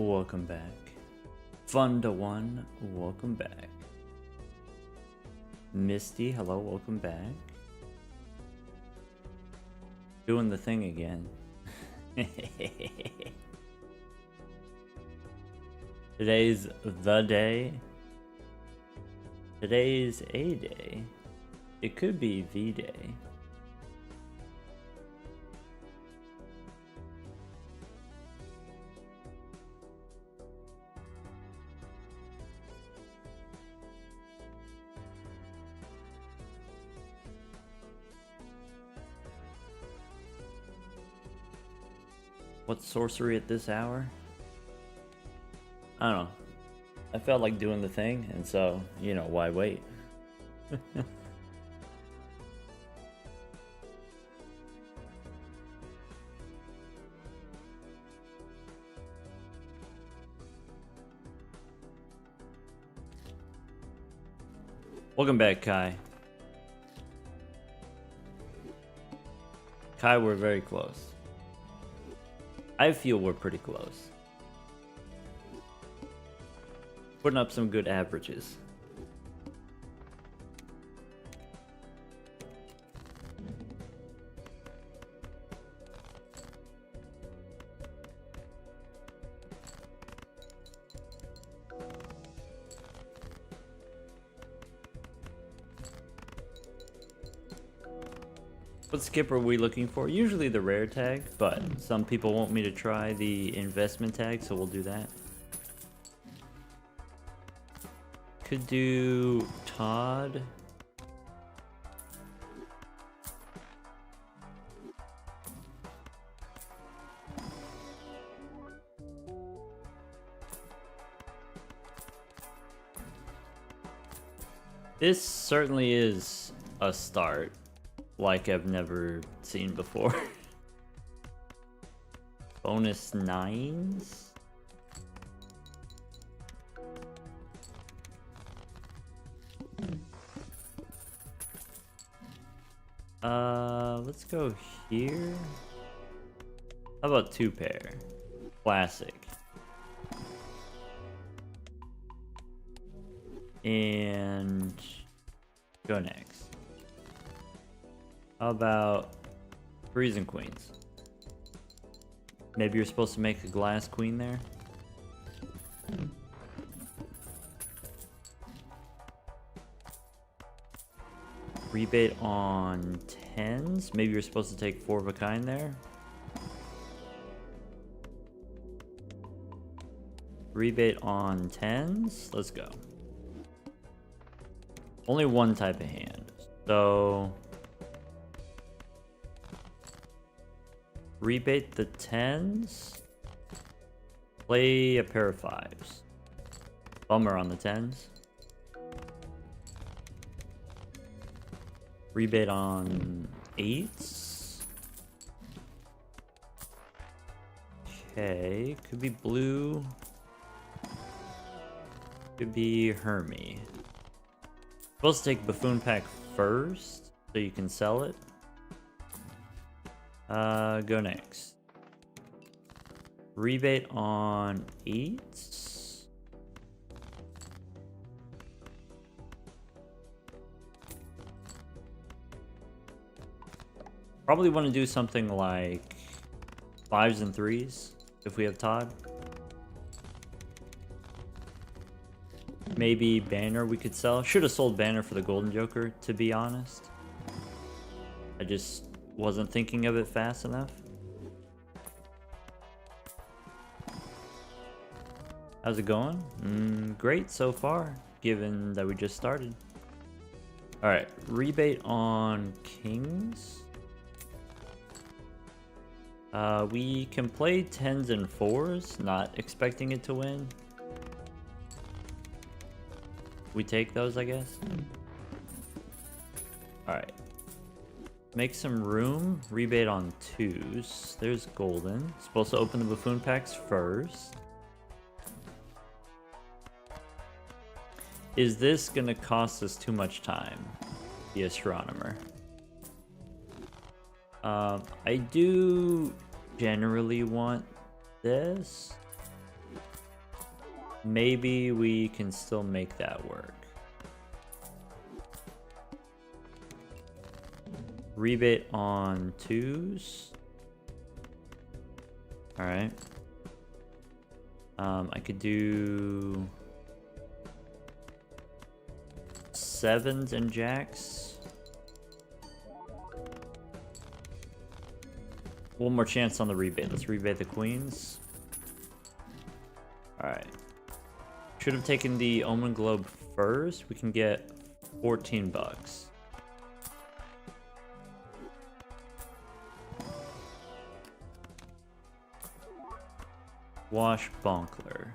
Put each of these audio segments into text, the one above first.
welcome back. Fun to One, welcome back. Misty, hello, welcome back. Doing the thing again. Today's the day. Today's a day. It could be the day. What's sorcery at this hour? I don't know. I felt like doing the thing, and so, you know, why wait? Welcome back, Kai. Kai, we're very close. I feel we're pretty close. Putting up some good averages. What skip are we looking for? Usually the rare tag, but some people want me to try the investment tag, so we'll do that. Could do Todd. This certainly is a start like I've never seen before. Bonus 9s? Let's go here. How about 2 pair? Classic. And go next. How about 3s and queens? Maybe you're supposed to make a glass queen there? Rebate on 10s? Maybe you're supposed to take 4 of a kind there? Rebate on 10s? Let's go. Only one type of hand. So rebate the 10s. Play a pair of 5s. Bummer on the 10s. Rebate on 8s. Okay, could be blue. Could be Hermie. Supposed to take Buffoon Pack first, so you can sell it. Go next. Rebate on 8s. Probably want to do something like 5s and 3s if we have Todd. Maybe Banner we could sell. Should have sold Banner for the Golden Joker, to be honest. I just wasn't thinking of it fast enough. How's it going? Great so far, given that we just started. Alright, rebate on kings. We can play 10s and 4s, not expecting it to win. We take those, I guess. Alright. Make some room. Rebate on 2s. There's golden. Supposed to open the Buffoon Packs first. Is this gonna cost us too much time? The Astronomer. I do generally want this. Maybe we can still make that work. Rebate on 2s. Alright. I could do 7s and jacks. One more chance on the rebate. Let's rebate the queens. Alright. Should have taken the Omen Globe first. We can get 14 bucks. Wash Bonkler.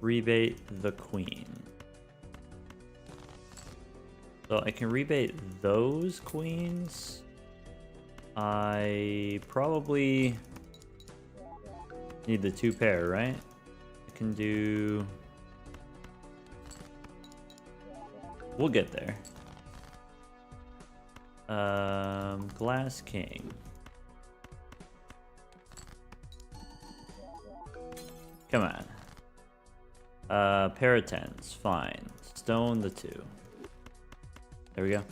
Rebate the queen. So I can rebate those queens. I probably need the 2 pair, right? I can do... We'll get there. Glass King. Come on. Pair of 10s, fine. Stone the 2. There we go.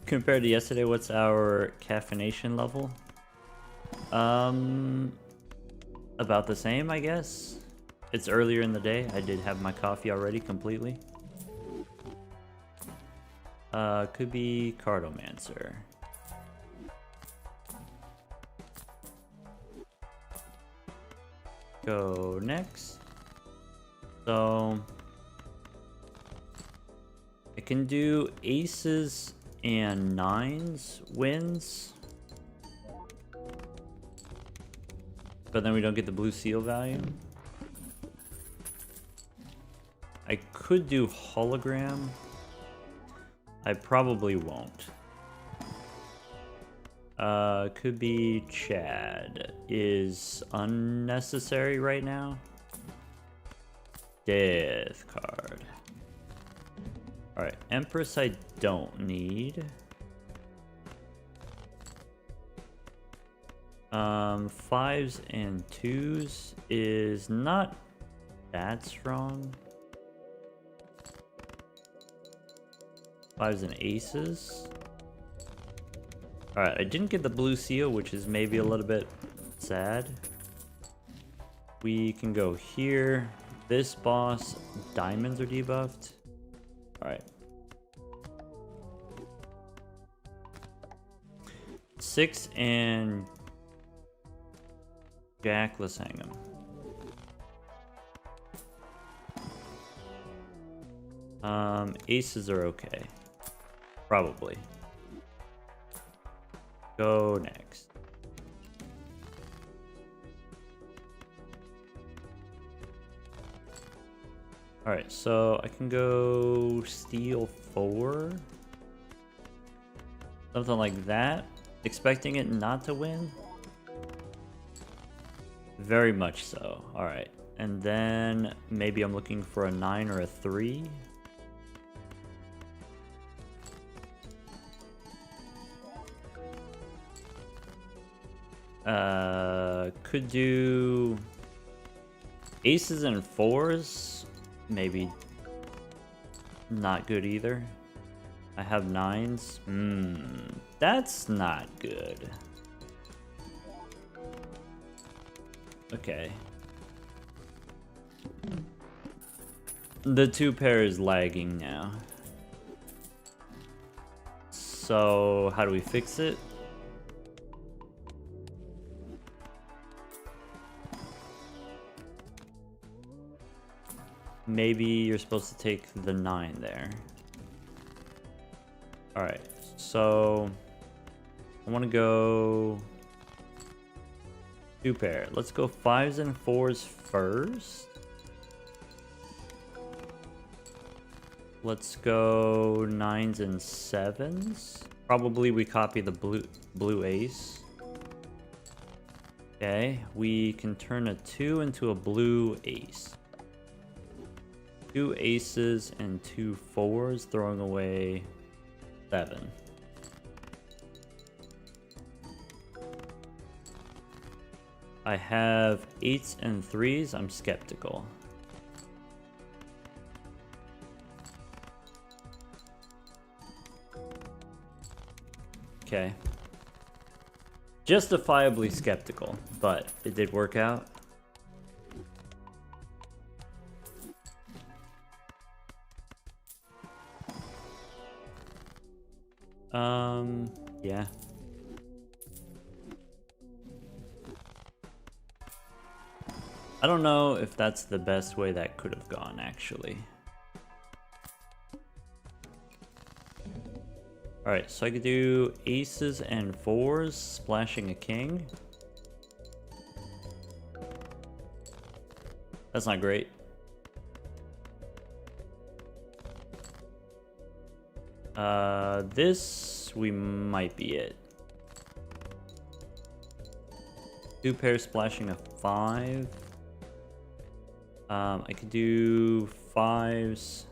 Compared to yesterday, what's our caffeination level? About the same, I guess. It's earlier in the day. I did have my coffee already completely. Could be Cardomancer. Go next. So I can do aces and 9s wins. But then we don't get the blue seal value. I could do hologram. I probably won't. Could be Chad. Is unnecessary right now. Death card. Alright, Empress I don't need. 5s and 2s is not that strong. 5s and aces. Alright, I didn't get the blue seal, which is maybe a little bit sad. We can go here. This boss, diamonds are debuffed. Alright. 6 and Jack, let's hang him. Aces are okay. Probably. Go next. Alright, so I can go steal 4. Something like that. Expecting it not to win. Very much so. Alright. And then maybe I'm looking for a 9 or a 3. Could do aces and 4s. Maybe not good either. I have 9s. That's not good. Okay. The 2 pair is lagging now. So how do we fix it? Maybe you're supposed to take the 9 there. Alright, so I want to go 2 pair. Let's go 5s and 4s first. Let's go 9s and 7s. Probably we copy the blue ace. Okay, we can turn a 2 into a blue ace. 2 aces and 2 fours, throwing away 7. I have 8s and 3s. I'm skeptical. Okay. Justifiably skeptical, but it did work out. Yeah. I don't know if that's the best way that could have gone, actually. Alright, so I could do aces and fours, splashing a king. That's not great. This we might be it. 2 pairs splashing a 5. I could do 5s,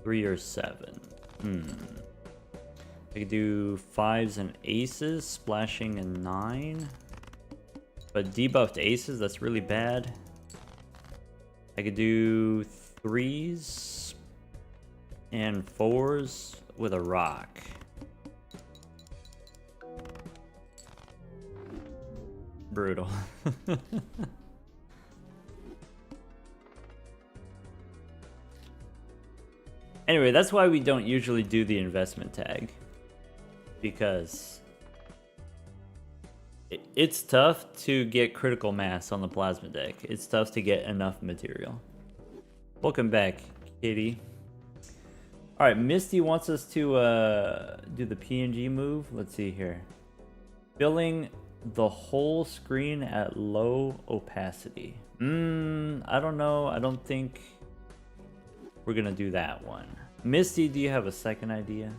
3 or 7. I could do 5s and aces, splashing a 9. But debuffed aces, that's really bad. I could do 3s and 4s with a rock. Brutal. Anyway, that's why we don't usually do the investment tag. Because it's tough to get critical mass on the plasma deck. It's tough to get enough material. Welcome back, Kitty. Alright, Misty wants us to do the PNG move. Let's see here. Filling the whole screen at low opacity. I don't know. I don't think we're gonna do that one. Misty, do you have a second idea?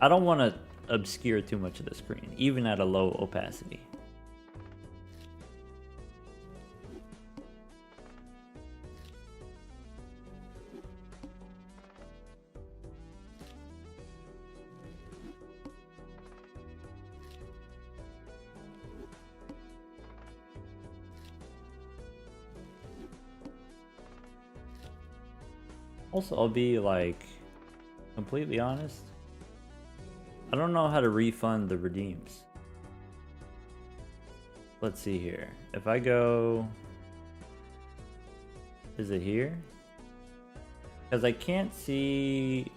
I don't want to obscure too much of the screen, even at a low opacity. Also, I'll be like completely honest. I don't know how to refund the redeems. Let's see here. If I go, is it here? Because I can't see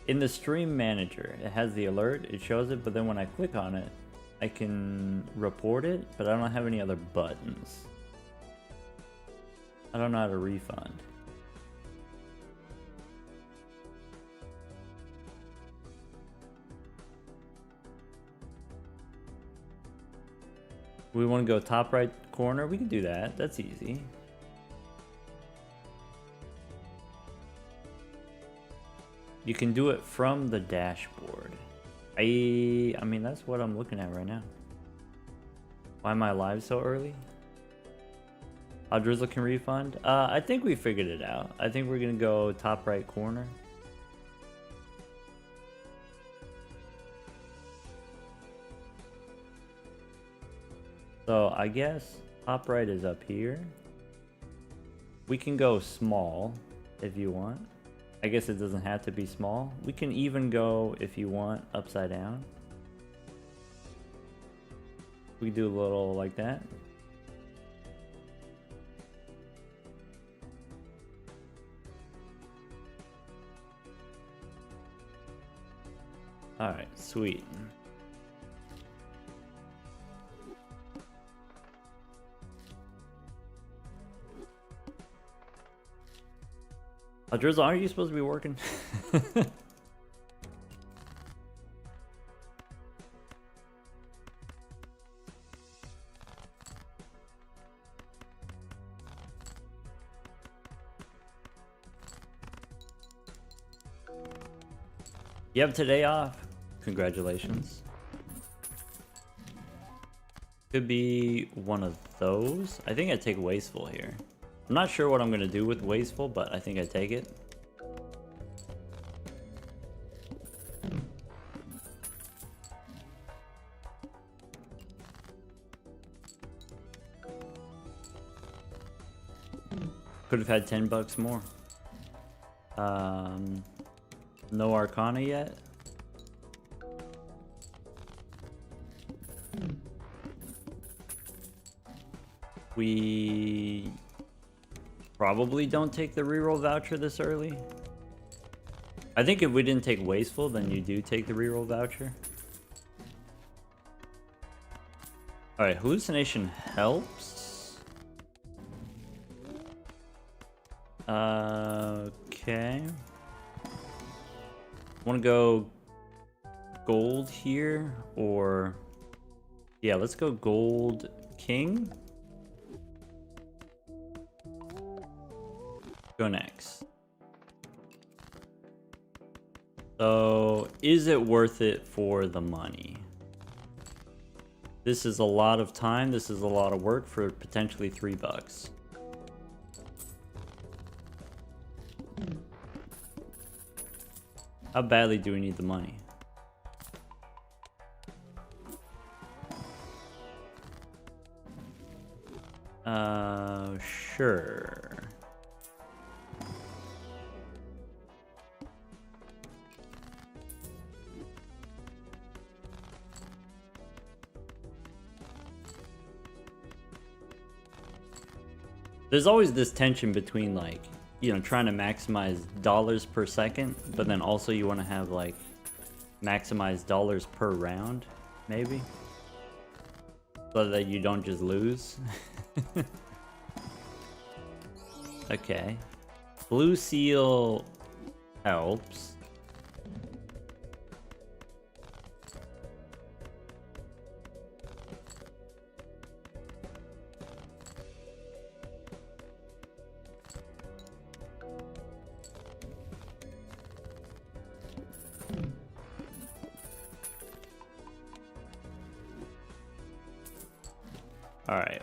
in the stream manager. It has the alert, it shows it, but then when I click on it, I can report it, but I don't have any other buttons. I don't know how to refund. We want to go top right corner. We can do that. That's easy. You can do it from the dashboard. I mean, that's what I'm looking at right now. Why am I live so early? How Drizzle can refund? I think we figured it out. I think we're gonna go top right corner. So I guess top right is up here. We can go small if you want. I guess it doesn't have to be small. We can even go, if you want, upside down. We do a little like that. All right, sweet. Drizzle, aren't you supposed to be working? You have today off. Congratulations. Could be one of those. I think I take Wasteful here. I'm not sure what I'm going to do with Wasteful, but I think I take it. Could have had 10 bucks more. No Arcana yet. We probably don't take the reroll voucher this early. I think if we didn't take Wasteful, then you do take the reroll voucher. Alright, Hallucination helps. Okay. Want to go gold here, or... Yeah, let's go gold king. Go next. So, is it worth it for the money? This is a lot of time. This is a lot of work for potentially 3 bucks. How badly do we need the money? Sure. There's always this tension between, like, you know, trying to maximize dollars per second, but then also you want to have, like, maximize dollars per round, maybe? So that you don't just lose. Okay. Blue seal helps. Alright.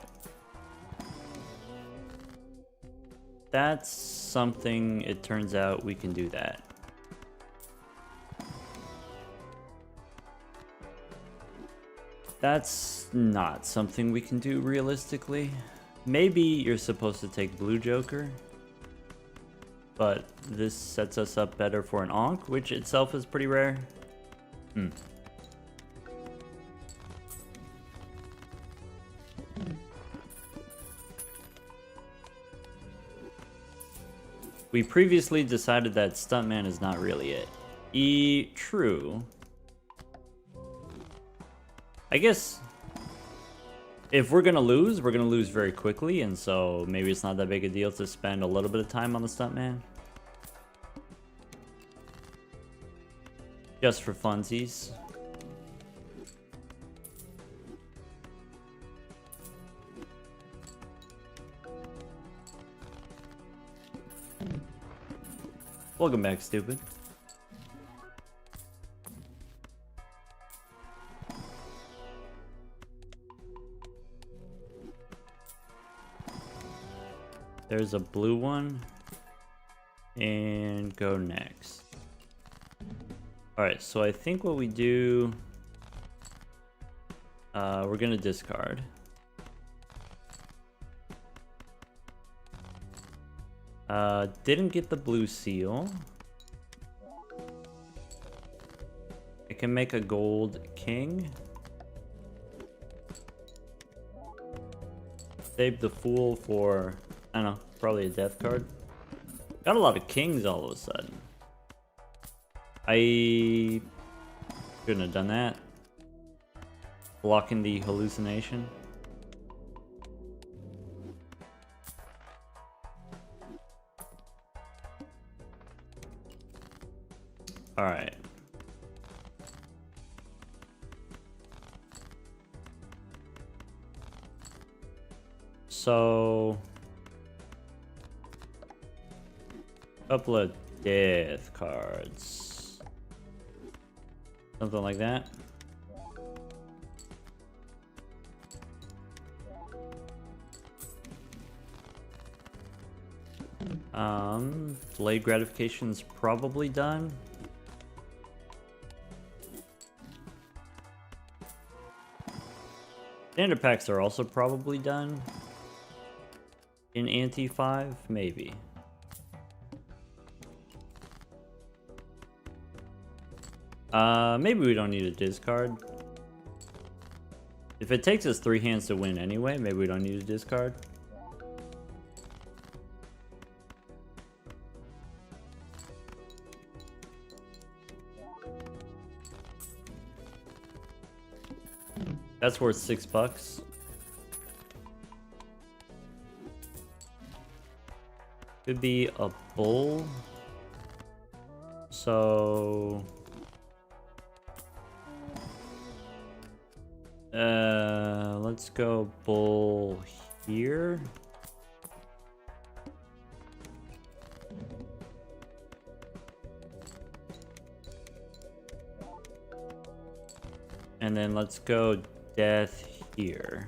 That's something, it turns out we can do that. That's not something we can do realistically. Maybe you're supposed to take Blue Joker, but this sets us up better for an Ankh, which itself is pretty rare. We previously decided that Stuntman is not really it. True. I guess if we're gonna lose very quickly, and so maybe it's not that big a deal to spend a little bit of time on the Stuntman. Just for funsies. Welcome back, stupid. There's a blue one. And go next. Alright, so I think what we do... we're gonna discard. Didn't get the blue seal. I can make a gold king. Save the fool for, I don't know, probably a death card. Got a lot of kings all of a sudden. I shouldn't have done that. Blocking the hallucination. Alright. So... couple of death cards. Something like that. Delayed gratification's probably done. Standard packs are also probably done. In Ante 5, maybe. Maybe we don't need a discard. If it takes us 3 hands to win anyway, maybe we don't need a discard. That's worth $6. Could be a bull. So let's go bull here. And then let's go death here.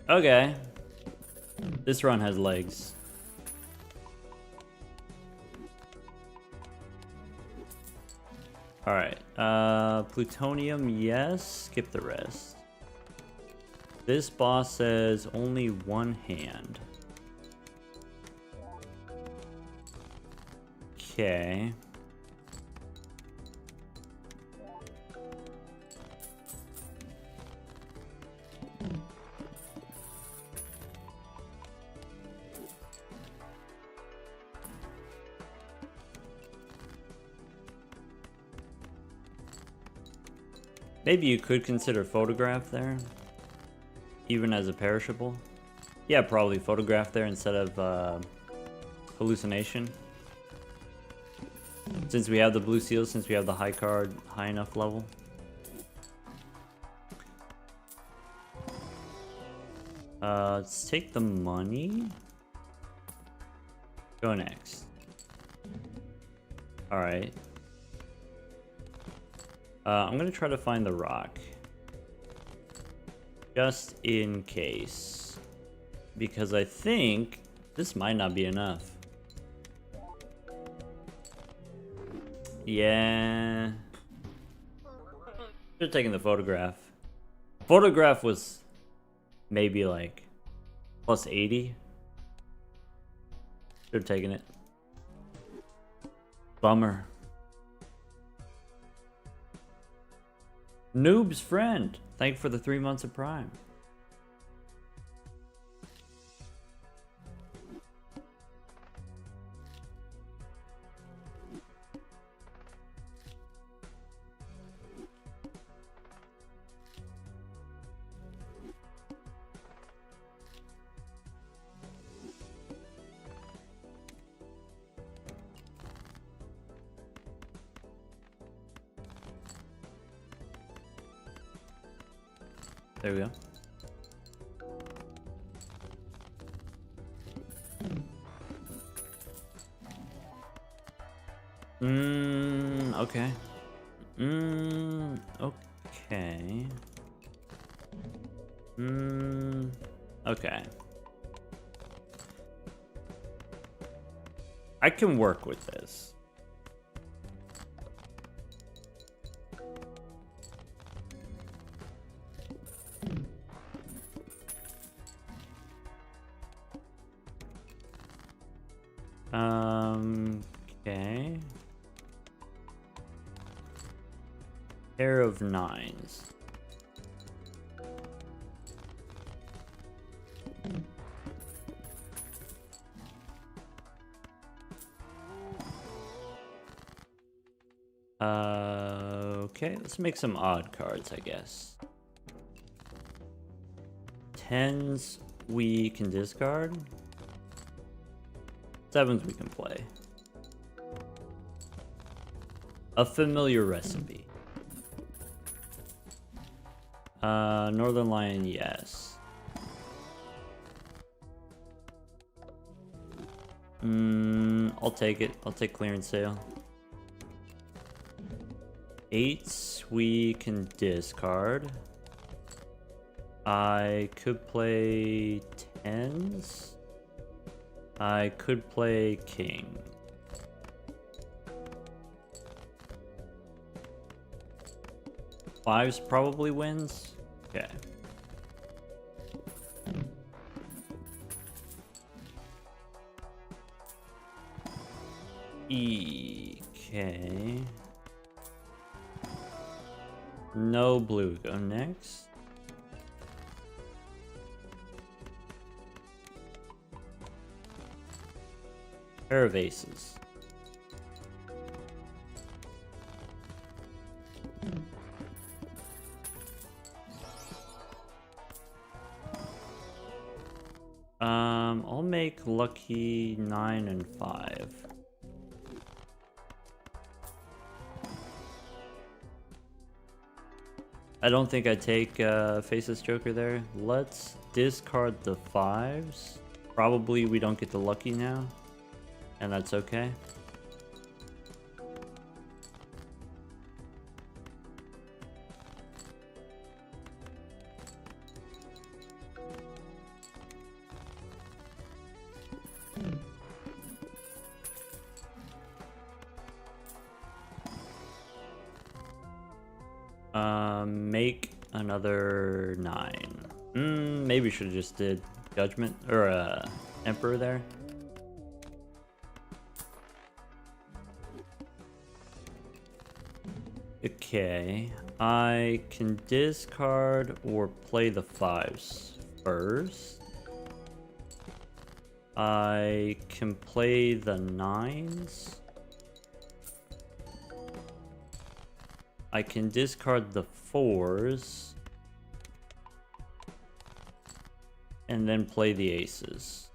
Okay. This run has legs. Alright. Plutonium, yes. Skip the rest. This boss says only 1 hand. Okay. Maybe you could consider photograph there, even as a perishable. Yeah, probably photograph there instead of hallucination. Since we have the blue seal, since we have the high card, high enough level. Let's take the money. Go next. Alright. I'm gonna try to find the rock. Just in case. Because I think this might not be enough. Yeah. Should have taken the photograph. Photograph was maybe like plus 80. Should have taken it. Bummer. Noob's friend, thank you for the 3 months of Prime. There we go. Okay. Okay. Okay. I can work with this. Okay. Pair of 9s. Okay, let's make some odd cards, I guess. 10s we can discard. 7s we can play. A familiar recipe. Northern Lion, yes. I'll take it. I'll take clearance sale. 8s we can discard. I could play tens. I could play king. Fives probably wins. Okay. Okay. No blue. Go next. Pair of aces. I'll make lucky 9 and 5. I don't think I take Faceless Joker there. Let's discard the 5s. Probably we don't get the lucky now, and that's okay. Make another 9. Maybe should have just did Judgment or Emperor there. Okay, I can discard or play the 5s first. I can play the 9s. I can discard the 4s. And then play the aces.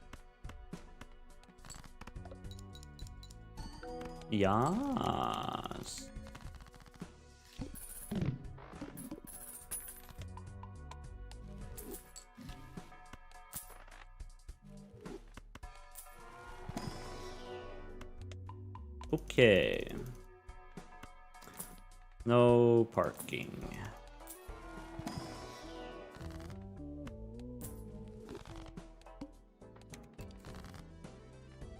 Yes. Okay. No parking.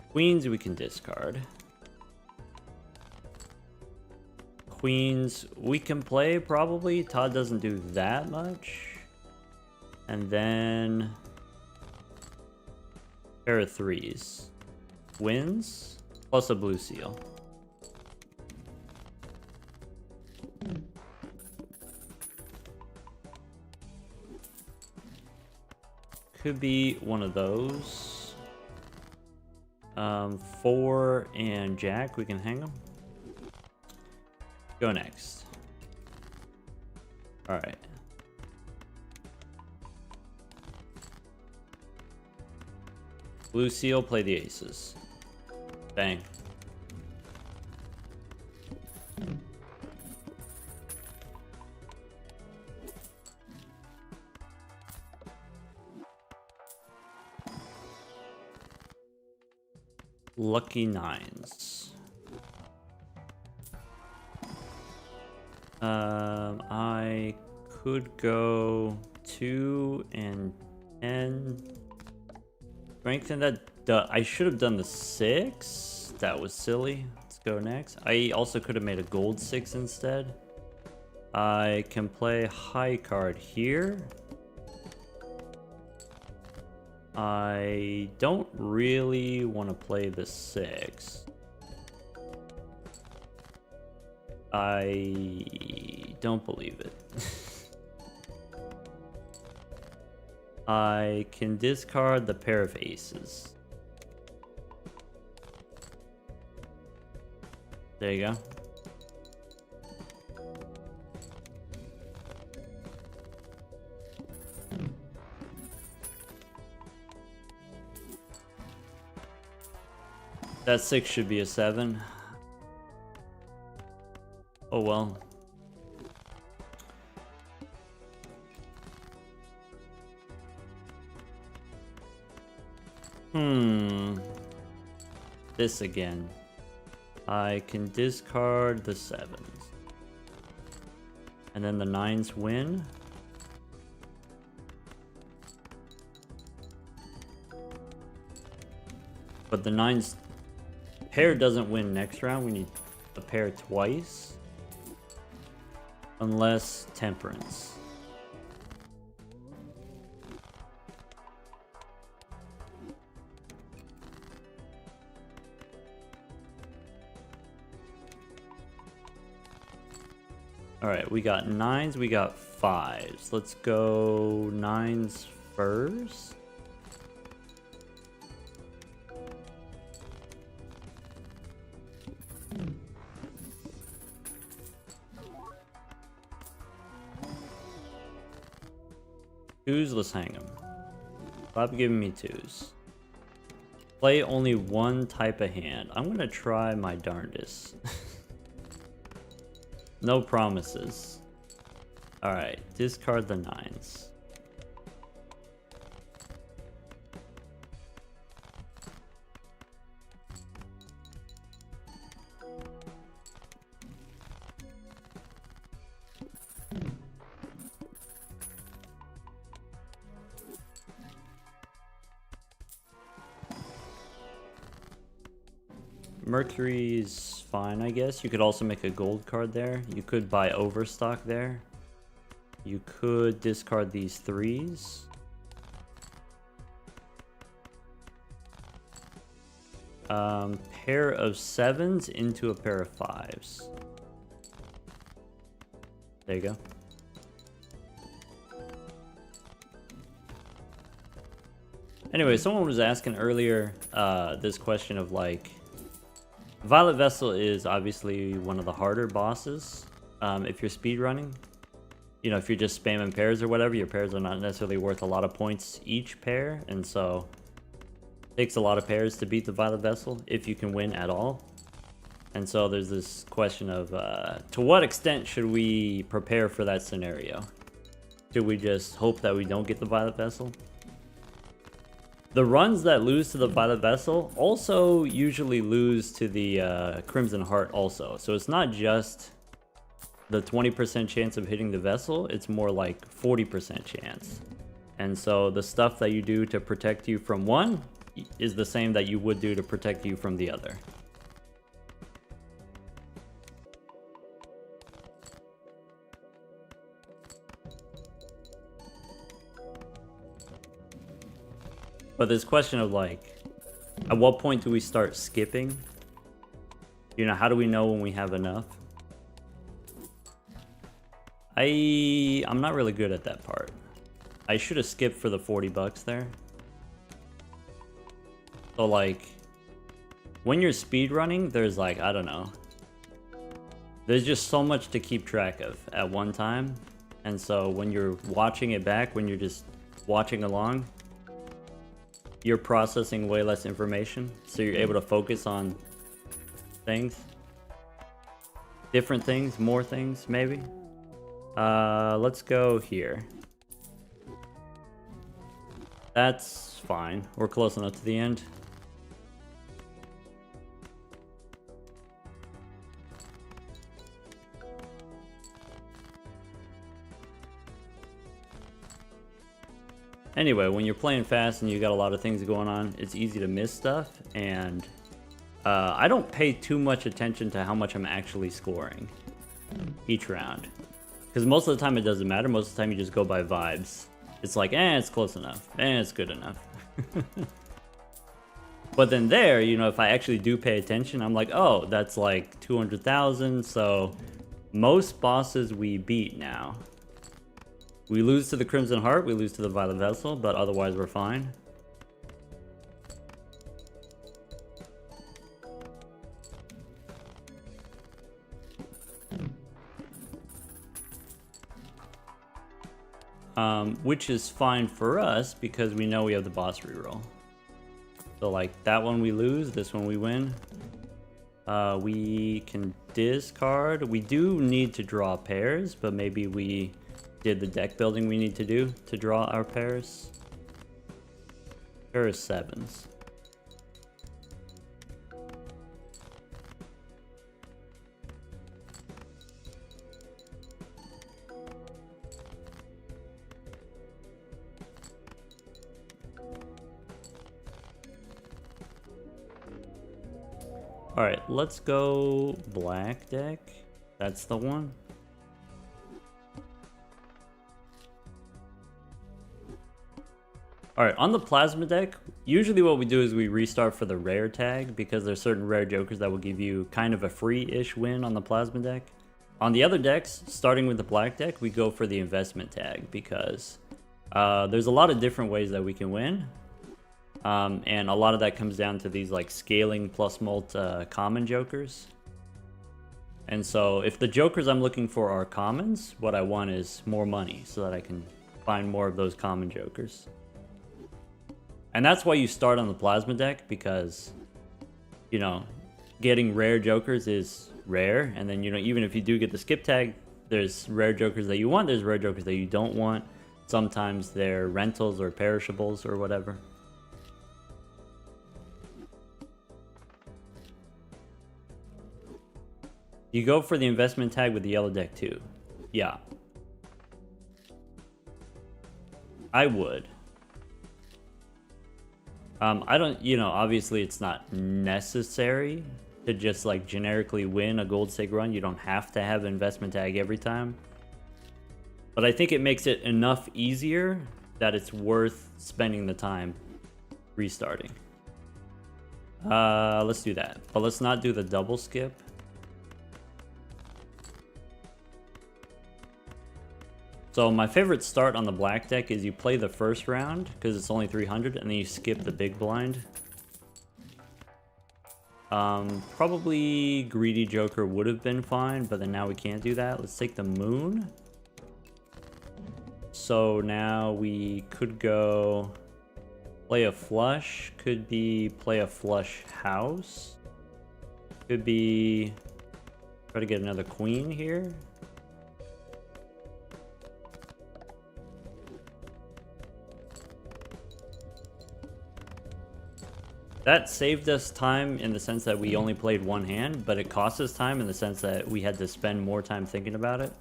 Queens we can discard. Queens we can play probably. Todd doesn't do that much. And then pair of 3s. Wins plus a blue seal. Could be one of those. 4 and Jack, we can hang them. Go next. All right. Blue seal, play the aces. Bang. Lucky 9s. I could go 2 and 10. Strengthen that. I should have done the 6. That was silly. Let's go next. I also could have made a gold 6 instead. I can play high card here. I don't really want to play the 6. I don't believe it. I can discard the pair of aces. There you go. That 6 should be a 7. Oh well. This again. I can discard the 7s. And then the 9s win. But the 9's pair doesn't win next round. We need a pair twice. Unless temperance. Alright, we got 9s, we got 5s. Let's go 9s first. Twos, let's hang them. Stop giving me twos. Play only one type of hand. I'm gonna try my darndest. No promises. Alright, discard the 9s. Mercury's fine, I guess. You could also make a gold card there. You could buy overstock there. You could discard these 3s. Pair of 7s into a pair of 5s. There you go. Anyway, someone was asking earlier this question of like, Violet Vessel is obviously one of the harder bosses if you're speedrunning. You know, if you're just spamming pairs or whatever, your pairs are not necessarily worth a lot of points each pair, and so it takes a lot of pairs to beat the Violet Vessel if you can win at all. And so there's this question of to what extent should we prepare for that scenario? Should we just hope that we don't get the Violet Vessel? The runs that lose to the Violet Vessel also usually lose to the Crimson Heart also. So it's not just the 20% chance of hitting the Vessel, it's more like 40% chance. And so the stuff that you do to protect you from one is the same that you would do to protect you from the other. But this question of like, at what point do we start skipping? You know, how do we know when we have enough? I'm not really good at that part. I should have skipped for the 40 bucks there. So like, when you're speedrunning, there's like, I don't know. There's just so much to keep track of at one time. And so when you're watching it back, when you're just watching along, you're processing way less information, so you're able to focus on things, different things, more things, maybe. Let's go here. That's fine. We're close enough to the end. Anyway, when you're playing fast and you got a lot of things going on, it's easy to miss stuff, and I don't pay too much attention to how much I'm actually scoring each round. Because most of the time it doesn't matter, most of the time you just go by vibes. It's like, it's close enough, it's good enough. But then there, you know, if I actually do pay attention, I'm like, oh, that's like 200,000, so most bosses we beat now. We lose to the Crimson Heart, we lose to the Violet Vessel, but otherwise we're fine. Which is fine for us because we know we have the boss reroll. So like that one we lose, this one we win. We can discard. We do need to draw pairs, but maybe we did the deck building we need to do to draw our pairs. Pair of 7s. Alright, let's go black deck. That's the one. Alright, on the plasma deck, usually what we do is we restart for the rare tag because there's certain rare jokers that will give you kind of a free-ish win on the plasma deck. On the other decks, starting with the black deck, we go for the investment tag because there's a lot of different ways that we can win. And a lot of that comes down to these like scaling plus mult common jokers. And so if the jokers I'm looking for are commons, what I want is more money so that I can find more of those common jokers. And that's why you start on the plasma deck because, you know, getting rare jokers is rare. And then, you know, even if you do get the skip tag, there's rare jokers that you want, there's rare jokers that you don't want. Sometimes they're rentals or perishables or whatever. You go for the investment tag with the yellow deck too. Yeah. I would. I don't, you know, obviously it's not necessary to just like generically win a gold stake run. You don't have to have investment tag every time. But I think it makes it enough easier that it's worth spending the time restarting. Let's do that. But let's not do the double skip. So my favorite start on the black deck is you play the first round because it's only 300 and then you skip the big blind. Probably greedy joker would have been fine, but then now we can't do that. Let's take the moon. So now we could go play a flush, could be play a flush house, could be try to get another queen here. That saved us time in the sense that we only played one hand, but it cost us time in the sense that we had to spend more time thinking about it.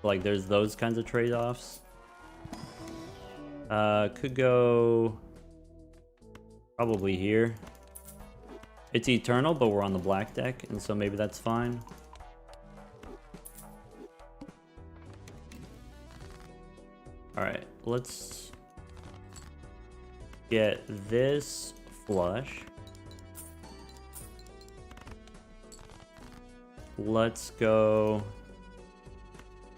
Like, there's those kinds of trade-offs. Could go probably here. It's eternal, but we're on the black deck, and so maybe that's fine. Alright, let's get this flush. Let's go.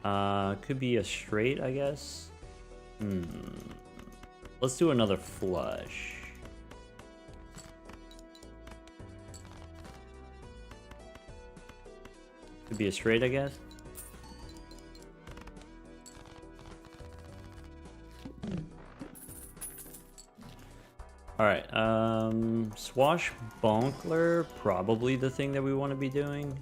Could be a straight, I guess. Let's do another flush. Could be a straight, I guess. Alright, Swashbuckler, probably the thing that we want to be doing.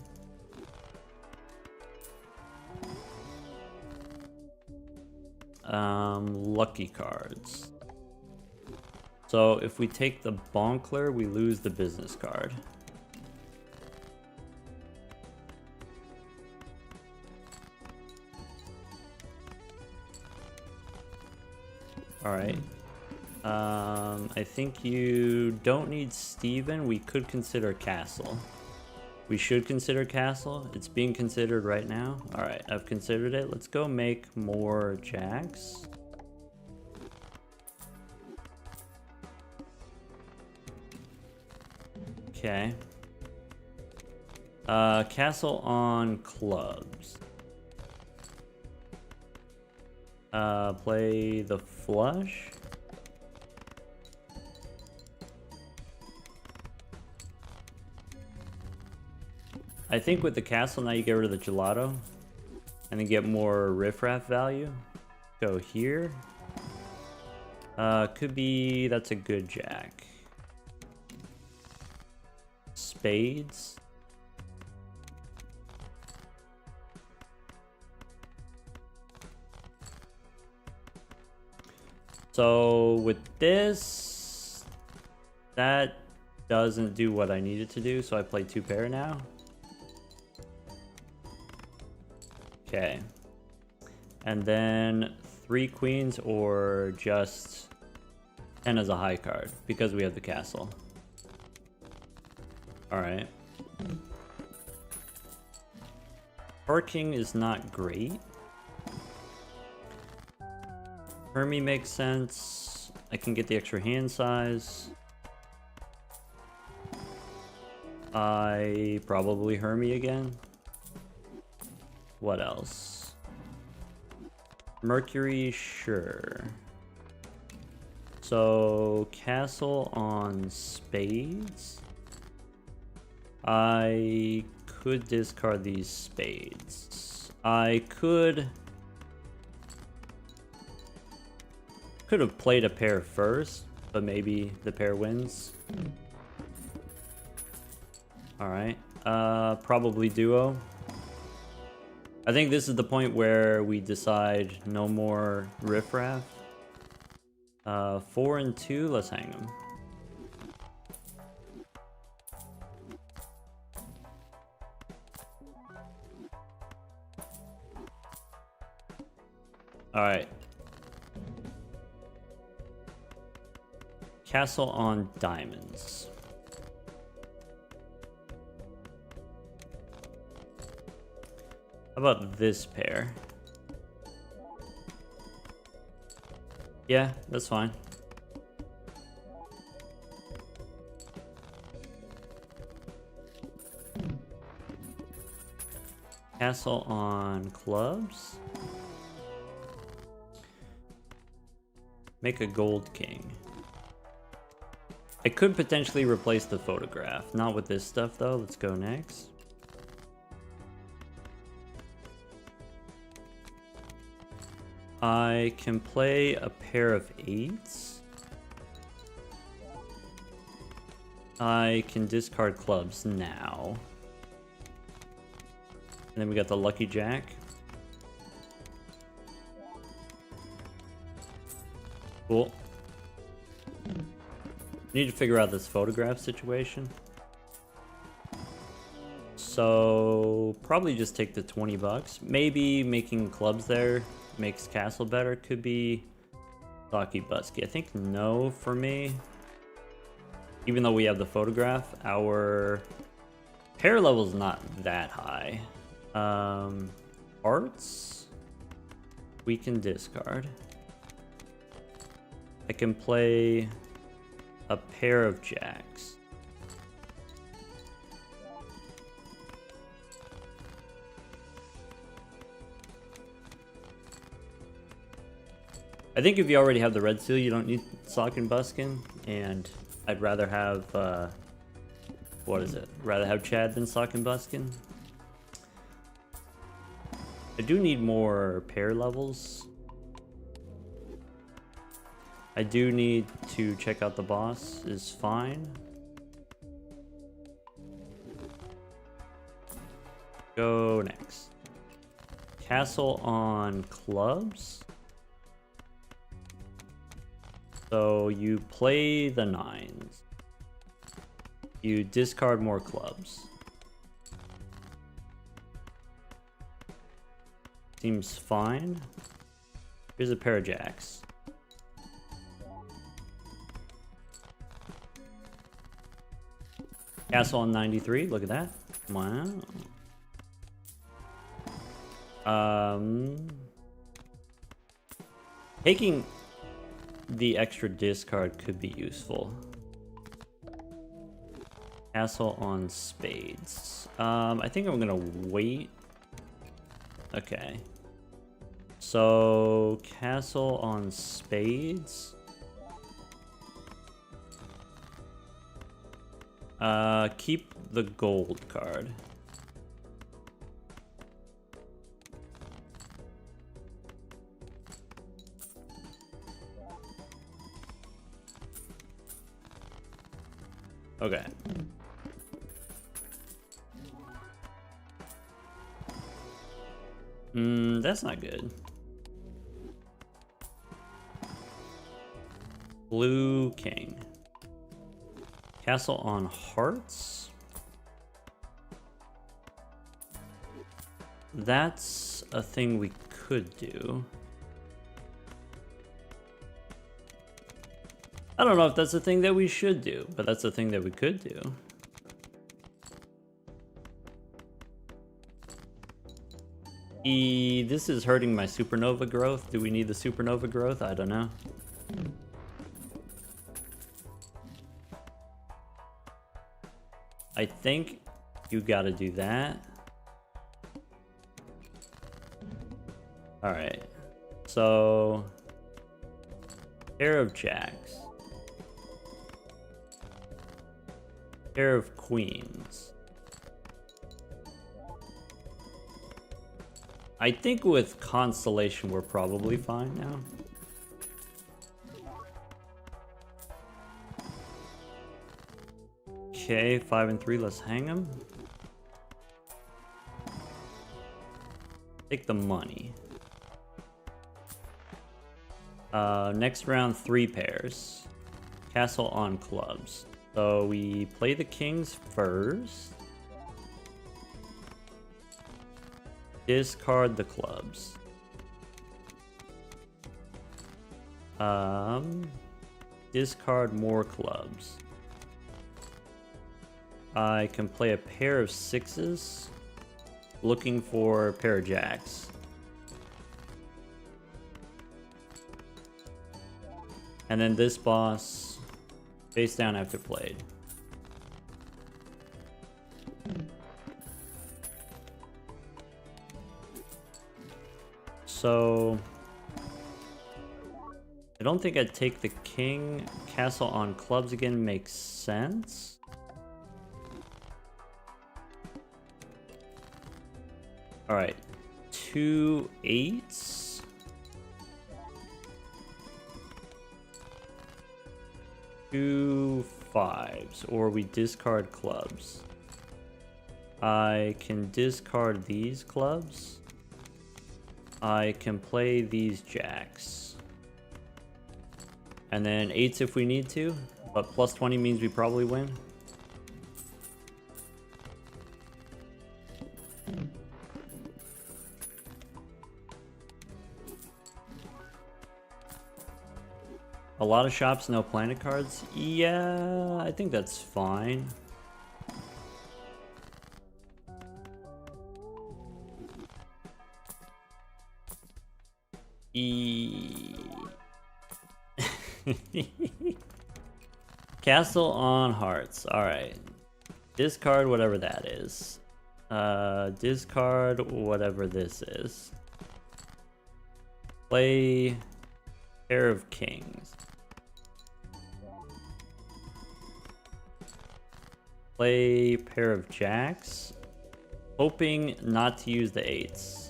Lucky cards. So if we take the Bonkler, we lose the business card. Alright. I think you don't need Steven. We could consider Castle. We should consider Castle. It's being considered right now. Alright, I've considered it. Let's go make more jacks. Okay. Castle on clubs. Play the flush. I think with the castle now you get rid of the gelato and then get more riffraff value. Go here. Could be, that's a good jack. Spades. So with this, that doesn't do what I need it to do, so I play 2 pair now. Okay. And then 3 queens or just 10 as a high card because we have the castle. Alright. Parking is not great. Hermie makes sense. I can get the extra hand size. I probably Hermie again. What else? Mercury, sure. So, castle on spades. I could discard these spades. I could have played a pair first, but maybe the pair wins. Alright. Probably duo. I think this is the point where we decide no more riffraff. 4 and 2, let's hang them. Alright. Castle on diamonds. How about this pair? Yeah, that's fine. Castle on clubs. Make a gold king. I could potentially replace the photograph. Not with this stuff though. Let's go next. I can play a pair of 8s. I can discard clubs now. And then we got the lucky jack. Cool. Need to figure out this photograph situation. So probably just take the 20 bucks. Maybe making clubs there makes castle better. Could be Socky Busky. I think no for me. Even though we have the photograph, our pair level is not that high. Hearts we can discard. I can play a pair of jacks. I think if you already have the red seal, you don't need Sock and Buskin, and I'd rather have, what is it? Rather have Chad than Sock and Buskin. I do need more pair levels. I do need to check out the boss, is fine. Go next. Castle on clubs. So you play the 9s. You discard more clubs. Seems fine. Here's a pair of jacks. Castle on 93, look at that. Wow. Taking the extra discard could be useful. Castle on spades. I think I'm gonna wait. Okay. So, castle on spades. Keep the gold card. Okay. That's not good. Blue king. Castle on hearts. That's a thing we could do. I don't know if that's a thing that we should do, but that's a thing that we could do. This is hurting my supernova growth. Do we need the supernova growth? I don't know. I think you gotta do that. Alright. So... pair of jacks. Pair of queens. I think with Constellation we're probably fine now. Okay, 5 and 3, let's hang them. Take the money. Next round, 3 pairs. Castle on clubs. So we play the kings first. Discard the clubs. Discard more clubs. I can play a pair of 6s. Looking for a pair of jacks. And then this boss, face down after played. So, I don't think I'd take the king. Castle on clubs again makes sense. Alright, 2 8s. Two 5s, or we discard clubs. I can discard these clubs. I can play these jacks. And then 8s if we need to, but plus 20 means we probably win. A lot of shops, no planet cards. Yeah, I think that's fine. Castle on hearts. Alright. Discard whatever that is. Discard whatever this is. Play pair of kings. Play pair of jacks. Hoping not to use the 8s.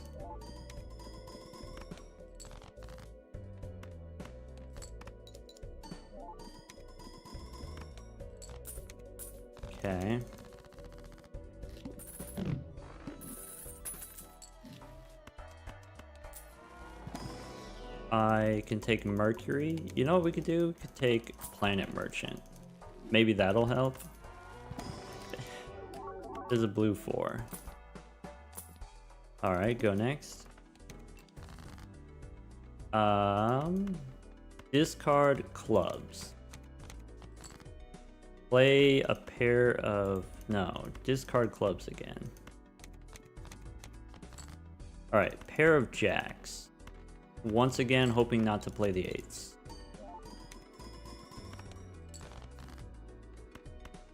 Okay. I can take Mercury. You know what we could do? We could take Planet Merchant. Maybe that'll help. There's a blue 4. Alright, go next. Discard clubs. Play a pair of... No, discard clubs again. Alright, pair of jacks. Once again, hoping not to play the 8s.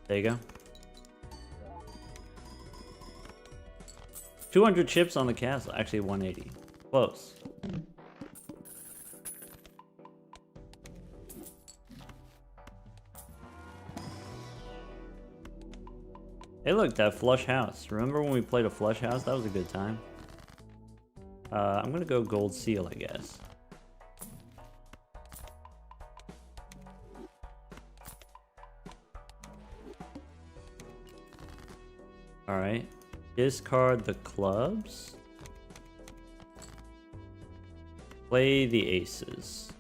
There you go. 200 chips on the castle. Actually, 180. Close. Hey look, that flush house. Remember when we played a flush house? That was a good time. I'm gonna go gold seal, I guess. Alright. Discard the clubs. Play the aces.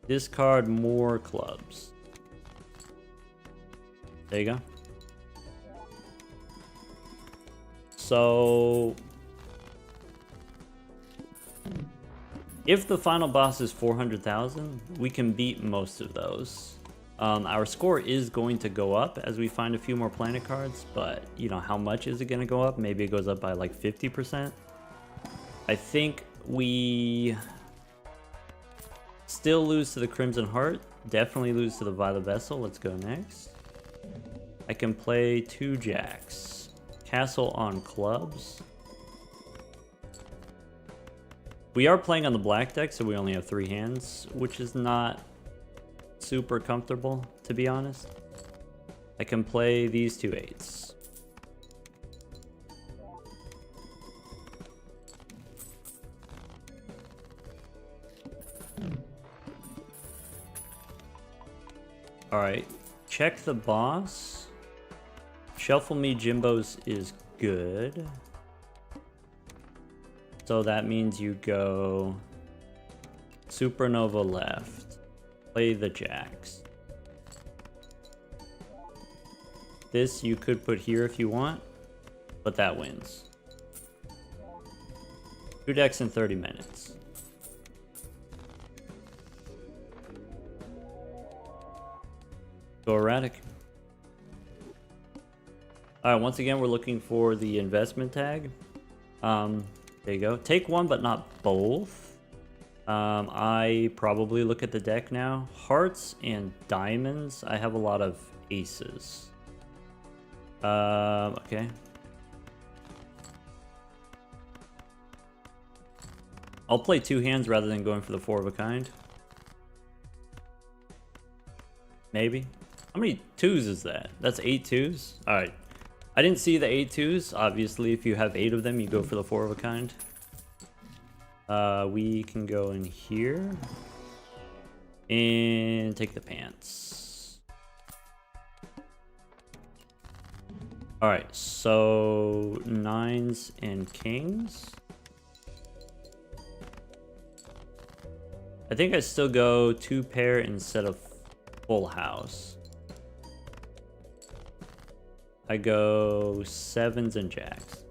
Discard more clubs. There you go. So, if the final boss is 400,000, we can beat most of those. Our score is going to go up as we find a few more planet cards, but you know, how much is it going to go up? Maybe it goes up by like 50%. I think we still lose to the Crimson Heart. Definitely lose to the Violet Vessel. Let's go next. I can play 2 jacks. Castle on clubs. We are playing on the black deck, so we only have 3 hands, which is not super comfortable, to be honest. I can play these 2 8s. Alright, check the boss. Shuffle me Jimbos is good. So that means you go Supernova left. Play the jacks. This you could put here if you want, but that wins. 2 decks in 30 minutes. Go erratic. Alright, once again, we're looking for the investment tag. There you go. Take 1, but not both. I probably look at the deck now. Hearts and diamonds. I have a lot of aces. Okay. I'll play 2 hands rather than going for the 4 of a kind. Maybe. How many 2s is that? That's 8 2s? Alright. I didn't see the 8 2s. Obviously, if you have 8 of them, you go for the 4 of a kind. We can go in here. And take the pants. Alright, so 9s and kings. I think I still go 2 pair instead of full house. I go 7s and jacks.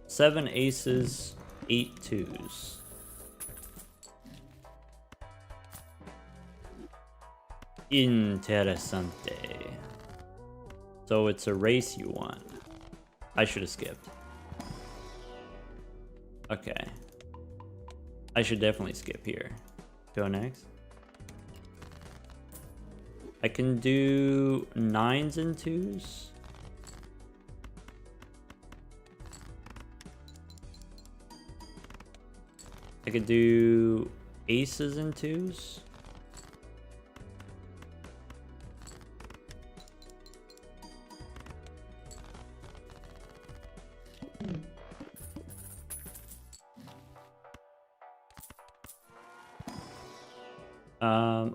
Seven aces, 8 2s. Interessante. So it's a race you want. I should have skipped. Okay. I should definitely skip here. Go next. I can do 9s and 2s. I could do aces and 2s.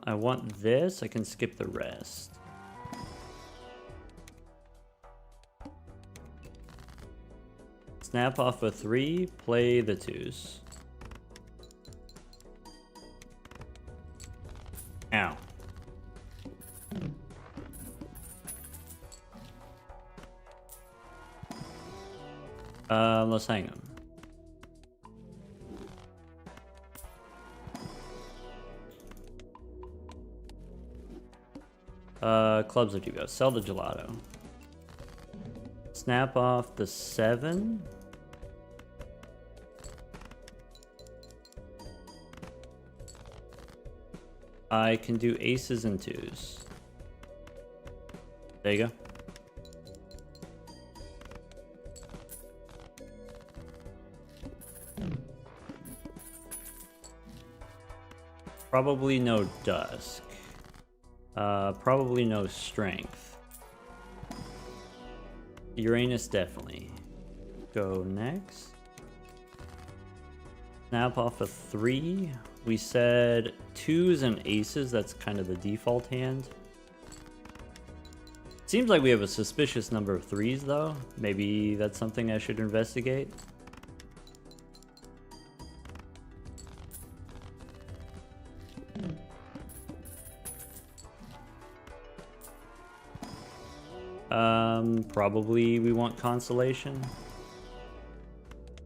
I want this. I can skip the rest. Snap off a 3, play the 2s. Ow. Let's hang them. Clubs if you go. Sell the gelato. Snap off the 7. I can do aces and 2s. There you go. Probably no dusk. Probably no strength. Uranus definitely. Go next. Snap off a 3. We said 2s and aces. That's kind of the default hand. Seems like we have a suspicious number of 3s though. Maybe that's something I should investigate. Probably we want consolation.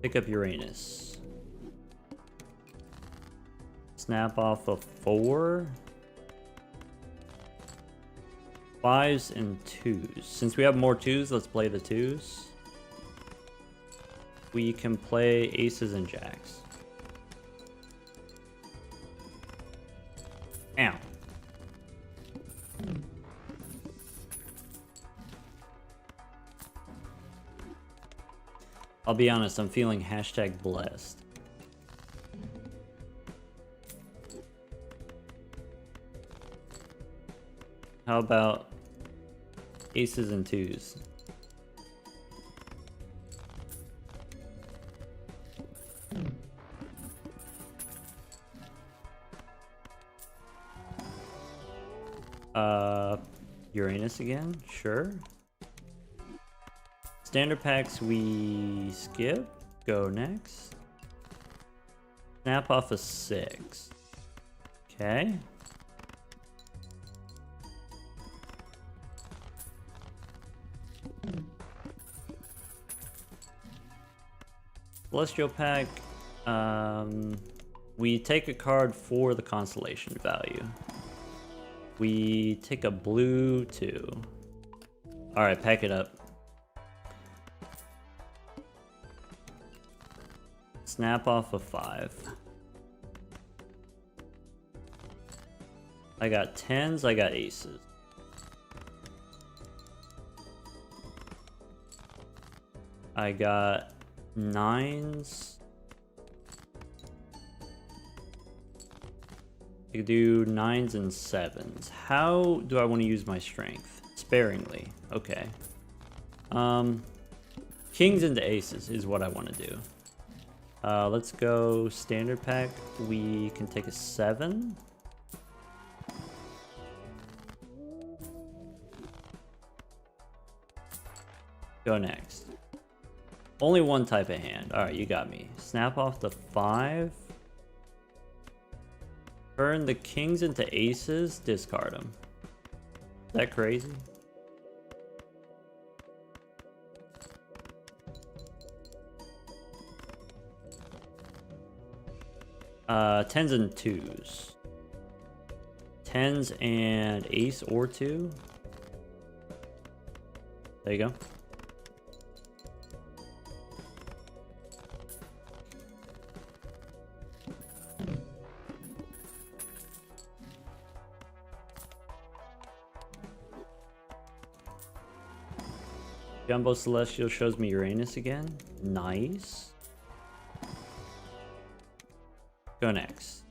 Pick up Uranus. Snap off a 4. 5s and 2s. Since we have more 2s, let's play the 2s. We can play aces and jacks. Ow. I'll be honest, I'm feeling #blessed. How about aces and 2s? Uranus again? Sure. Standard packs we skip. Go next. Snap off a 6. Okay. Celestial pack. We take a card for the constellation value. We take a blue 2. Alright, pack it up. Snap off a 5. I got 10s, I got aces. I got 9s. I could do 9s and 7s. How do I want to use my strength? Sparingly. Okay. Kings into aces is what I want to do. Let's go standard pack. We can take a 7. Go next. Only one type of hand. Alright, you got me. Snap off the 5. Turn the kings into aces, discard them. Is that crazy? Tens and 2s. 10s and ace or 2. There you go. Jumbo Celestial shows me Uranus again. Nice. Go next.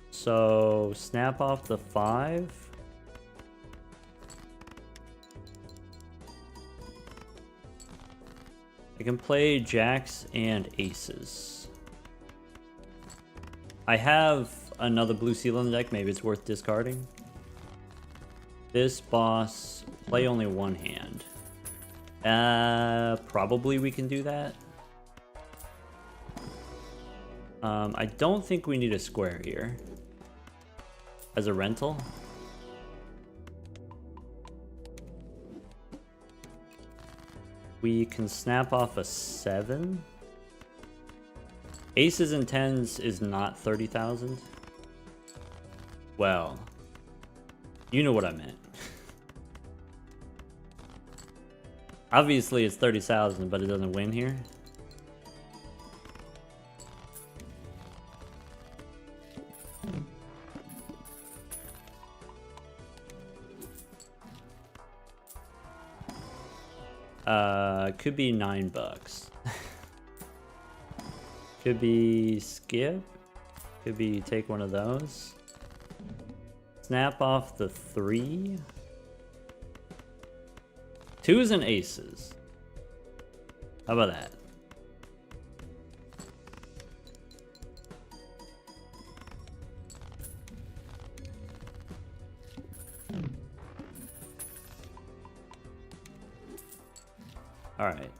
So, snap off the 5. I can play jacks and aces. I have another blue seal on the deck. Maybe it's worth discarding. This boss, play only one hand. Probably we can do that. I don't think we need a square here. As a rental. We can snap off a 7. Aces and 10s is not 30,000. Well, you know what I meant. Obviously it's 30,000, but it doesn't win here. Could be $9. Could be skip. Could be take one of those. Snap off the 3. 2s and aces. How about that? Alright.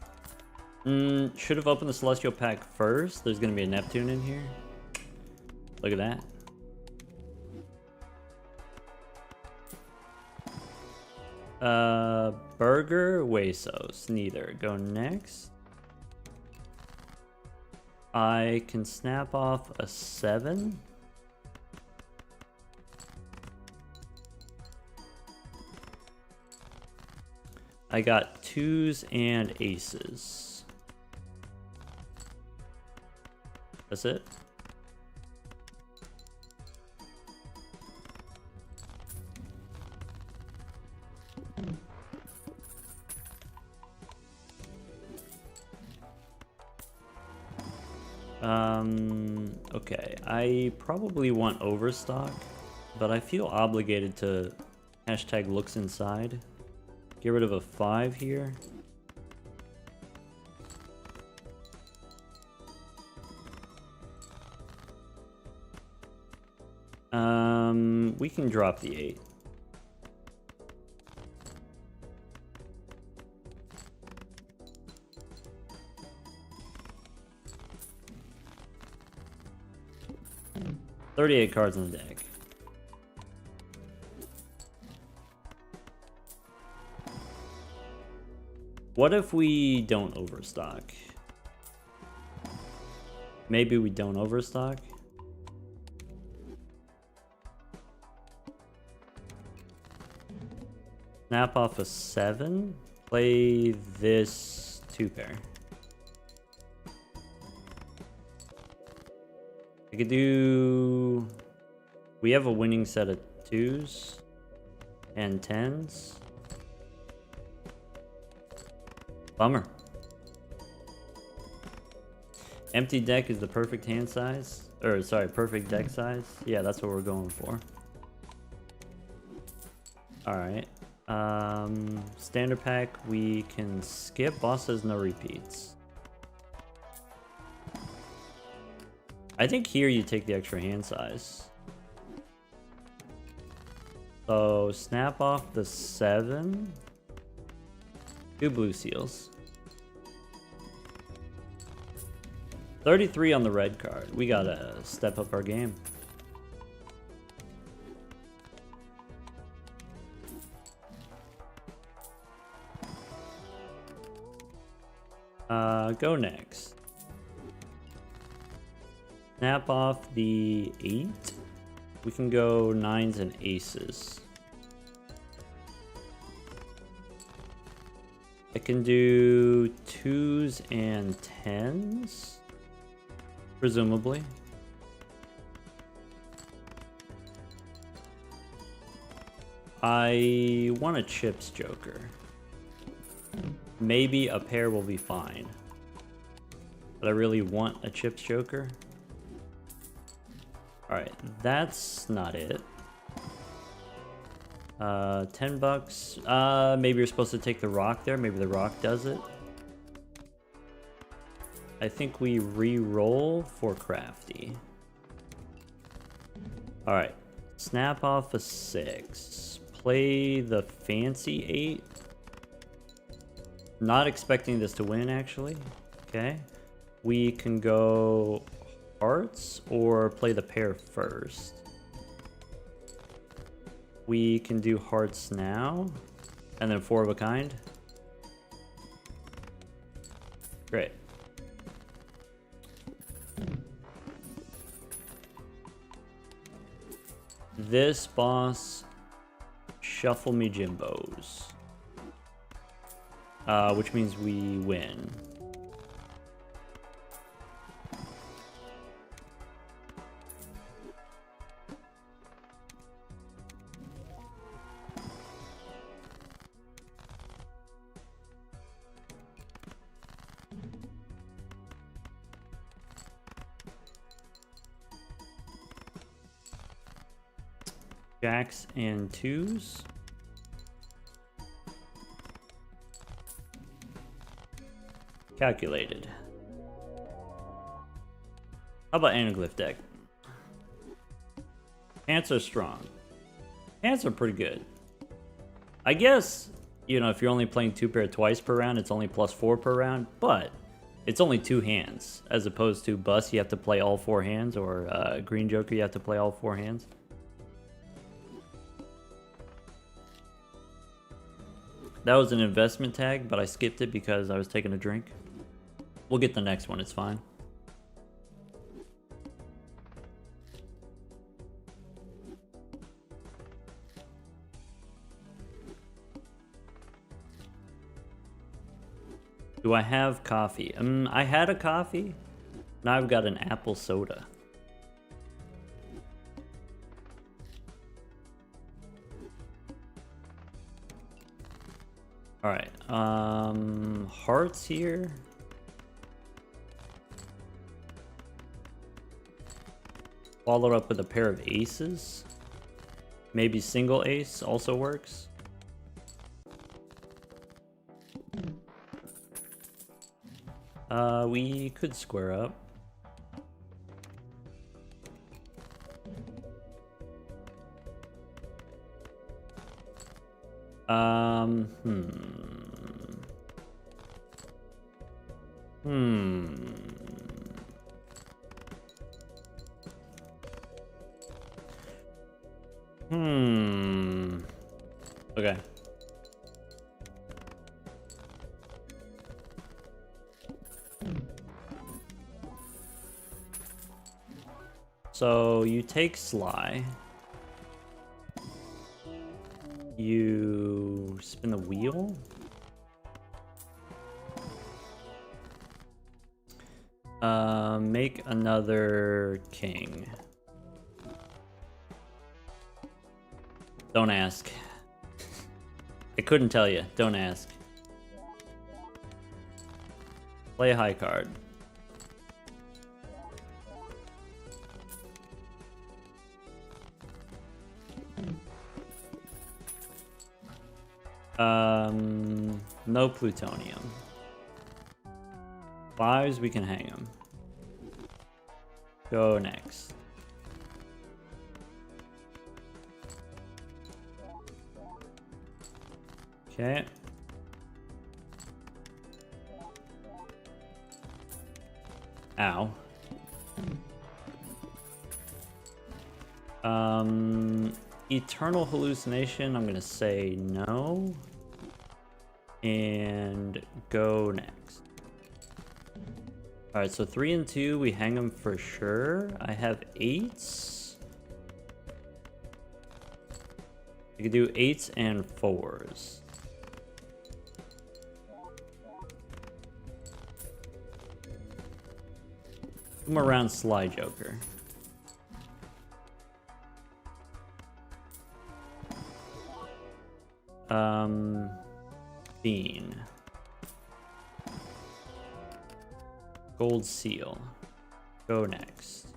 Should have opened the Celestial pack first. There's going to be a Neptune in here. Look at that. Burger, Huesos. Neither. Go next. I can snap off a 7. I got 2s and aces. That's it. Okay, I probably want overstock, but I feel obligated to hashtag looks inside. Get rid of a 5 here. We can drop the 8. $38 cards on the deck. What if we don't overstock? Maybe we don't overstock. Snap off a 7. Play this 2-pair. I could do... We have a winning set of 2s and 10s. Bummer. Empty deck is the perfect hand size. Or, sorry, perfect deck size. Yeah, that's what we're going for. Alright. Standard pack, we can skip. Boss says no repeats. I think here you take the extra hand size. So, snap off the 7. 2 blue seals. 33 on the red card. We gotta step up our game. Go next. Snap off the 8. We can go 9s and aces. I can do 2s and 10s, presumably. I want a chips joker. Maybe a pair will be fine. But I really want a chips joker. Alright, that's not it. 10 bucks. Maybe you're supposed to take the rock there. Maybe the rock does it. I think we re-roll for crafty. Alright. Snap off a 6. Play the fancy 8. Not expecting this to win, actually. Okay. We can go hearts or play the pair first. We can do hearts now, and then 4 of a kind. Great. This boss, shuffle me Jimbos. Which means we win. Jacks and 2s. Calculated. How about anaglyph deck? Pants are strong. Pants are pretty good. I guess, you know, if you're only playing 2-pair twice per round, it's only +4 per round, but it's only 2 hands, as opposed to Bus, you have to play all 4 hands, or Green Joker, you have to play all 4 hands. That was an investment tag, but I skipped it because I was taking a drink. We'll get the next one, it's fine. Do I have coffee? I had a coffee. Now I've got an apple soda. Alright, hearts here. Followed up with a pair of aces. Maybe single ace also works. We could square up. Hmm. Okay. So you take Sly. You spin the wheel. Make another king. Don't ask. I couldn't tell you. Don't ask. Play a high card. No plutonium. Fives, we can hang them. Go next. Okay. Ow. Eternal hallucination, I'm gonna say no. And go next. Alright, so 3 and 2, we hang them for sure. I have 8s. You could do 8s and 4s. Come around Sly Joker. Bean. Gold seal. Go next.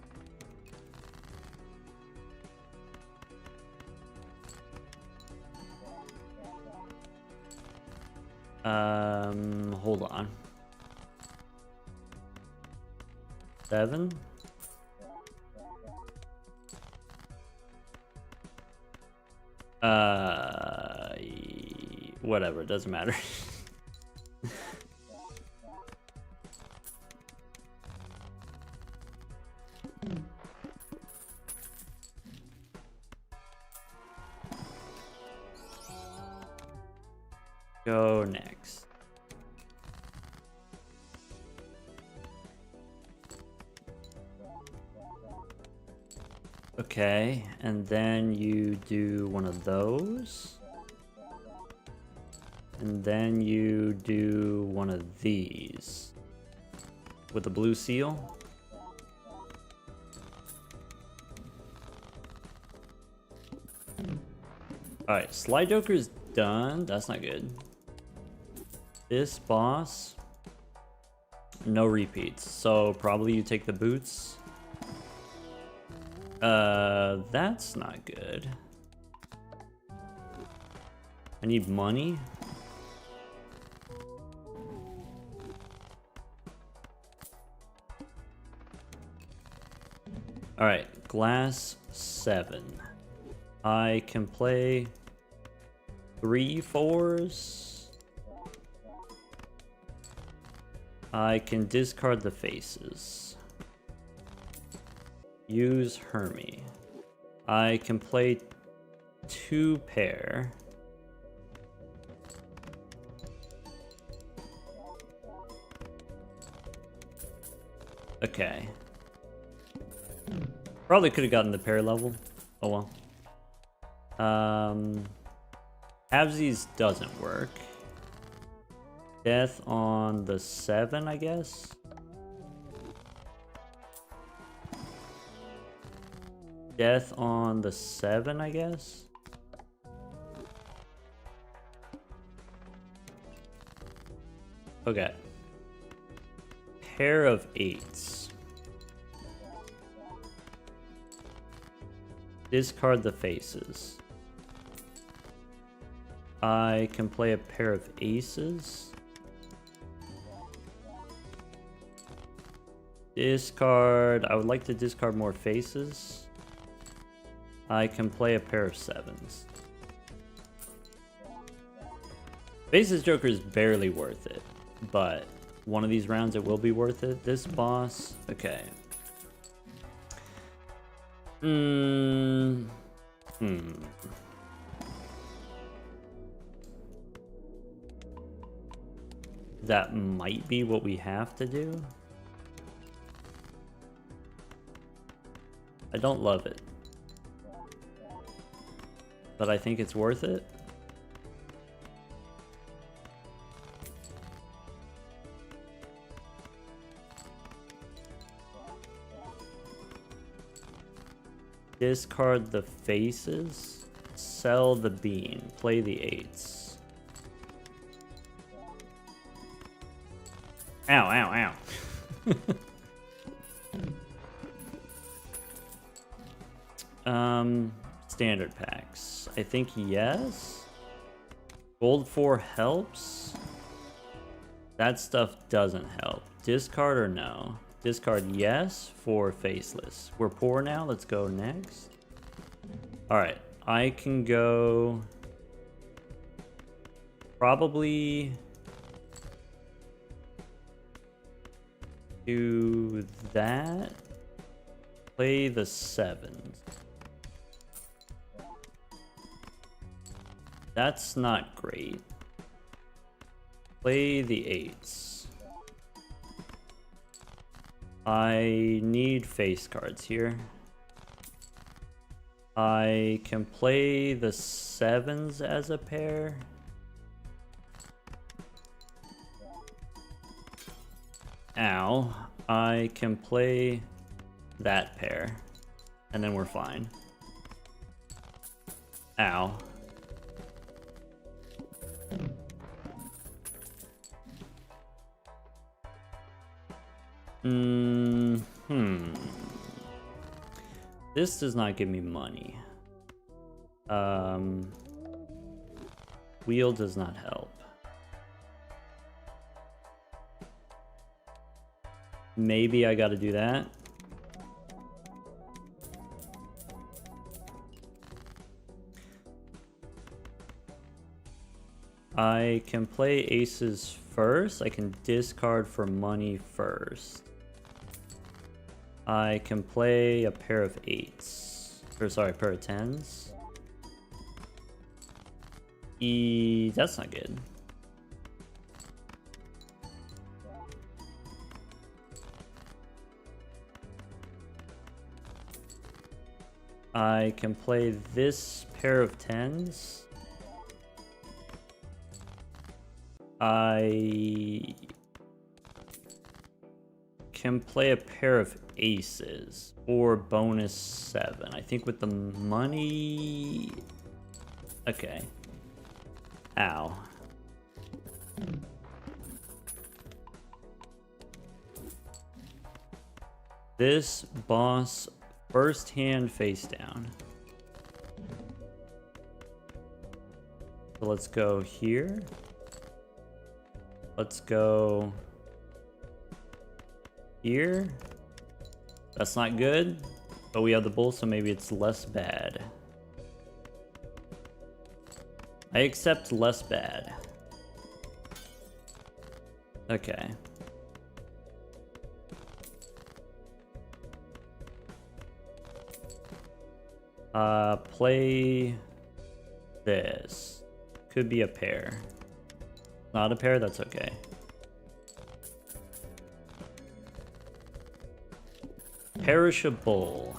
Hold on. 7. Whatever, it doesn't matter. Go next. Okay, and then you do one of those. And then you do one of these. With the blue seal. Alright, Sly Joker's done. That's not good. This boss. No repeats. So probably you take the boots. That's not good. I need money. Alright, glass 7. I can play 3 4s. I can discard the faces. Use Hermie. I can play 2 pair. Okay. Probably could have gotten the pair level. Oh well. Halvesies doesn't work. Death on the 7, I guess. Death on the 7, I guess. Okay. Pair of 8s. Discard the faces. I can play a pair of aces. Discard. I would like to discard more faces. I can play a pair of 7s. Faces Joker is barely worth it, but one of these rounds it will be worth it. This boss, okay. That might be what we have to do. I don't love it, but I think it's worth it. Discard the faces, sell the bean, play the 8s. Ow, ow, ow. Standard packs. I think yes. Gold 4 helps. That stuff doesn't help. Discard or no? Discard yes for faceless. We're poor now. Let's go next. All right. I can go probably do that. Play the 7s. That's not great. Play the 8s. I need face cards here. I can play the 7s as a pair. Ow. I can play that pair. And then we're fine. Ow. This does not give me money. Wheel does not help. Maybe I gotta do that. I can play aces first. I can discard for money first. I can play a pair of 8s. Or sorry, a pair of 10s. That's not good. I can play this pair of 10s. I can play a pair of aces or bonus 7. I think with the money. Okay. Ow. This boss first hand face down. So let's go here. Let's go here. That's not good, but we have the bull, so maybe it's less bad. I accept less bad. Okay. Play this. Could be a pair. Not a pair, that's okay. Perishable.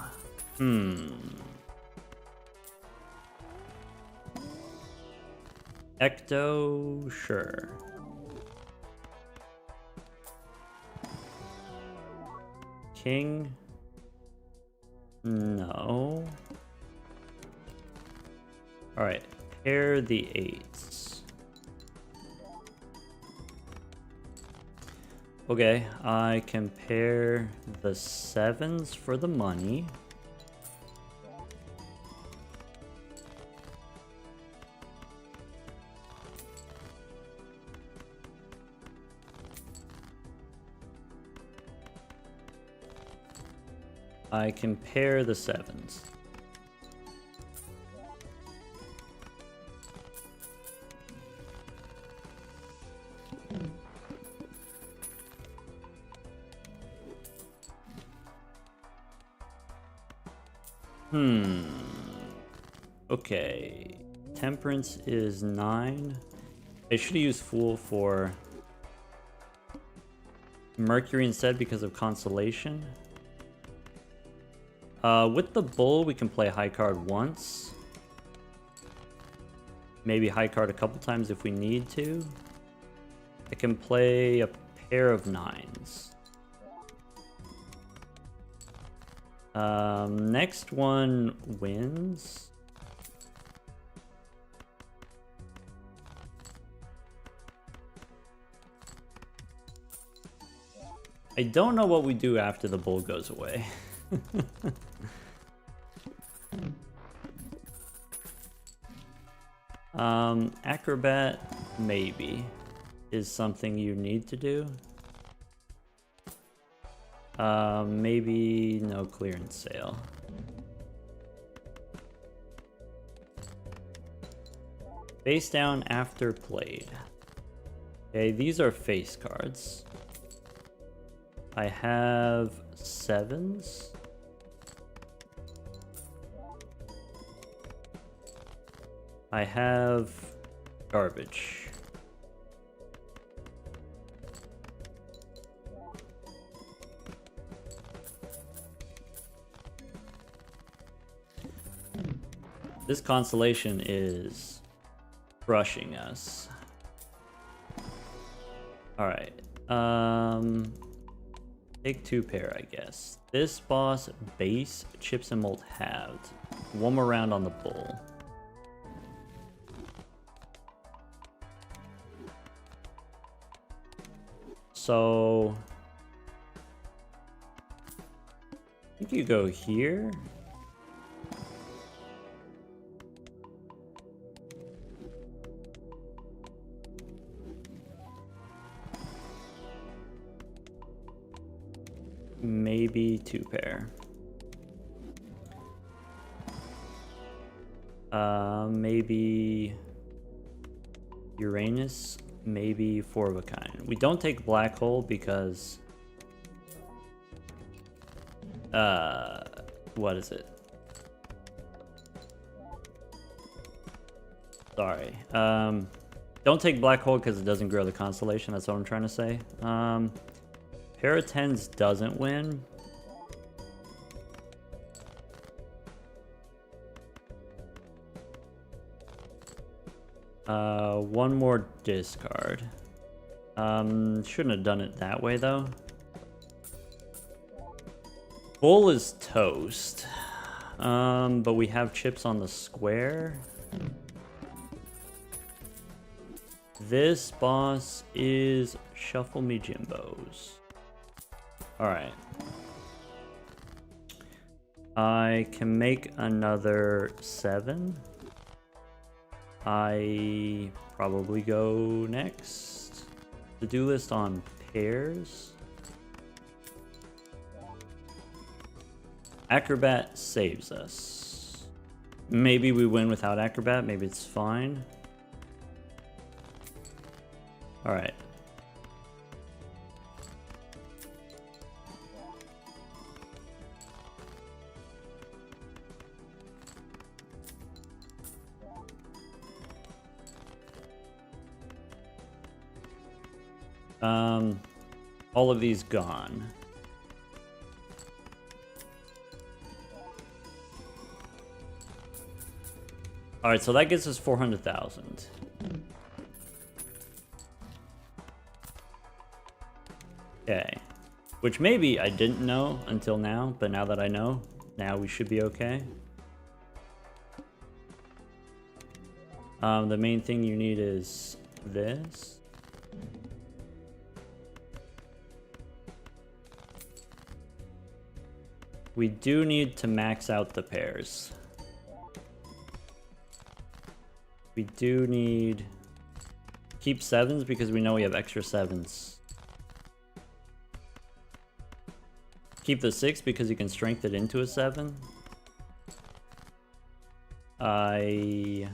Ecto, sure. king. No. Alright, pair the 8s. Okay, I can pair the 7s for the money. I can pair the 7s. Okay. Temperance is 9. I should have used Fool for Mercury instead because of Constellation. With the Bull, we can play high card once. Maybe high card a couple times if we need to. I can play a pair of 9s. Next one wins. I don't know what we do after the Bull goes away. Acrobat, maybe, is something you need to do. Maybe no clearance sale. Face down after played. Okay, these are face cards. I have 7s. I have garbage. This constellation is crushing us. All right. Take 2 pair, I guess. This boss base chips and mold halved. One more round on the Bull. So I think you go here. Maybe 2 pair. Maybe Uranus, maybe 4 of a kind. We don't take black hole because what is it? Sorry. Don't take black hole because it doesn't grow the constellation. That's what I'm trying to say. Pair of 10s doesn't win. One more discard. Shouldn't have done it that way though. Bull is toast. But we have chips on the square. This boss is Shuffle Me Jimbos. Alright. I can make another 7. I probably go next. To-do list on pairs. Acrobat saves us. Maybe we win without Acrobat. Maybe it's fine. Alright. All of these gone. All right, so that gets us 400,000. Okay. Which maybe I didn't know until now, but now that I know, now we should be okay. The main thing you need is this. We do need to max out the pairs. We do need... Keep 7s because we know we have extra 7s. Keep the 6 because you can strengthen it into a 7. I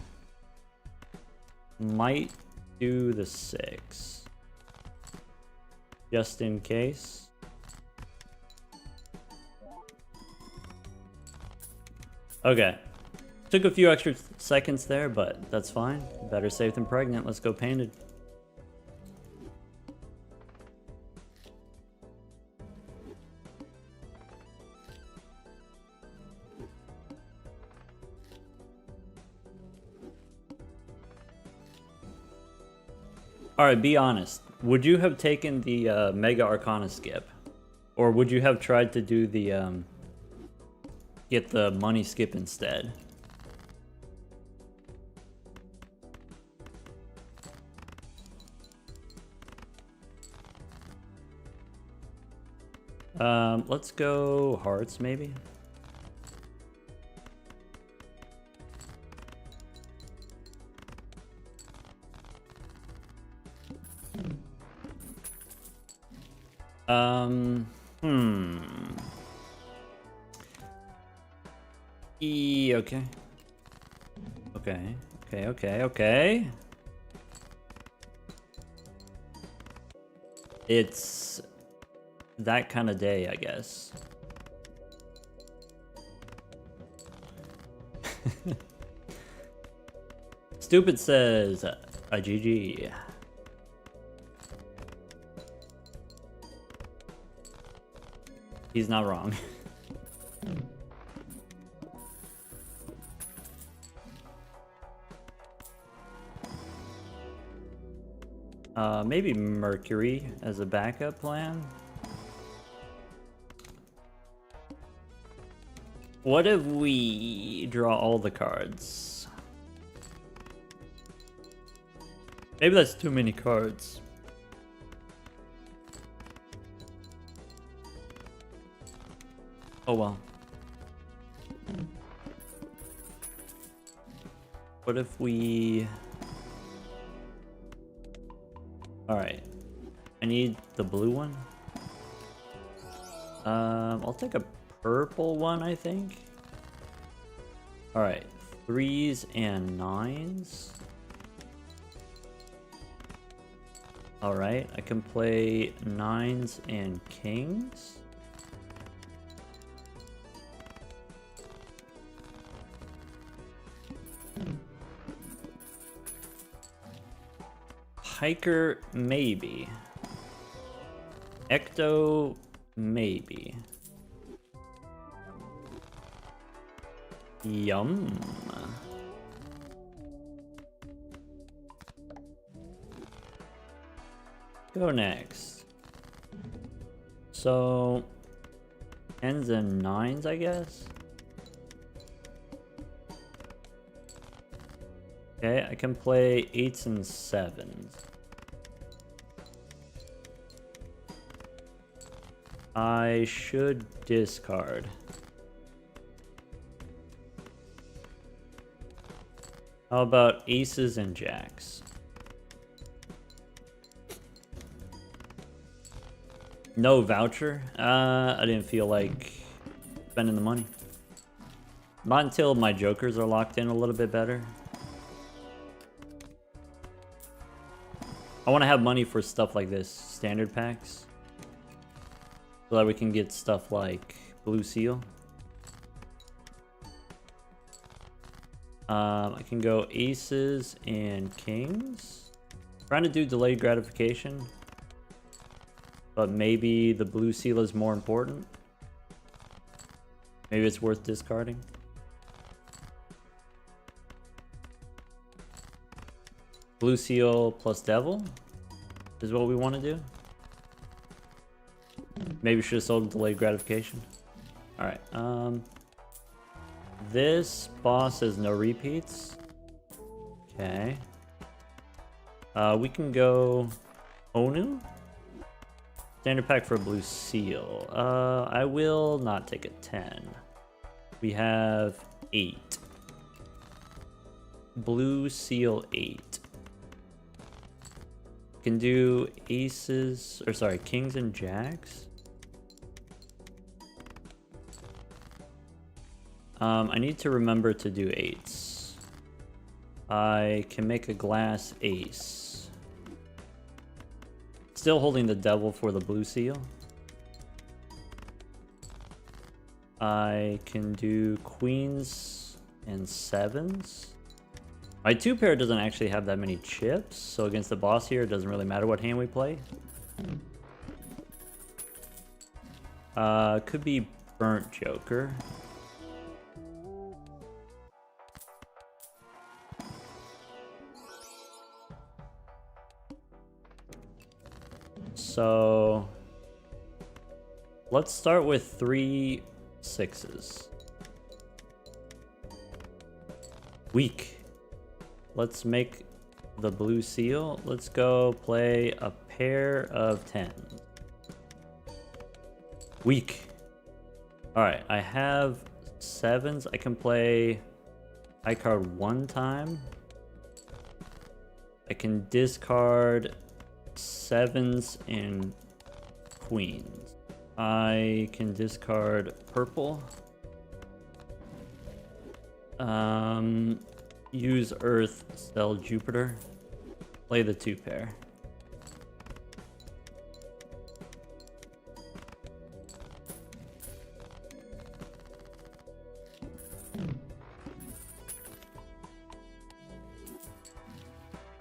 might do the 6. Just in case. Okay. Took a few extra seconds there, but that's fine. Better safe than pregnant. Let's go painted. Alright, be honest. Would you have taken the Mega Arcana skip? Or would you have tried to do the get the money skip instead? Let's go hearts maybe. Okay. Okay. It's that kind of day, I guess. Stupid says a GG. He's not wrong. Maybe Mercury as a backup plan. What if we draw all the cards? Maybe that's too many cards. Oh well. What if we... Alright. I need the blue one. I'll take a purple one, I think. Alright. 3s and 9s. Alright, I can play 9s and kings. Hiker, maybe. Ecto, maybe. Yum. Go next. So, 10s and 9s, I guess. Okay, I can play 8s and 7s. I should discard. How about aces and jacks? No voucher? I didn't feel like spending the money. Not until my jokers are locked in a little bit better. I want to have money for stuff like this, standard packs. So that we can get stuff like Blue Seal. I can go aces and kings. Trying to do delayed gratification. But maybe the Blue Seal is more important. Maybe it's worth discarding. Blue Seal plus Devil is what we want to do. Maybe should have sold delayed gratification. Alright, this boss has no repeats. Okay. We can go Onu. Standard pack for a blue seal. I will not take a 10. We have 8. Blue seal 8. Can do aces, or sorry, kings and jacks. I need to remember to do 8s. I can make a glass ace. Still holding the devil for the blue seal. I can do queens and 7s. My 2 pair doesn't actually have that many chips, so against the boss here, it doesn't really matter what hand we play. Could be burnt joker. So let's start with 3 6s. Weak. Let's make the blue seal. Let's go play a pair of 10s. Weak. Alright, I have 7s. I can play high card 1 time. I can discard 7s and queens. I can discard purple. Use Earth, sell Jupiter. Play the 2 pair.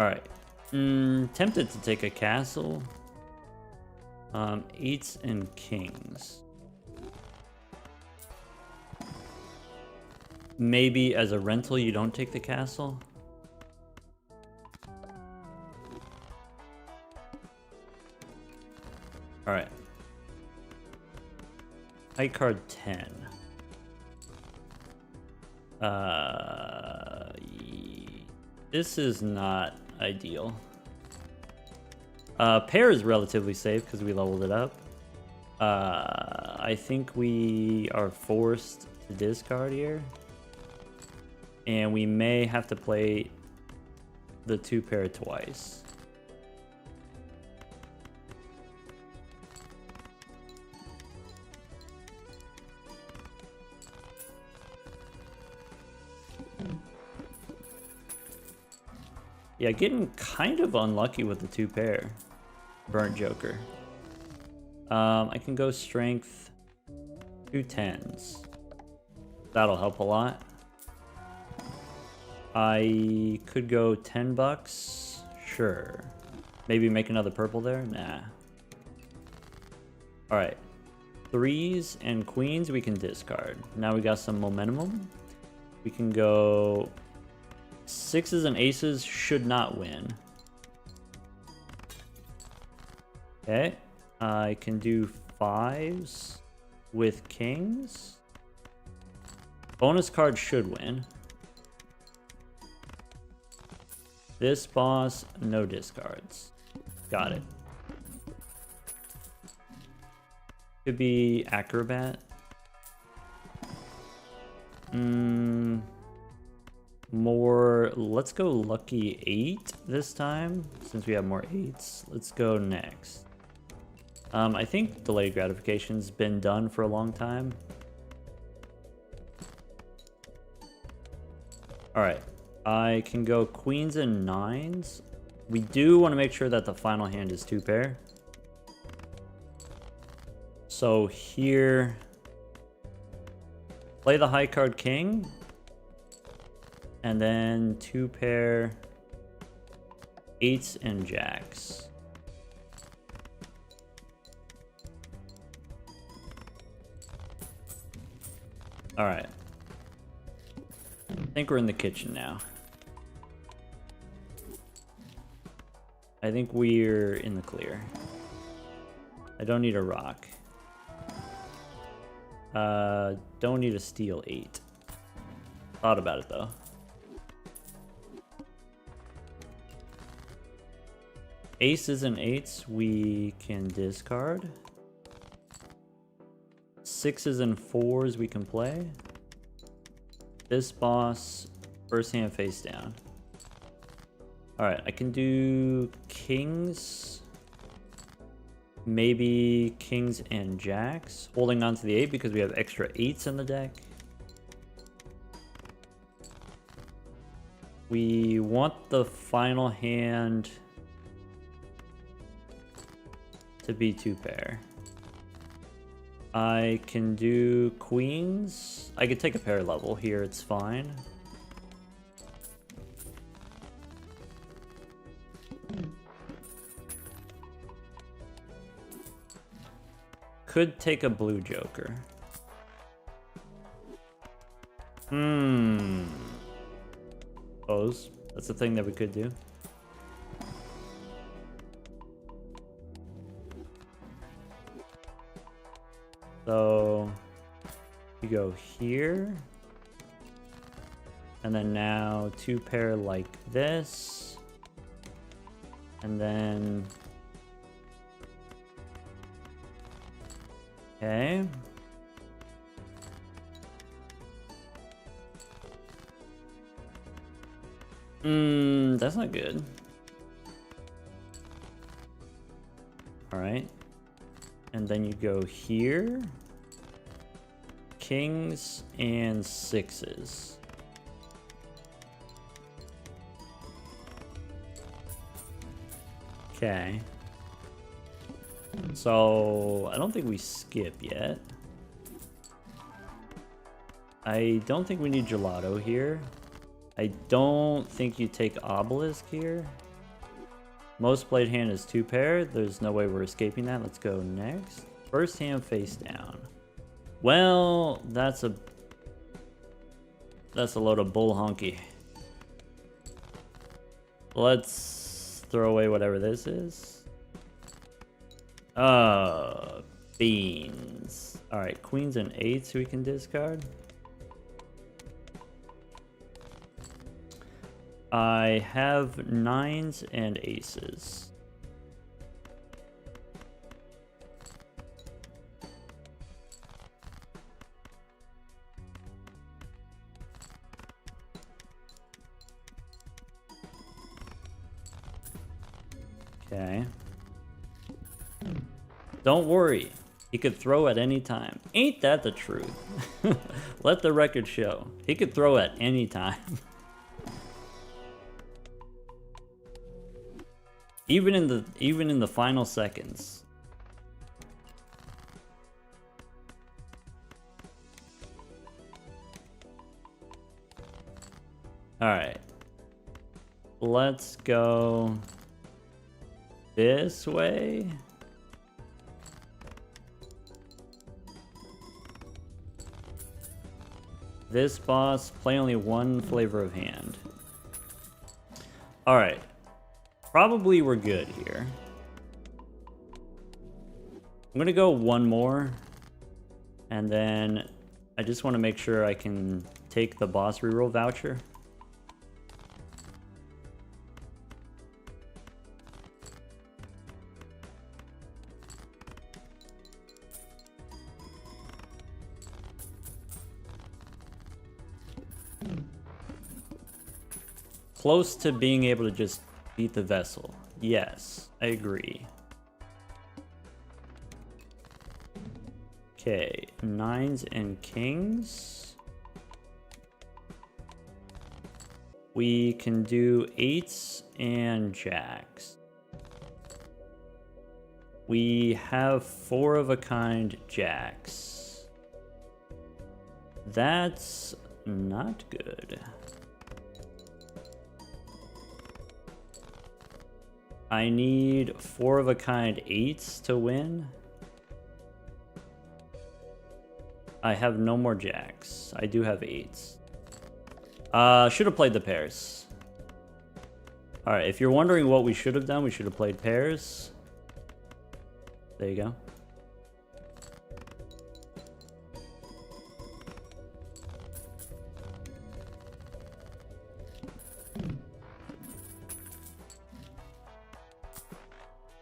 Alright. Tempted to take a castle. 8s and kings. Maybe as a rental you don't take the castle. Alright. High card 10. This is not ideal. Pair is relatively safe because we leveled it up. I think we are forced to discard here. And we may have to play the 2 pair twice. Yeah, getting kind of unlucky with the 2 pair. Burnt joker. I can go strength 2 10s. That'll help a lot. I could go 10 bucks. Sure. Maybe make another purple there? Nah. Alright. 3s and queens we can discard. Now we got some momentum. We can go 6s and aces should not win. Okay. I can do 5s with kings. Bonus card should win. This boss, no discards. Got it. Could be acrobat. More, let's go lucky 8 this time, since we have more 8s. Let's go next. I think delayed gratification's been done for a long time. Alright. I can go queens and 9s. We do want to make sure that the final hand is 2 pair. So here, play the high card king. And then 2 pair 8s and jacks. Alright. I think we're in the kitchen now. I think we're in the clear. I don't need a rock. Don't need a steal 8. Thought about it though. Aces and 8s we can discard. 6s and 4s we can play. This boss, first hand face down. Alright, I can do kings. Maybe kings and jacks. Holding on to the 8 because we have extra 8s in the deck. We want the final hand to be 2-pair. I can do queens. I could take a pair level here, it's fine. Could take a blue joker. Pose. That's the thing that we could do. So you go here. And then now 2-pair like this. And then okay. That's not good. All right. And then you go here. Kings and 6s. Okay. So, I don't think we skip yet. I don't think we need gelato here. I don't think you take obelisk here. Most played hand is 2-pair. There's no way we're escaping that. Let's go next. First hand face down. Well, that's a load of bull honky. Let's throw away whatever this is. Beans. Alright, queens and 8s we can discard. I have 9s and aces. Okay. Don't worry. He could throw at any time. Ain't that the truth? Let the record show. He could throw at any time. Even in the final seconds. All right. Let's go this way. This boss, play only one flavor of hand. All right. Probably we're good here. I'm gonna go one more. And then I just want to make sure I can take the boss reroll voucher. Close to being able to just beat the vessel. Yes, I agree. Okay, 9s and kings. We can do 8s and jacks. We have 4 of a kind jacks. That's not good. I need 4 of a kind 8s to win. I have no more jacks. I do have 8s. Should have played the pairs. Alright, if you're wondering what we should have done, we should have played pairs. There you go.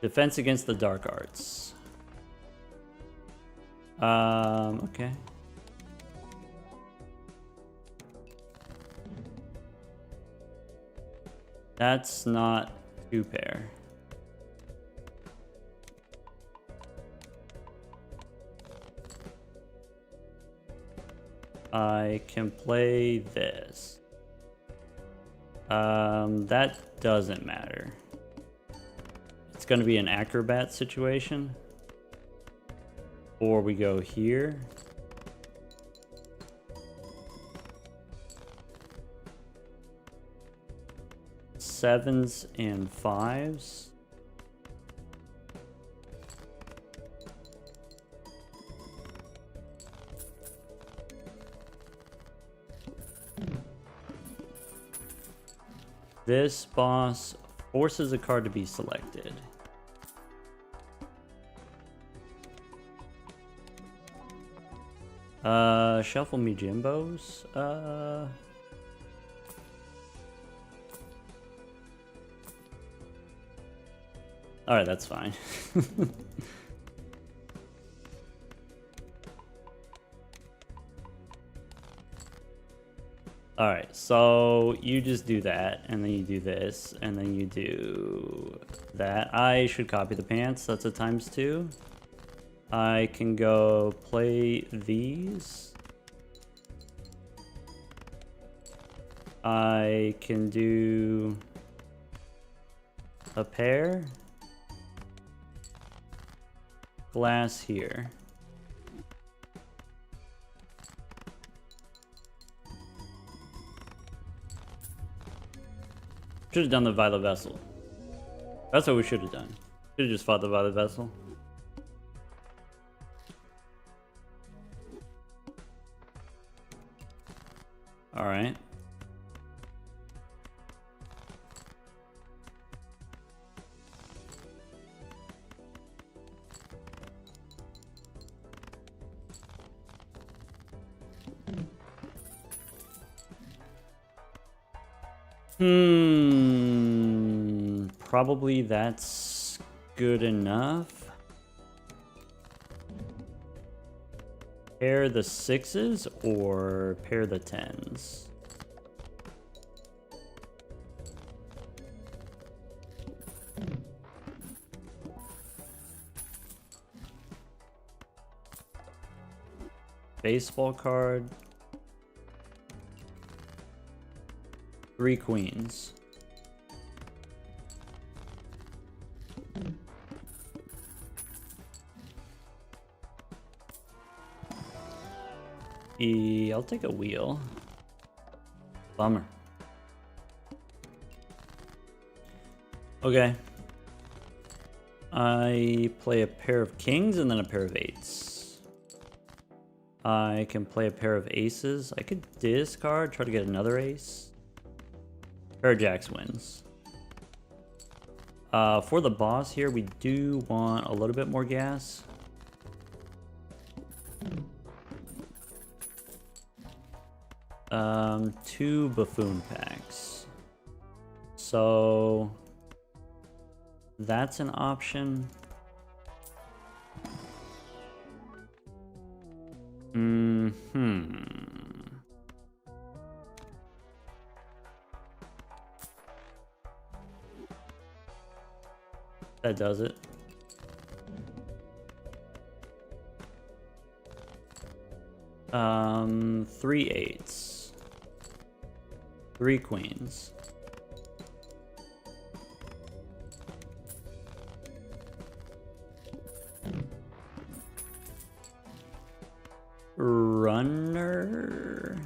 Defense against the dark arts. Okay. That's not 2 pair. I can play this. That doesn't matter. It's going to be an acrobat situation. Or we go here. Sevens and fives. This boss forces a card to be selected. Shuffle me Jimbos. Alright, that's fine. Alright, so you just do that, and then you do this, and then you do that. I should copy the pants, that's a ×2. I can go play these. I can do a pair. Glass here. Should have done the Violet Vessel. That's what we should have done. Should have just fought the Violet Vessel. Alright. Probably that's good enough. Pair the 6s or pair the 10s? Baseball card. 3 queens. I'll take a wheel. Bummer. Okay. I play a pair of kings and then a pair of 8s. I can play a pair of aces. I could discard, try to get another ace. Pair of jacks wins. For the boss here, we do want a little bit more gas. Two buffoon packs. So that's an option. That does it. Three 8s. 3 queens. Runner.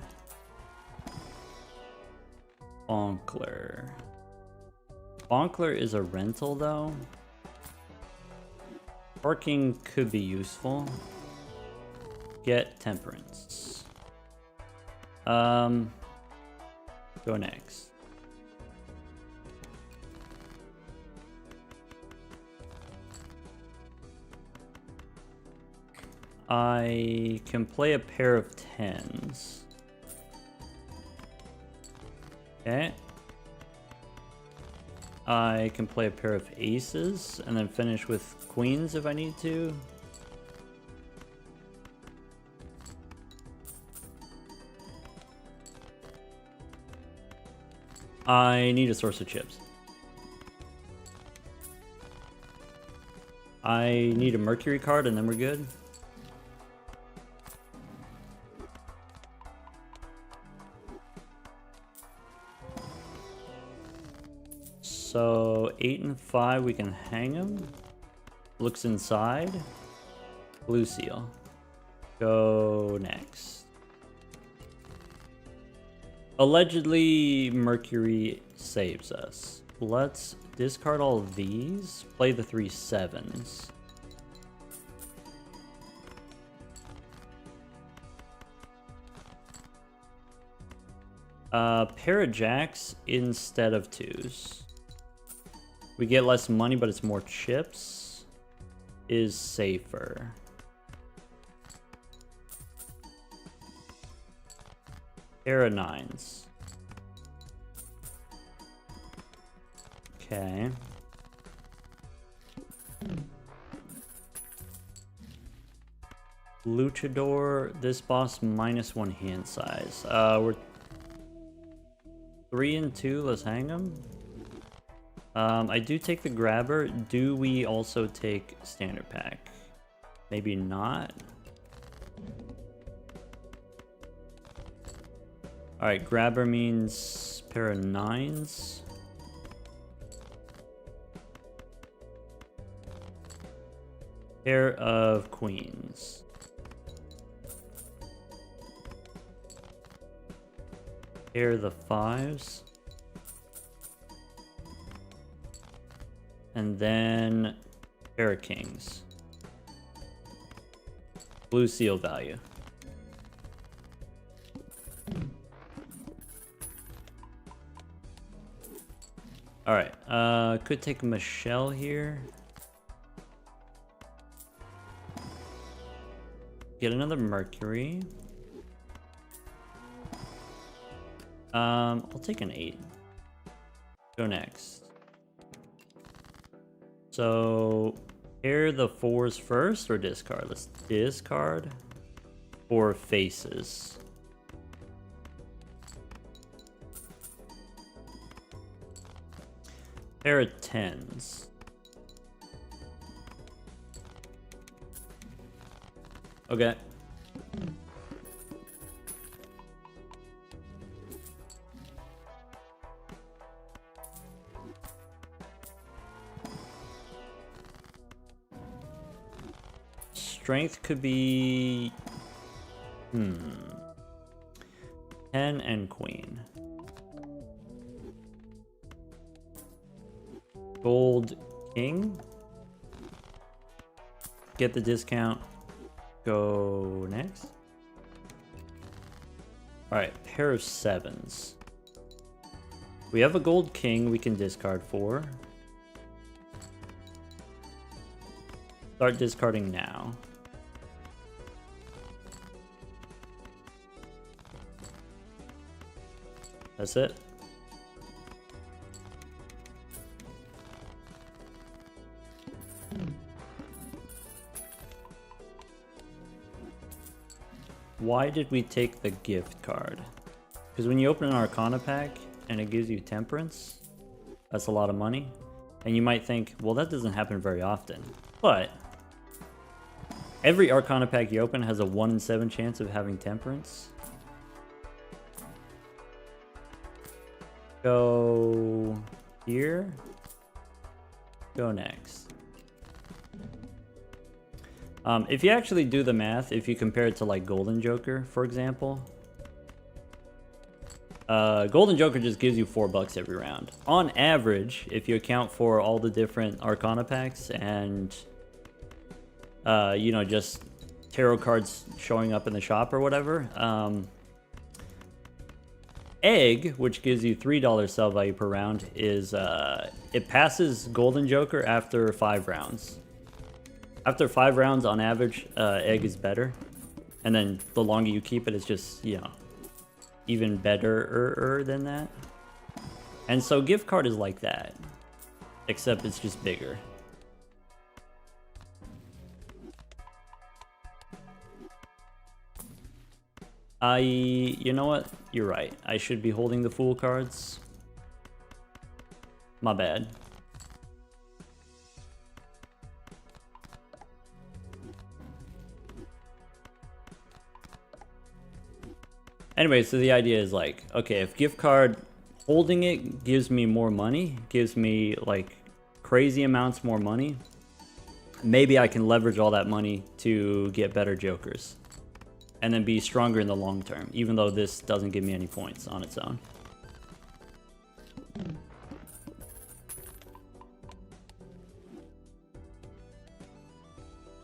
Bonkler. Bonkler is a rental though. Parking could be useful. Get temperance. Go next. I can play a pair of 10s. Okay. I can play a pair of aces and then finish with queens if I need to. I need a source of chips. I need a Mercury card and then we're good. So 8 and 5, we can hang him. Looks inside. Blue seal. Go next. Allegedly, Mercury saves us. Let's discard all of these. Play the 3 sevens. Pair of jacks instead of 2s. We get less money, but it's more chips. Is safer. Pair of 9s. Okay. Luchador, this boss -1 hand size. We're 3 and 2, let's hang him. I do take the grabber. Do we also take standard pack? Maybe not. Alright, grabber means pair of 9s. Pair of queens. Pair of the 5s. And then pair of kings. Blue seal value. Alright, could take Michelle here. Get another Mercury. I'll take an 8. Go next. So, pair the 4s first or discard? Let's discard. 4 faces. Pair of 10s. Okay. Strength could be 10 and queen. Gold king. Get the discount. Go next. Alright, pair of 7s. We have a gold king we can discard for. Start discarding now. That's it. Why did we take the gift card? Because when you open an Arcana pack and it gives you Temperance, that's a lot of money. And you might think, well, that doesn't happen very often. But every Arcana pack you open has a 1 in 7 chance of having Temperance. Go here. Go next. If you actually do the math, if you compare it to like Golden Joker, for example, Golden Joker just gives you $4 every round. On average, if you account for all the different Arcana packs and, you know, just tarot cards showing up in the shop or whatever, Egg, which gives you $3 sell value per round, is it passes Golden Joker after 5 rounds. After 5 rounds, on average, Egg is better, and then the longer you keep it, it's just, you know, even better than that. And so gift card is like that. except it's just bigger. You know what? You're right. I should be holding the Fool cards. My bad. Anyway, so the idea is like, okay, if gift card holding it gives me more money, gives me like crazy amounts more money, maybe I can leverage all that money to get better jokers and then be stronger in the long term, even though this doesn't give me any points on its own.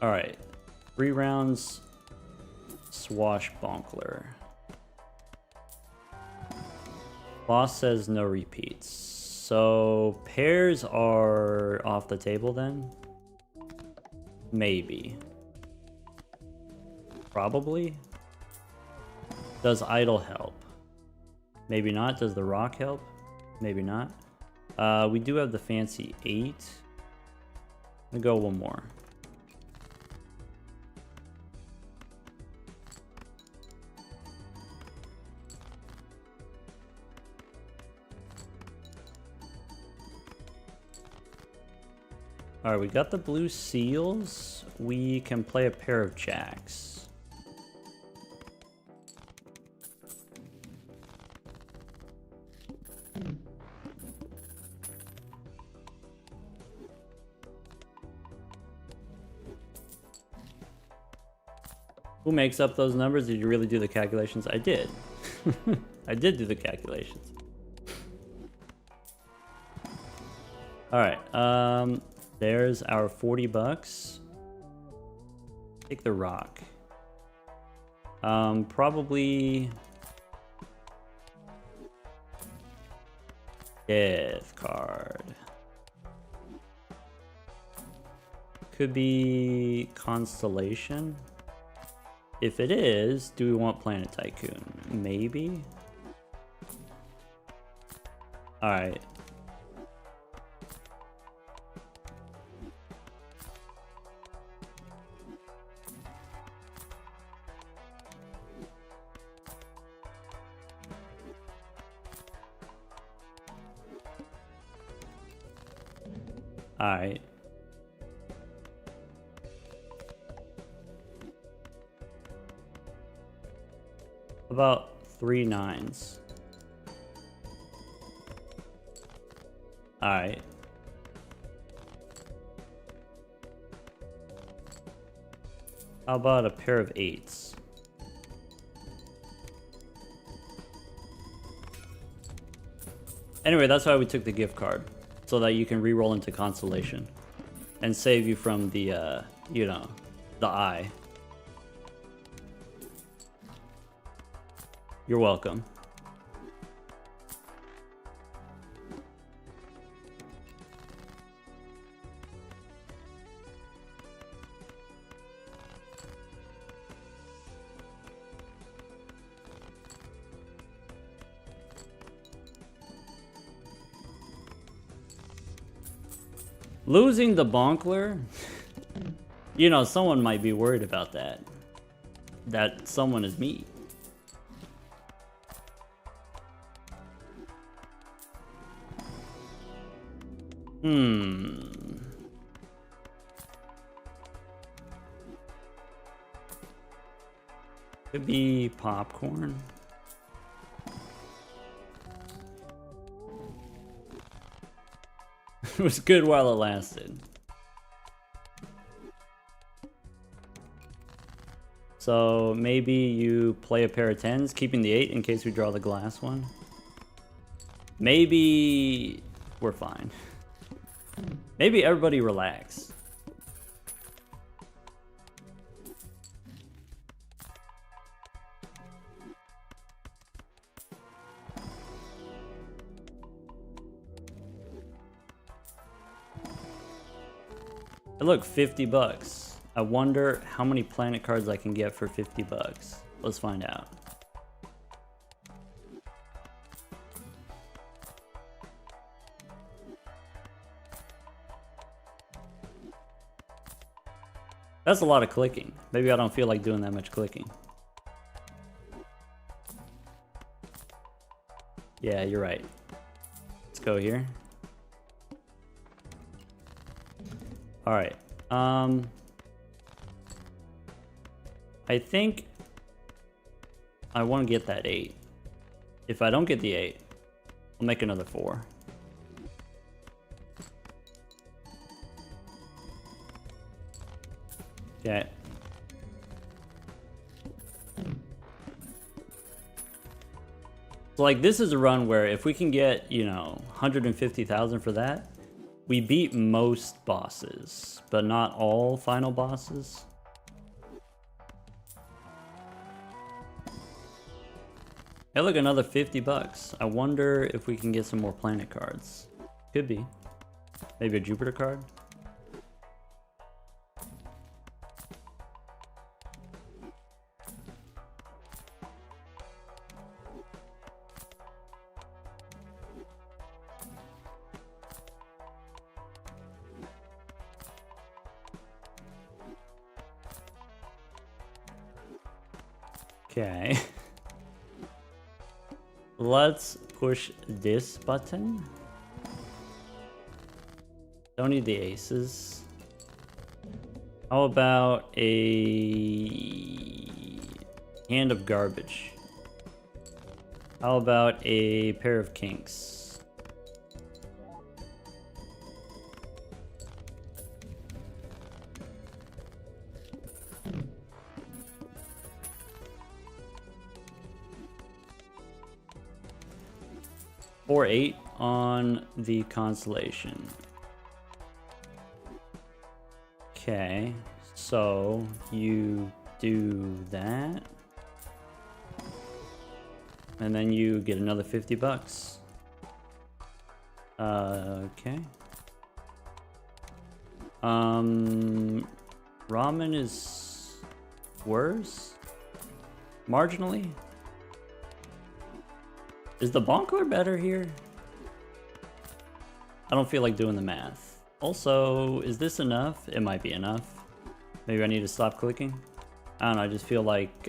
All right, 3 rounds, swashbuckler. Boss says no repeats. So pairs are off the table then? Maybe. Probably. Does idle help? Maybe not. Does the rock help? Maybe not. We do have the fancy 8. I'm gonna go one more. All right, we got the blue seals. We can play a pair of jacks. Who makes up those numbers? Did you really do the calculations? I did. I did do the calculations. All right, there's our 40 bucks. Take the rock. Probably death card. Could be constellation. If it is, do we want Planet Tycoon? Maybe. All right. All right. About 3 9s. All right. How about a pair of 8s? Anyway, that's why we took the gift card, so that you can re-roll into consolation and save you from the, you know, the eye. You're welcome. Losing the bonkler? You know, someone might be worried about that. That someone is me. Could be popcorn. It was good while it lasted. So maybe you play a pair of 10s, keeping the 8 in case we draw the glass one. Maybe we're fine. Maybe everybody relax. Hey, look, 50 bucks. I wonder how many planet cards I can get for 50 bucks. Let's find out. That's a lot of clicking. Maybe I don't feel like doing that much clicking. Yeah, you're right. Let's go here. All right. I think I want to get that 8. If I don't get the 8, I'll make another 4. Okay. So like this is a run where if we can get, you know, 150,000 for that, we beat most bosses, but not all final bosses. Hey, look, another 50 bucks. I wonder if we can get some more planet cards. Could be. Maybe a Jupiter card? Okay. Let's push this button. Don't need the aces. How about a hand of garbage? How about a pair of kinks? Or 8 on the constellation. Okay, so you do that. And then you get another 50 bucks. Okay. Ramen is worse? Marginally? Is the bonkler better here? I don't feel like doing the math. Also, is this enough? It might be enough. Maybe I need to stop clicking. I don't know, I just feel like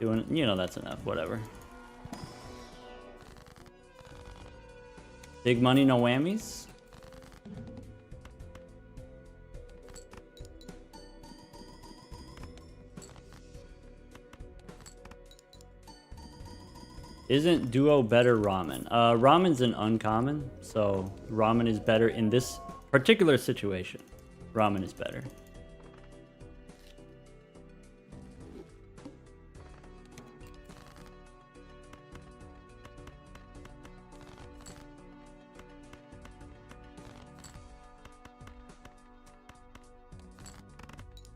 doing, you know, that's enough, whatever. Big money, no whammies? Isn't duo better ramen? Ramen's an uncommon, so ramen is better in this particular situation. Ramen is better.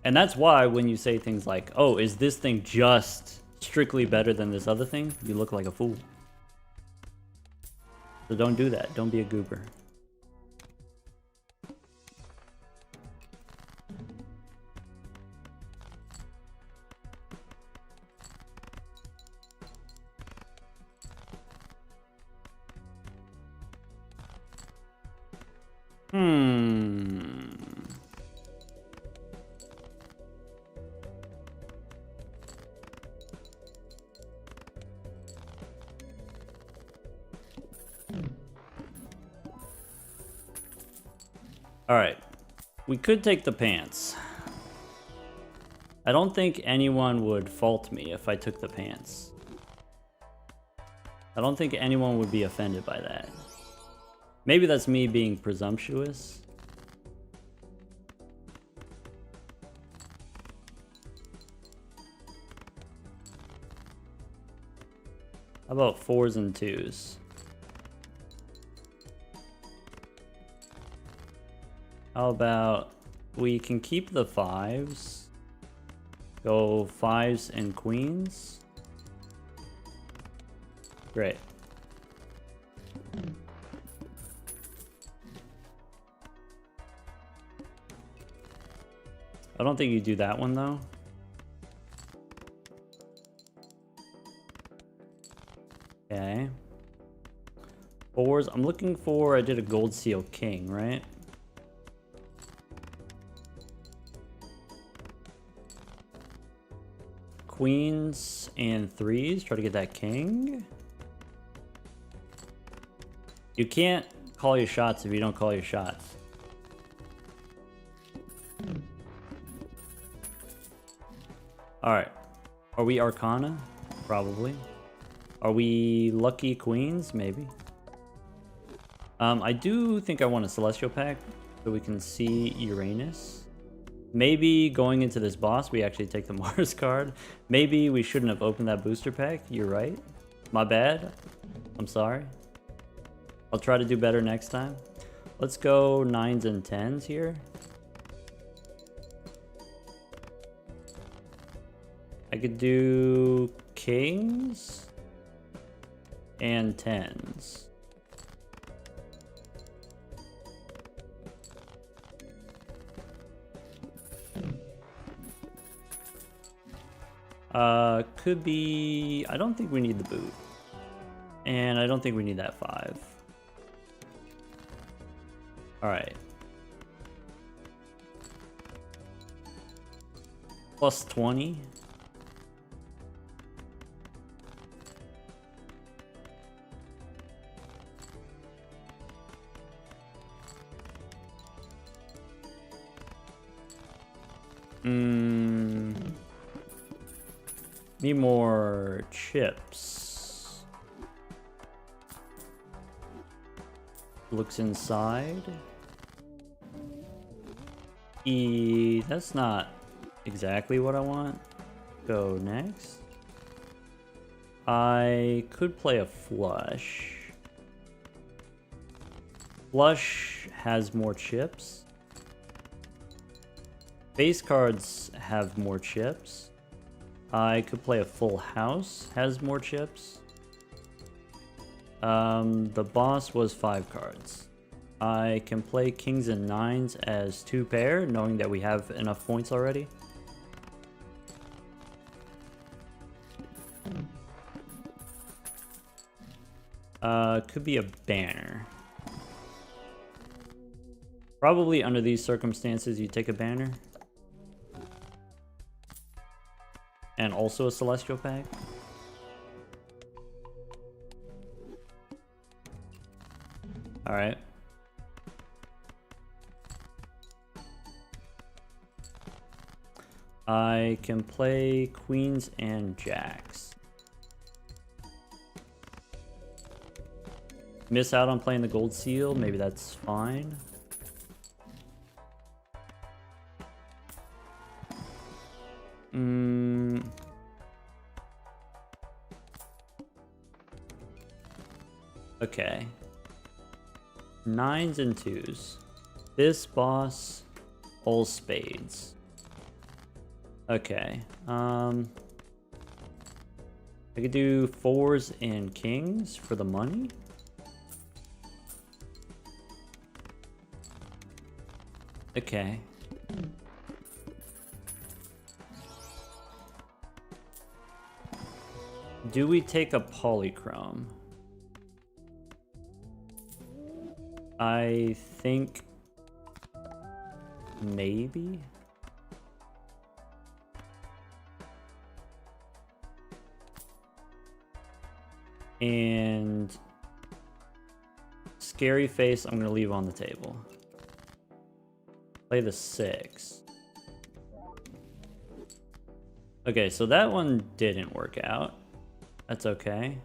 And that's why when you say things like, oh, is this thing just strictly better than this other thing, you look like a fool. So don't do that. Don't be a goober. Alright, we could take the pants. I don't think anyone would fault me if I took the pants. I don't think anyone would be offended by that. Maybe that's me being presumptuous. How about 4s and 2s? How about we can keep the 5s? Go 5s and queens. Great. I don't think you do that one though. Okay. 4s. I'm looking for, I did a gold seal king, right? queens and threes. Try to get that king. You can't call your shots if you don't call your shots. Alright. Are we Arcana? Probably. Are we Lucky Queens? Maybe. I do think I want a Celestial Pack so we can see Uranus. Maybe going into this boss, we actually take the Mars card. Maybe we shouldn't have opened that booster pack. You're right. My bad. I'm sorry. I'll try to do better next time. Let's go 9s and 10s here. I could do kings and 10s. Could be... I don't think we need the boot. And I don't think we need that 5. Alright. Plus 20. Need more chips. Looks inside. That's not exactly what I want. Go next. I could play a flush. Flush has more chips. Base cards have more chips. I could play a full house, has more chips. The boss was 5 cards. I can play kings and 9s as 2 pair, knowing that we have enough points already. Could be a banner. Probably under these circumstances, you take a banner. And also a Celestial Pack. Alright. I can play queens and jacks. Miss out on playing the gold seal, maybe that's fine. Okay. 9s and 2s. This boss, all spades. Okay. I could do 4s and kings for the money. Okay. Do we take a polychrome? I think maybe. And scary face I'm gonna leave on the table. Play the 6. Okay, so that one didn't work out. That's okay.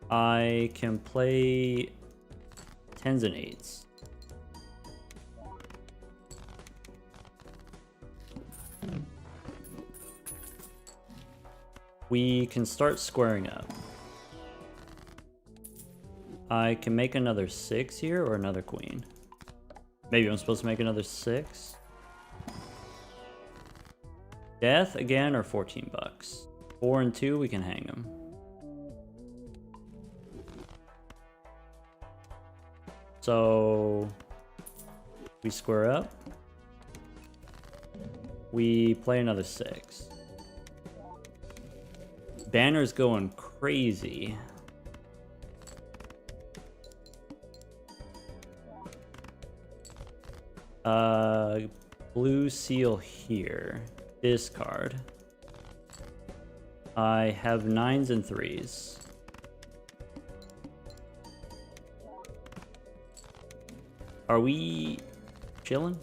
I can play 10s and 8s. We can start squaring up. I can make another 6 here or another queen. Maybe I'm supposed to make another 6. Death again or 14 bucks. 4 and 2, we can hang them. So we square up. We play another 6. Banner's going crazy. blue seal here. Discard. I have 9s and 3s. Are we chilling?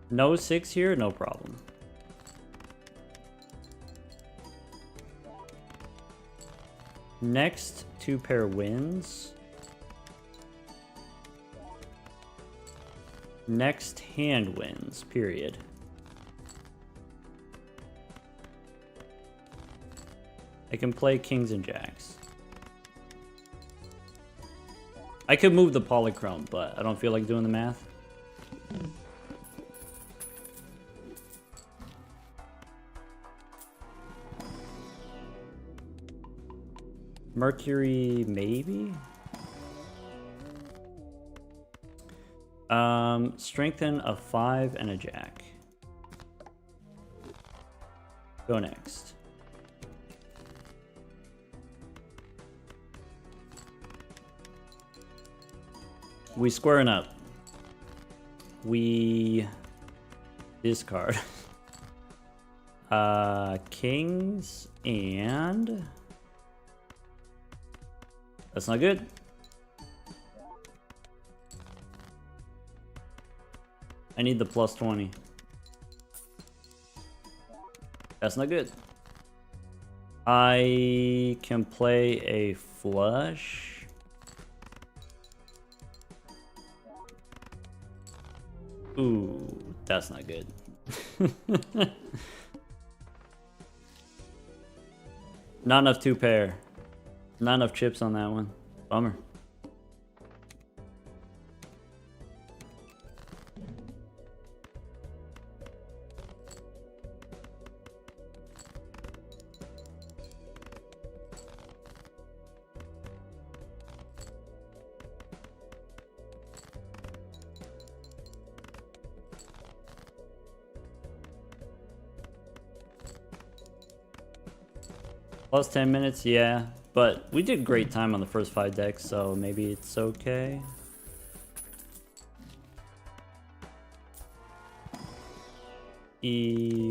No 6 here, no problem. Next 2 pair wins. Next hand wins, period. I can play kings and jacks. I could move the polychrome, but I don't feel like doing the math. Mercury, maybe? Strengthen a 5 and a jack. Go next. We squaring up. We discard. Kings and... That's not good. I need the plus 20. That's not good. I can play a flush. Ooh, that's not good. Not enough 2 pair. Not enough chips on that one. Bummer. Plus 10 minutes, yeah. But we did great time on the first 5 decks, so maybe it's okay.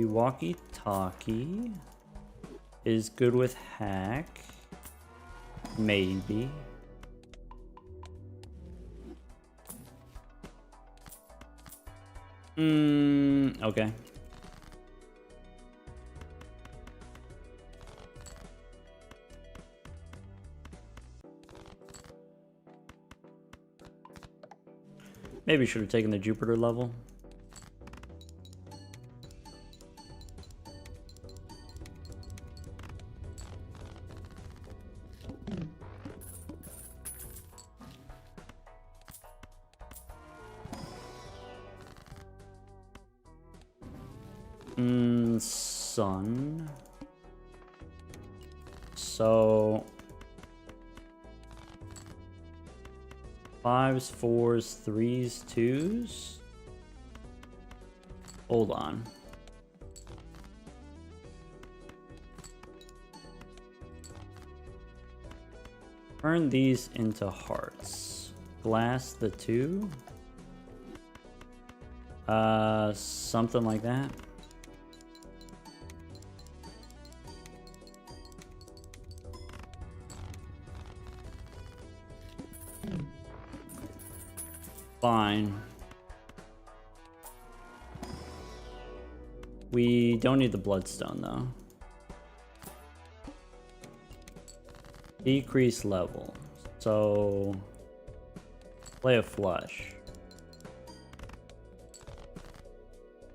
Walkie-talkie is good with hack. Maybe. Okay. Maybe should have taken the Jupiter level. Sun. So 5s, 4s, 3s, 2s. Hold on. Turn these into hearts. Glass the 2. Something like that. Fine. We don't need the bloodstone though. Decrease level. So play a flush.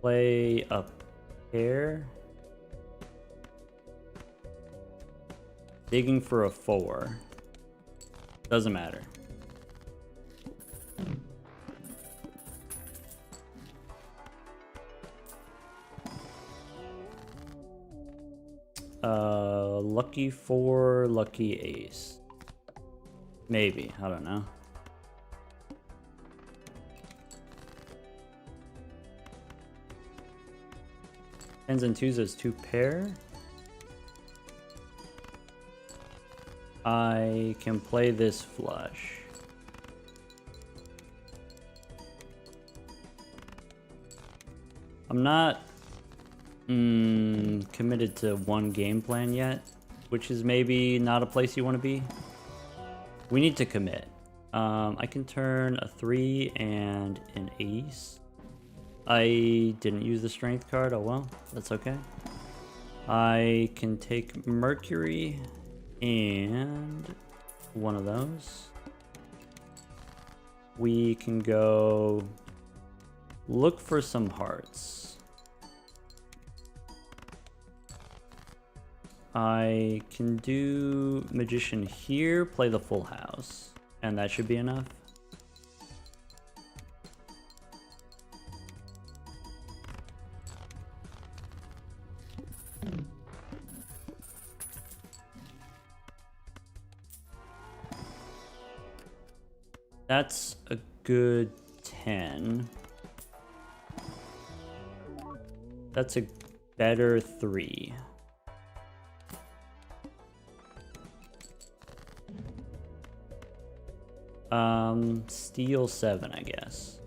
Play a pair. Digging for a 4. Doesn't matter. Lucky 4, lucky ace. Maybe, I don't know. Tens and 2s as 2 pair. I can play this flush. I'm not committed to one game plan yet, which is maybe not a place you want to be. We need to commit. I can turn a 3 and an ace. I didn't use the strength card. Oh well, that's okay. I can take Mercury and one of those. We can go look for some hearts. I can do Magician here, play the full house, and that should be enough. That's a good 10. That's a better 3. Steal 7, I guess.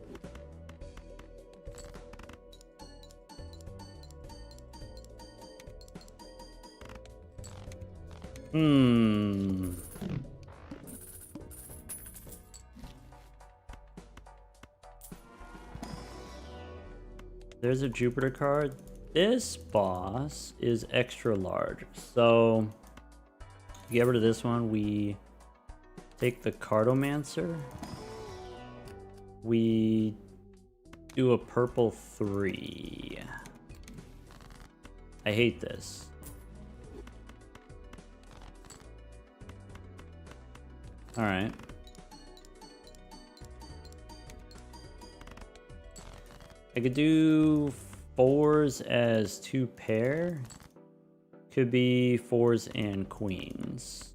There's a Jupiter card. This boss is extra large. So, get rid of this one. We take the Cartomancer. We do a purple 3. I hate this. Alright. I could do 4s as 2 pair. Could be 4s and queens.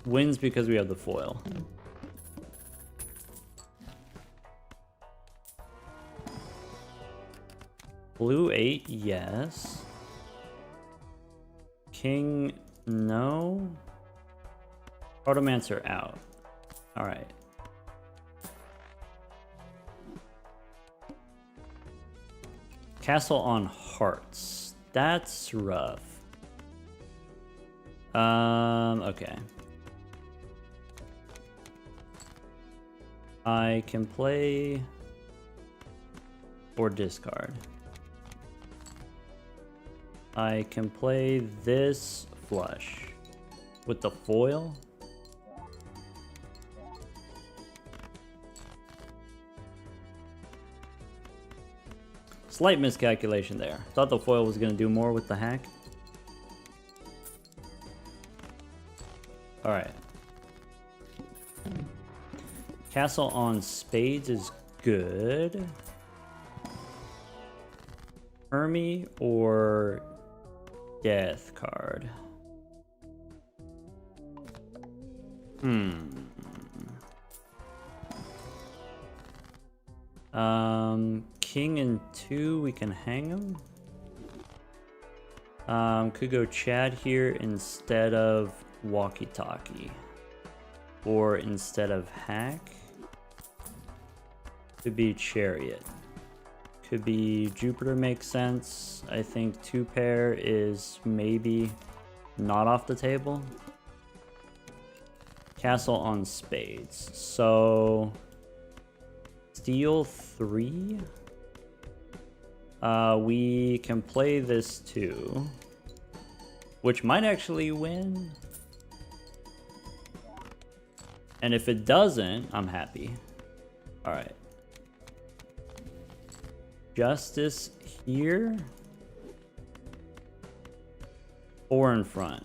Wins because we have the foil. Blue 8, yes. King, no. Cartomancer out. Alright. Castle on hearts. That's rough. Okay. I can play or discard. I can play this flush with the foil. Slight miscalculation there. Thought the foil was going to do more with the hack. Alright. Castle on spades is good. Hermie or death card? King and 2, we can hang him. Could go Chad here instead of walkie-talkie. Or instead of hack. Could be chariot. Could be Jupiter, makes sense. I think 2 pair is maybe not off the table. Castle on spades. So steal 3. We can play this too, which might actually win. And if it doesn't, I'm happy. All right. Justice here. 4 in front.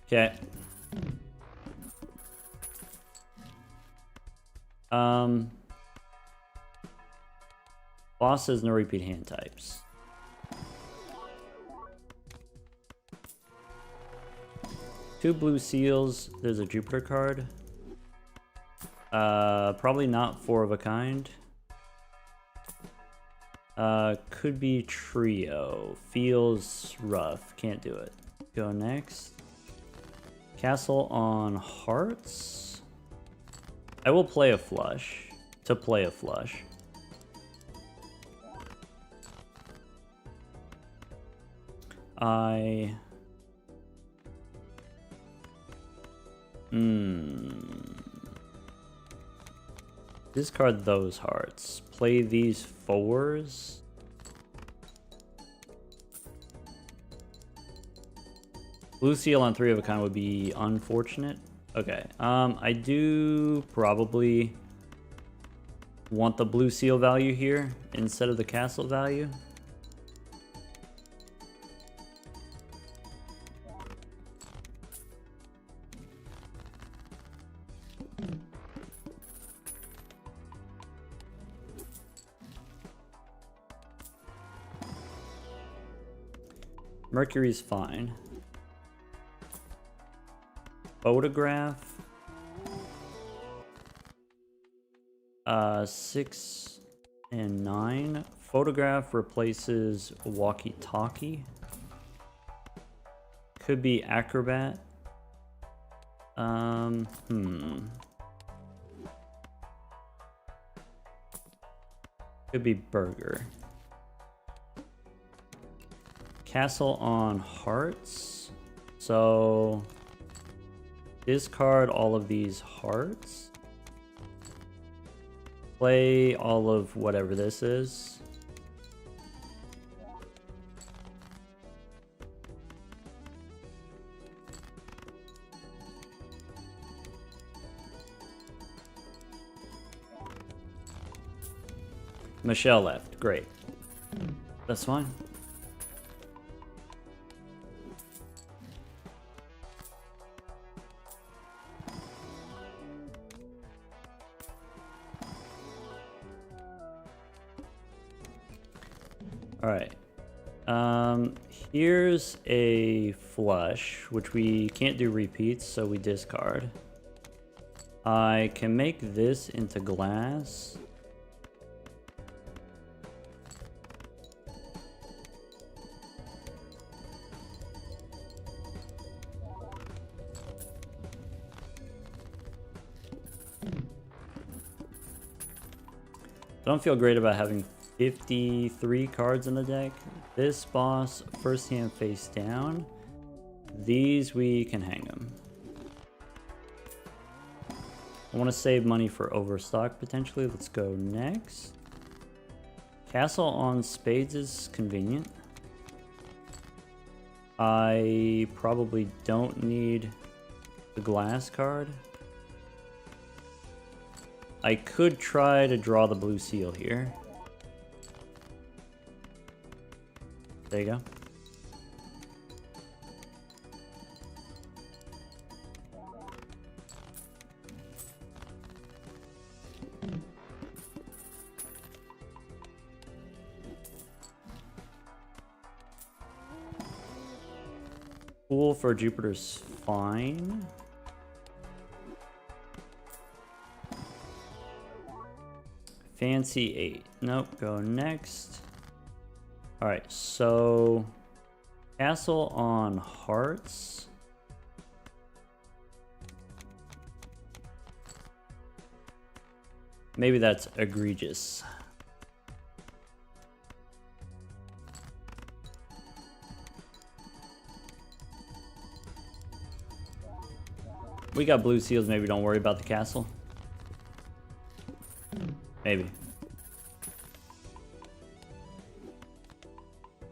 Okay. Boss says no repeat hand types. 2 blue seals. There's a Jupiter card. Probably not 4 of a kind. Could be trio. Feels rough. Can't do it. Go next. Castle on hearts. I will play a flush. To play a flush. Discard those hearts. Play these 4s. Blue seal on 3 of a kind would be unfortunate. Okay. I do probably want the blue seal value here instead of the castle value. Mercury's fine. Photograph. 6 and 9. Photograph replaces walkie-talkie. Could be acrobat. Could be burger. Castle on hearts. So discard all of these hearts. Play all of whatever this is. Michelle left. Great. That's fine. Alright. Here's a flush, which we can't do repeats, so we discard. I can make this into glass. I don't feel great about having 53 cards in the deck. This boss, first hand face down. These we can hang them. I want to save money for overstock potentially. Let's go next. Castle on spades is convenient. I probably don't need the glass card. I could try to draw the blue seal here. There you go. Pool for Jupiter's fine. Fancy 8. Nope, go next. Alright, so castle on hearts. Maybe that's egregious. We got blue seals, maybe don't worry about the castle. Maybe.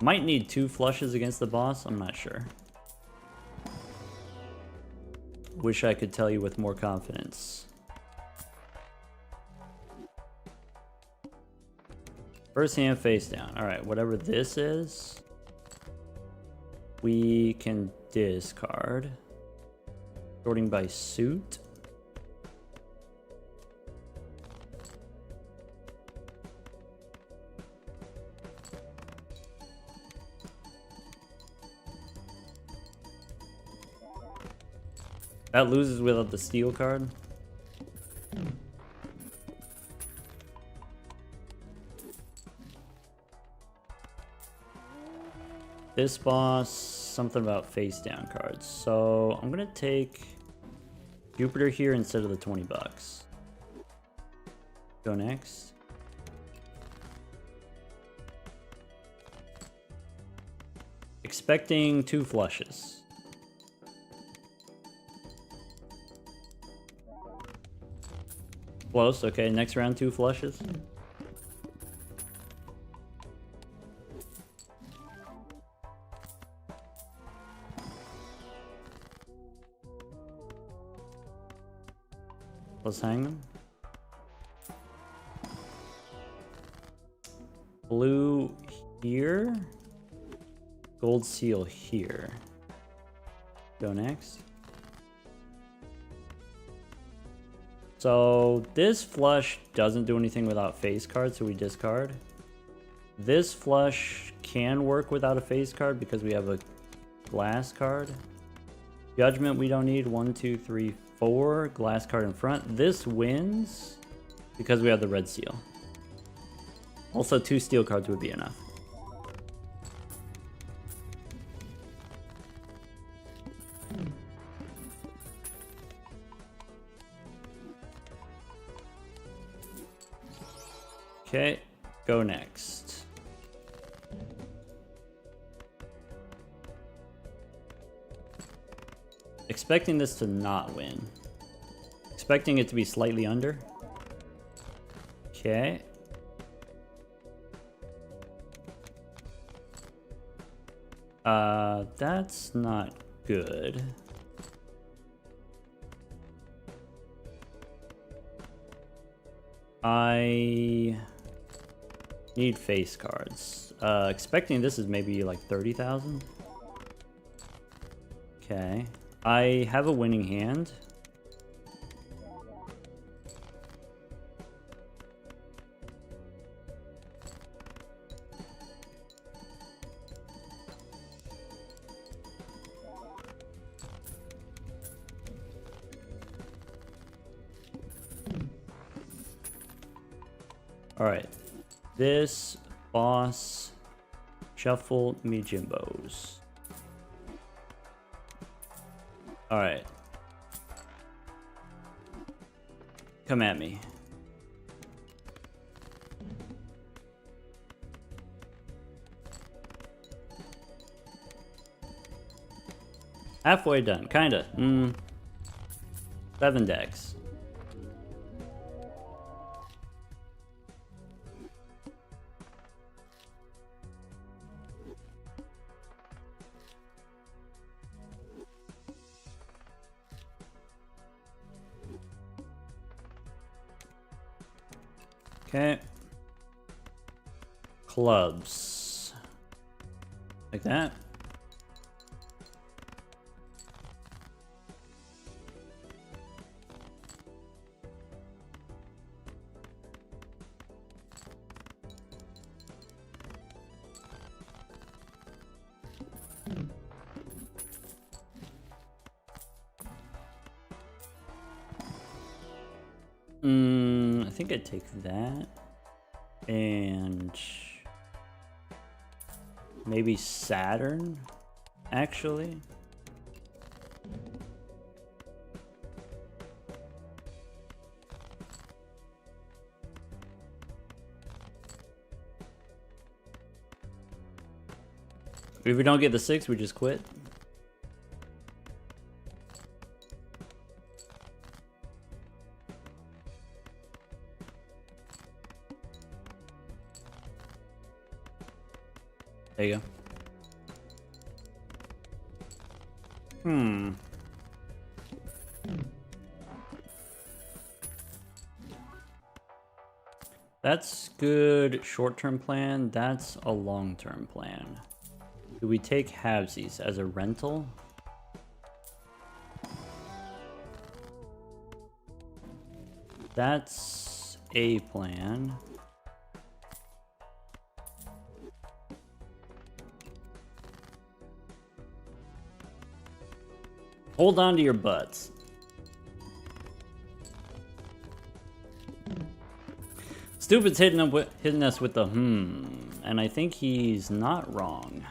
Might need 2 flushes against the boss, I'm not sure. Wish I could tell you with more confidence. First hand face down. Alright, whatever this is, we can discard. Sorting by suit. That loses without the steel card. This boss, something about face down cards. So I'm gonna take Jupiter here instead of the 20 bucks. Go next. Expecting 2 flushes. Close, okay, next round 2 flushes. Let's hang them. Blue here. Gold seal here. Go next. So this flush doesn't do anything without face card, so we discard. This flush can work without a face card because we have a glass card. Judgment we don't need. 1, 2, 3, 4. Glass card in front. This wins because we have the red seal. Also 2 steel cards would be enough. Okay, go next. Expecting this to not win. Expecting it to be slightly under. Okay. That's not good. I need face cards. Expecting this is maybe like 30,000. Okay. I have a winning hand. Alright. This boss, shuffle me Jimbos. Alright. Come at me. Halfway done, kinda. 7 decks. Okay. Clubs. Like that. I think I'd take that and maybe Saturn, actually. If we don't get the 6, we just quit. There you go. That's good short-term plan. That's a long-term plan. Do we take halvesies as a rental? That's a plan. Hold on to your butts. Stupid's hitting us with the and I think he's not wrong.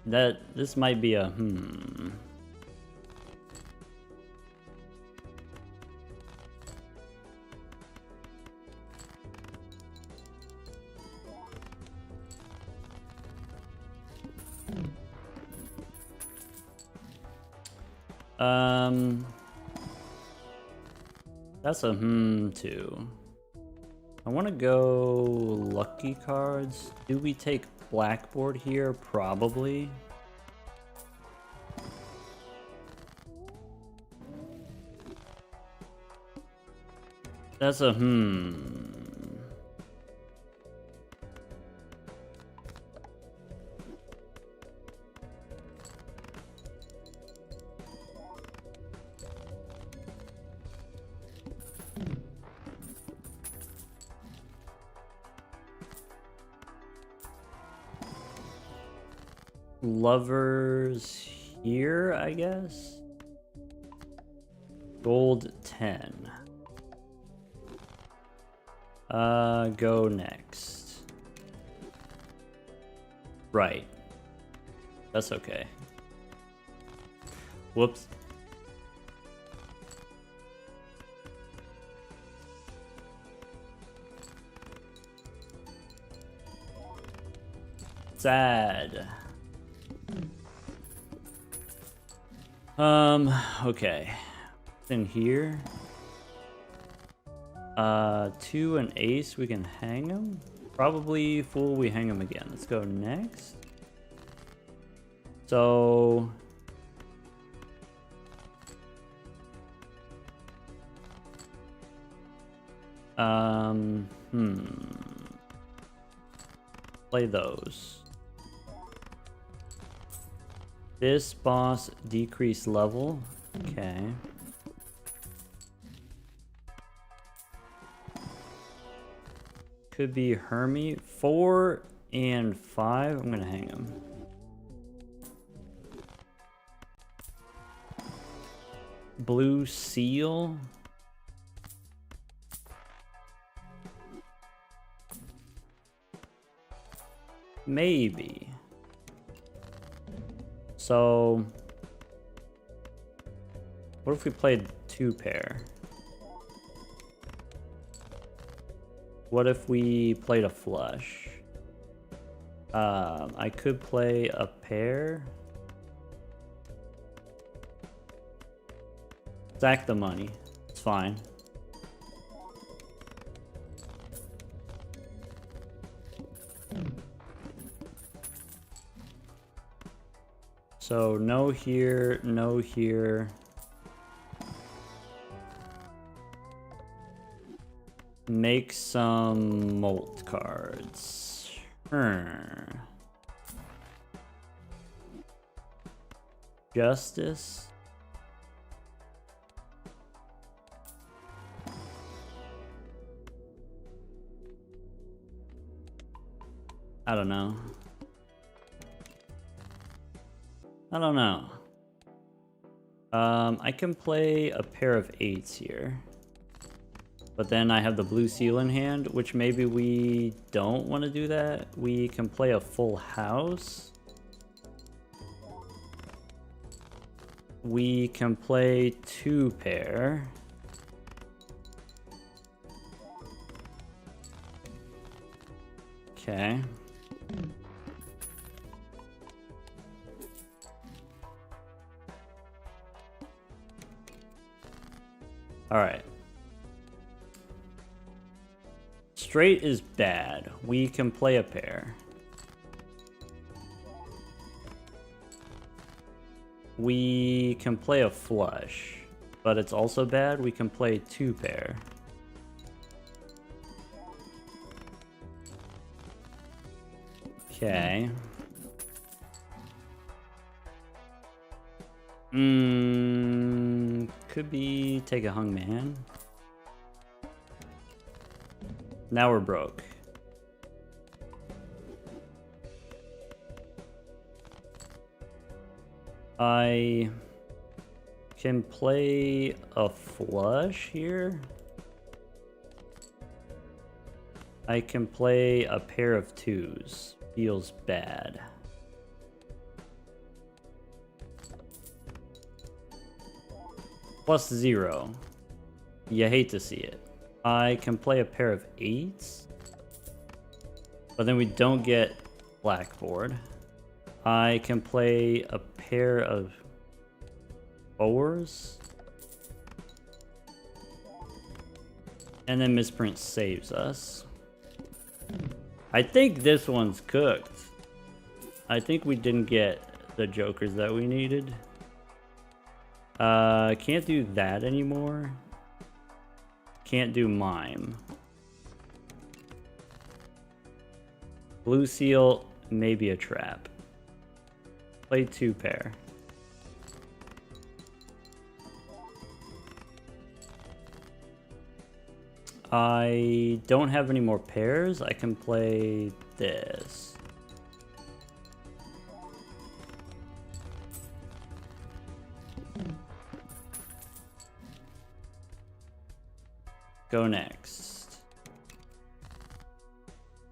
This might be a That's a too. I want to go lucky cards. Do we take blackboard here? Probably. That's a Lovers here, I guess. Gold 10. Go next. Right. That's okay. Whoops. Sad. Okay. In here. 2 and ace, we can hang him. Probably fool, we hang him again. Let's go next. So... Play those. This boss decreased level. Okay. Could be Hermie. 4 and 5. I'm gonna hang him. Blue Seal. Maybe. So, what if we played 2 pair? What if we played a flush? I could play a pair. Stack the money. It's fine. So no here, no here. Make some molt cards. Justice. I don't know. I can play a pair of 8s here. But then I have the blue seal in hand, which maybe we don't want to do that. We can play a full house. We can play 2 pair. Okay. All right. Straight is bad. We can play a pair. We can play a flush, but it's also bad. We can play 2 pair. Okay. Could be take a hung man. Now we're broke. I can play a flush here. I can play a pair of 2s. Feels bad. +0. You hate to see it. I can play a pair of 8s. But then we don't get blackboard. I can play a pair of 4s. And then misprint saves us. I think this one's cooked. I think we didn't get the jokers that we needed. Can't do that anymore. Can't do mime. Blue seal, maybe a trap. Play 2 pair. I don't have any more pairs. I can play this. Go next.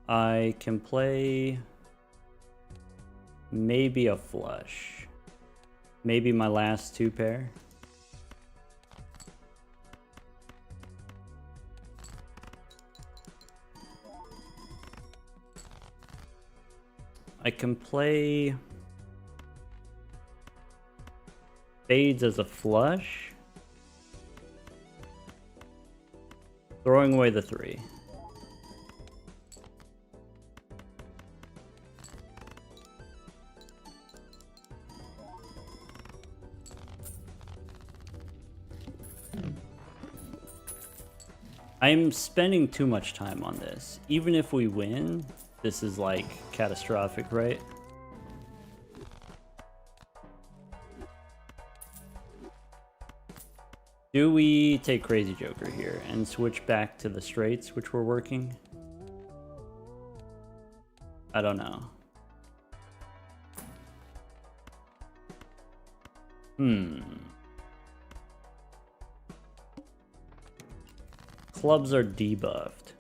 I can play maybe a flush. Maybe my last 2 pair. I can play spades as a flush. Throwing away the 3. I'm spending too much time on this. Even if we win, this is like catastrophic, right? Do we take Crazy Joker here and switch back to the straights, which we're working? I don't know. Clubs are debuffed.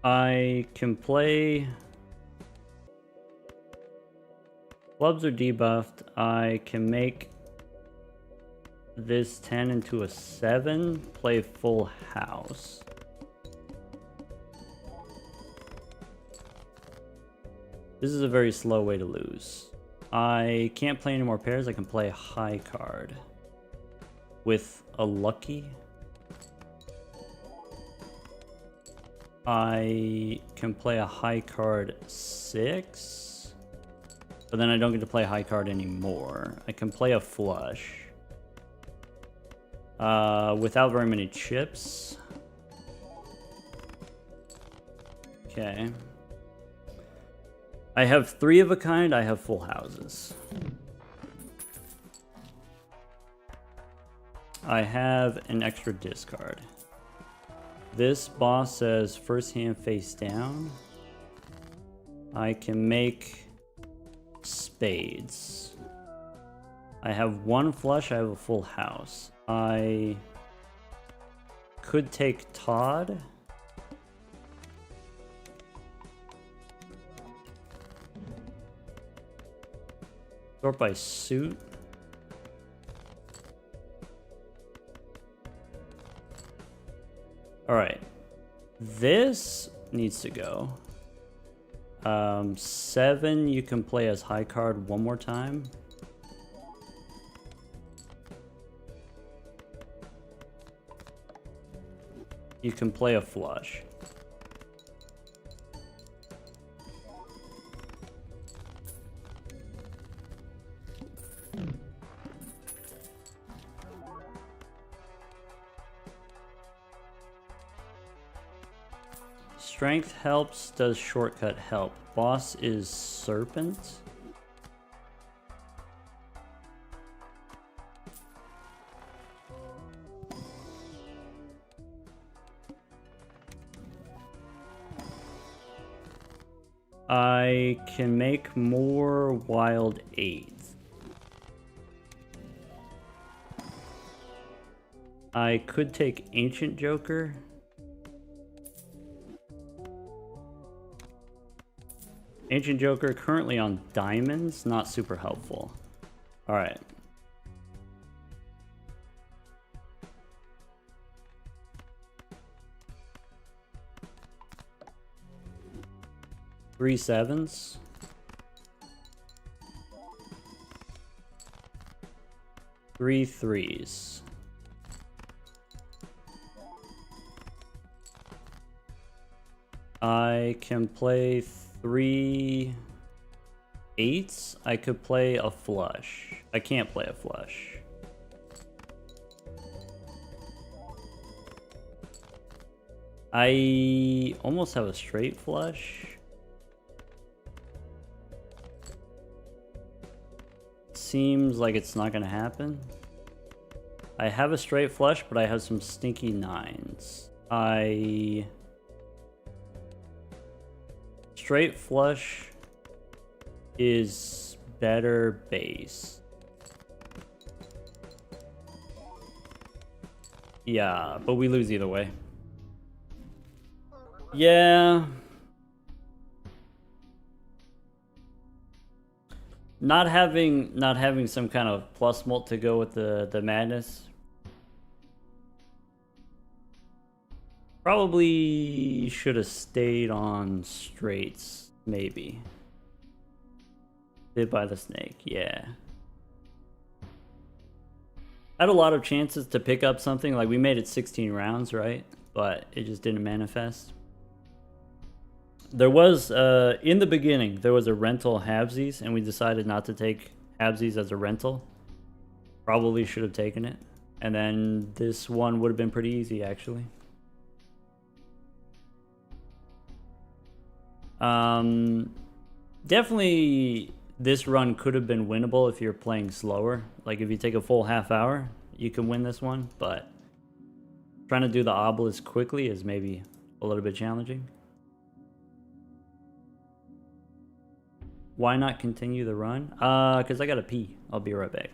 I can play... Clubs are debuffed. I can make this 10 into a 7. Play full house. This is a very slow way to lose. I can't play any more pairs. I can play a high card with a lucky. I can play a high card 6, but then I don't get to play a high card anymore. I can play a flush without very many chips. Okay. I have 3 of a kind. I have full houses. I have an extra discard. This boss says first hand face down. I can make spades. I have 1 flush. I have a full house. I could take Todd. Sort by suit. All right, this needs to go. 7, you can play as high card 1 more time. You can play a flush. Strength helps, does shortcut help? Boss is Serpent. I can make more wild 8s. I could take Ancient Joker. Ancient Joker currently on diamonds, not super helpful. Alright. Three 7s. Three 3s. I can play 3 8s. I could play a flush. I can't play a flush. I almost have a straight flush. Seems like it's not gonna happen. I have a straight flush, but I have some stinky 9s. Straight flush is better base. Yeah, but we lose either way. Yeah. Not having some kind of plus mult to go with the madness. Probably should have stayed on straights, maybe. Bit by the snake, yeah. I had a lot of chances to pick up something, like we made it 16 rounds, right? But it just didn't manifest. There was, in the beginning, there was a rental halvesies, and we decided not to take halvesies as a rental. Probably should have taken it. And then this one would have been pretty easy, actually. Definitely this run could have been winnable if you're playing slower. Like if you take a full half hour, you can win this one, but trying to do the obelisk quickly is maybe a little bit challenging. Why not continue the run? Because I gotta pee. I'll be right back.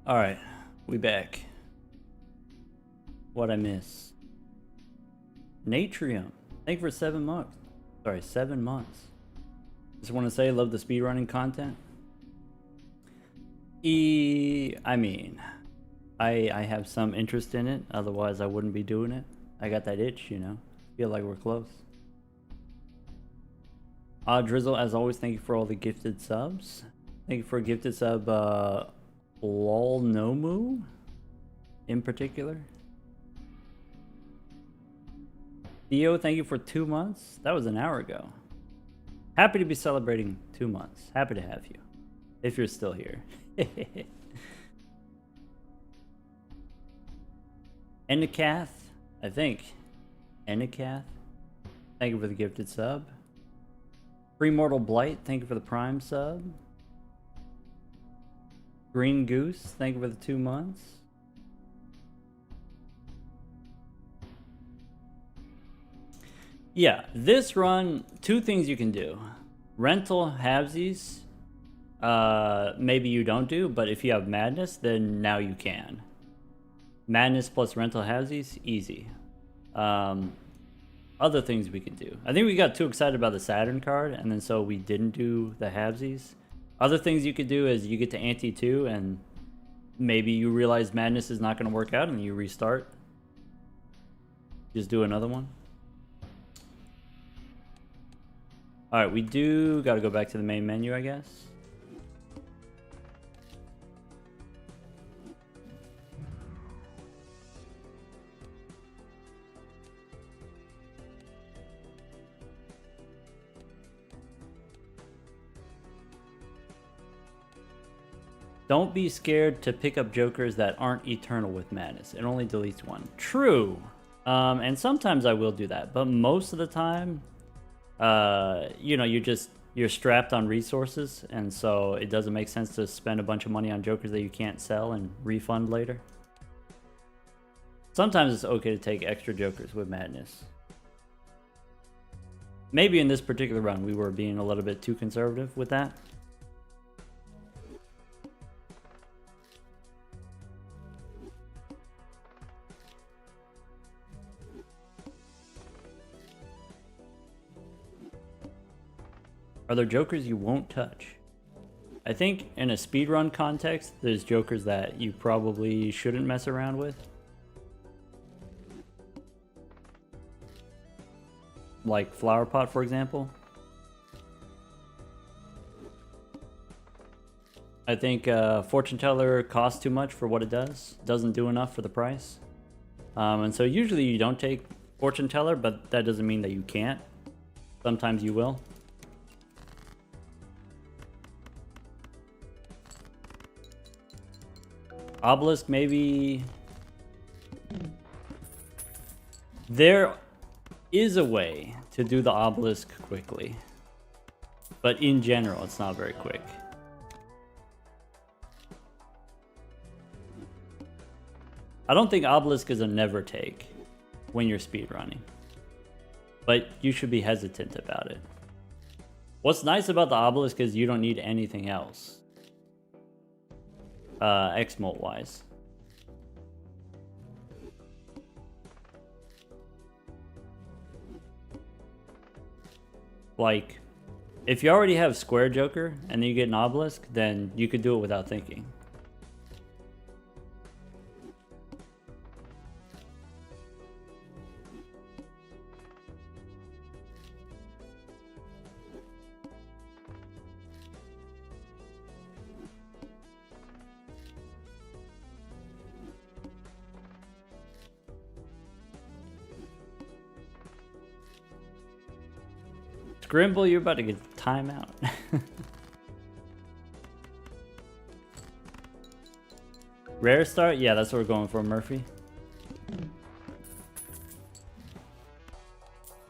Alright, we back. What I miss? Natrium. Thank you for 7 months. Sorry, 7 months. Just want to say, love the speedrunning content. I mean, I have some interest in it. Otherwise, I wouldn't be doing it. I got that itch, you know. Feel like we're close. Drizzle, as always, thank you for all the gifted subs. Thank you for a gifted sub, Lolnomu, in particular. Theo, thank you for 2 months. That was an hour ago. Happy to be celebrating 2 months. Happy to have you, if you're still here. Enikath, I think. Enikath, thank you for the gifted sub. Premortal Blight, thank you for the Prime sub. Green Goose, thank you for the 2 months. Yeah, this run, 2 things you can do. Rental halvesies, maybe you don't do, but if you have Madness, then now you can. Madness plus rental halvesies, easy. Other things we can do. I think we got too excited about the Saturn card, and then so we didn't do the halvesies. Other things you could do is you get to ante 2, and maybe you realize Madness is not going to work out, and you restart. Just do another one. Alright, we do got to go back to the main menu, I guess. Don't be scared to pick up jokers that aren't eternal with Madness. It only deletes one. True. And sometimes I will do that, but most of the time, you know, you're strapped on resources, and so it doesn't make sense to spend a bunch of money on jokers that you can't sell and refund later. Sometimes it's okay to take extra jokers with Madness. Maybe in this particular run we were being a little bit too conservative with that. Are there jokers you won't touch? I think in a speedrun context, there's jokers that you probably shouldn't mess around with. Like Flower Pot, for example. I think Fortune Teller costs too much for what it does. Doesn't do enough for the price. And so usually you don't take Fortune Teller, but that doesn't mean that you can't. Sometimes you will. Obelisk, maybe. There is a way to do the obelisk quickly, but in general, it's not very quick. I don't think obelisk is a never take when you're speedrunning, but you should be hesitant about it. What's nice about the obelisk is you don't need anything else. X-Molt wise. Like, if you already have Square Joker and then you get an obelisk, then you could do it without thinking. Grimble, you're about to get timeout. Rare start? Yeah, that's what we're going for, Murphy.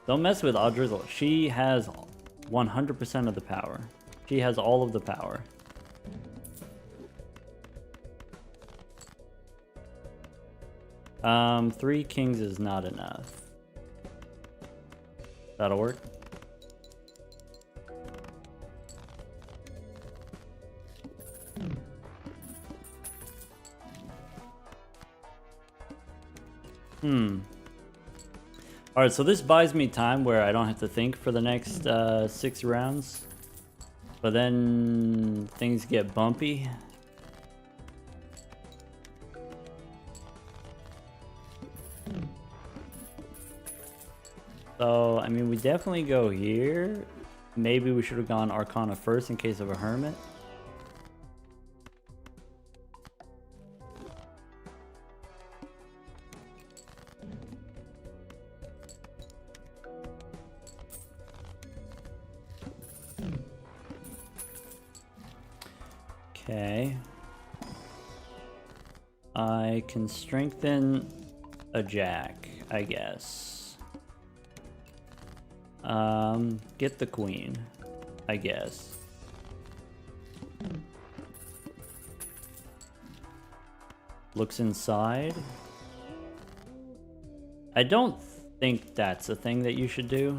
Don't mess with Audrizzle. She has 100% of the power. She has all of the power. Three kings is not enough. That'll work. Alright, so this buys me time where I don't have to think for the next 6 rounds. But then things get bumpy. So, I mean, we definitely go here. Maybe we should have gone Arcana first in case of a Hermit. Okay. I can strengthen a Jack, I guess. Get the Queen, I guess. Looks inside. I don't think that's a thing that you should do.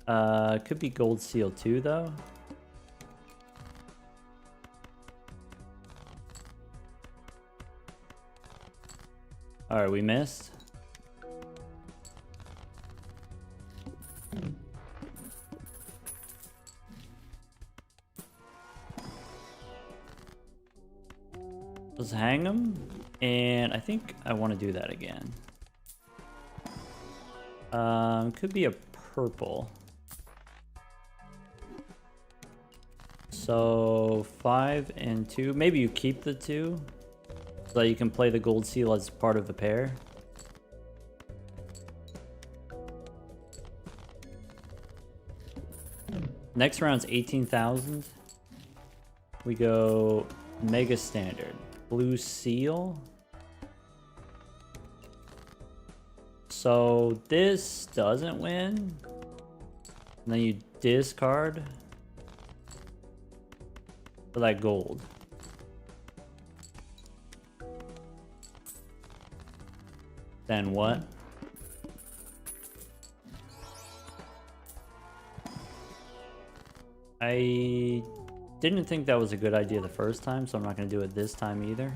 Could be Gold Seal too, though. Alright, we missed. Let's hang him, and I think I want to do that again. Could be a purple. So 5 and 2. Maybe you keep the 2 so that you can play the Gold Seal as part of the pair. Next round's 18,000. We go Mega Standard. Blue Seal. So this doesn't win. And then you discard for that gold. Then what? I didn't think that was a good idea the first time, so I'm not going to do it this time either.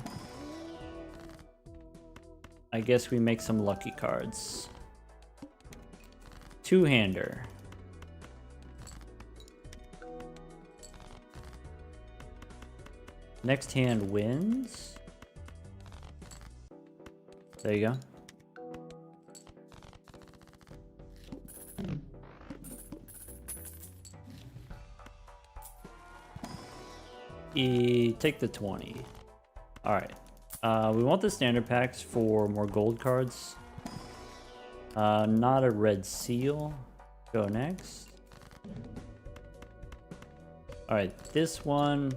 I guess we make some lucky cards. Two-hander. Next hand wins. There you go. Take the 20. Alright. We want the standard packs for more gold cards. Not a red seal. Go next. Alright, this one.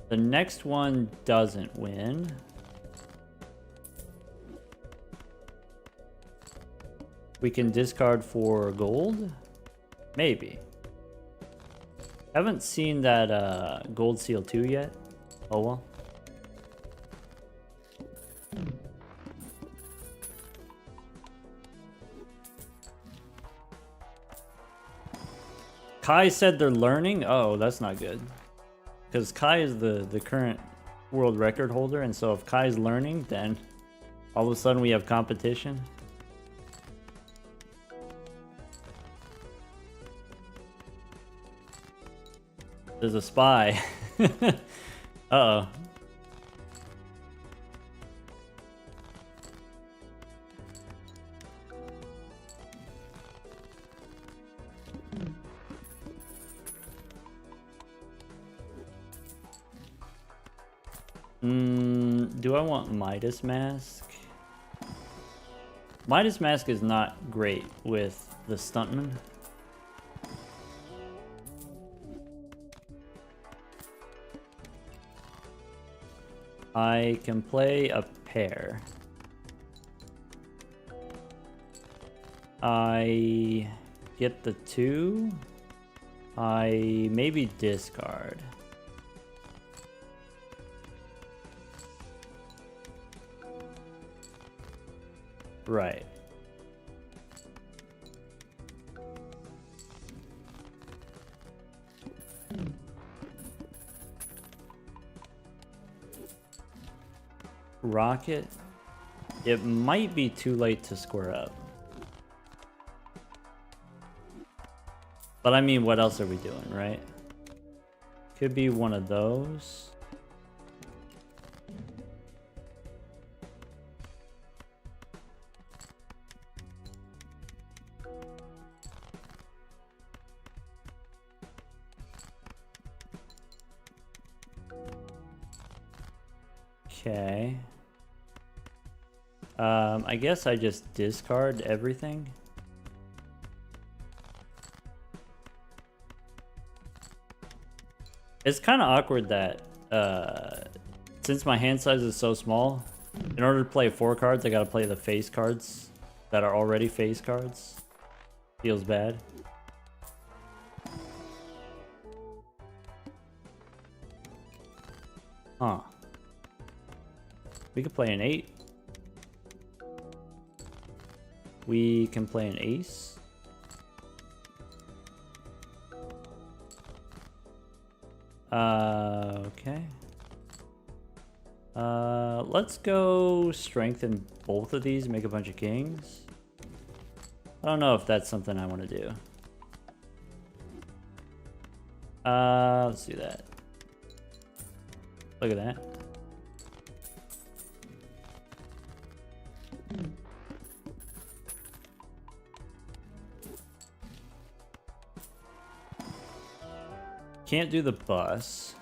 The next one doesn't win. We can discard for gold? Maybe. Haven't seen that Gold Seal 2 yet. Oh well. Kai said they're learning? Oh, that's not good. Because Kai is the current world record holder, and so if Kai's learning, then all of a sudden we have competition. There's a spy. Uh-oh. Do I want Midas Mask? Midas Mask is not great with the Stuntman. I can play a pair. I get the 2. I maybe discard. Right. rocket. It might be too late to square up. But I mean, what else are we doing, right? Could be one of those. Okay. I guess I just discard everything. It's kind of awkward that since my hand size is so small, in order to play 4 cards, I gotta play the face cards that are already face cards. Feels bad. Huh. We could play an 8. We can play an ace. Okay. Let's go strengthen both of these, make a bunch of kings. I don't know if that's something I want to do. Let's do that. Look at that. Can't do the bus.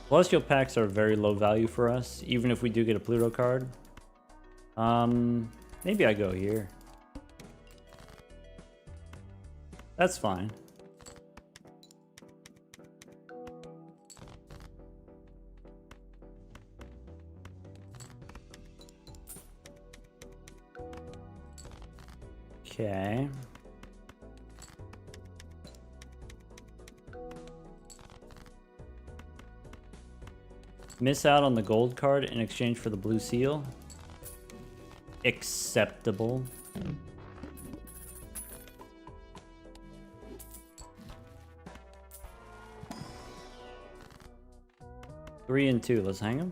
Celestial packs are very low value for us, even if we do get a Pluto card. Maybe I go here. That's fine. Okay. Miss out on the gold card in exchange for the blue seal. Acceptable. Three and 2. Let's hang him.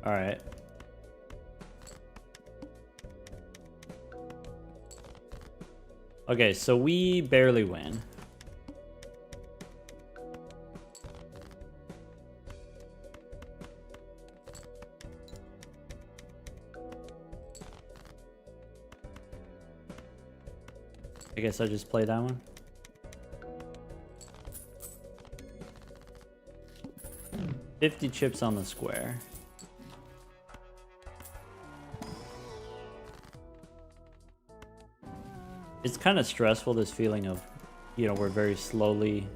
All right. Okay, so we barely win. I guess I just play that one. $50 chips on the square. It's kind of stressful, this feeling of, you know, we're very slowly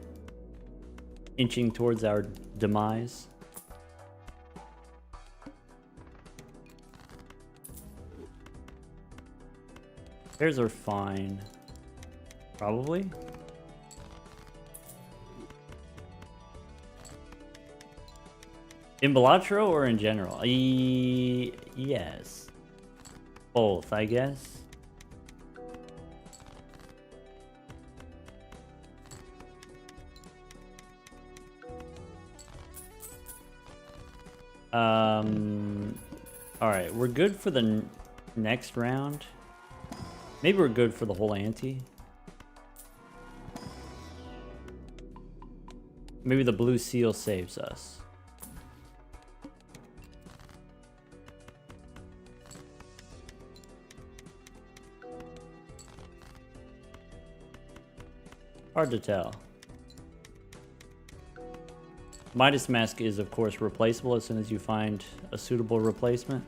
inching towards our demise. Pairs are fine. Probably. In Balatro or in general? Yes. Both, I guess. Alright, we're good for the next round. Maybe we're good for the whole ante. Maybe the blue seal saves us. Hard to tell. Midas Mask is, of course, replaceable as soon as you find a suitable replacement.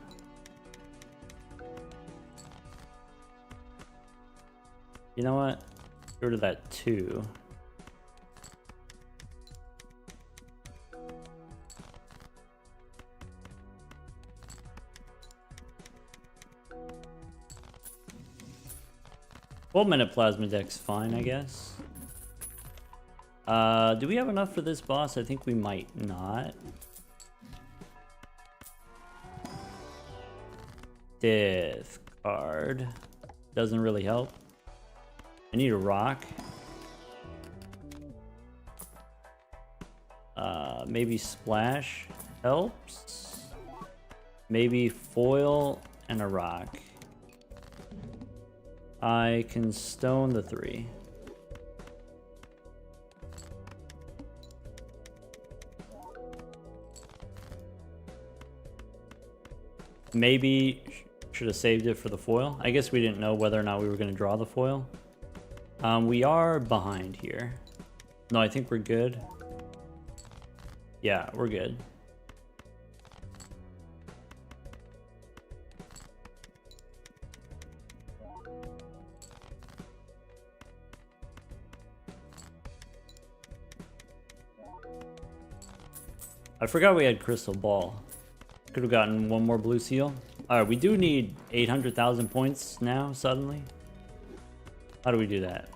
You know what? Get rid of that 2. Minute plasma deck's fine, I guess. Do we have enough for this boss? I think we might not. Death card. Doesn't really help. I need a rock. Maybe splash helps. Maybe foil and a rock. I can stone the 3. Maybe should have saved it for the foil. I guess we didn't know whether or not we were going to draw the foil. We are behind here. No, I think we're good. Yeah, we're good. I forgot we had crystal ball. Could have gotten one more blue seal. Alright, we do need 800,000 points now, suddenly. How do we do that?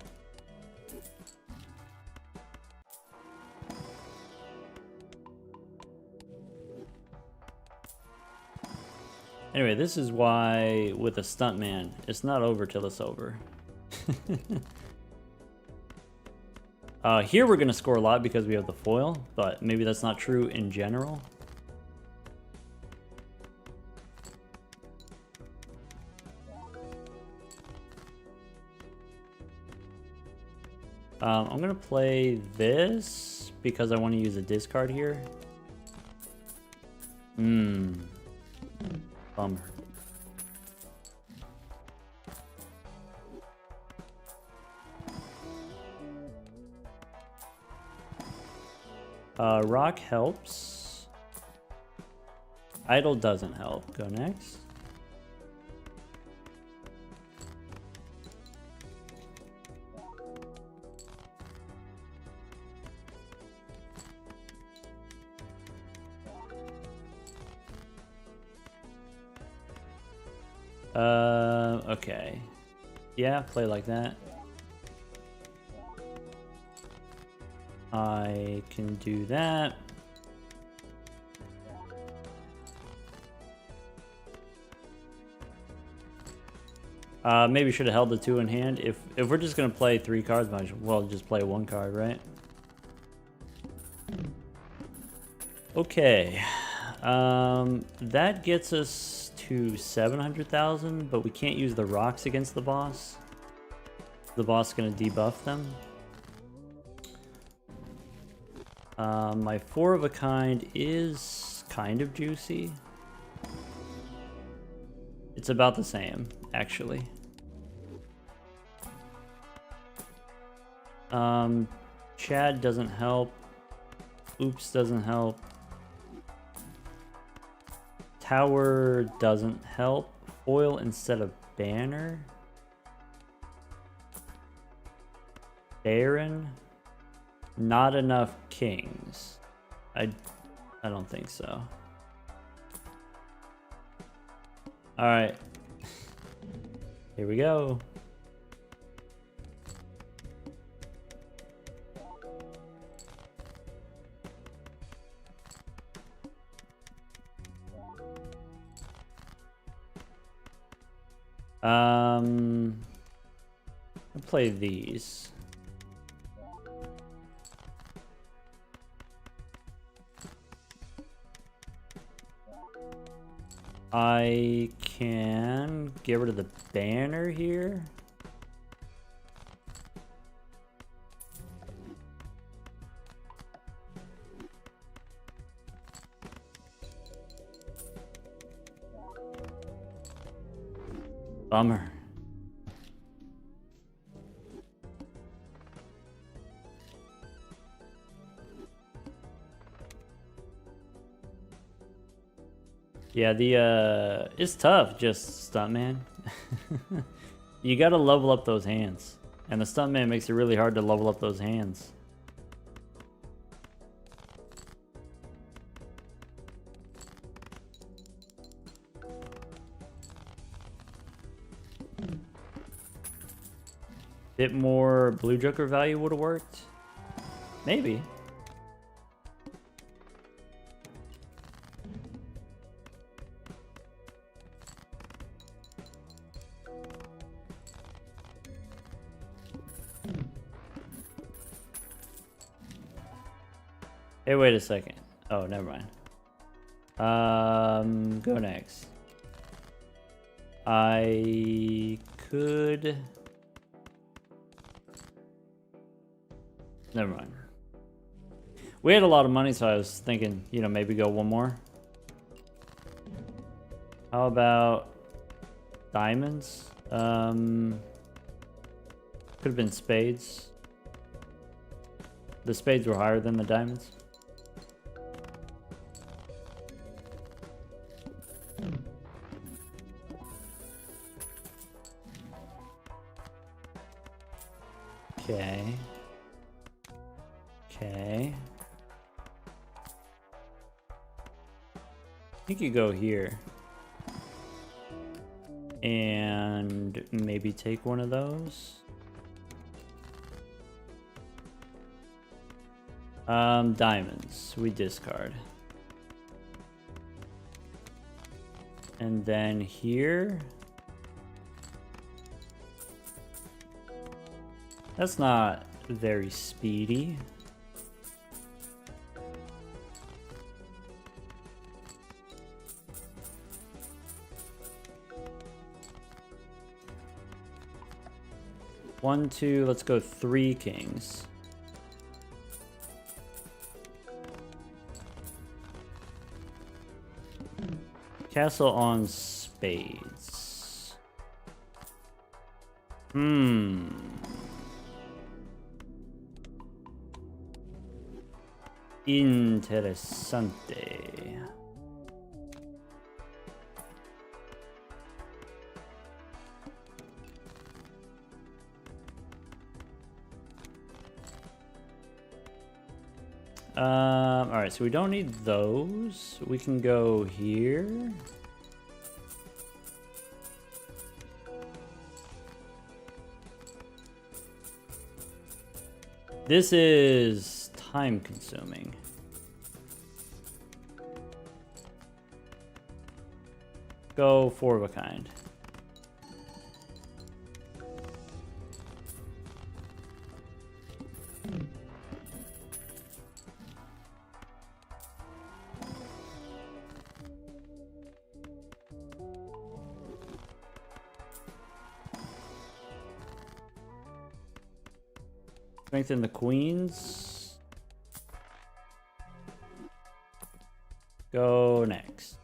Anyway, this is why with a stuntman, it's not over till it's over. Here we're going to score a lot because we have the foil, but maybe that's not true in general. I'm going to play this because I want to use a discard here. Bummer. Rock helps. Idle doesn't help. Go next. Okay. Yeah, play like that. I can do that. Maybe should have held the 2 in hand. If we're just gonna play 3 cards, might as well just play 1 card, right? Okay. That gets us to 700,000, but we can't use the rocks against the boss. The boss is gonna debuff them. My 4 of a kind is kind of juicy. It's about the same, actually. Chad doesn't help. Oops doesn't help. Tower doesn't help. Foil instead of banner. Baron. Not enough kings. I don't think so. All right. Here we go. I'll play these. I can get rid of the banner here. Bummer. Yeah, it's tough, just stuntman. You gotta level up those hands. And the stuntman makes it really hard to level up those hands. Bit more blue joker value would have worked. Maybe. Hey, wait a second. Oh, never mind. Go next. I could... Never mind. We had a lot of money, so I was thinking, you know, maybe go one more. How about diamonds? Could have been spades. The spades were higher than the diamonds. Okay. Okay. I think you go here. And maybe take one of those. Diamonds. We discard. And then here. That's not very speedy. One, two, let's go 3 kings. Castle on spades. Interessante. Alright, so we don't need those. We can go here. This is time consuming. Go 4 of a kind. Strengthen the queens. Go next.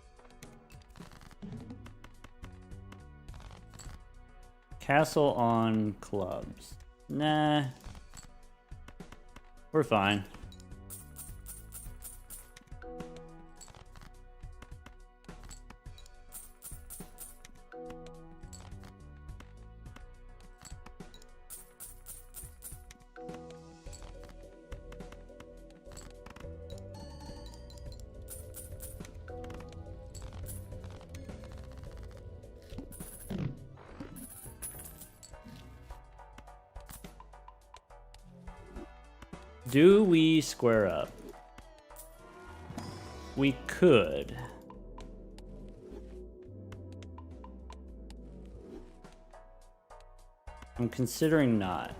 Castle on clubs. Nah. We're fine. Do we square up? We could. I'm considering not.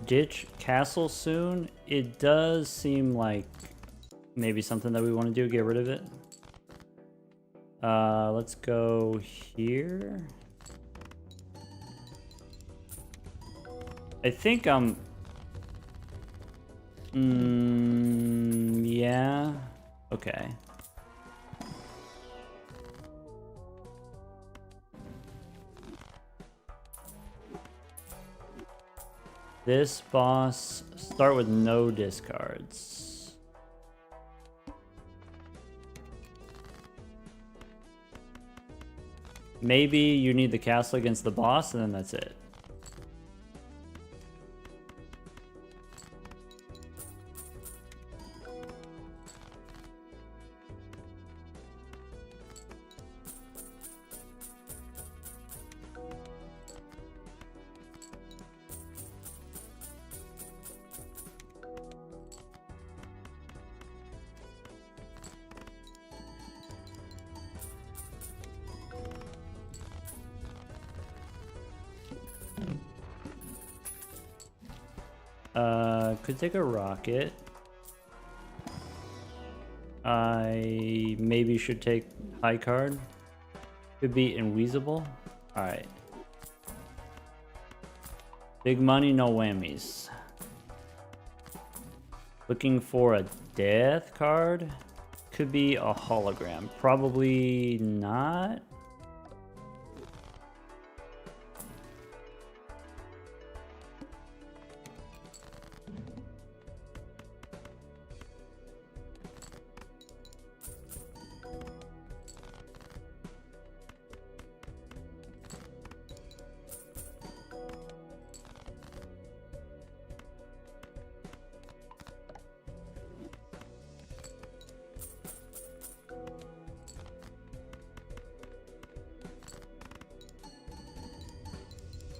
Ditch castle soon. It does seem like maybe something that we want to do. Get rid of it. Let's go here. I think I'm... yeah. Okay. This boss, start with no discards. Maybe you need the castle against the boss and then that's it. Could take a rocket. I maybe should take high card. Could be Inweezable. Alright. Big money, no whammies. Looking for a death card. Could be a hologram. Probably not.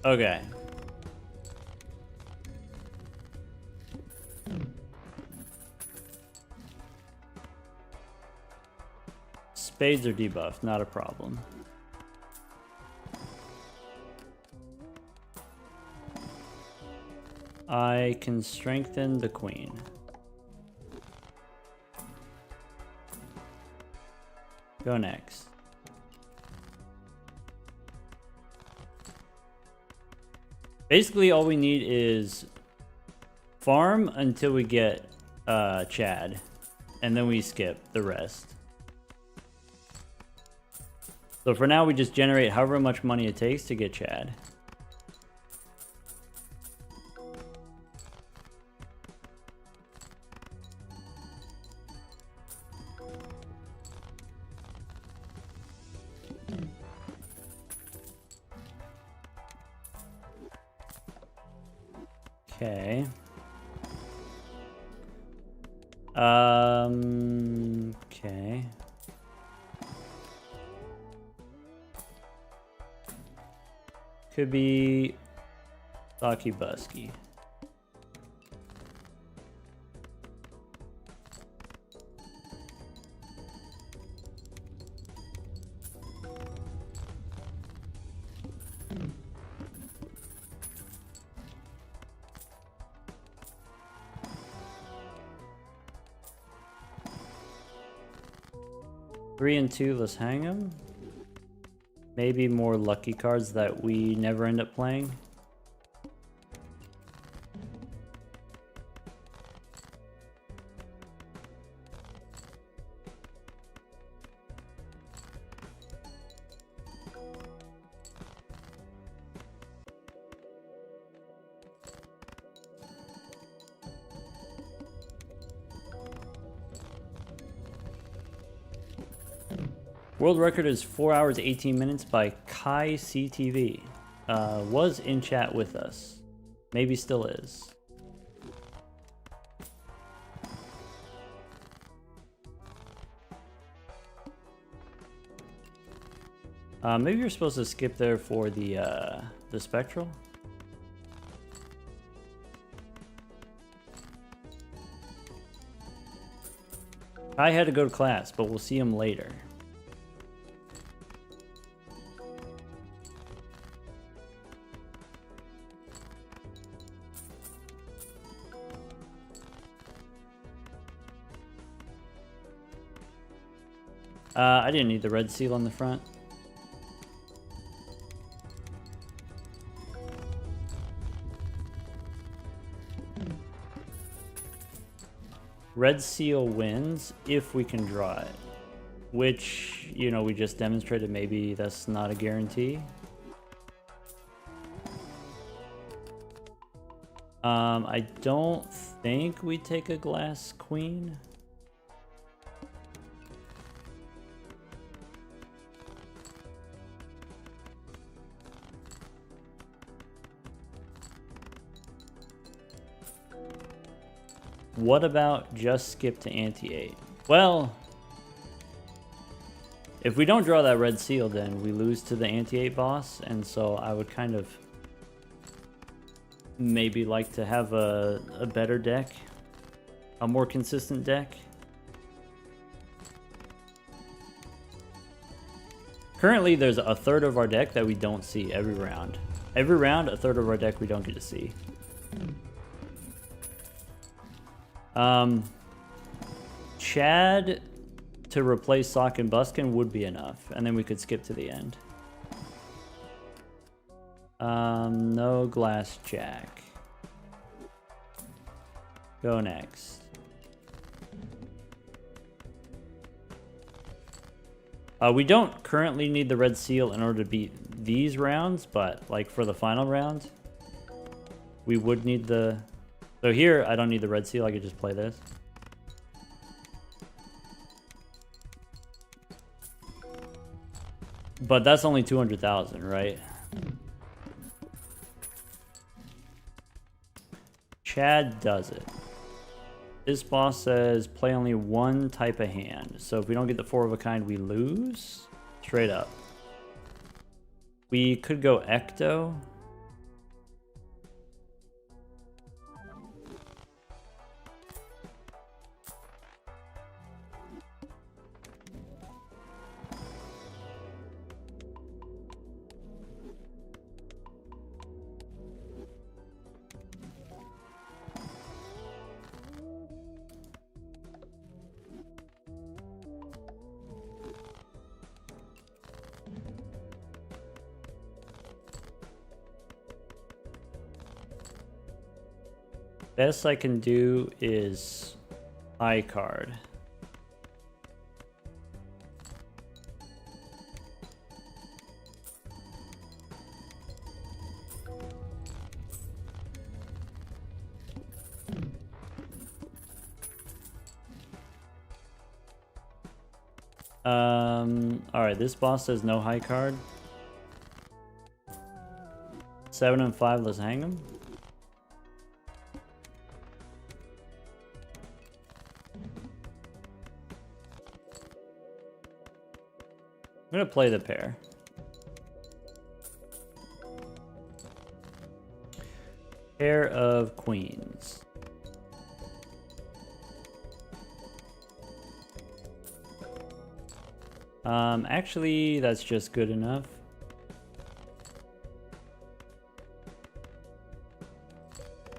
Okay. Spades are debuffed, not a problem. I can strengthen the queen. Go next. Basically, all we need is farm until we get Chad, and then we skip the rest. So for now, we just generate however much money it takes to get Chad. Okay. Okay. Could be Saki Busky. Three and two, let's hang them. Maybe more lucky cards that we never end up playing. World record is 4 hours 18 minutes by Kai CTV. Was in chat with us. Maybe still is. Maybe you're supposed to skip there for the spectral. I had to go to class, but we'll see him later. I didn't need the red seal on the front. Red seal wins if we can draw it, which, you know, we just demonstrated maybe that's not a guarantee. I don't think we take a glass queen. What about just skip to ante-8? Well, if we don't draw that red seal, then we lose to the ante-8 boss, and so I would kind of maybe like to have a better deck, a more consistent deck. Currently, there's a third of our deck that we don't see every round. Every round, a third of our deck we don't get to see. Chad to replace Sock and Buskin would be enough, and then we could skip to the end. No Glass Jack. Go next. We don't currently need the red seal in order to beat these rounds, but like for the final round, we would need the... So here, I don't need the red seal, I could just play this. But that's only 200,000, right? Chad does it. This boss says play only one type of hand. So if we don't get the 4 of a kind, we lose. Straight up. We could go Ecto. Best I can do is high card. Alright, this boss says no high card. 7 and 5, let's hang him. I'm gonna play the pair. Pair of queens. Actually, that's just good enough.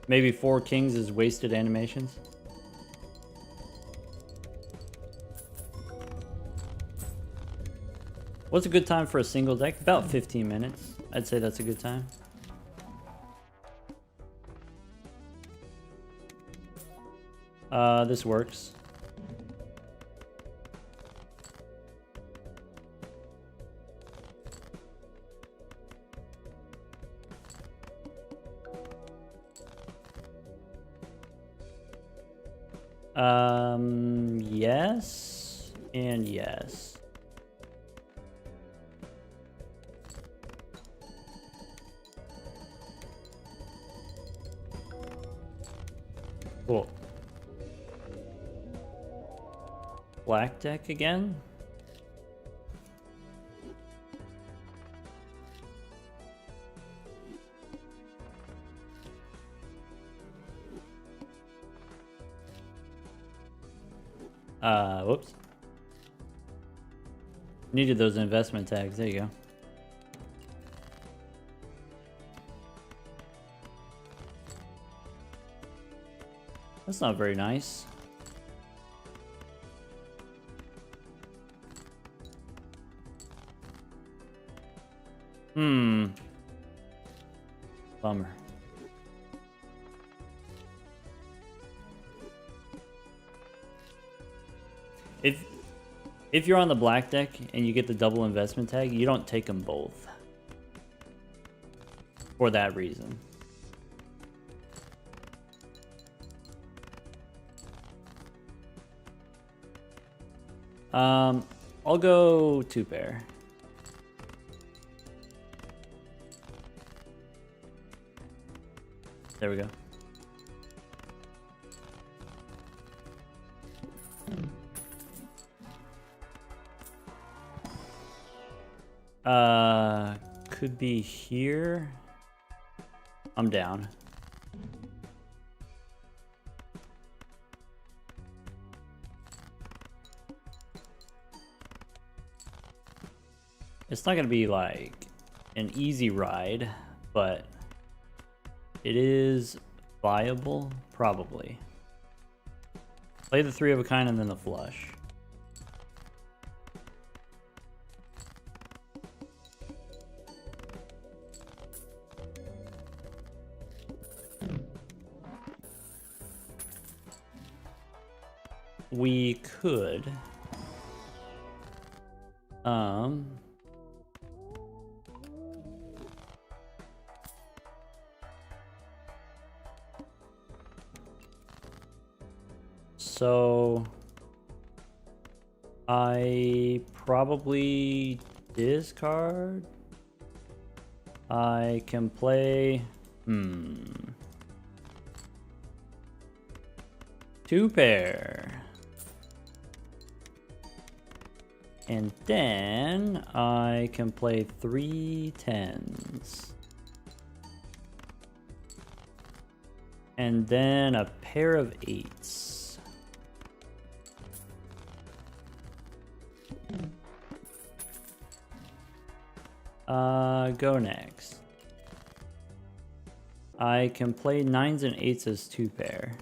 Maybe 4 kings is wasted animations. What's a good time for a single deck? About 15 minutes. I'd say that's a good time. This works. Yes and yes. Cool. Black deck again? Whoops. Needed those investment tags. There you go. That's not very nice. Bummer. If you're on the black deck and you get the double investment tag, you don't take them both. For that reason. I'll go 2 pair. There we go. Could be here. I'm down. It's not gonna be like an easy ride, but it is viable, probably. Play the 3 of a kind and then the flush. We could so I probably discard. I can play 2 pair. And then I can play 3 10s. And then a pair of 8s. Go next. I can play 9s and 8s as 2 pair.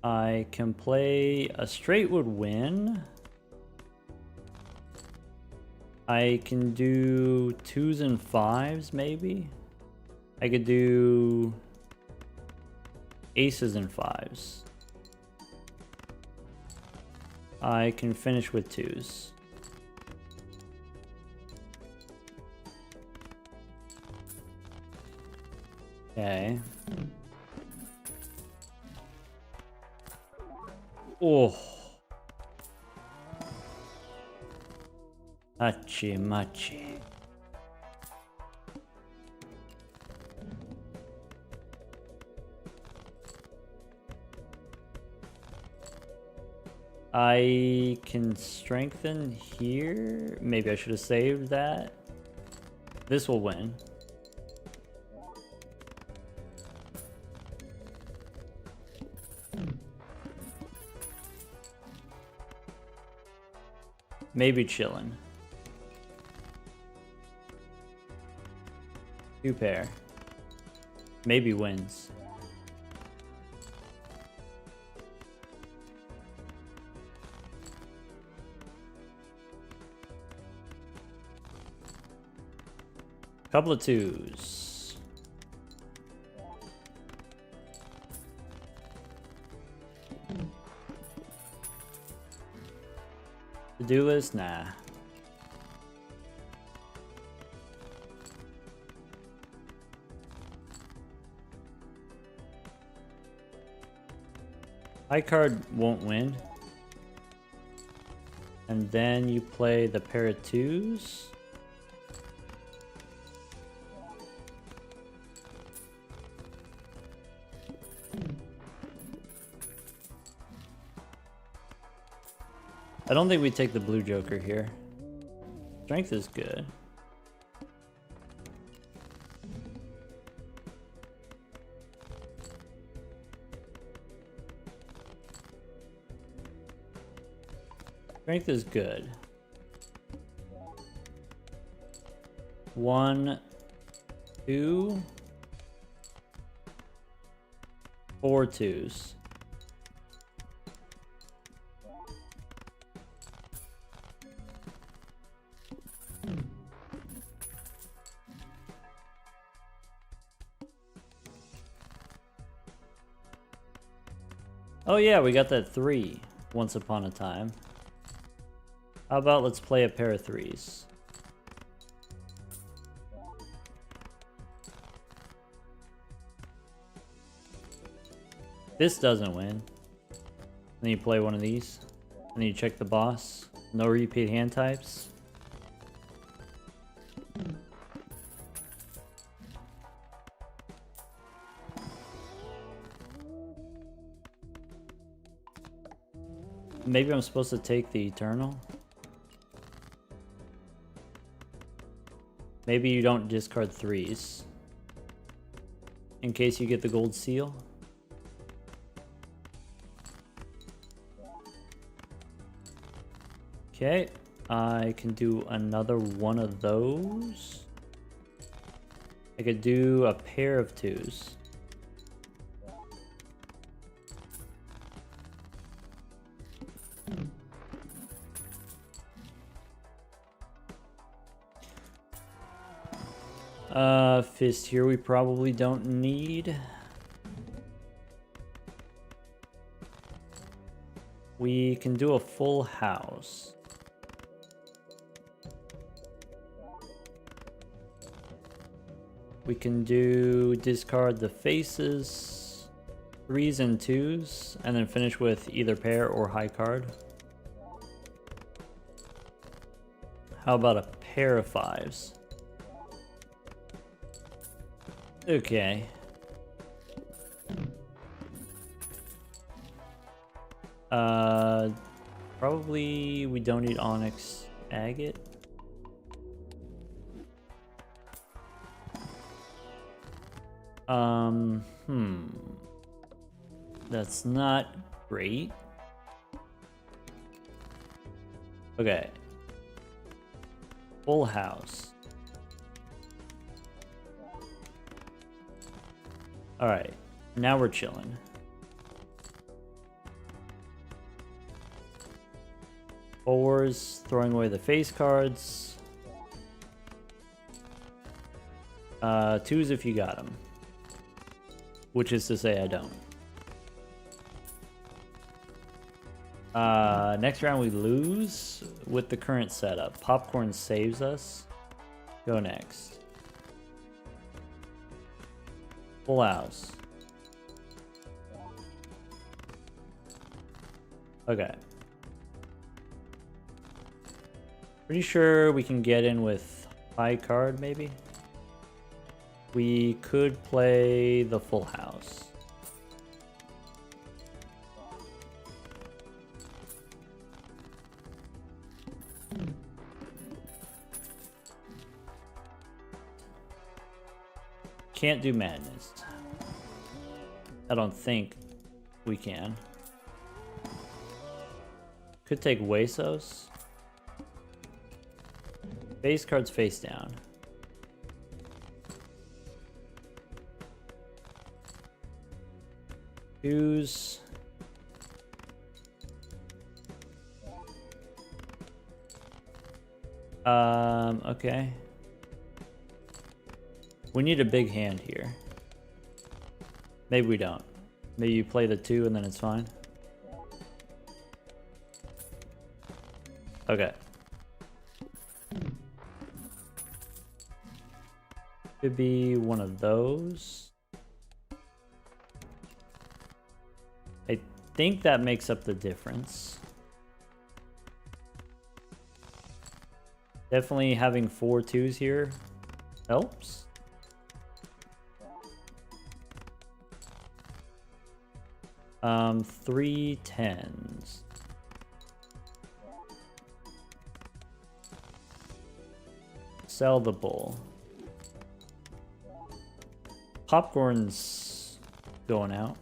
I can play a straight would win. I can do 2s and 5s maybe. I could do aces and 5s. I can finish with 2s. Okay. Oh. Machi. I can strengthen here. Maybe I should have saved that. This will win. Maybe chillin'. 2 pair. Maybe wins. Couple of 2s. To-do list? Nah. High card won't win. And then you play the pair of 2s. I don't think we take the blue joker here. Strength is good. Strength is good. 1, 2, 4 2s. Oh yeah, we got that 3 once upon a time. How about let's play a pair of 3s? This doesn't win. Then you play one of these. And then you check the boss. No repeat hand types. Maybe I'm supposed to take the Eternal. Maybe you don't discard 3s. In case you get the gold seal. Okay, I can do another one of those. I could do a pair of 2s. Fist here we probably don't need. We can do a full house. We can do discard the faces, 3s and 2s, and then finish with either pair or high card. How about a pair of 5s? Okay. Probably we don't need Onyx Agate. That's not great. Okay. Full house. Alright, now we're chilling. Fours, throwing away the face cards. 2s if you got them. Which is to say I don't. Next round we lose with the current setup. Popcorn saves us. Go next. Full house. Okay. Pretty sure we can get in with high card maybe. We could play the full house. Can't do madness. I don't think we can. Could take Huesos. Base cards face down. Twos. Okay. We need a big hand here. Maybe we don't. Maybe you play the 2 and then it's fine. Okay. Could be one of those. I think that makes up the difference. Definitely having 4 2s here helps. Three 10s. Sell the bull. Popcorn's going out.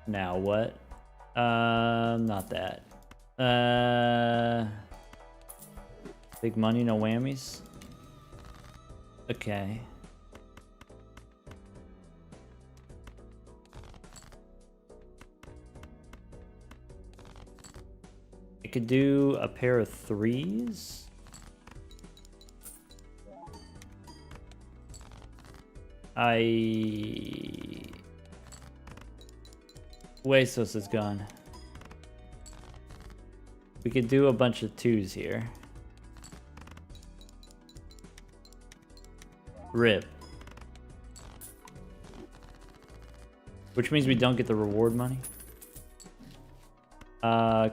Now what? Not that. Big money, no whammies. Okay. I could do a pair of 3s. Huesos is gone. We could do a bunch of 2s here. Rip. Which means we don't get the reward money.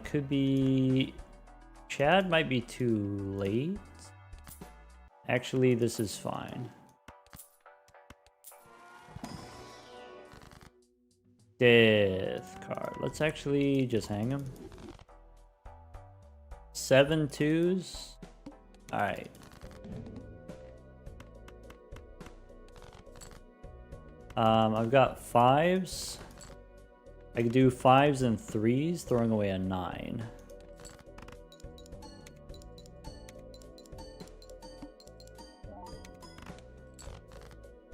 Could be... Chad might be too late. Actually, this is fine. Death card. Let's actually just hang him. 7 2s. Alright. I've got 5s. I could do 5s and 3s, throwing away a 9.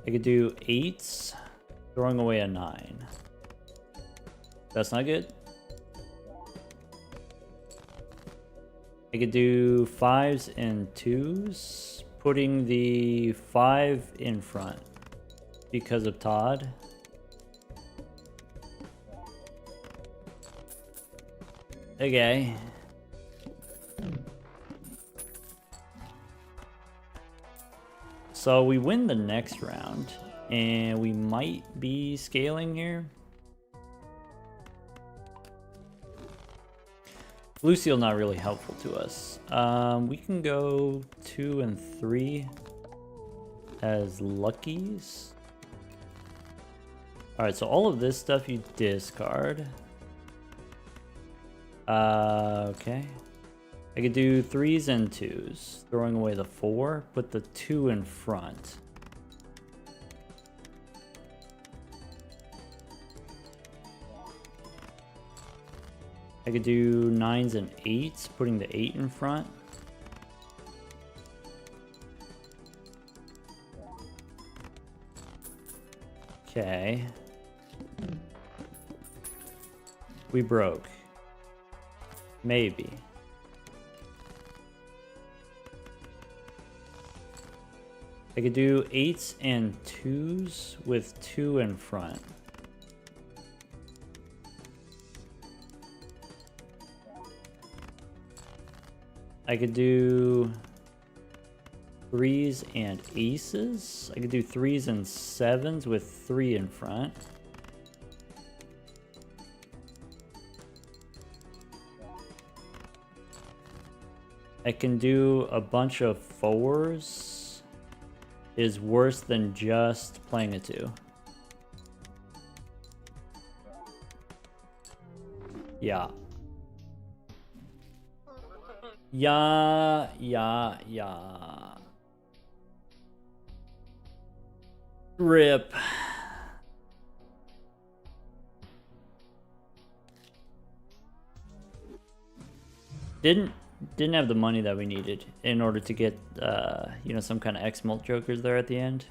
I could do 8s, throwing away a 9. That's not good. I could do 5s and 2s, putting the 5 in front because of Todd. Okay. So we win the next round, and we might be scaling here. Blue seal not really helpful to us. We can go 2 and 3 as luckies. Alright, so all of this stuff you discard. Okay. I could do 3s and 2s, throwing away the 4, put the 2 in front. I could do 9s and 8s, putting the 8 in front. Okay. We broke. Maybe. I could do 8s and 2s with 2 in front. I could do 3s and aces. I could do 3s and 7s with 3 in front. I can do a bunch of 4s. Is worse than just playing a 2. Yeah. Yeah. Rip. Didn't have the money that we needed in order to get, you know, some kind of X-Mult Jokers there at the end.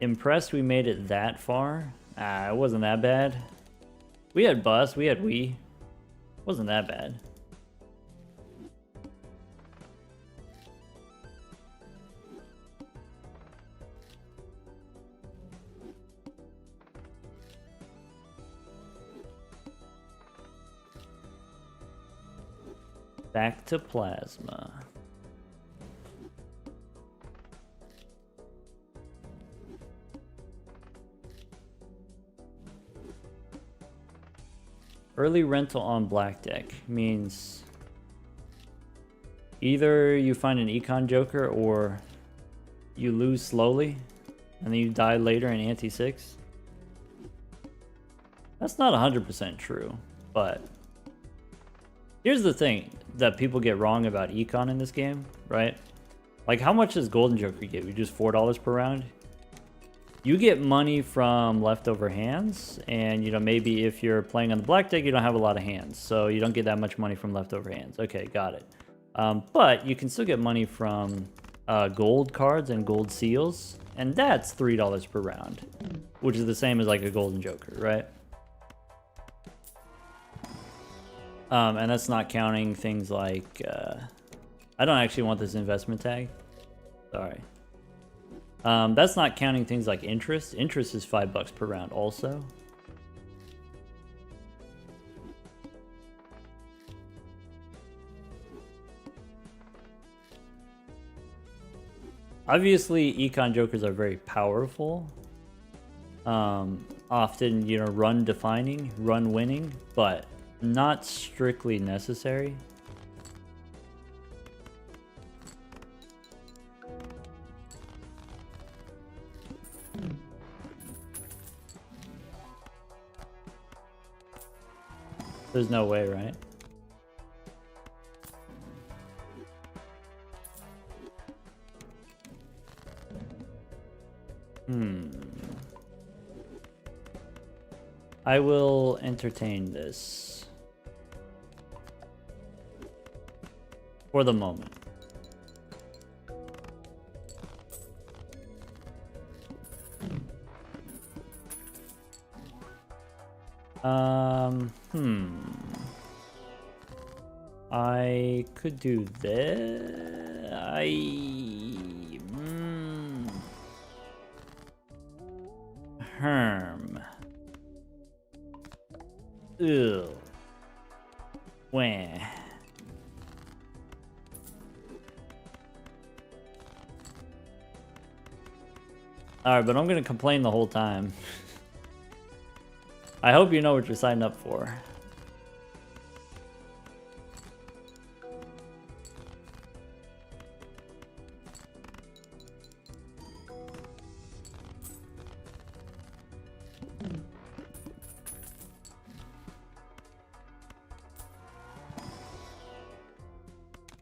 Impressed we made it that far. It wasn't that bad. We had bus, we had Wii. Wasn't that bad. Back to plasma. Early rental on black deck means either you find an econ joker or you lose slowly and then you die later in ante 6. That's not 100% true, but here's the thing that people get wrong about econ in this game, right? Like, how much does Golden Joker give you? Just $4 per round? You get money from leftover hands, and, you know, maybe if you're playing on the black deck, you don't have a lot of hands, so you don't get that much money from leftover hands. Okay, got it. But you can still get money from gold cards and gold seals, and that's $3 per round, which is the same as like a Golden Joker, right? And that's not counting things like, I don't actually want this investment tag. Sorry. That's not counting things like interest. Interest is $5 per round also. Obviously, econ jokers are very powerful. Often, you know, run defining, run winning, but not strictly necessary. There's no way, right? I will entertain this for the moment. I could do this. Herm. Ew. Wah. Alright, but I'm gonna complain the whole time. I hope you know what you're signing up for.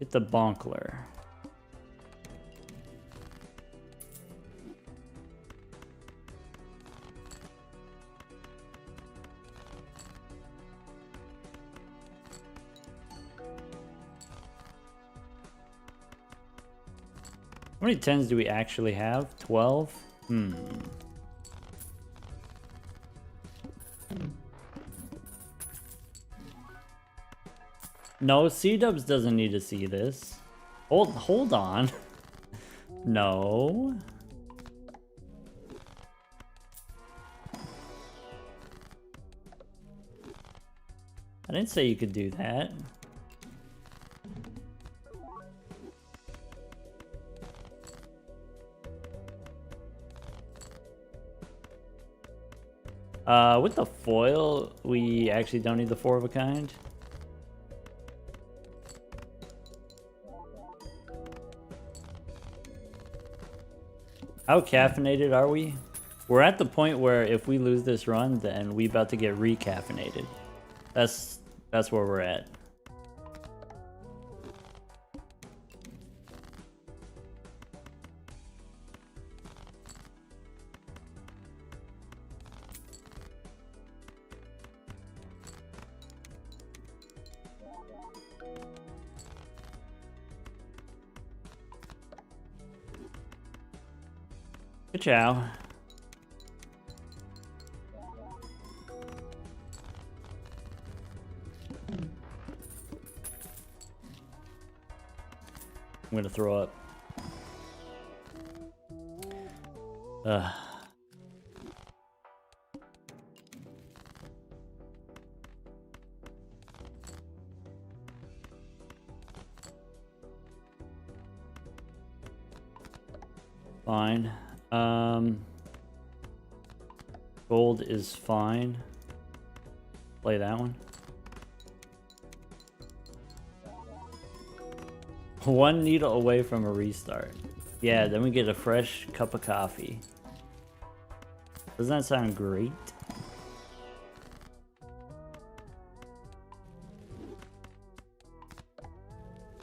Get the bonkler. How many 10s do we actually have? 12? No, C-Dubs doesn't need to see this. Hold on. No. I didn't say you could do that. With the foil, we actually don't need the 4 of a kind. How caffeinated are we? We're at the point where if we lose this run, then we about to get recaffeinated. That's where we're at. Good chow. I'm gonna throw up. Fine. Gold is fine. Play that one. One needle away from a restart. Yeah, then we get a fresh cup of coffee. Doesn't that sound great?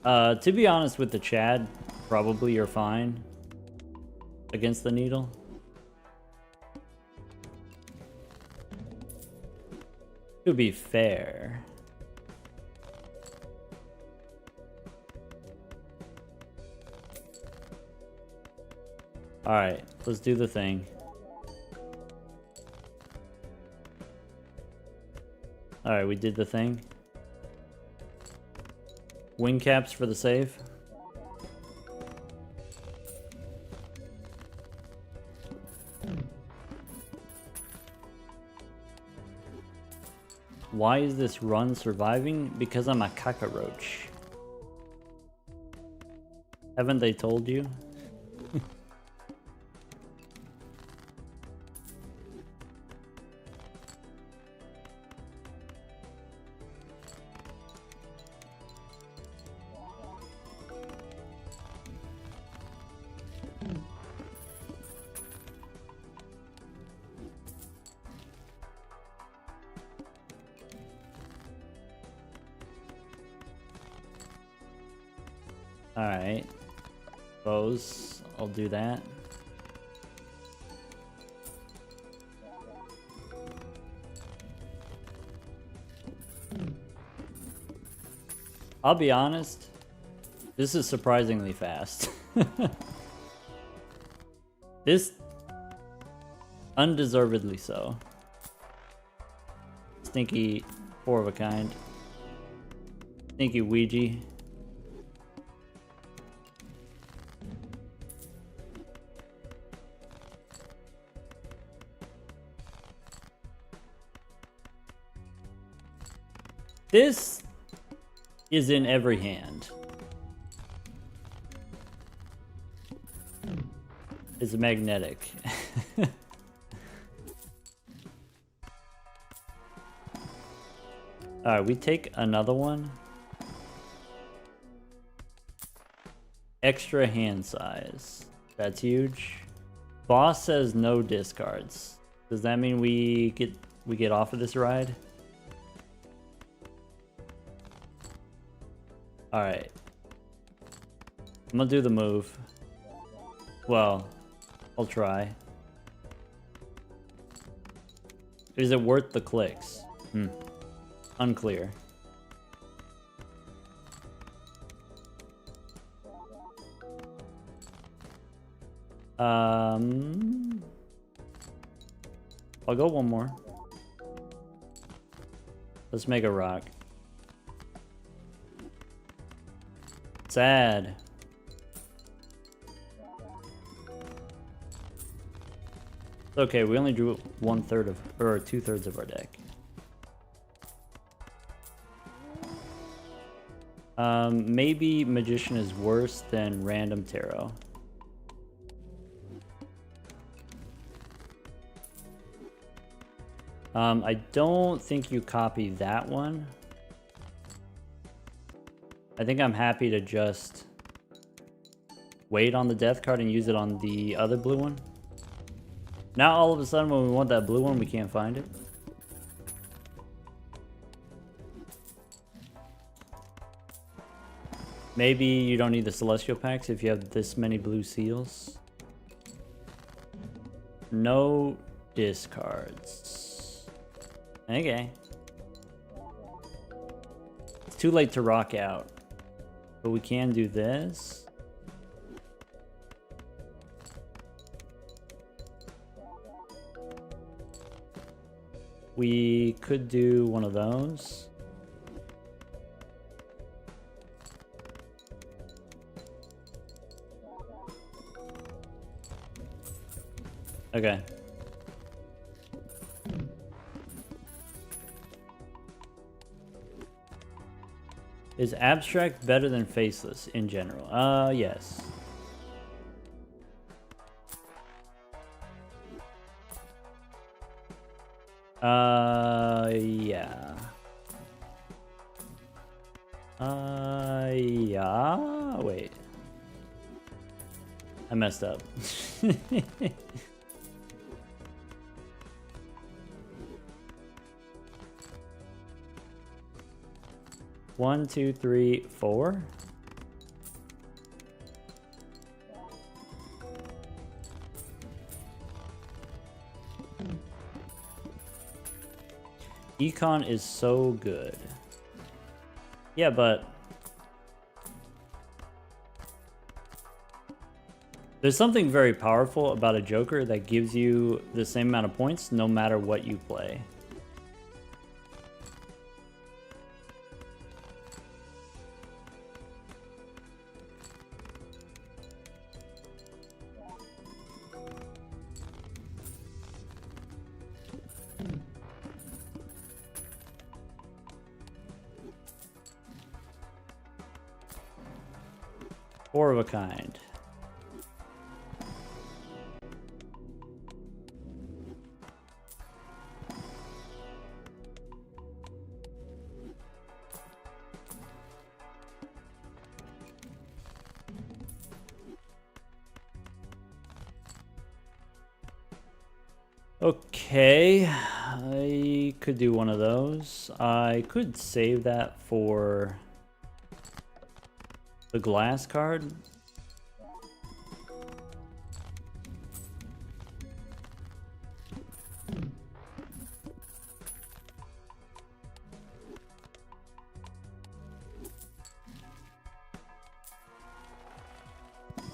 To be honest with the Chad, probably you're fine against the needle. To be fair. Alright, let's do the thing. Alright, we did the thing. Wing caps for the save. Why is this run surviving? Because I'm a cockroach. Haven't they told you? Alright. Bows. I'll do that. I'll be honest. This is surprisingly fast. This undeservedly so. Stinky 4 of a kind. Stinky Ouija. This is in every hand. It's magnetic. Alright, we take another one. Extra hand size. That's huge. Boss says no discards. Does that mean we get off of this ride? Alright. I'm gonna do the move. Well, I'll try. Is it worth the clicks? Unclear. I'll go one more. Let's make a rock. Sad. Okay, we only drew 1/3 of, or 2/3 of our deck. Maybe Magician is worse than Random Tarot. I don't think you copy that one. I think I'm happy to just wait on the death card and use it on the other blue one. Now all of a sudden when we want that blue one, we can't find it. Maybe you don't need the Celestial Packs if you have this many blue seals. No discards. Okay. It's too late to rock out. But we can do this. We could do one of those. Okay. Is abstract better than faceless in general? Yes. Yeah. Yeah. Wait. I messed up. 1, 2, 3, 4. Econ is so good. Yeah, but there's something very powerful about a Joker that gives you the same amount of points no matter what you play. Four of a kind. Okay, I could do one of those. I could save that for the glass card.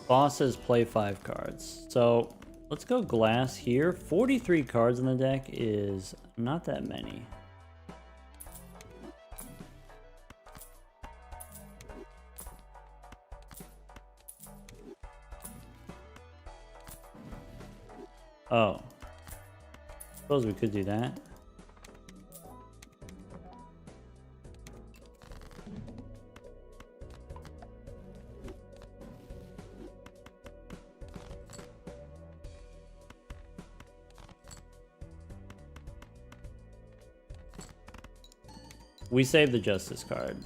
Boss says play 5 cards. So let's go glass here. 43 cards in the deck is not that many. Oh. Suppose we could do that. We save the justice card.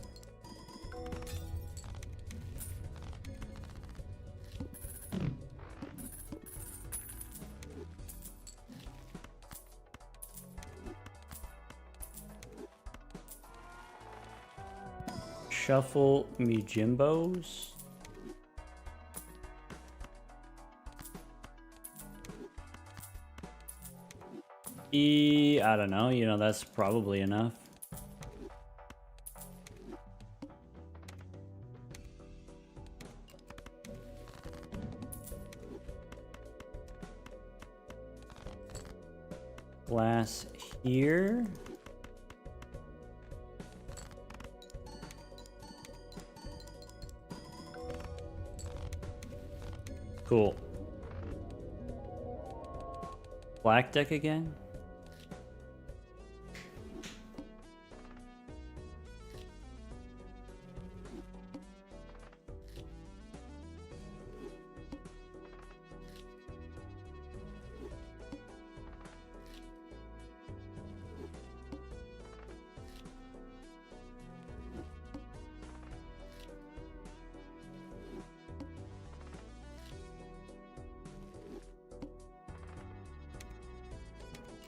Shuffle me Jimbos. I don't know, you know, that's probably enough. Glass here. Cool. Black deck again?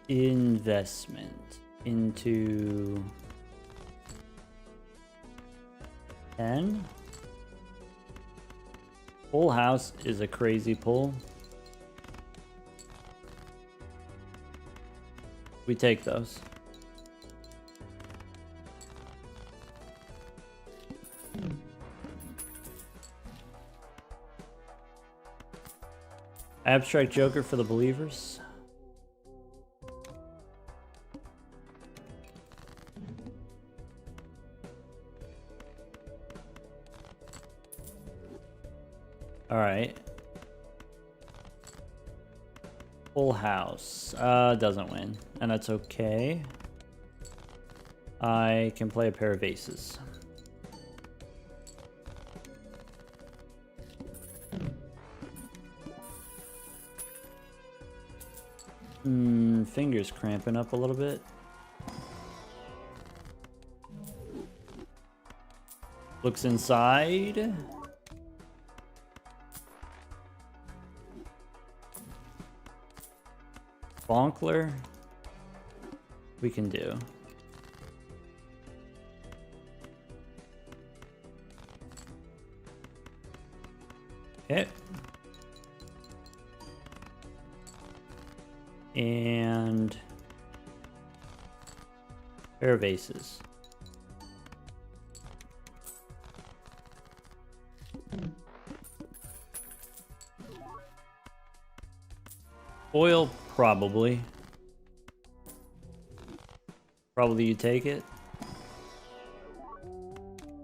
Investment into 10. Full house is a crazy pull. We take those. Abstract Joker for the believers. All right. Full house. Doesn't win, and that's okay. I can play a pair of aces. Fingers cramping up a little bit. Looks inside. Bonkler. We can do. Okay. And pair of aces. Foil, probably. Probably you take it.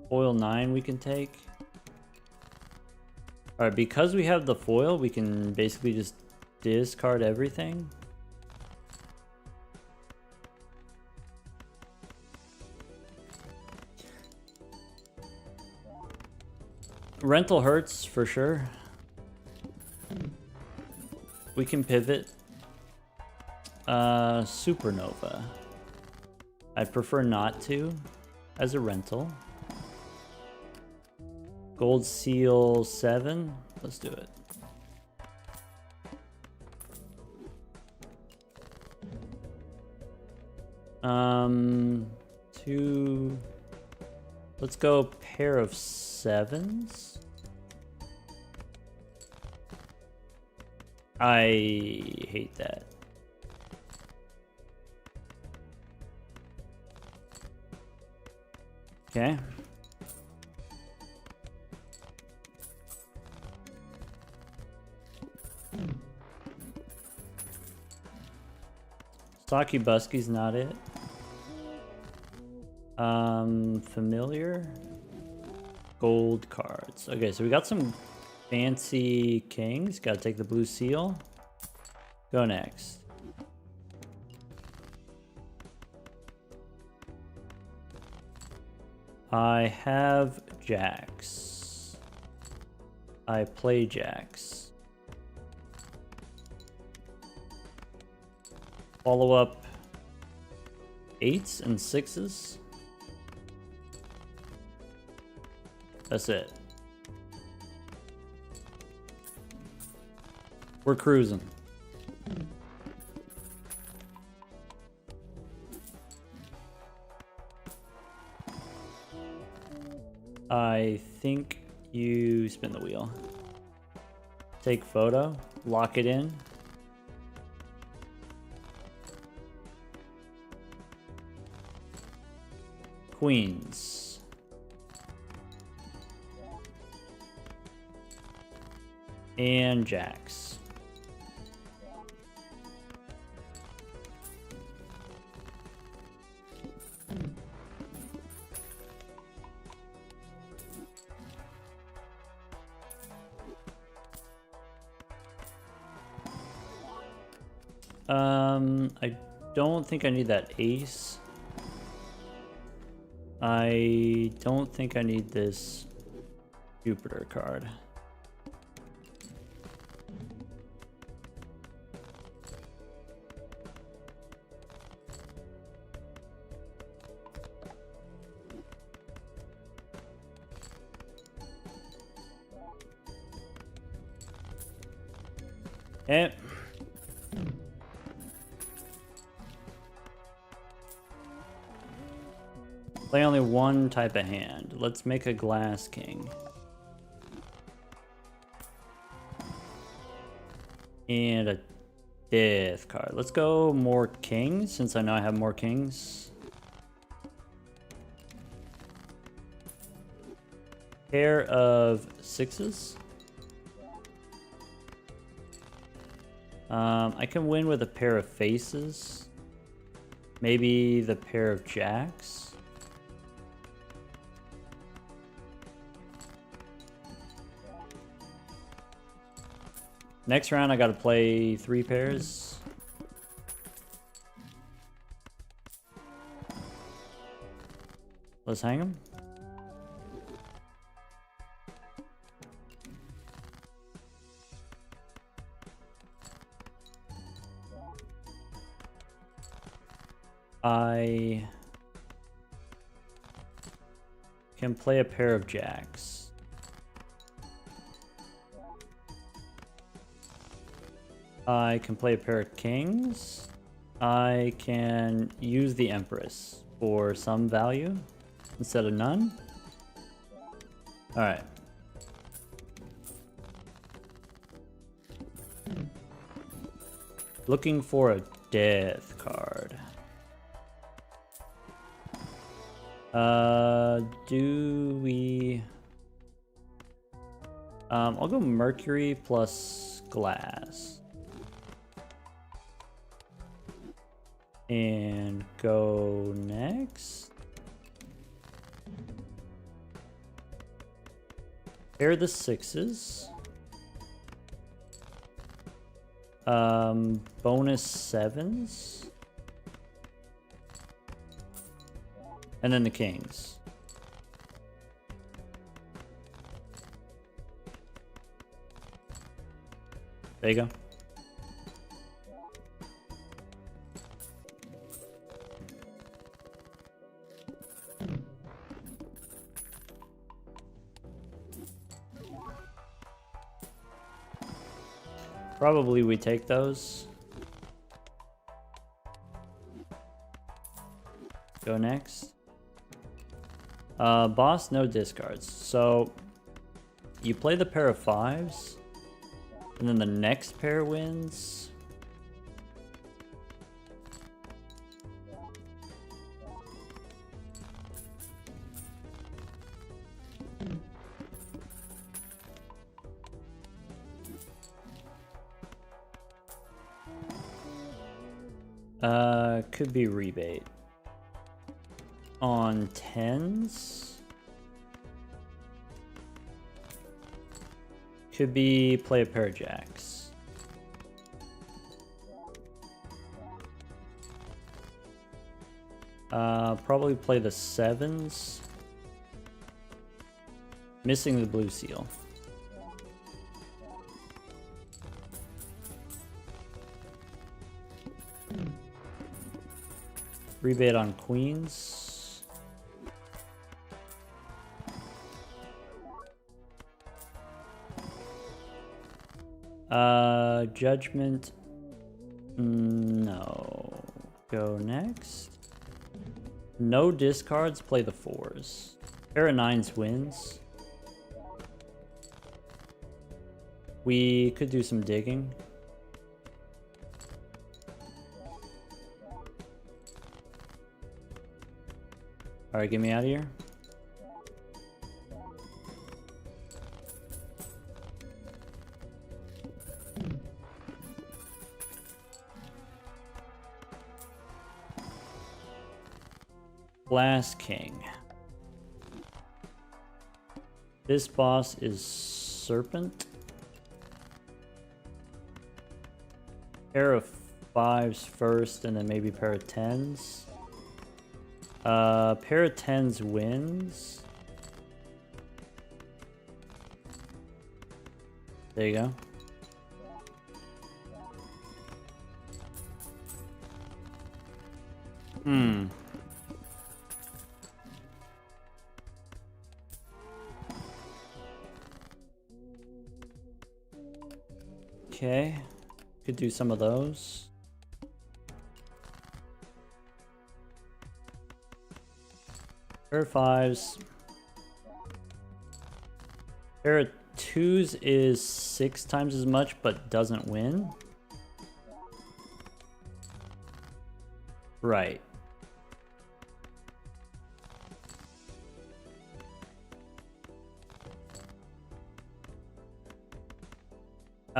Foil 9 we can take. Alright, because we have the foil, we can basically just discard everything. Rental hurts for sure. We can pivot. Supernova. I'd prefer not to as a rental. Gold Seal 7. Let's do it. Two. Let's go pair of 7s. I hate that. Okay. Saki Busky's not it. Familiar. Gold cards. Okay, so we got some fancy kings. Gotta take the blue seal. Go next. I have jacks. I play jacks. Follow up 8s and 6s. That's it. We're cruising. I think you spin the wheel. Take photo, lock it in. Queens. And jacks. I don't think I need that ace. I don't think I need this Jupiter card. Eh. Play only one type of hand. Let's make a glass king. And a death card. Let's go more kings, since I know I have more kings. Pair of 6s. I can win with a pair of faces. Maybe the pair of jacks. Next round, I gotta play 3 pairs. Let's hang them. I can play a pair of jacks. I can play a pair of kings. I can use the Empress for some value instead of none. All right. Looking for a death card. Do we... I'll go Mercury plus glass. And go next. Pair the 6s. Bonus 7s. And then the kings. There you go. Probably we take those. Go next. Boss, no discards. So you play the pair of 5s, and then the next pair wins. Could be rebate. On 10s. Could be play a pair of jacks. Probably play the 7s. Missing the blue seal. Rebate on queens. Judgment. No. Go next. No discards, play the 4s. Pair of 9s wins. We could do some digging. Alright, get me out of here. Last king. This boss is Serpent. Pair of 5s first, and then maybe pair of 10s. Pair of 10s wins. There you go. Okay. Could do some of those. Pair of 5s. Pair of 2s is 6 times as much, but doesn't win. Right.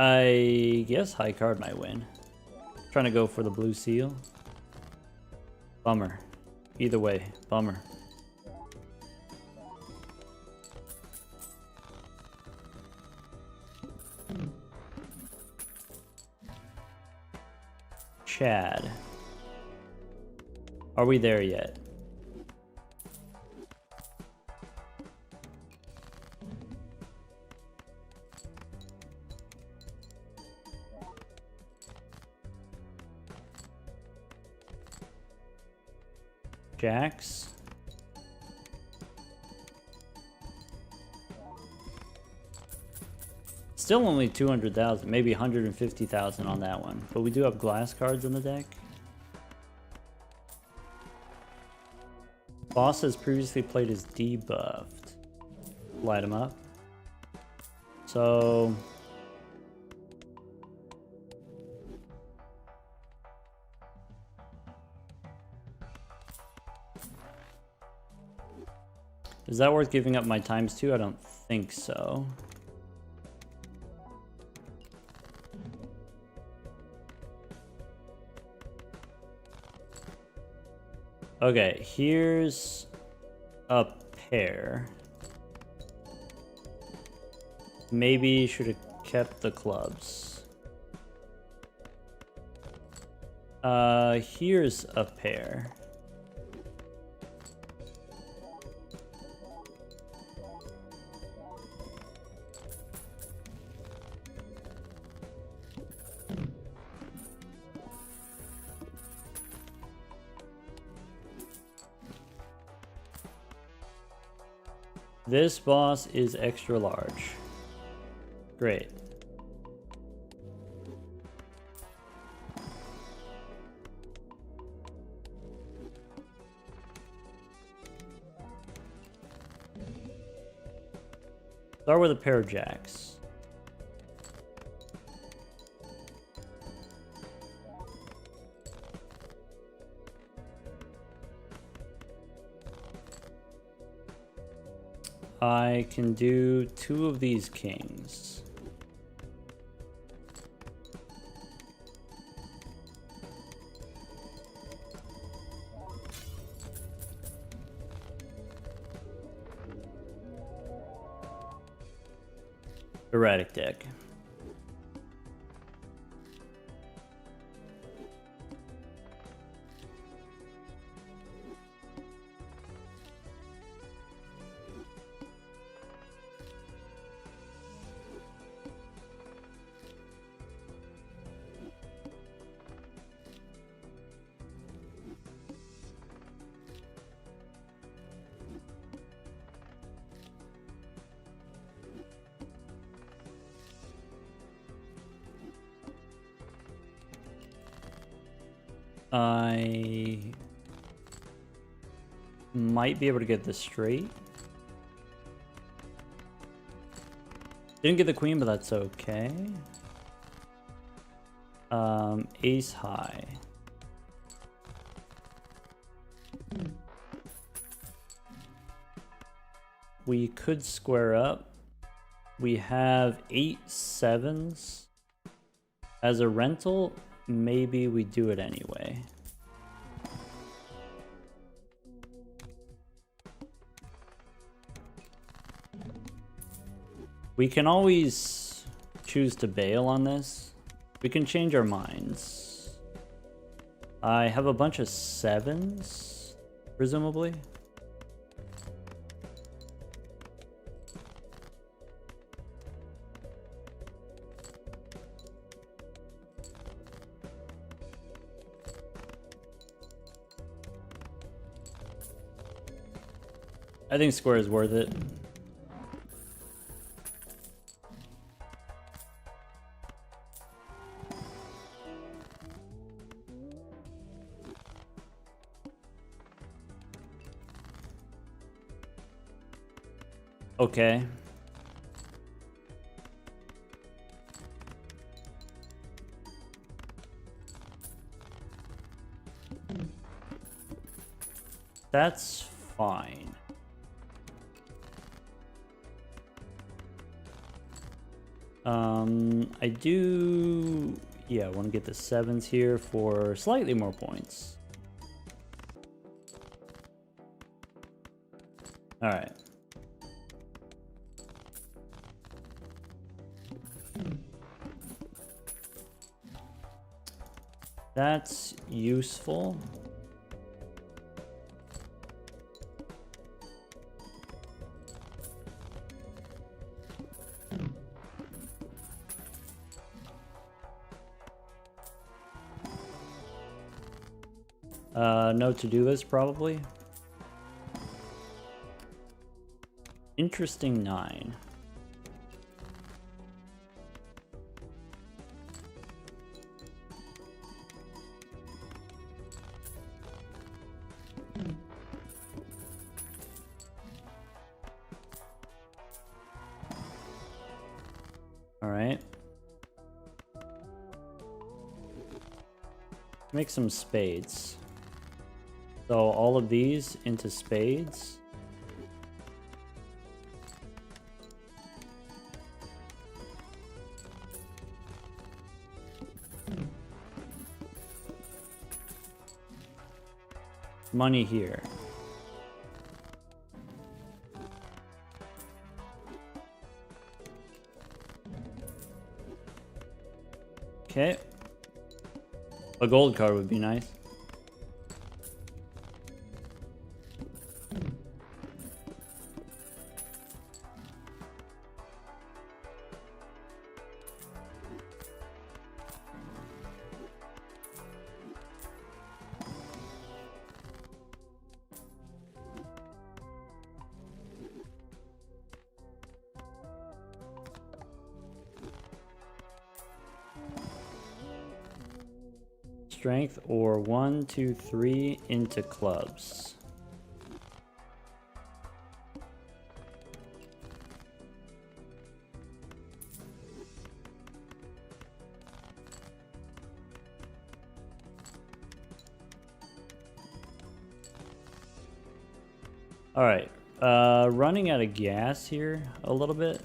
I guess high card might win. Trying to go for the blue seal. Bummer. Either way, bummer. Chad. Are we there yet? Jacks. Still only 200,000, maybe 150,000 on that one. But we do have glass cards in the deck. Boss has previously played as debuffed. Light him up. So... is that worth giving up my ×2? I don't think so. Okay, here's a pair. Maybe should have kept the clubs. Here's a pair. This boss is extra large. Great. Start with a pair of jacks. I can do 2 of these kings. Erratic deck. I might be able to get this straight. Didn't get the queen, but that's okay. Ace high. We could square up. We have 8 7s. As a rental, maybe we do it anyway. We can always choose to bail on this. We can change our minds. I have a bunch of 7s, presumably. I think square is worth it. Okay. That's fine. I do, yeah, I want to get the 7s here for slightly more points. All right. That's useful. No to-do list, probably. Interesting 9. All right. Make some spades. So all of these into spades. Money here. Okay. A gold card would be nice. Strength or 1, 2, 3 into clubs. All right, running out of gas here a little bit.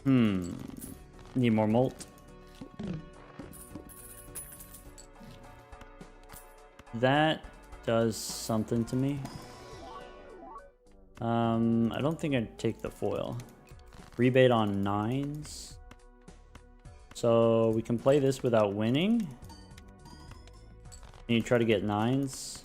Need more malt. That does something to me. I don't think I'd take the foil. Rebate on 9s. So we can play this without winning. And you try to get 9s.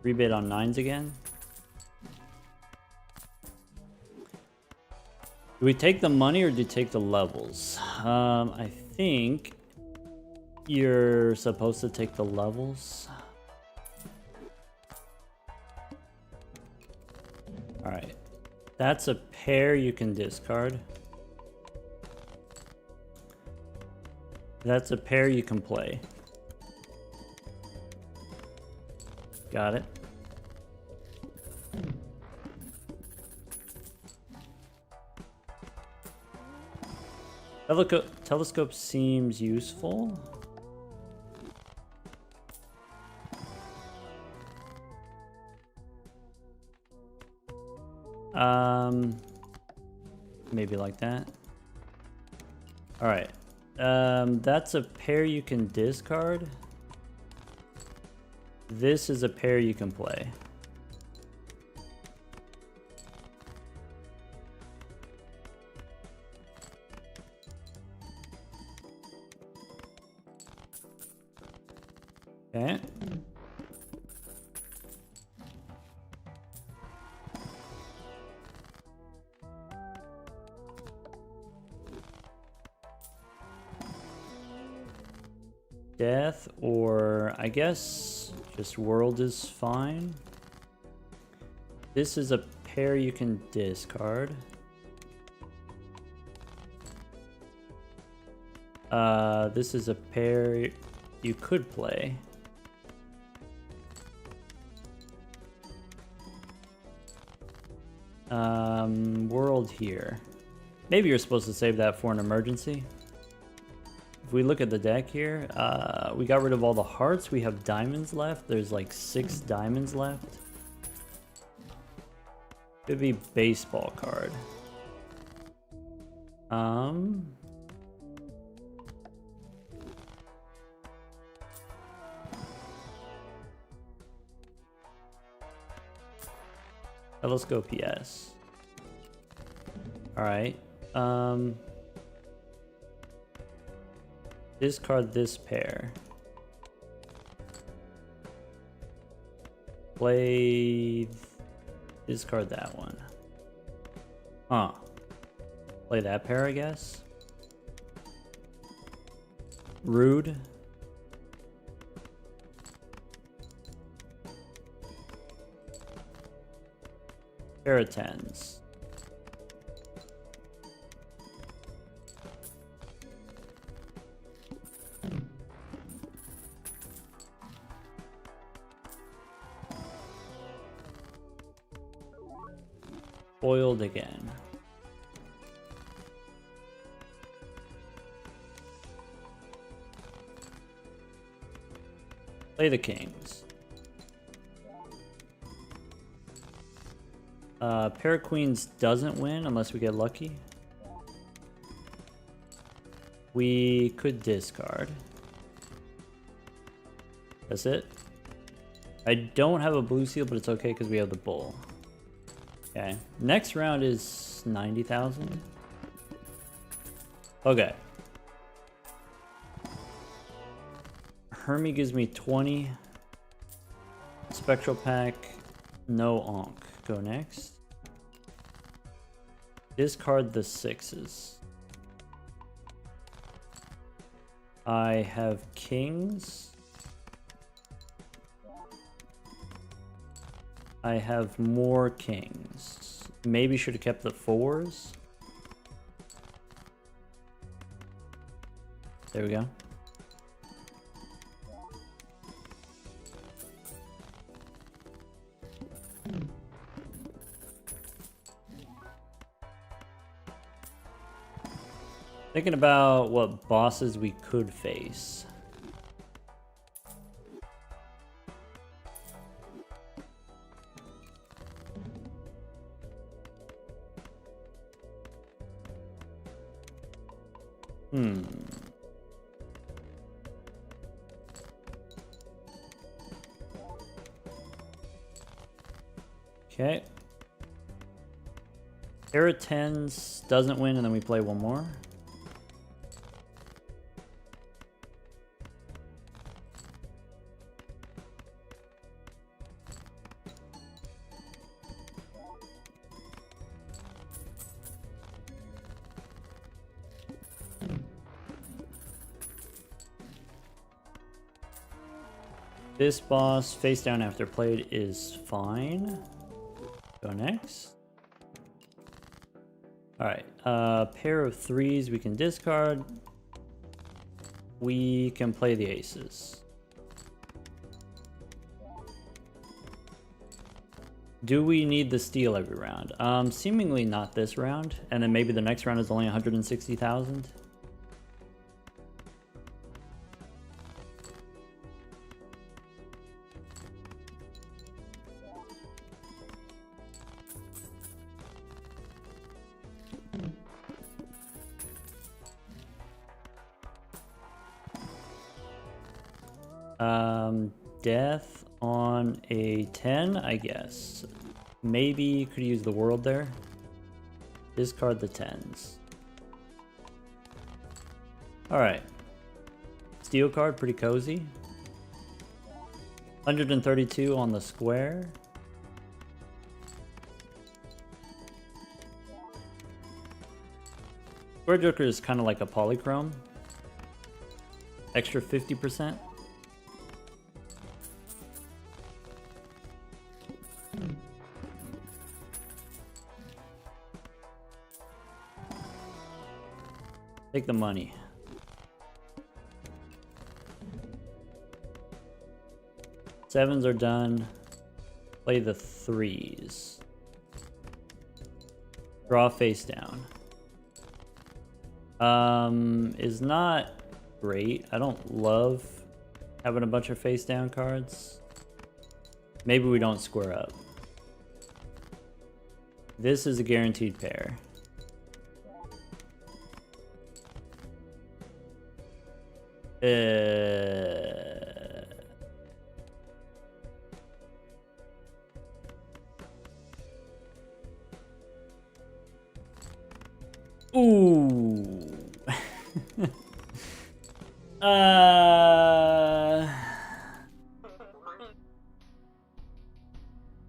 Rebate on 9s again. Do we take the money or do you take the levels? I think you're supposed to take the levels. That's a pair you can discard. That's a pair you can play. Got it. Telescope seems useful. Maybe like that. All right. That's a pair you can discard. This is a pair you can play. Okay. Death, or I guess just world is fine. This is a pair you can discard. This is a pair you could play. World here. Maybe you're supposed to save that for an emergency. If we look at the deck here, we got rid of all the hearts. We have diamonds left. There's like 6 diamonds left. Could be baseball card. Telescope, yes. All right. Discard this pair. Play... Discard that one. Huh. Play that pair, I guess. Rude. Pair of 10s. Foiled again. Play the kings. Pair of queens doesn't win unless we get lucky. We could discard. That's it. I don't have a blue seal, but it's okay because we have the bull. Okay, next round is 90,000. Okay. Hermie gives me 20. Spectral pack, no onk. Go next. Discard the 6s. I have kings. I have more kings. Maybe should have kept the 4s. There we go. Thinking about what bosses we could face. Okay. Pair of 10s doesn't win, and then we play one more. This boss, face down after played, is fine. Go next. Alright, pair of threes we can discard. We can play the aces. Do we need the steal every round? Seemingly not this round, and then maybe the next round is only 160,000. Death on a 10, I guess. Maybe could use the world there. Discard the 10s. Alright. Steel card, pretty cozy. 132 on the square. Square Joker is kind of like a polychrome. Extra 50%. Take the money. Sevens are done. Play the threes. Draw face down. Is not great. I don't love having a bunch of face down cards. Maybe we don't square up. This is a guaranteed pair. Ooh.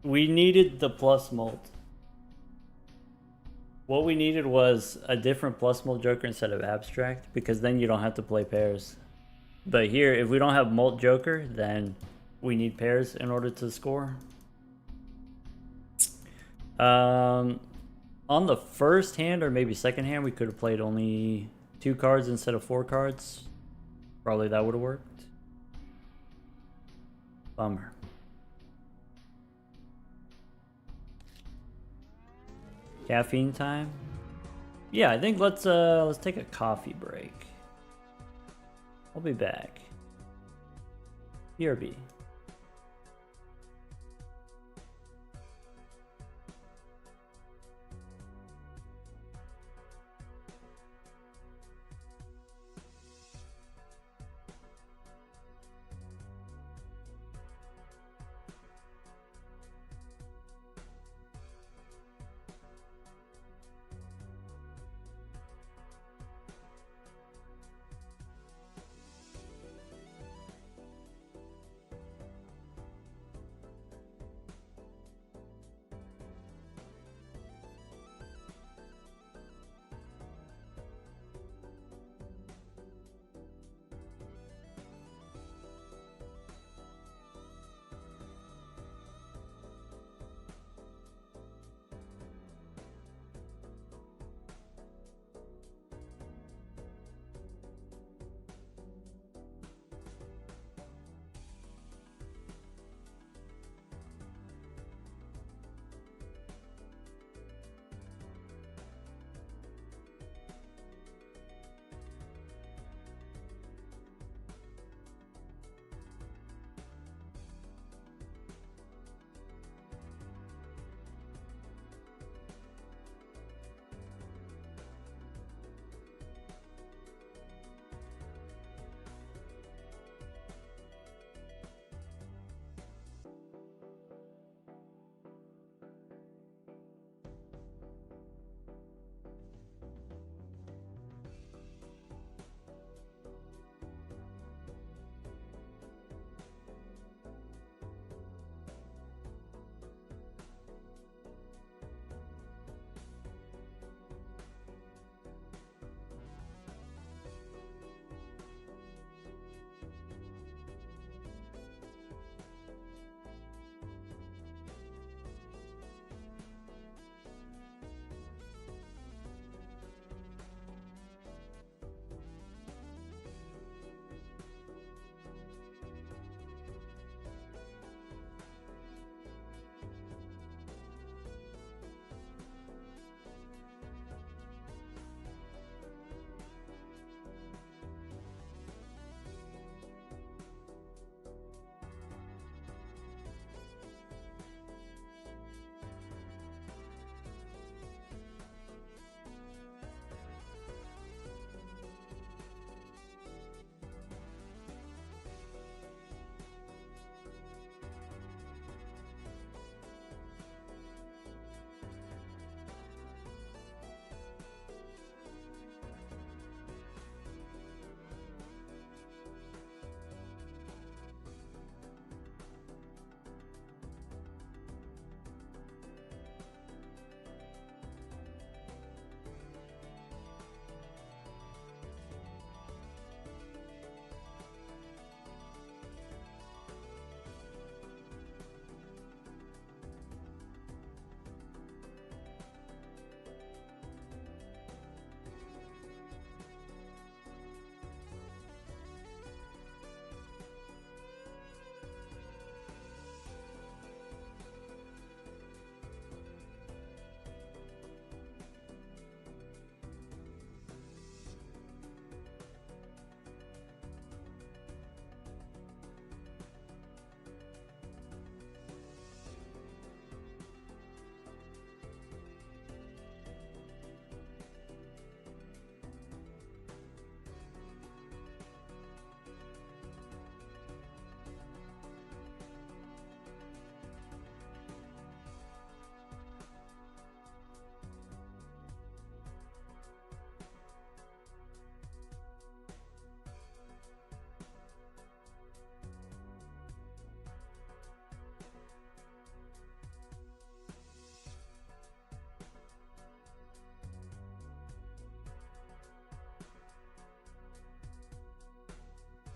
We needed the plus molt. What we needed was a different plus molt joker instead of abstract, because then you don't have to play pairs. But here, if we don't have molt joker, then we need pairs in order to score. On the first hand, or maybe second hand, we could have played only 2 cards instead of 4 cards. Probably that would have worked. Bummer. Caffeine time? Yeah, I think let's take a coffee break. I'll be back. BRB.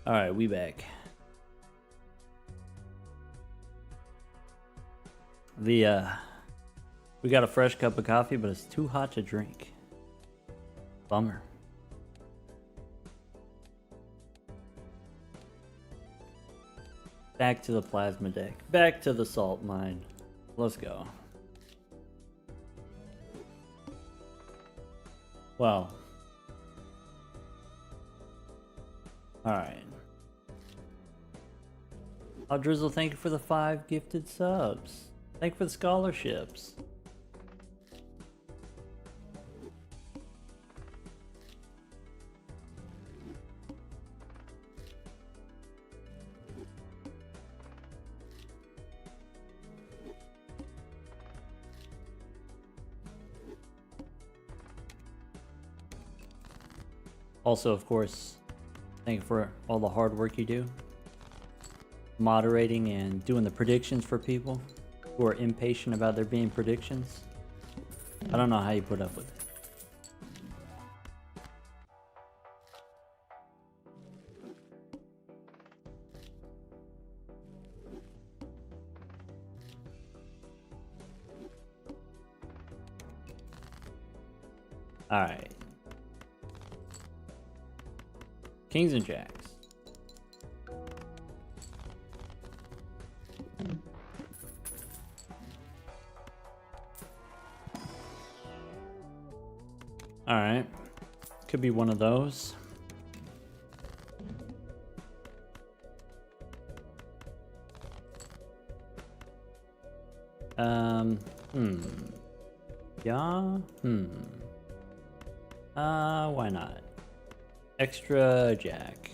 Alright, we back. We got a fresh cup of coffee, but it's too hot to drink. Bummer. Back to the plasma deck. Back to the salt mine. Let's go. Well. Alright. Oh, Drizzle, thank you for the 5 gifted subs. Thank you for the scholarships. Also, of course, thank you for all the hard work you do. Moderating and doing the predictions for people who are impatient about there being predictions. I don't know how you put up with it. All right. Kings and Jacks. All right. Could be one of those. Yeah. Why not? Extra jack.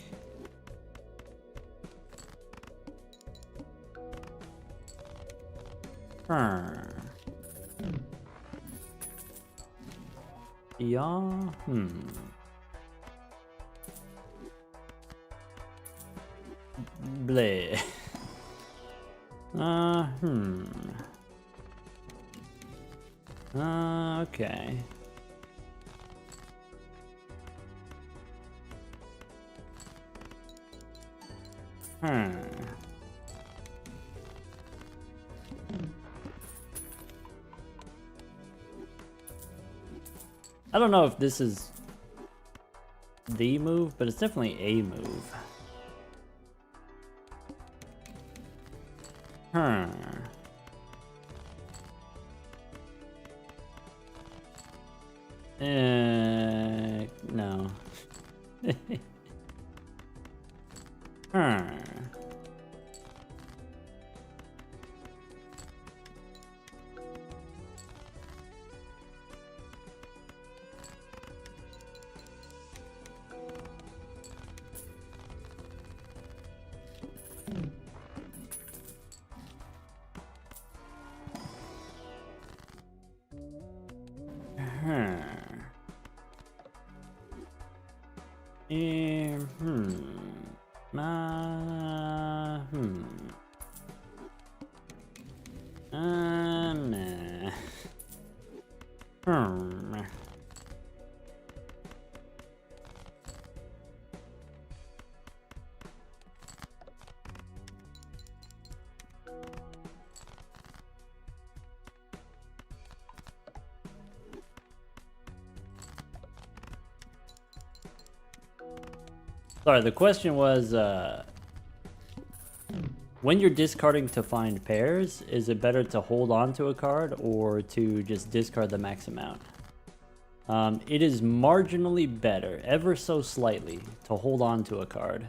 Yeah. Bleh. Okay. I don't know if this is the move, but it's definitely a move. No. Sorry, the question was, when you're discarding to find pairs, is it better to hold on to a card or to just discard the max amount? It is marginally better, ever so slightly, to hold on to a card.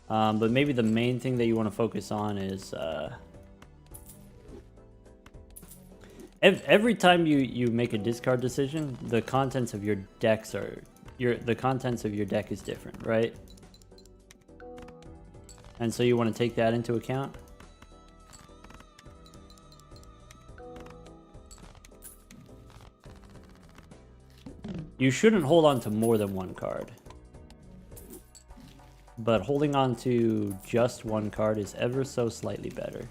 But maybe the main thing that you want to focus on is every time you make a discard decision, the contents of your decks are the contents of your deck is different, right? And so you want to take that into account. You shouldn't hold on to more than one card. But holding on to just one card is ever so slightly better.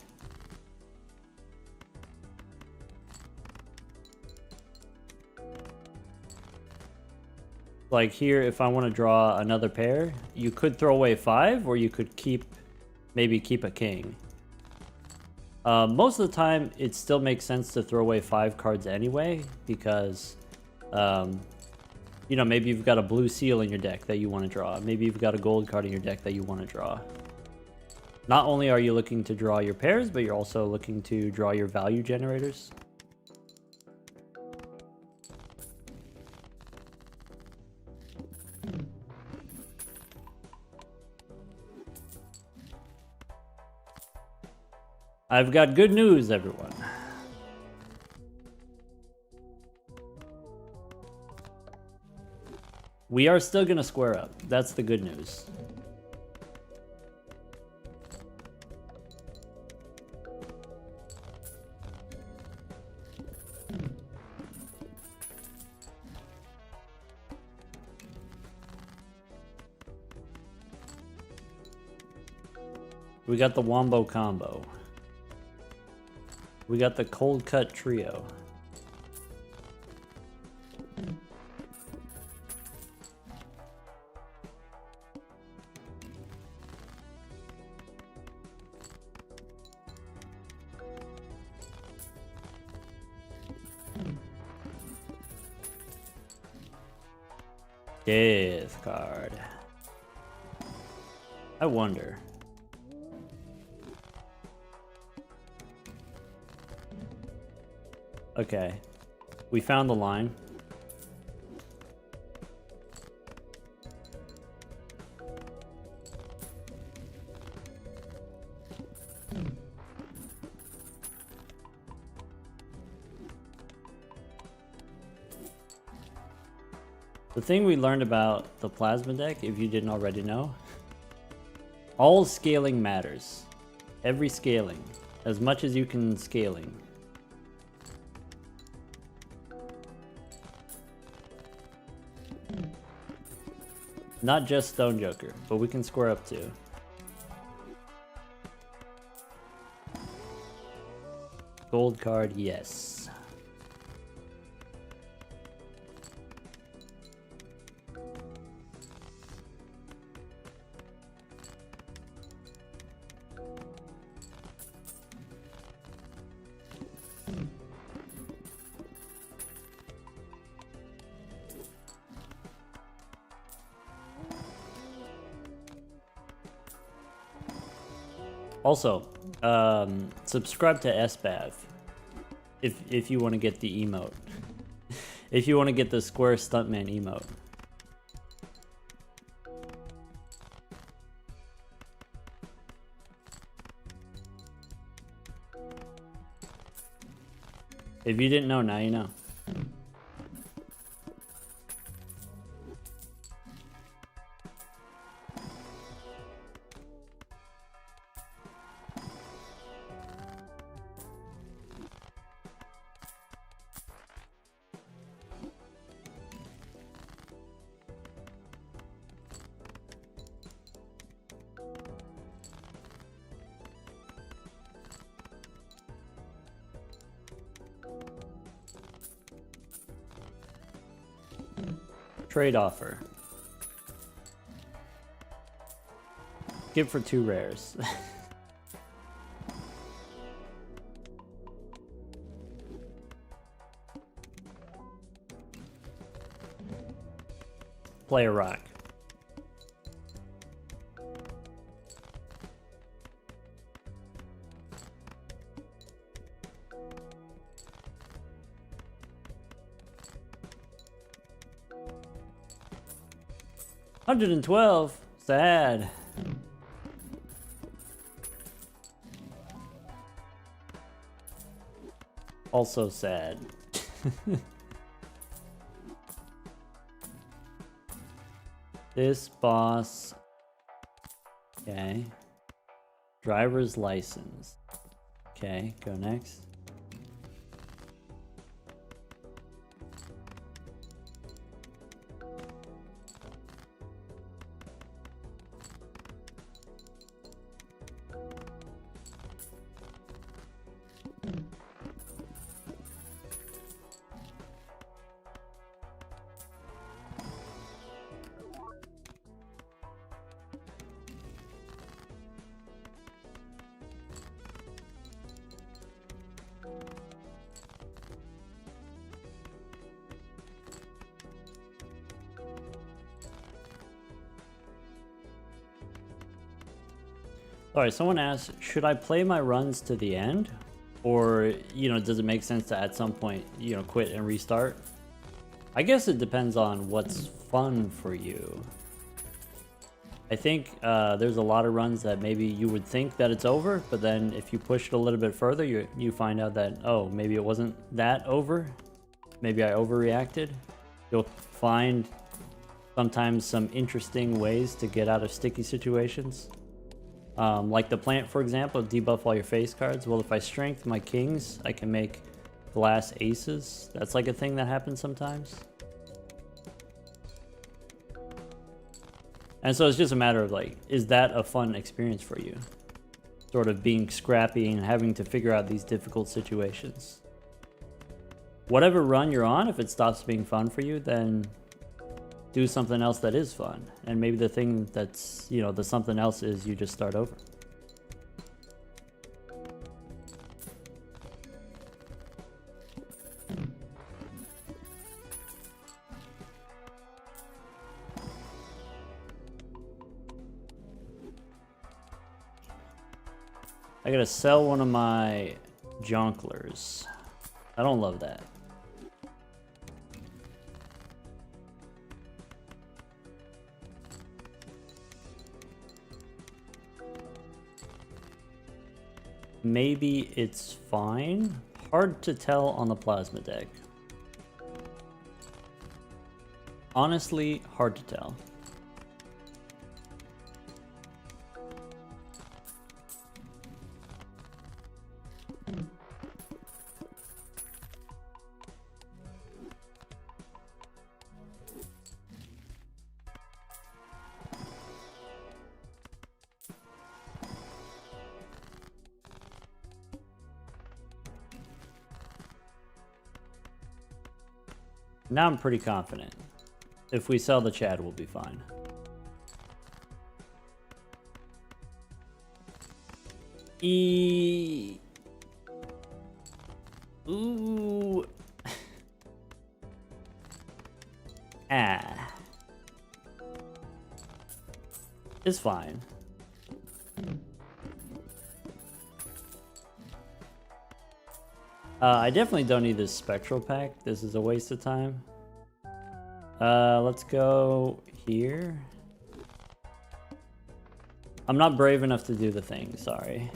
Like here, if I want to draw another pair, you could throw away 5, or you could maybe keep a king. Most of the time, it still makes sense to throw away 5 cards anyway, because, you know, maybe you've got a blue seal in your deck that you want to draw. Maybe you've got a gold card in your deck that you want to draw. Not only are you looking to draw your pairs, but you're also looking to draw your value generators. I've got good news, everyone. We are still gonna square up. That's the good news. We got the Wombo combo. We got the cold cut trio. Death card. I wonder. Okay, we found the line. The thing we learned about the plasma deck, if you didn't already know, all scaling matters. Every scaling, as much as you can scaling. Not just Stone Joker, but we can square up too. Gold card, yes. Also, subscribe to SBAV if you want to get the emote. If you want to get the Square Stuntman emote. If you didn't know, now you know. Trade offer. Give for 2 rares. Play a rock. $112. Sad. Also sad. This boss. Okay. Driver's license. Okay, go next. Alright, someone asked, should I play my runs to the end? Or, you know, does it make sense to at some point, you know, quit and restart? I guess it depends on what's fun for you. I think there's a lot of runs that maybe you would think that it's over, but then if you push it a little bit further, you find out that, oh, maybe it wasn't that over. Maybe I overreacted. You'll find sometimes some interesting ways to get out of sticky situations. Like the plant, for example, debuff all your face cards. Well, if I strength my kings, I can make glass aces. That's like a thing that happens sometimes. And so it's just a matter of like, is that a fun experience for you? Sort of being scrappy and having to figure out these difficult situations. Whatever run you're on, if it stops being fun for you, then do something else that is fun. And maybe the thing that's, you know, the something else is you just start over. I gotta sell one of my jonglers. I don't love that. Maybe it's fine. Hard to tell on the plasma deck. Honestly, hard to tell. Now I'm pretty confident. If we sell the Chad, we'll be fine. Ooh. Ah. It's fine. I definitely don't need this spectral pack. This is a waste of time. Let's go here. I'm not brave enough to do the thing, sorry.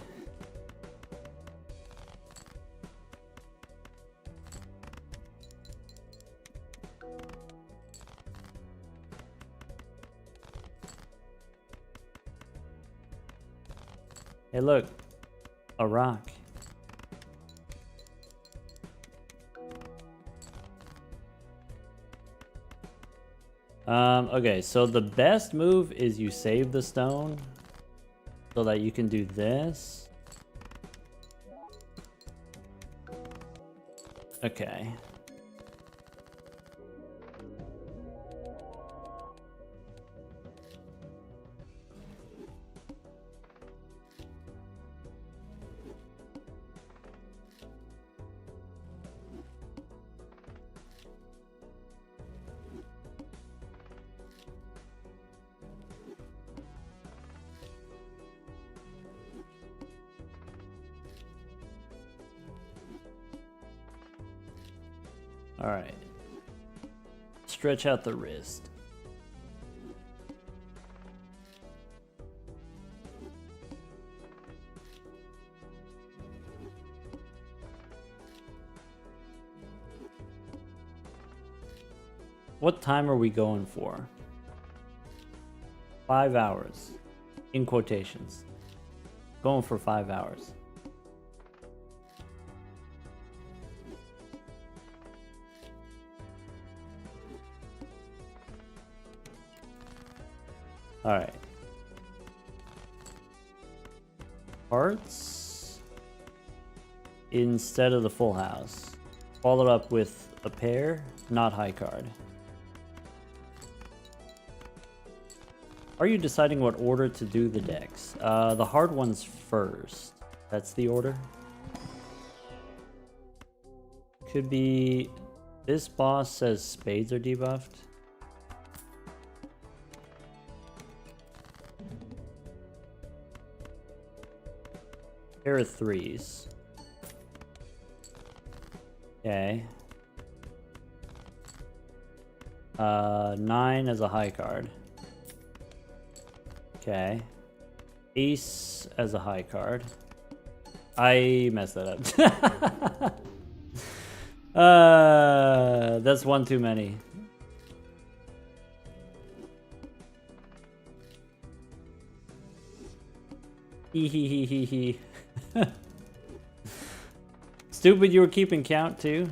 Hey look, a rock. Okay, so the best move is you save the stone so that you can do this. Okay. All right. Stretch out the wrist. What time are we going for? 5 hours. In quotations. Going for 5 hours. All right. Hearts instead of the full house. Followed up with a pair, not high card. Are you deciding what order to do the decks? The hard ones first. That's the order. Could be... This boss says spades are debuffed. Pair of threes. Okay. 9 as a high card. Okay. Ace as a high card. I messed that up. That's one too many. Hee hee hee hee hee. Stupid, you were keeping count too.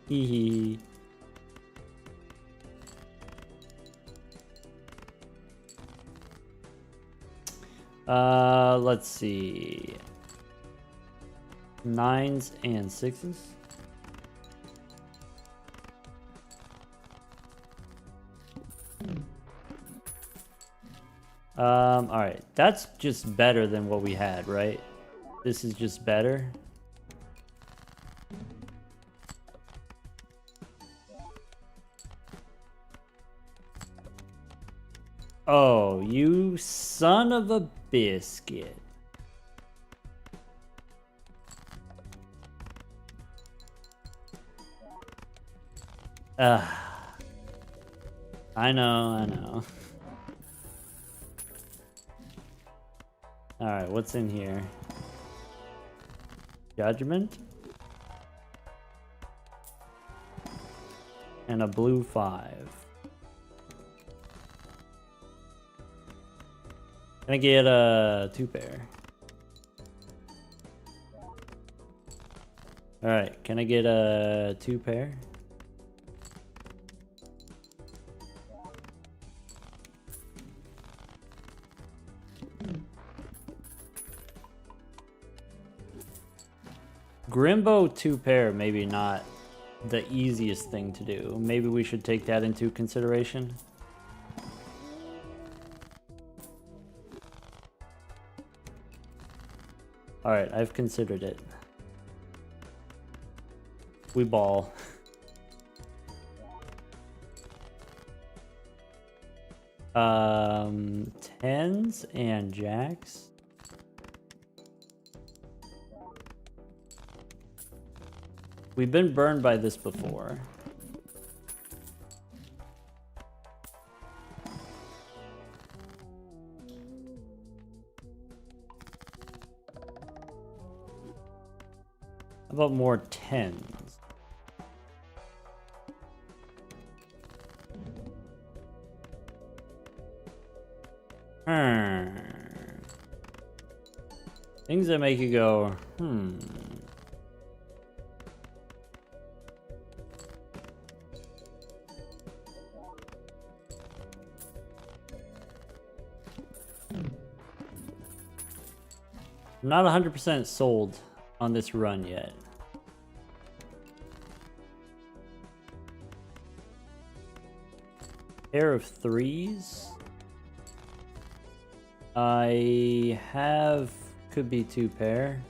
Hee hee. Let's see. 9s and 6s. Alright. That's just better than what we had, right? This is just better. Oh, you son of a biscuit. I know. Alright, what's in here? Judgment? And a blue 5. Can I get a 2-pair? Alright, can I get a 2-pair? Grimbo 2-pair, maybe not the easiest thing to do. Maybe we should take that into consideration. Alright, I've considered it. We ball. Tens and jacks. We've been burned by this before. How about more tens? Things that make you go, I'm not 100% sold on this run yet. Pair of threes. I have, could be 2-pair.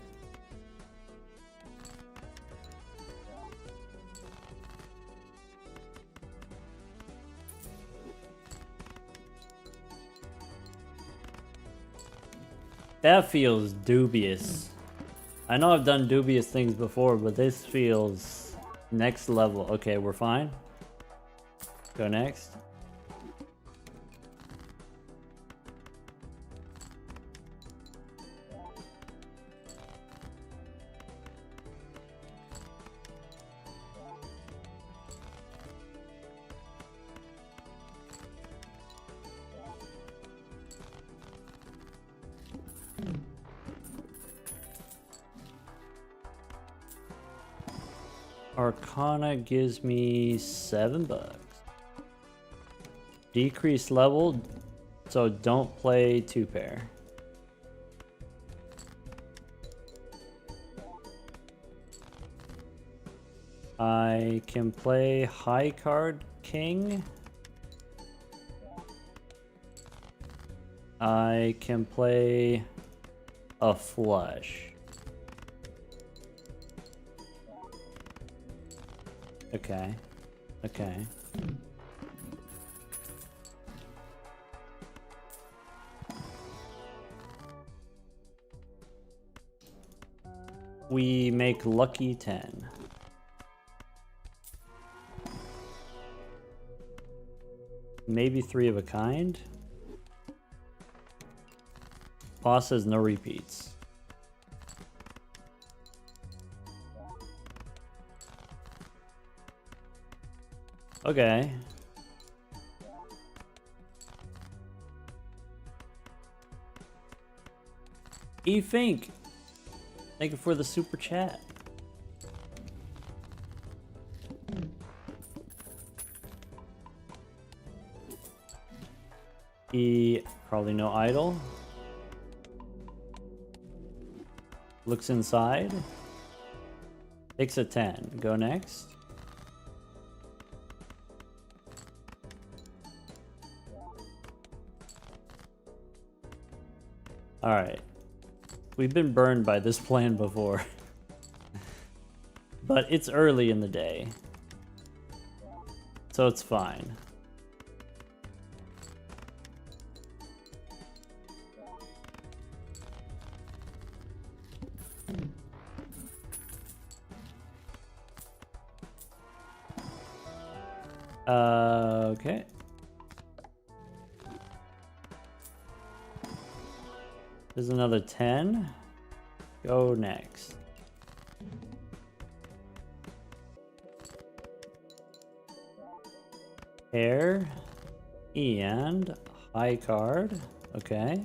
That feels dubious. I know I've done dubious things before, but this feels next level. Okay, we're fine. Go next. Arcana gives me $7. Decrease level, so don't play 2-pair. I can play high card king. I can play a flush. Okay. Okay. we make lucky 10. Maybe 3 of a kind. Boss says no repeats. Okay. E-Fink, thank you for the super chat. Probably no idol. Looks inside. Takes a 10. Go next. Alright. We've been burned by this plan before. But it's early in the day. So it's fine. Okay. There's another 10. Go next. Hair and high card. Okay.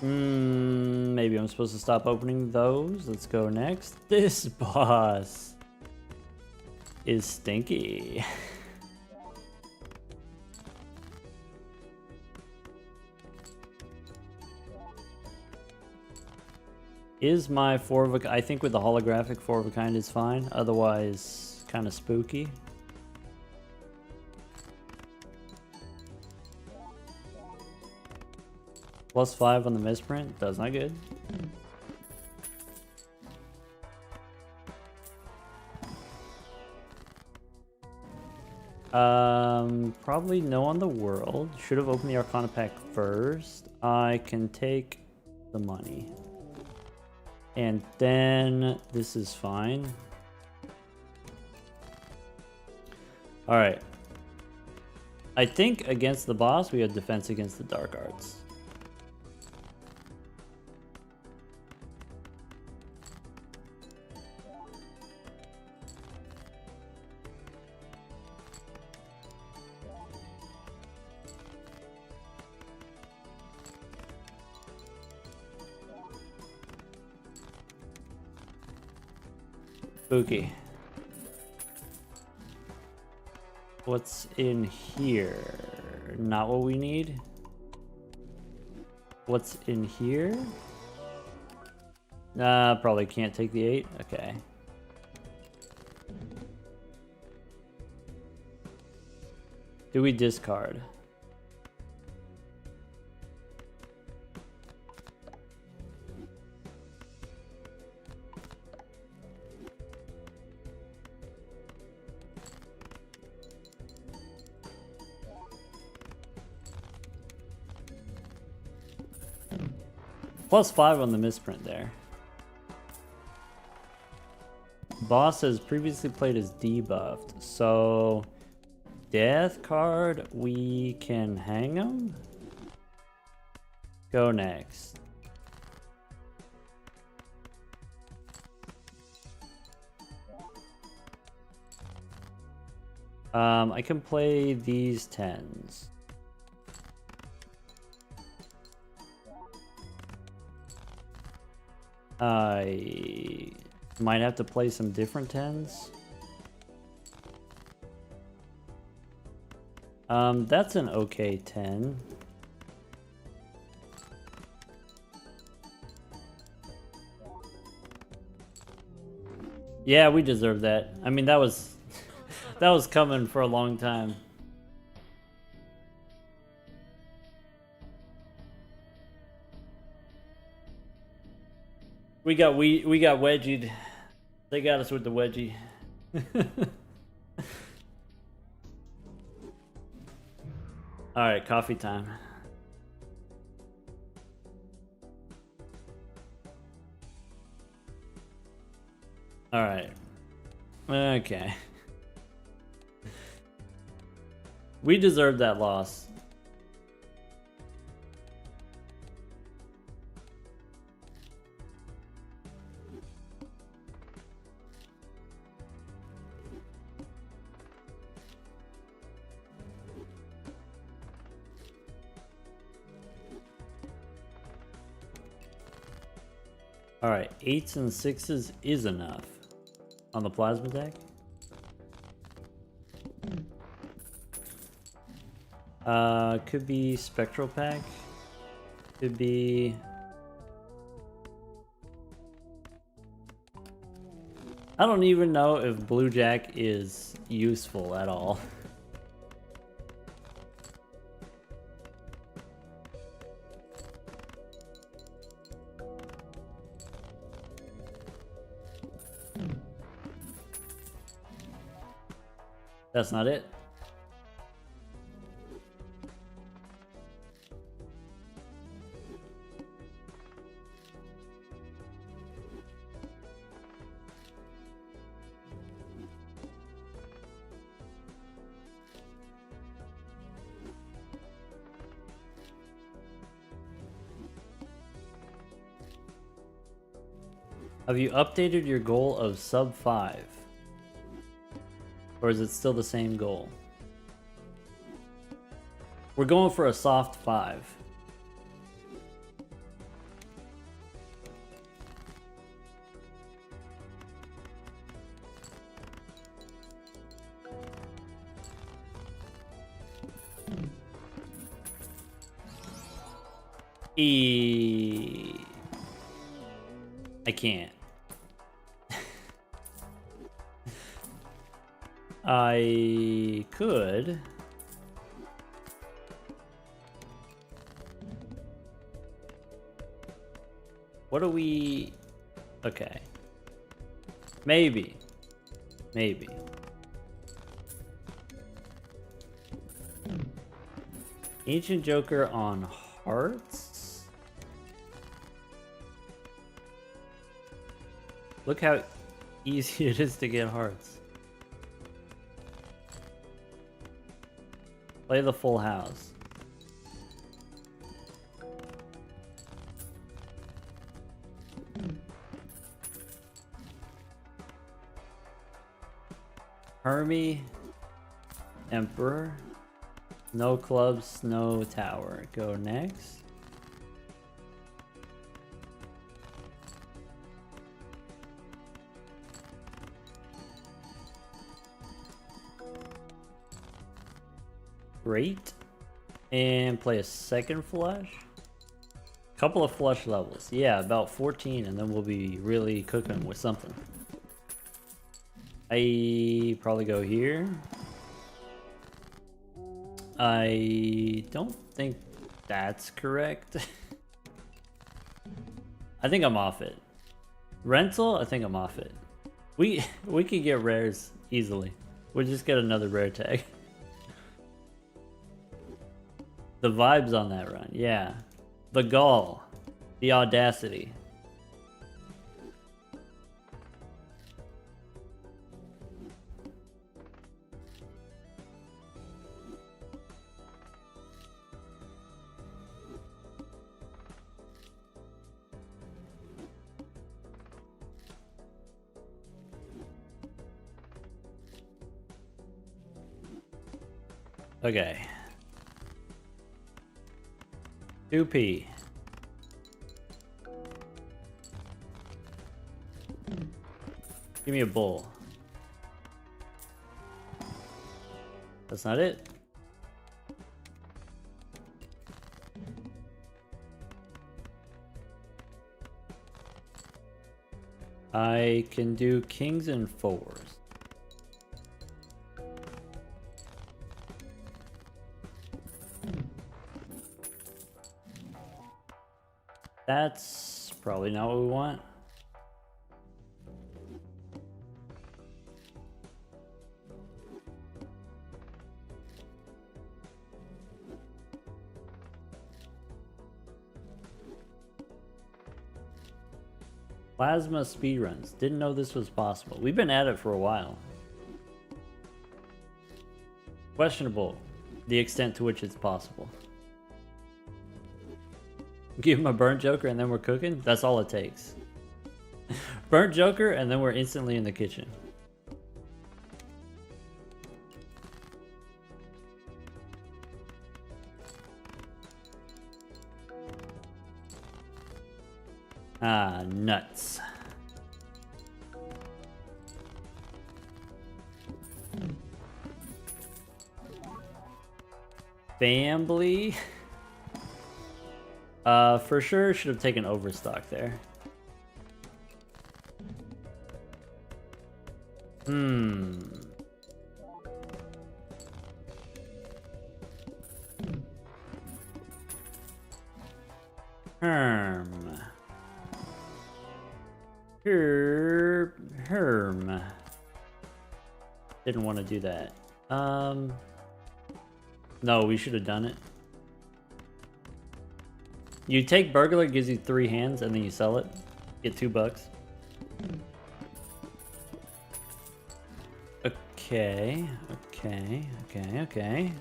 Maybe I'm supposed to stop opening those. Let's go next. This boss is stinky. Is my 4 of a... I think with the holographic 4 of a kind is fine. Otherwise, kind of spooky. +5 on the misprint. That's not good. Probably no on the world. Should have opened the Arcana pack first. I can take the money. And then this is fine. Alright. I think against the boss we have defense against the dark arts. Spooky. What's in here? Not what we need. What's in here? Probably can't take the 8. Okay. Do we discard? +5 on the misprint there. Boss has previously played as debuffed, so death card, we can hang him. Go next. I can play these 10s. I might have to play some different 10s. That's an okay 10. Yeah, we deserve that. I mean, that was that was coming for a long time. We got wedgied. They got us with the wedgie. All right, coffee time. All right. Okay. We deserved that loss. All right, 8s and 6s is enough on the plasma deck. Could be Spectral Pack. Could be... I don't even know if Blue Jack is useful at all. That's not it. Have you updated your goal of sub 5? Or is it still the same goal? We're going for a soft 5. I can't. I could. What do we... Okay. Maybe. Maybe. Ancient Joker on hearts? Look how easy it is to get hearts. Play the full house. Hermie, Emperor, no clubs, no tower. Go next. Great. And play a second flush. Couple of flush levels. Yeah, about 14, and then we'll be really cooking with something. I probably go here. I don't think that's correct. I think I'm off it. Rental, I think I'm off it. We could get rares easily. We'll just get another rare tag. The vibes on that run, yeah. The gall. The audacity. Okay. 2p. Give me a bull. That's not it. I can do kings and fours. That's probably not what we want. Plasma speedruns. Didn't know this was possible. We've been at it for a while. Questionable the extent to which it's possible. Give him a burnt joker and then we're cooking? That's all it takes. Burnt joker and then we're instantly in the kitchen. Ah, nuts. Family. For sure should have taken overstock there. Herm. Didn't want to do that. No, we should have done it. You take burglar, gives you 3 hands, and then you sell it. Get $2. Okay. Okay.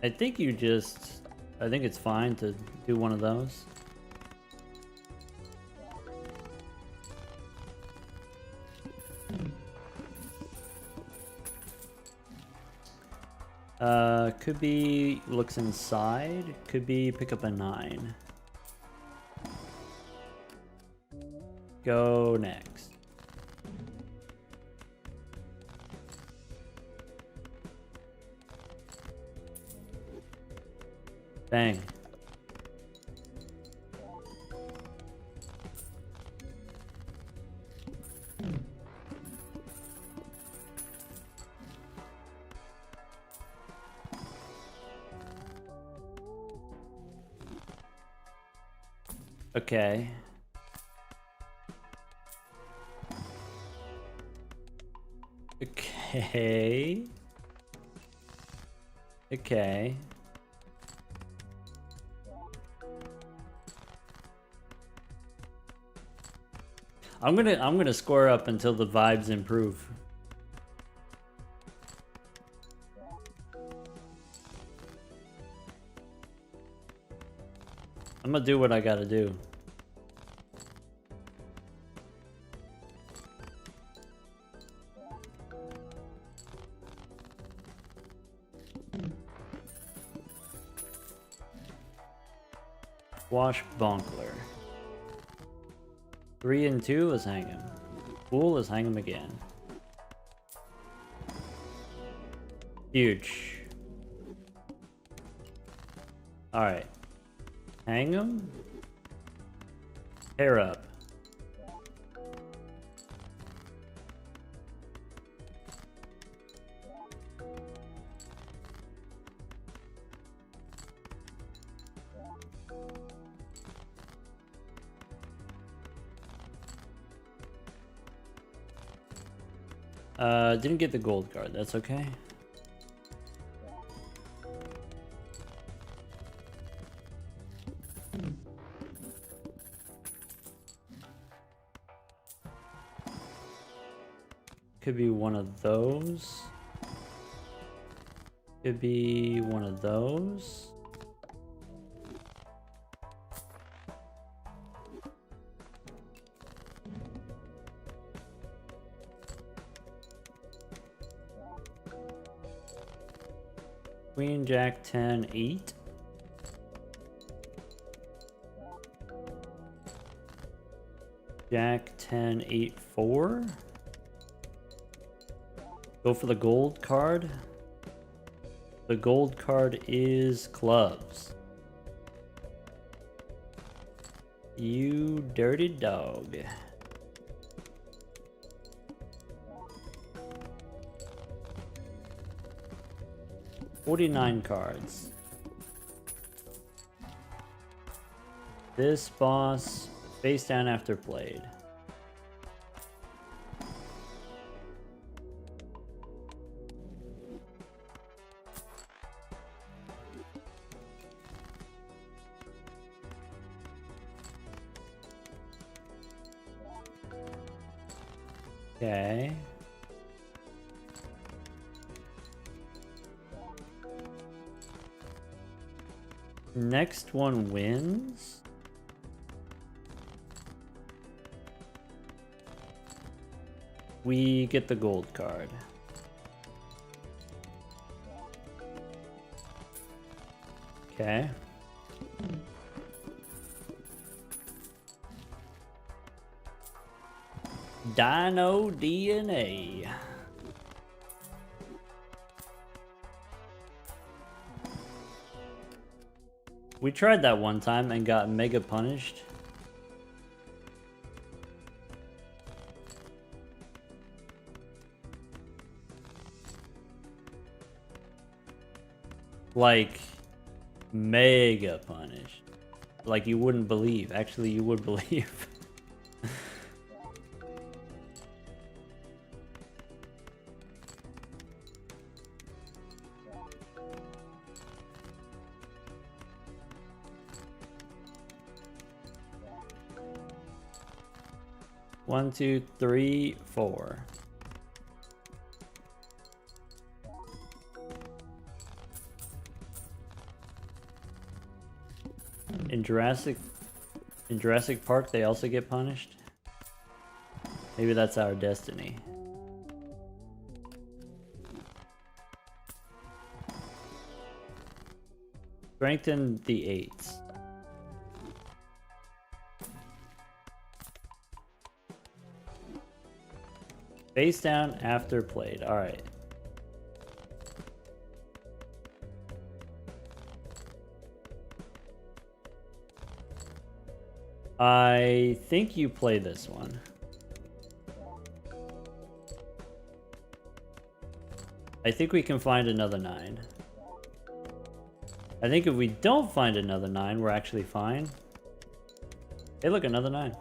I think you just... I think it's fine to do one of those. Could be looks inside. Could be pick up a 9. Go next. Bang. Okay. Okay. I'm gonna score up until the vibes improve. I'm gonna do what I gotta do. Swashbuckler. 3 and 2, let's hang him. Fool, let's hang him again. Huge. Alright. Hang him. Pair up. Didn't get the gold card, that's okay. Could be one of those. Could be one of those. Queen, Jack, 10, 8. Jack, 10, 8, 4. Go for the gold card. The gold card is clubs. You dirty dog. $49 cards. This boss face down after played. Okay. Next one wins. We get the gold card. Okay. Dino DNA. We tried that one time and got mega punished. Like, mega punished. Like you wouldn't believe. Actually, you would believe. One, two, three, four. In Jurassic Park, they also get punished. Maybe that's our destiny. Strengthen the 8s. Face down after played. All right. I think you play this one. I think we can find another 9. I think if we don't find another 9, we're actually fine. Hey, look, another 9.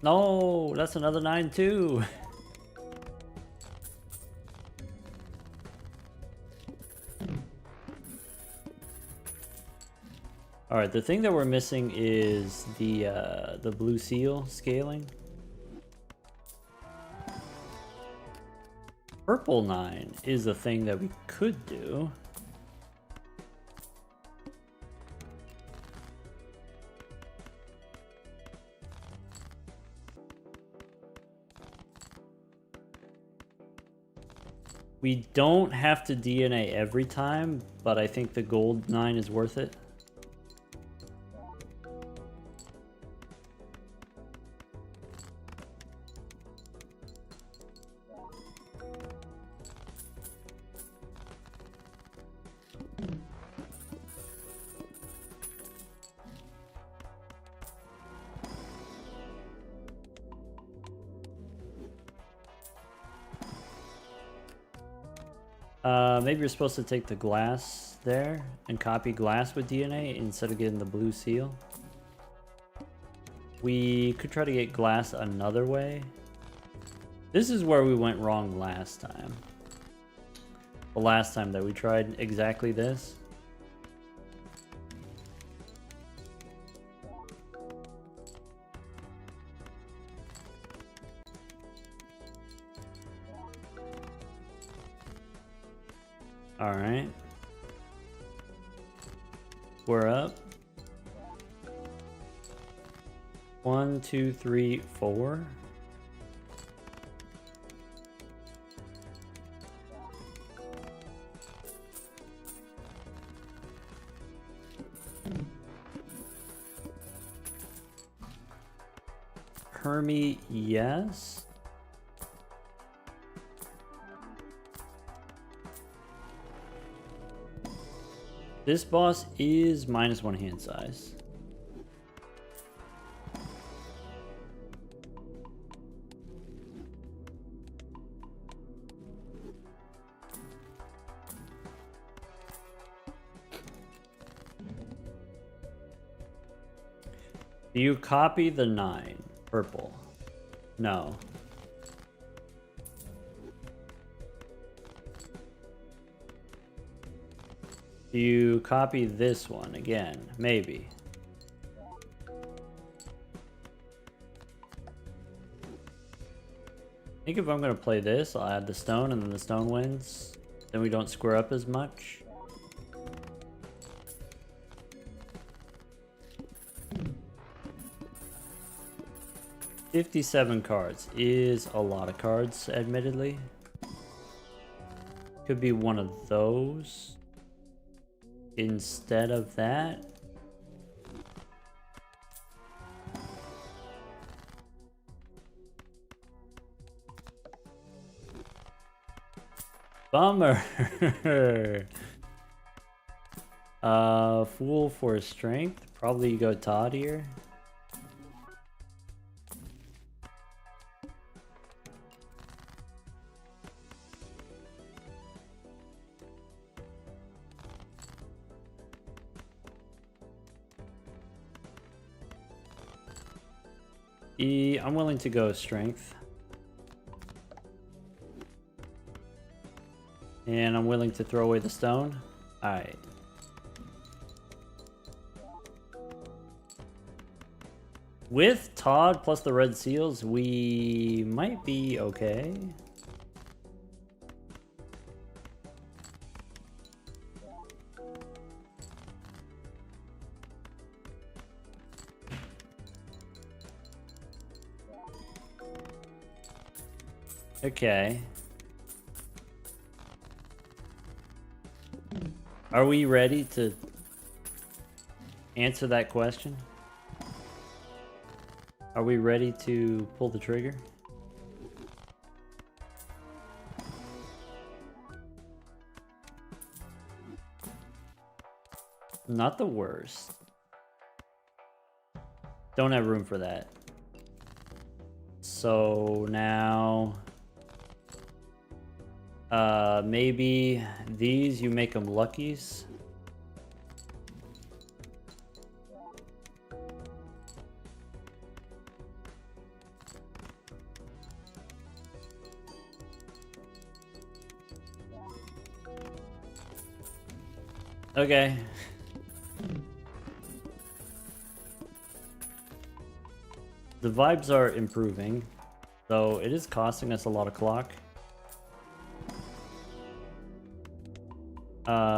No, that's another 9 too. All right, the thing that we're missing is the blue seal scaling. Purple 9 is a thing that we could do. We don't have to DNA every time, but I think the gold 9 is worth it. Maybe you're supposed to take the glass there and copy glass with DNA instead of getting the blue seal. We could try to get glass another way. This is where we went wrong last time. The last time that we tried exactly this. All right. We're up. 1, 2, 3, 4. Hermie, yes. This boss is -1 hand size. Do you copy the 9? Purple. No. Do you copy this one again? Maybe. think if I'm gonna play this, I'll add the stone and then the stone wins. Then we don't square up as much. $57 cards is a lot of cards, admittedly. Could be one of those instead of that. Bummer. Fool for strength. Probably go Todd here. I'm willing to go strength. And I'm willing to throw away the stone. Alright. With Todd plus the red seals, we might be okay. Okay. Are we ready to answer that question? Are we ready to pull the trigger? Not the worst. Don't have room for that. So now... maybe these, you make them luckies. Okay. The vibes are improving, though it is costing us a lot of clock.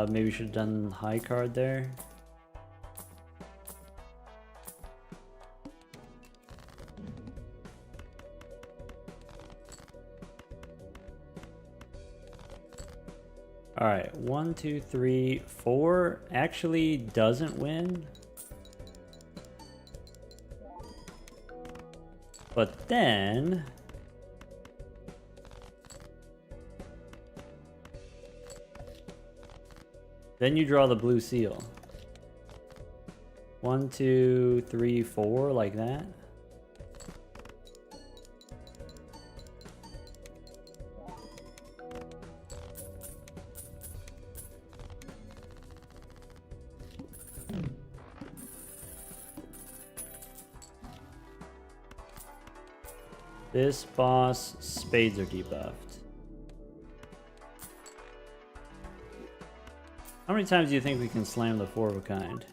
Maybe we should have done high card there. Alright, 1, 2, 3, 4 actually doesn't win. But then... then you draw the blue seal. 1, 2, 3, 4, like that. This boss, spades are debuffed. How many times do you think we can slam the 4 of a kind?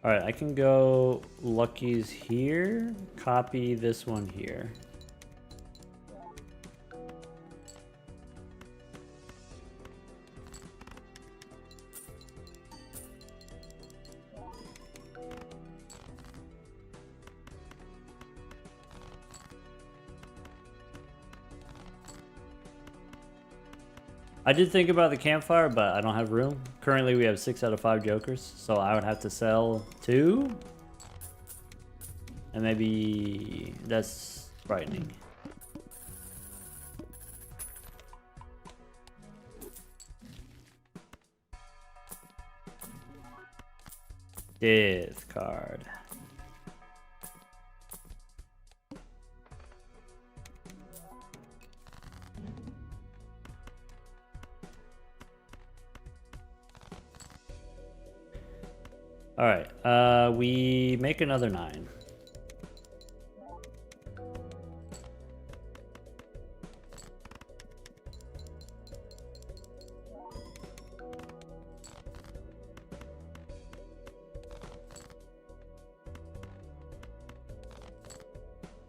Alright, I can go luckies here, copy this one here. I did think about the campfire, but I don't have room. Currently, we have 6 out of 5 jokers, so I would have to sell 2. And maybe that's frightening. Death card. All right, we make another 9.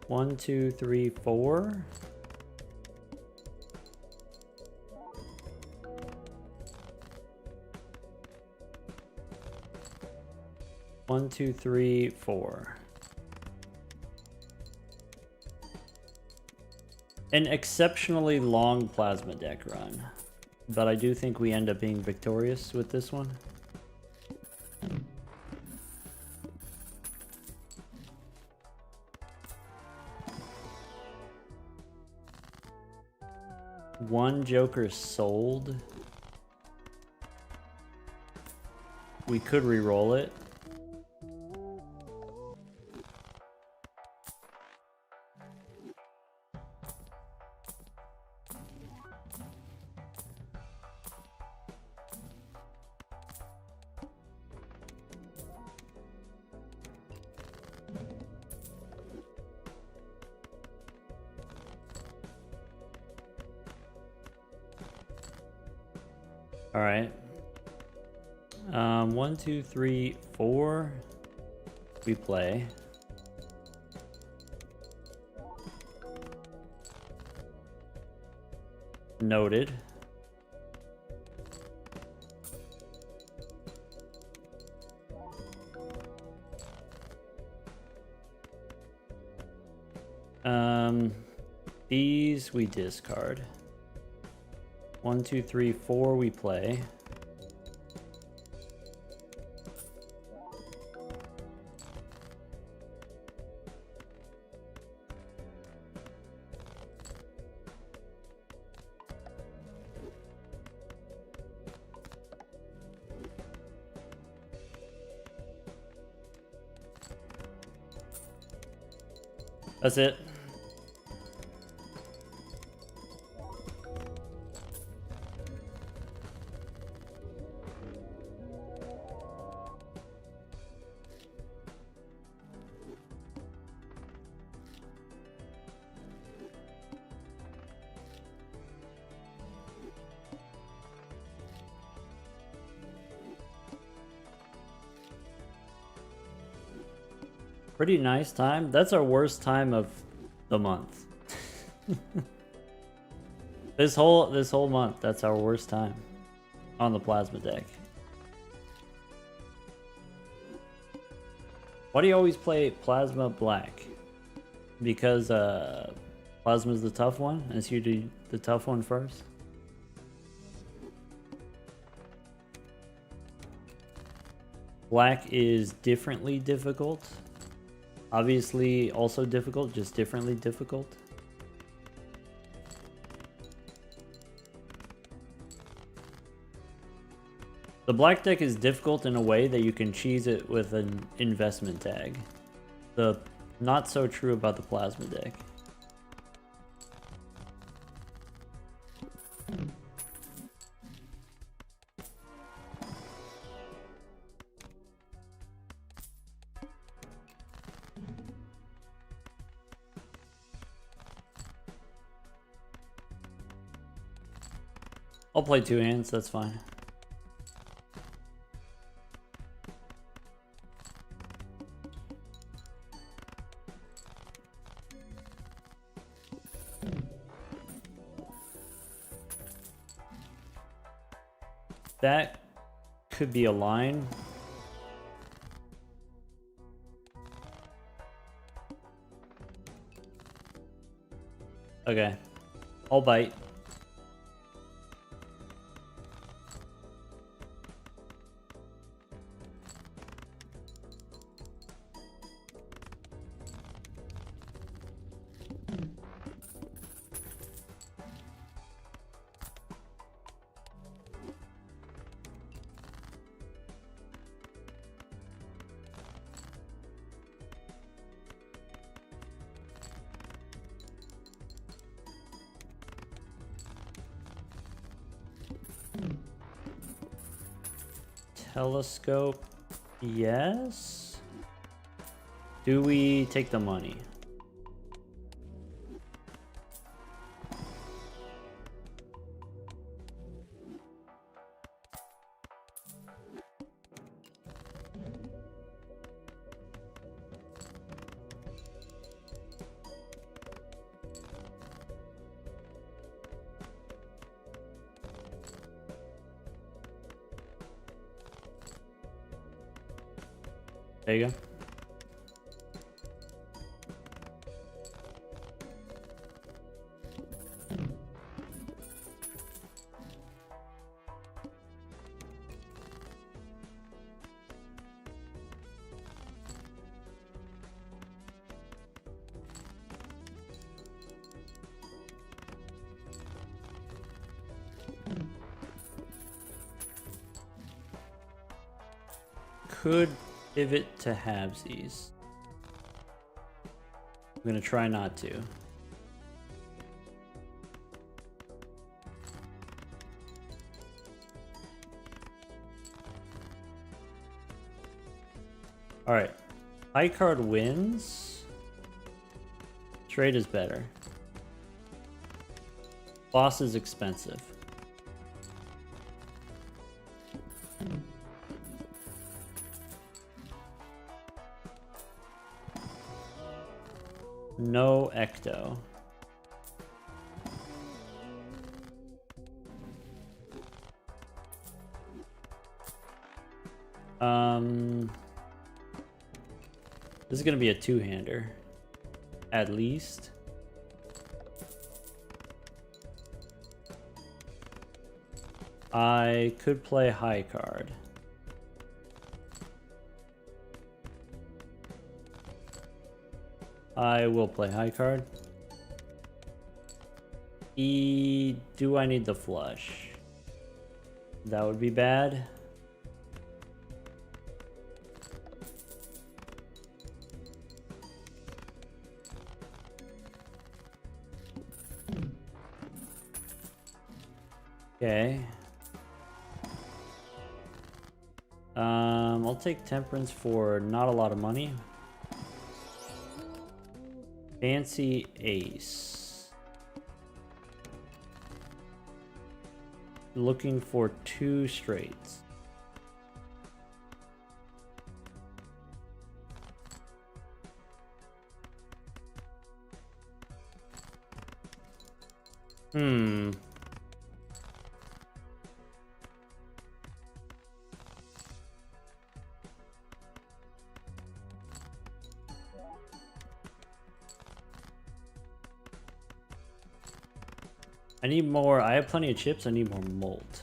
1, 2, 3, 4. One, two, three, four. An exceptionally long plasma deck run, but I do think we end up being victorious with this one. One Joker sold. We could re-roll it. All right. 1, 2, 3, 4. We play. Noted. These we discard. 1, 2, 3, 4 we play. That's it. Pretty nice time. That's our worst time of the month. This whole month, that's our worst time on the plasma deck. Why do you always play plasma black? Because plasma's the tough one, and it's usually the tough one first. Black is differently difficult. Obviously also difficult, just differently difficult. The black deck is difficult in a way that you can cheese it with an investment tag. The not so true about the plasma deck. I'll play 2 hands, that's fine. That could be a line. Okay, I'll bite. Telescope, yes. Do we take the money? There you go. Could pivot to halvesies. I'm gonna try not to. Alright. High card wins. Trade is better. Boss is expensive. No ecto. This is gonna be a two-hander, at least. I could play high card. I will play high card. Do I need the flush? That would be bad. Okay. I'll take Temperance for not a lot of money. Fancy Ace. Looking for 2 straights. I need more. I have plenty of chips. I need more malt.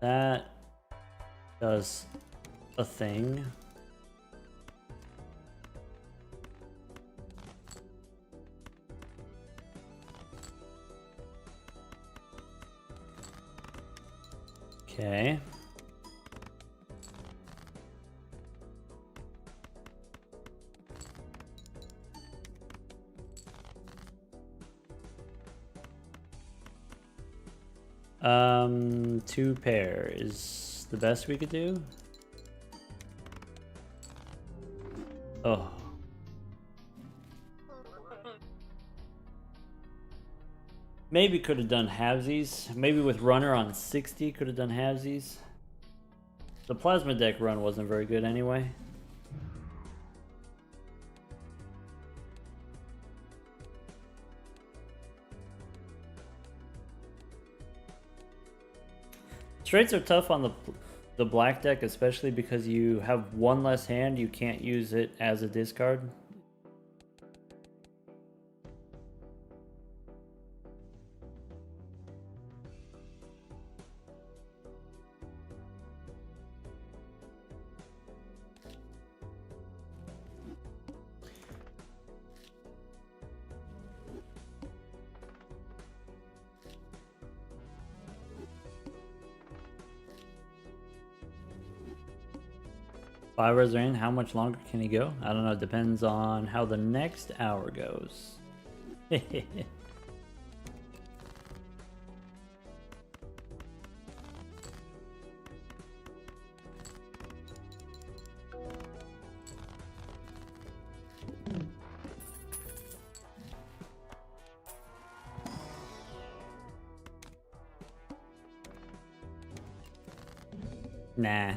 That does a thing. Okay. Two pair is the best we could do. Oh. Maybe could have done halvesies. Maybe with runner on 60 could have done halvesies. The plasma deck run wasn't very good anyway. Straights are tough on the black deck, especially because you have one less hand. You can't use it as a discard. Five hours are in. How much longer can he go? I don't know. It depends on how the next hour goes. Nah.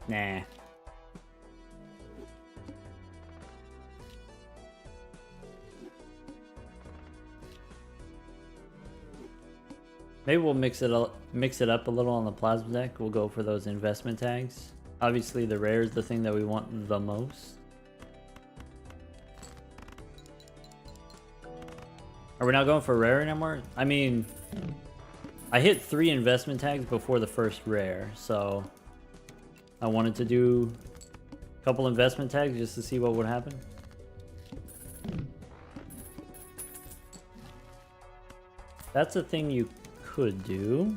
Nah. Maybe we'll mix it up a little on the plasma deck. We'll go for those investment tags. Obviously, the rare is the thing that we want the most. Are we not going for rare anymore? I mean, I hit 3 investment tags before the first rare, so I wanted to do a couple investment tags just to see what would happen. That's a thing you could do.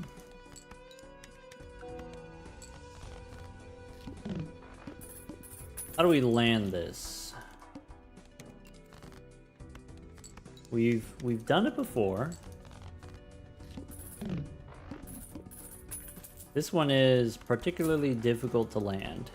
How do we land this? We've done it before. This one is particularly difficult to land.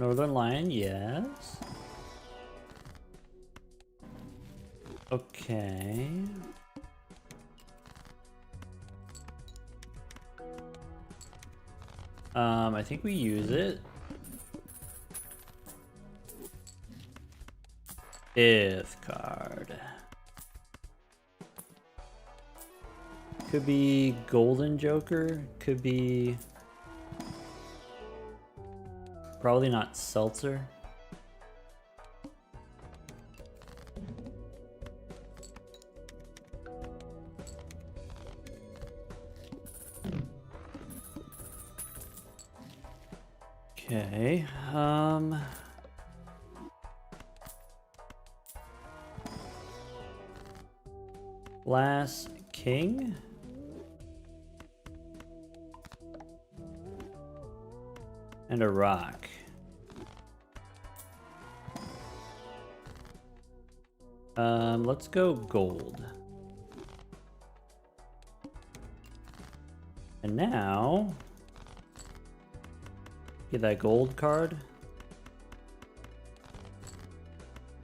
Northern Lion, yes. Okay. I think we use it. 5th card. Could be Golden Joker, could be... Probably not Seltzer. Okay, Last King? And a rock. Let's go gold. And now, get that gold card.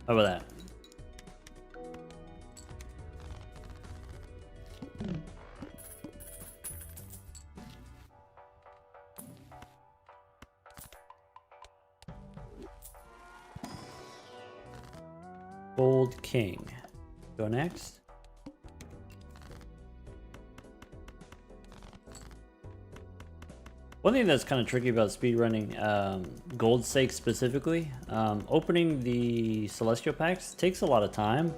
How about that? Gold King. Go next. One thing that's kind of tricky about speedrunning gold stakes specifically, opening the celestial packs takes a lot of time.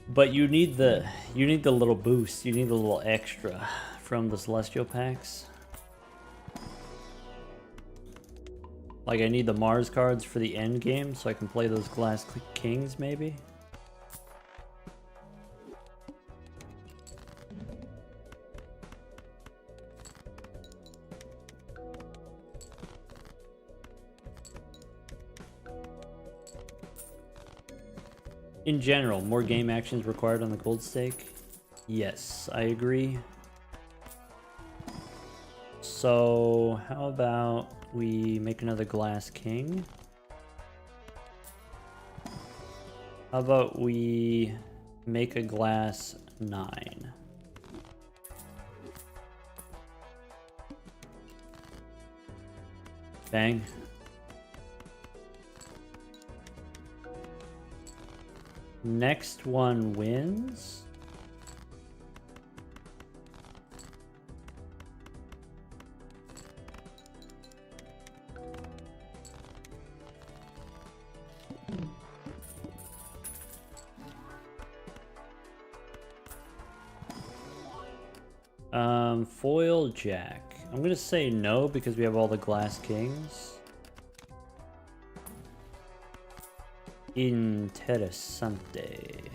But you need the little boost, you need the little extra from the celestial packs. Like, I need the Mars cards for the end game so I can play those Glass Kings, maybe? In general, more game actions required on the gold stake? Yes, I agree. So, how about we make another Glass King? How about we make a Glass 9? Bang. Next one wins. Foil Jack. I'm gonna say no because we have all the Glass Kings. Interessante.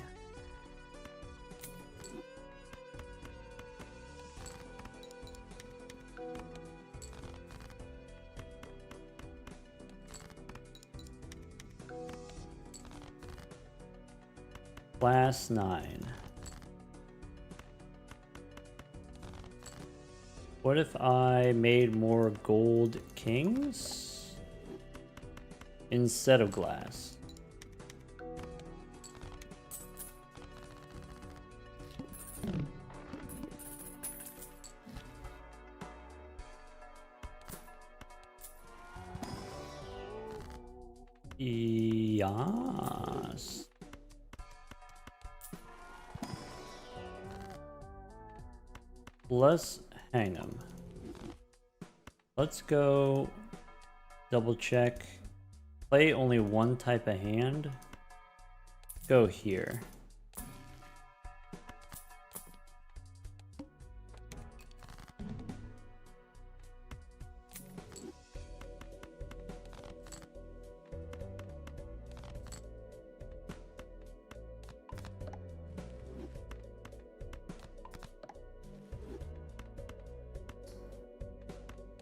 Class 9. What if I made more gold kings instead of glass? Yes. Let's hang them. Let's go double check. Play only one type of hand. Go here.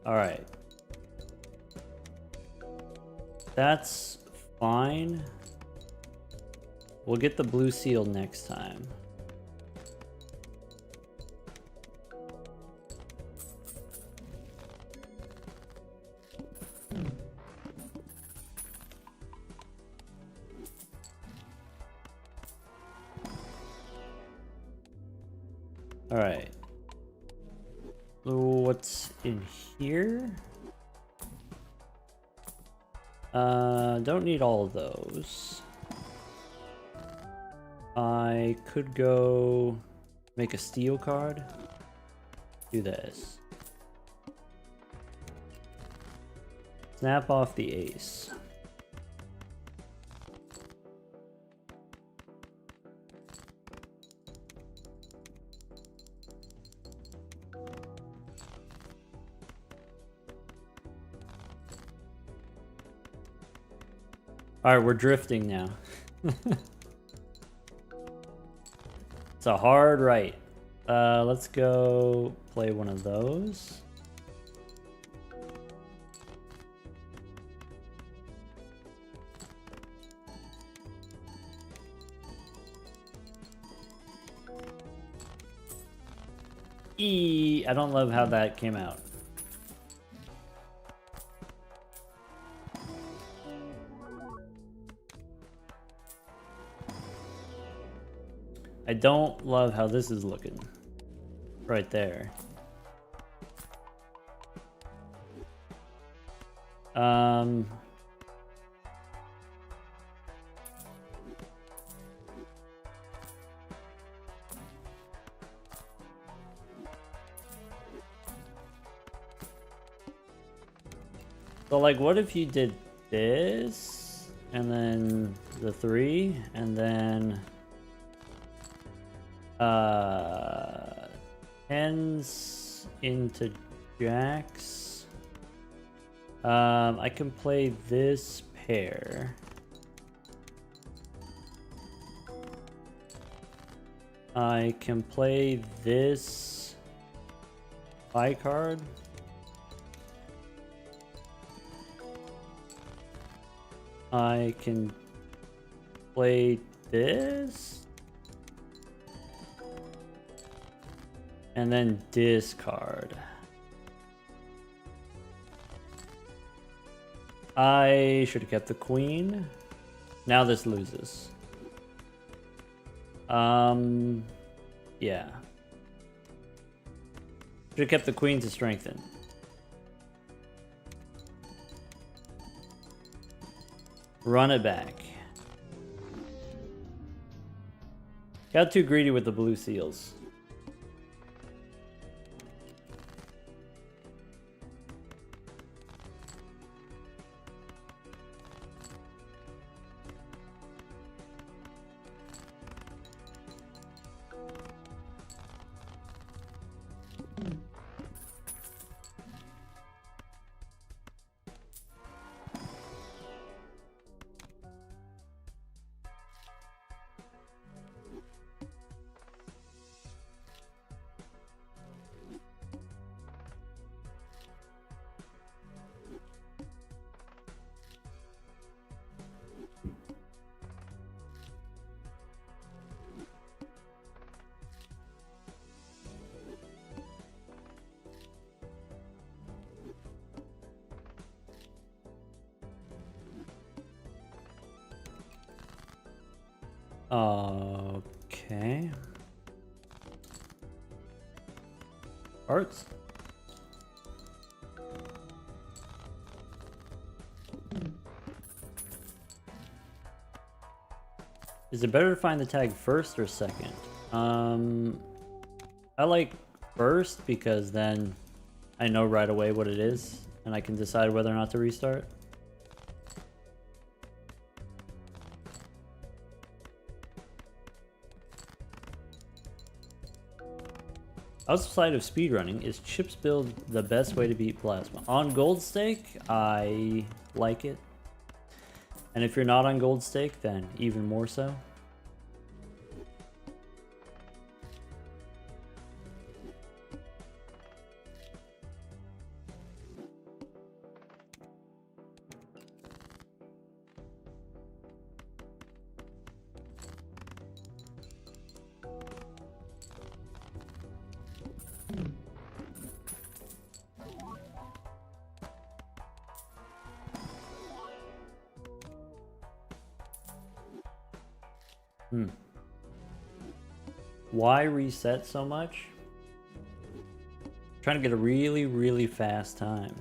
All right. That's fine. We'll get the blue seal next time. All right. So what's in here? Don't need all of those. I could go make a steel card. Do this. Snap off the ace. All right, we're drifting now. It's a hard right. Let's go play one of those. I don't love how that came out. I don't love how this is looking. Right there. So like, what if you did this, and then the 3, and then tens into jacks. I can play this pair. I can play this high card. I can play this. And then discard. I should have kept the queen. Now this loses. Yeah. Should have kept the queen to strengthen. Run it back. Got too greedy with the blue seals. Okay. Arts. Is it better to find the tag first or second? I like first because then I know right away what it is and I can decide whether or not to restart. Outside of speedrunning, is chips build the best way to beat plasma? On gold stake, I like it. And if you're not on gold stake, then even more so. Why reset so much? Trying to get a really, really fast time.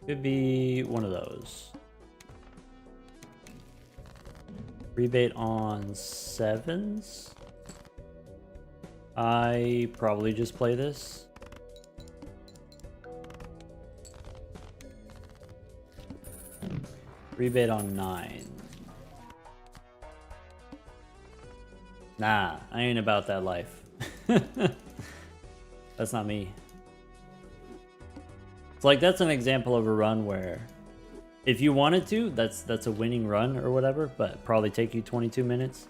Could be one of those. Rebate on 7s. I probably just play this. Rebate on 9. Nah, I ain't about that life. That's not me. It's like that's an example of a run where if you wanted to, that's a winning run or whatever, but probably take you 22 minutes.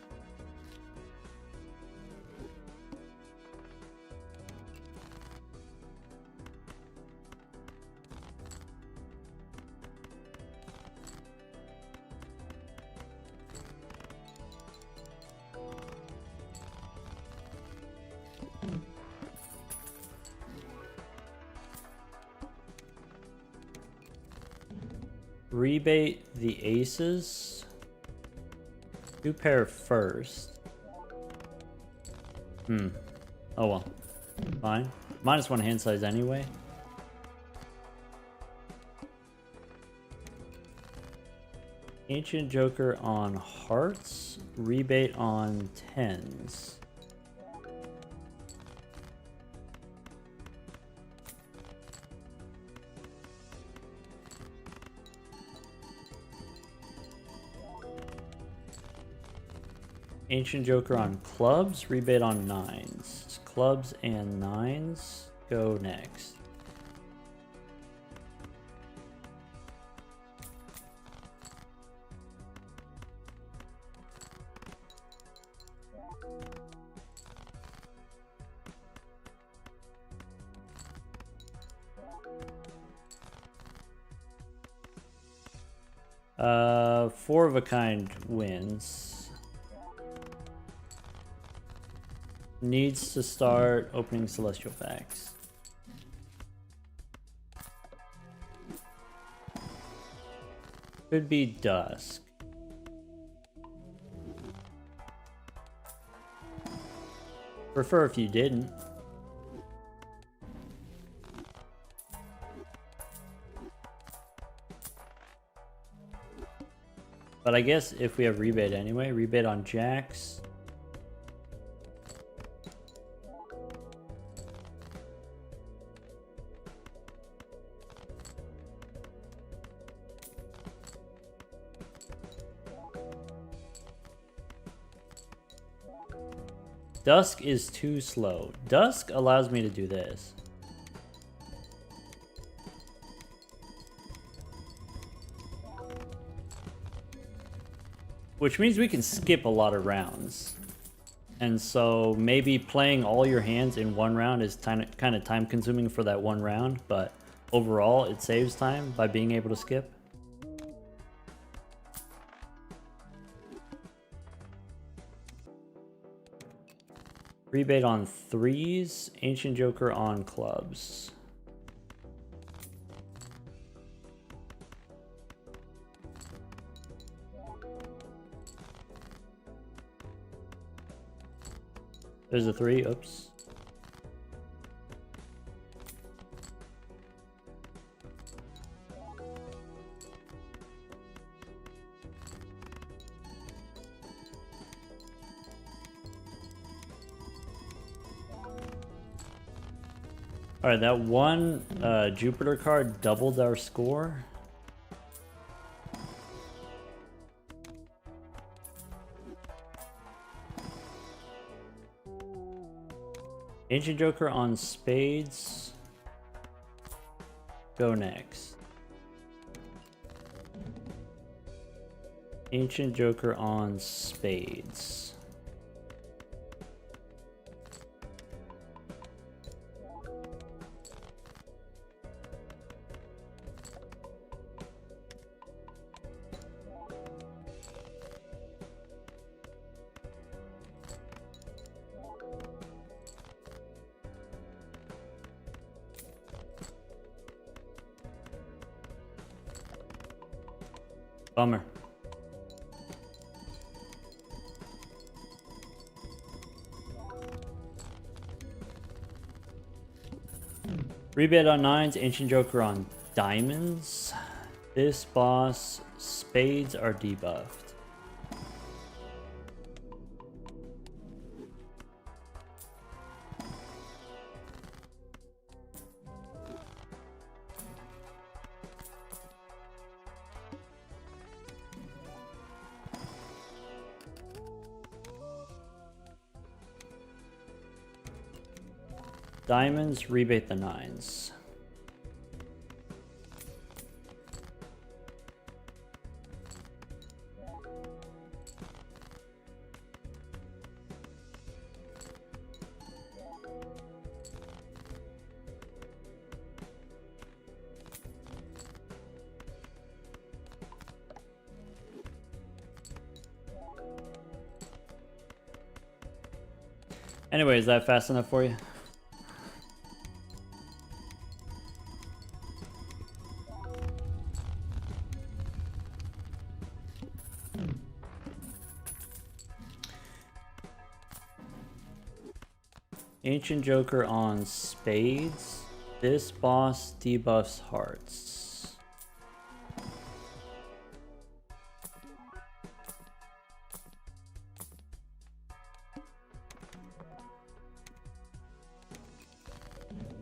Rebate the aces. Do pair first. Oh well. Fine. -1 hand size anyway. Ancient Joker on hearts. Rebate on 10s. Ancient Joker on clubs, rebate on 9s. Clubs and 9s go next. Four of a kind wins. Needs to start opening celestial packs. Could be dusk. Prefer if you didn't. But I guess if we have rebate anyway, rebate on jacks. Dusk is too slow. Dusk allows me to do this. Which means we can skip a lot of rounds. And so maybe playing all your hands in one round is kind of time consuming for that one round, but overall it saves time by being able to skip. Rebate on threes. Ancient Joker on clubs. There's a three. Oops. Alright, that one Jupiter card doubled our score. Ancient Joker on spades. Go next. Ancient Joker on spades. Bummer. Rebate on nines, Ancient Joker on diamonds. This boss, spades are debuffed. Diamonds, rebate the nines. Anyway, is that fast enough for you? Ancient Joker on spades. This boss debuffs hearts.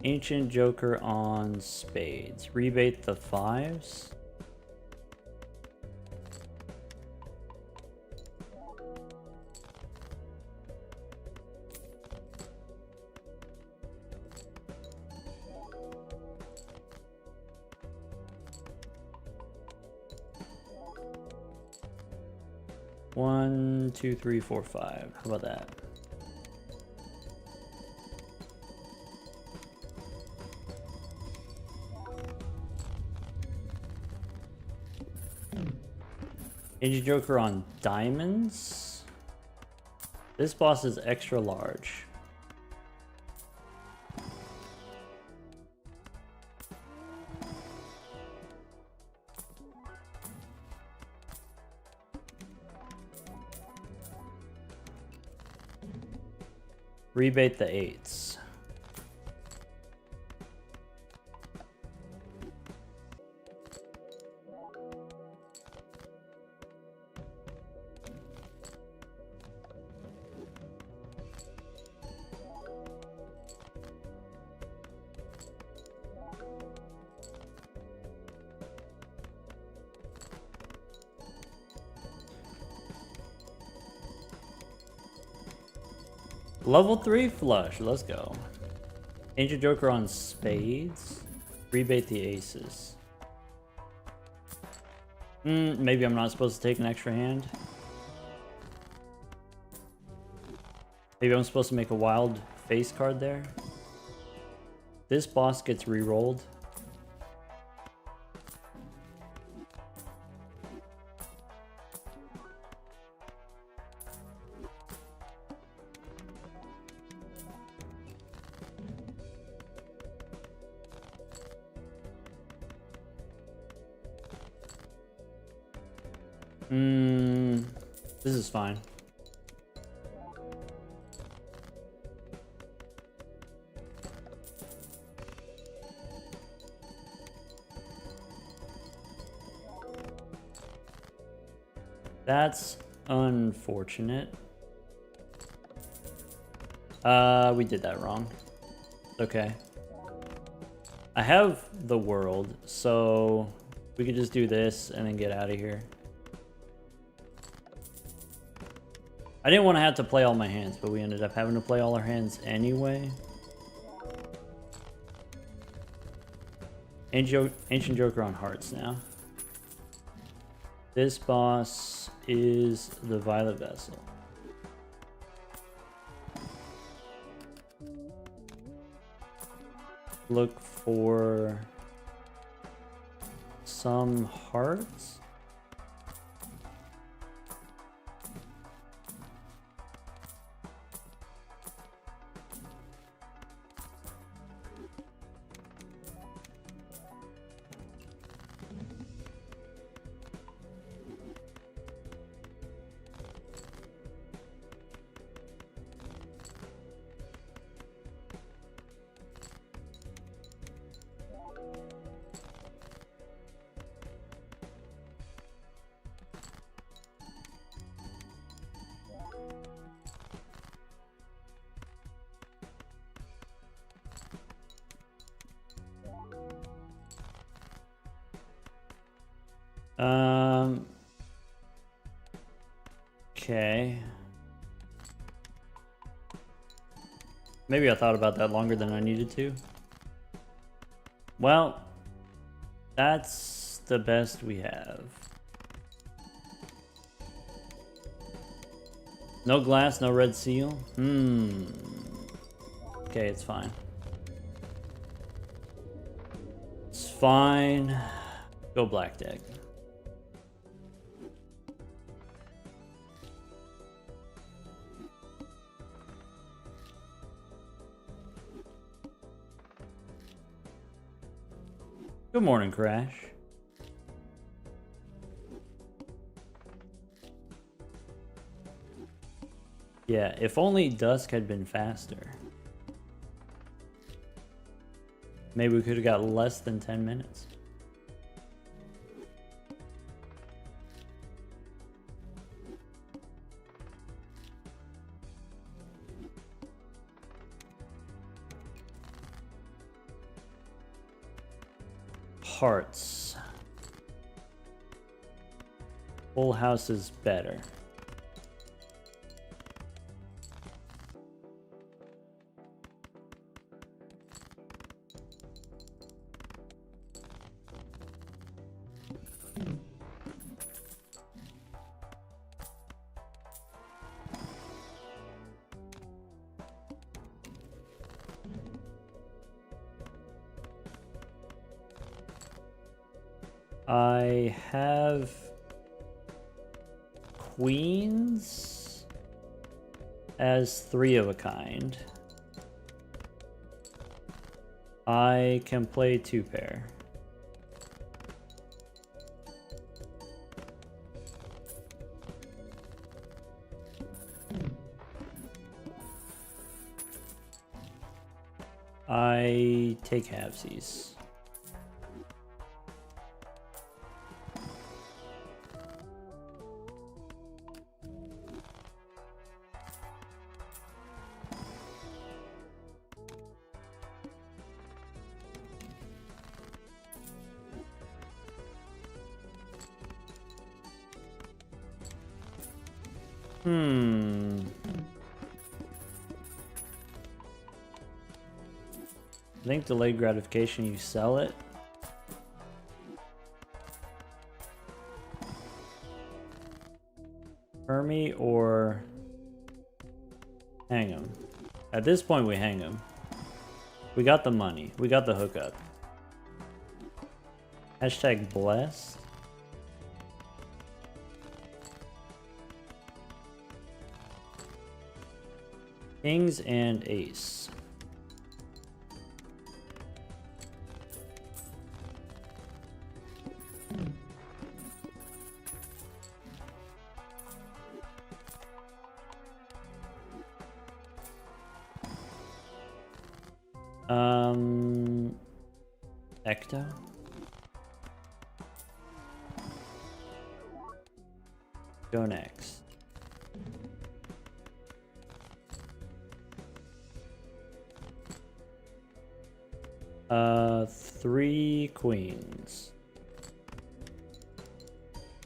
Ancient Joker on spades. Rebate the fives. One, two, three, four, five. How about that? Ancient Joker on diamonds. This boss is extra large. Rebate the eights. Level 3 flush, let's go. Ancient Joker on spades. Rebate the aces. Maybe I'm not supposed to take an extra hand. Maybe I'm supposed to make a wild face card there. This boss gets re-rolled. This is fine. That's unfortunate. We did that wrong. Okay. I have the world, so we could just do this and then get out of here. I didn't want to have to play all my hands, but we ended up having to play all our hands anyway. Ancient Joker on hearts now. This boss is the Violet Vessel. Look for some hearts. Okay. Maybe I thought about that longer than I needed to. Well, that's the best we have. No glass, no red seal. Okay, it's fine. It's fine. Go black deck. Good morning, Crash. Yeah, if only dusk had been faster. Maybe we could have got less than 10 minutes. Hearts. Full house is better. I have queens as 3 of a kind. I can play 2 pair. I take halvesies. I think delayed gratification, you sell it. Hermie or hang him. At this point, we hang him. We got the money. We got the hookup. Hashtag blessed. Kings and ace. Ecto. Go next. Three queens.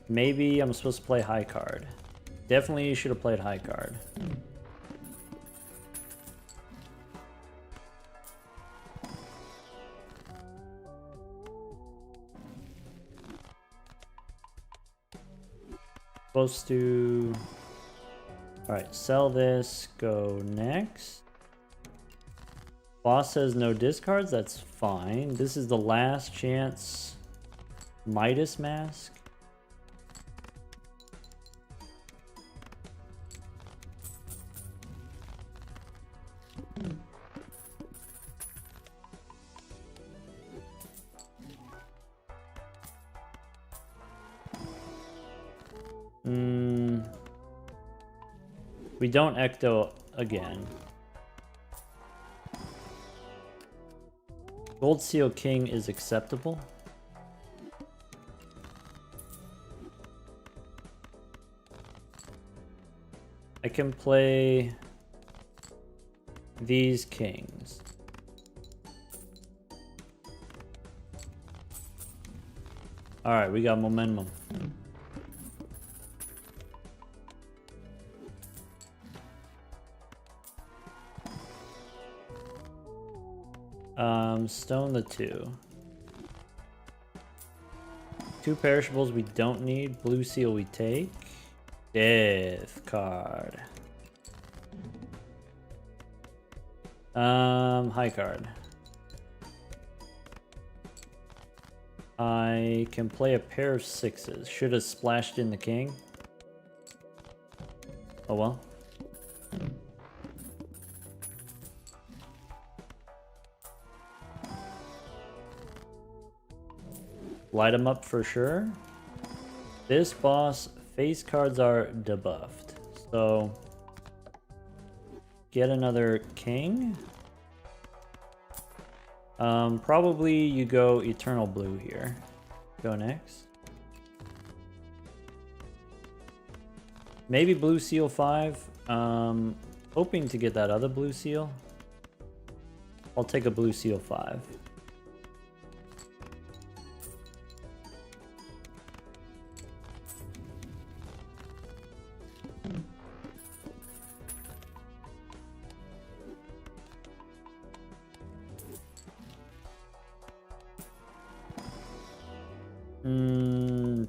Maybe I'm supposed to play high card. Definitely should have played high card. Supposed to... Alright, sell this, go next. Boss says no discards, that's fine. This is the last chance Midas Mask. We don't Ecto again. Gold Seal King is acceptable. I can play these kings. Alright, we got momentum. Stone the two. Two perishables we don't need. Blue seal we take. Death card. High card. I can play a pair of sixes. Should have splashed in the king. Oh well. Light them up for sure. This boss, face cards are debuffed. So, get another king. Probably you go Eternal Blue here. Go next. Maybe Blue Seal 5. Hoping to get that other Blue Seal. I'll take a Blue Seal 5.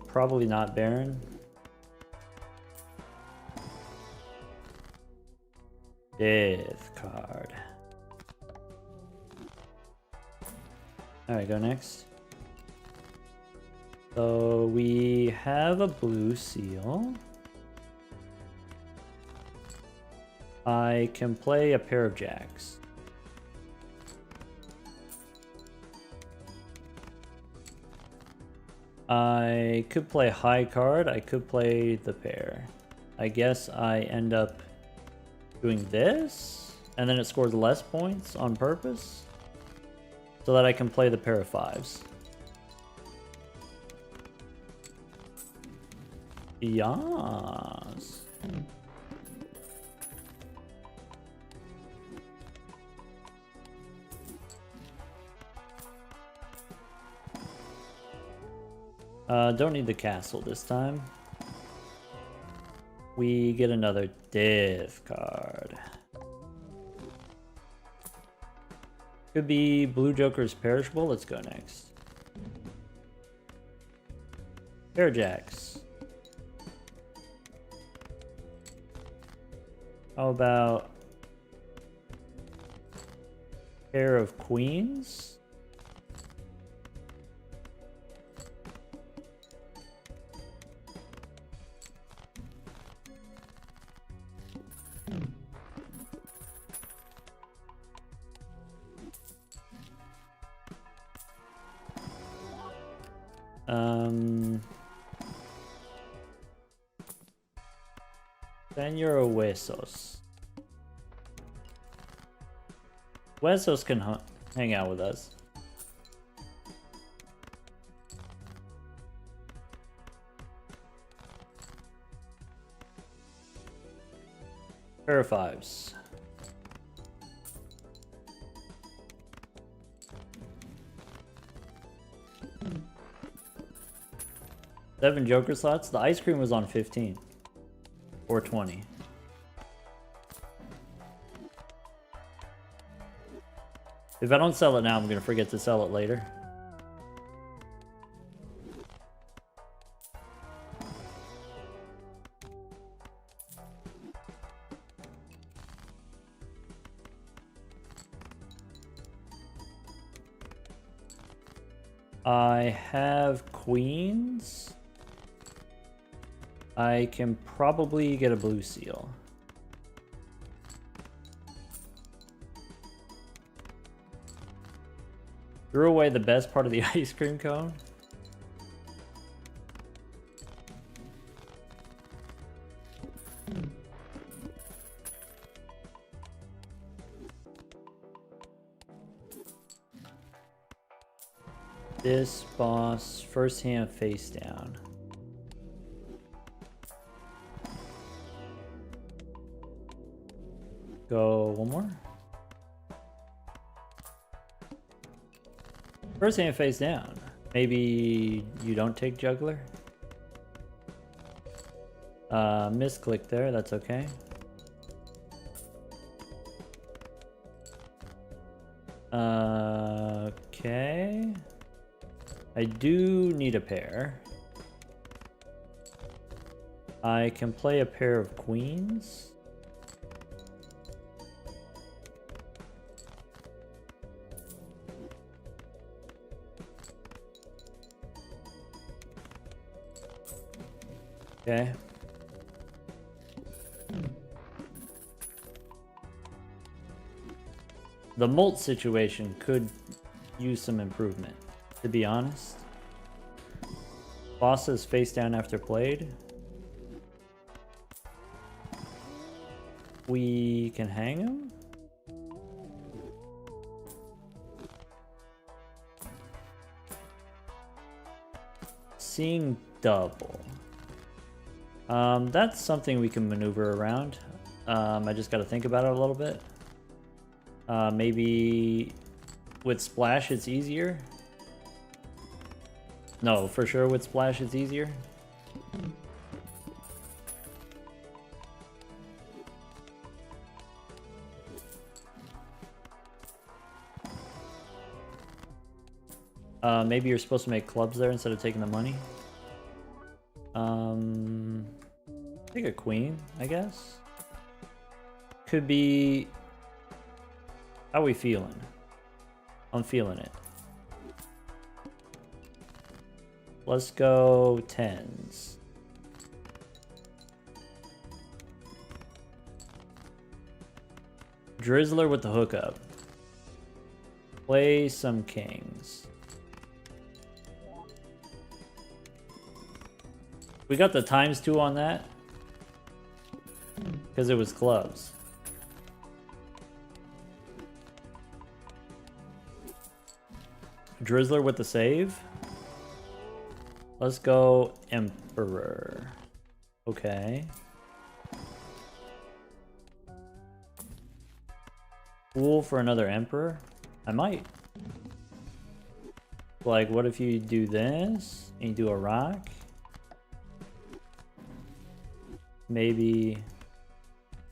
Probably not Baron. Death card. Alright, go next. So we have a blue seal. I can play a pair of jacks. I could play high card, I could play the pair. I guess I end up doing this, and then it scores less points on purpose, so that I can play the pair of fives. Yes. Don't need the castle this time. We get another div card. Could be Blue Joker's Perishable. Let's go next. Pair jacks. How about pair of queens? Senor Huesos. Huesos can hang out with us. Pair of fives. Seven joker slots. The ice cream was on 15 or 20. If I don't sell it now, I'm gonna forget to sell it later. I have queens. I can probably get a blue seal. Threw away the best part of the ice cream cone. This boss, first hand face down. Go one more. First hand face down. Maybe you don't take juggler. Misclick there, that's okay. Okay. I do need a pair. I can play a pair of queens. Okay. The molt situation could use some improvement, to be honest. Bosses face down after played. We can hang him. Seeing double. That's something we can maneuver around. I just got to think about it a little bit. Maybe with splash it's easier. No, for sure with splash it's easier. Maybe you're supposed to make clubs there instead of taking the money. Take a queen, I guess. Could be... How are we feeling? I'm feeling it. Let's go tens. Drizzler with the hookup. Play some kings. We got the ×2 on that. Because it was clubs. Drizzler with the save. Let's go Emperor. Okay. Fool for another Emperor? I might. Like, what if you do this and you do a rock? Maybe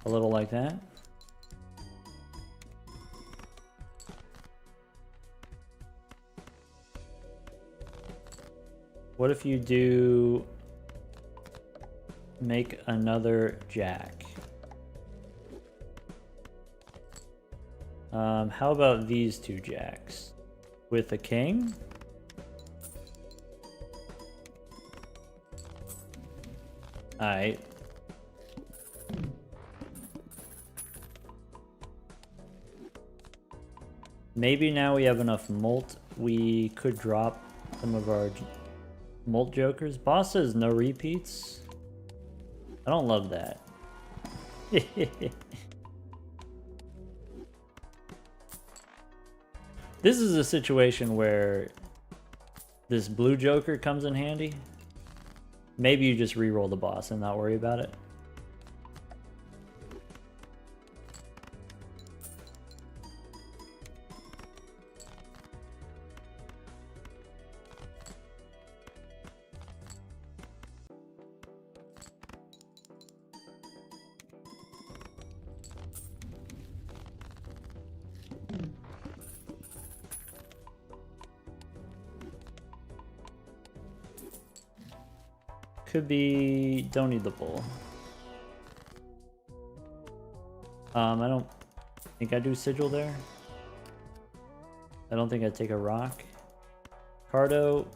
a little like that. What if you do make another jack? How about these two jacks with a king? All right. Maybe now we have enough molt. We could drop some of our molt jokers. Boss says no repeats. I don't love that. This is a situation where this blue joker comes in handy. Maybe you just re-roll the boss and not worry about it. Could be, don't need the bull. I don't think I do sigil there. I don't think I take a rock. Cardo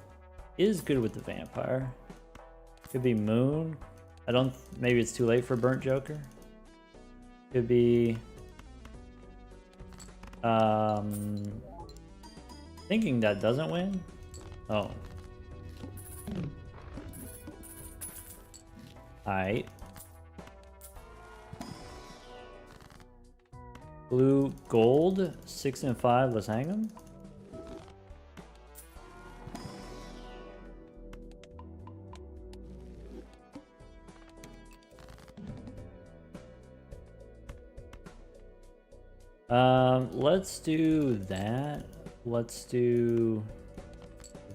is good with the vampire. Could be moon. I don't, maybe it's too late for burnt joker. Could be thinking that doesn't win. Oh. Alright. Blue, gold, 6 and 5, let's hang them. Let's do that. Let's do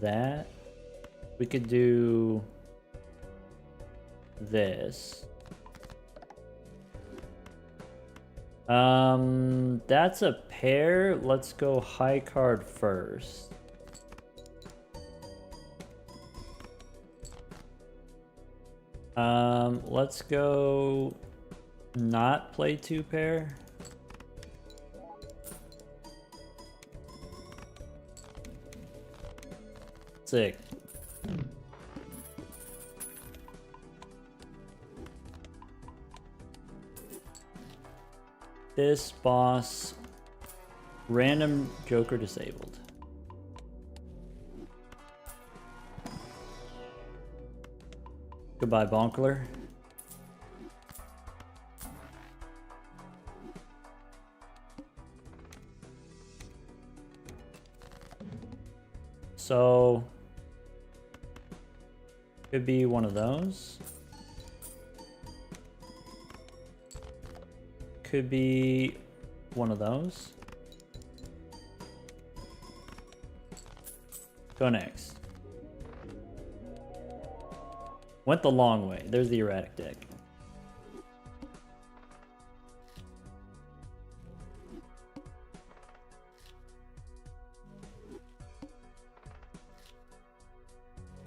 that. We could do this. That's a pair. Let's go high card first. Let's go not play 2 pair. Sick. This boss, random joker disabled. Goodbye, Bonkler. So, could be one of those. Could be one of those. Go next. Went the long way. There's the erratic deck.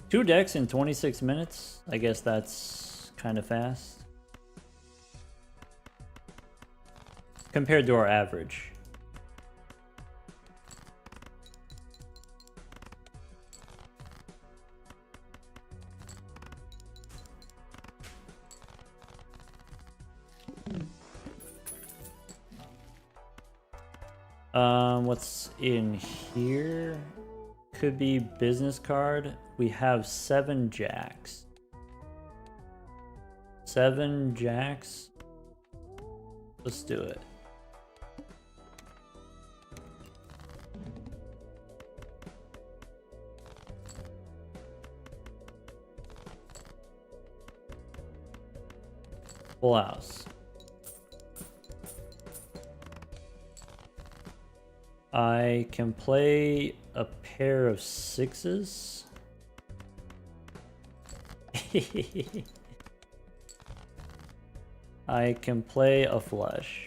Two decks in 26 minutes. I guess that's kind of fast. Compared to our average. What's in here? Could be business card. We have 7 jacks. 7 jacks. Let's do it. Full house. I can play a pair of 6s. I can play a flush.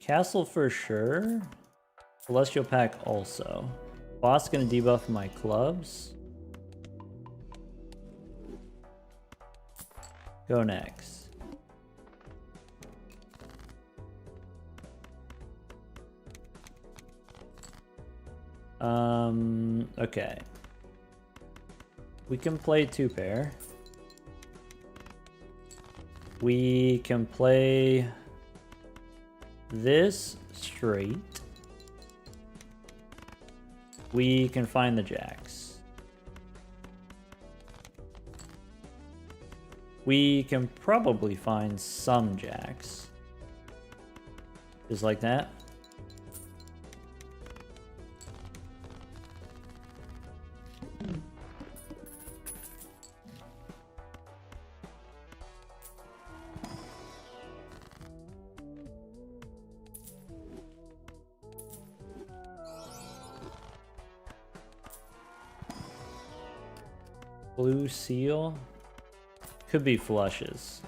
Castle for sure. Celestial Pack also. Boss gonna debuff my clubs. Go next. Okay. We can play 2 pair. We can play this straight. We can find the jacks. We can probably find some jacks. Just like that. Blue seal. Could be flushes.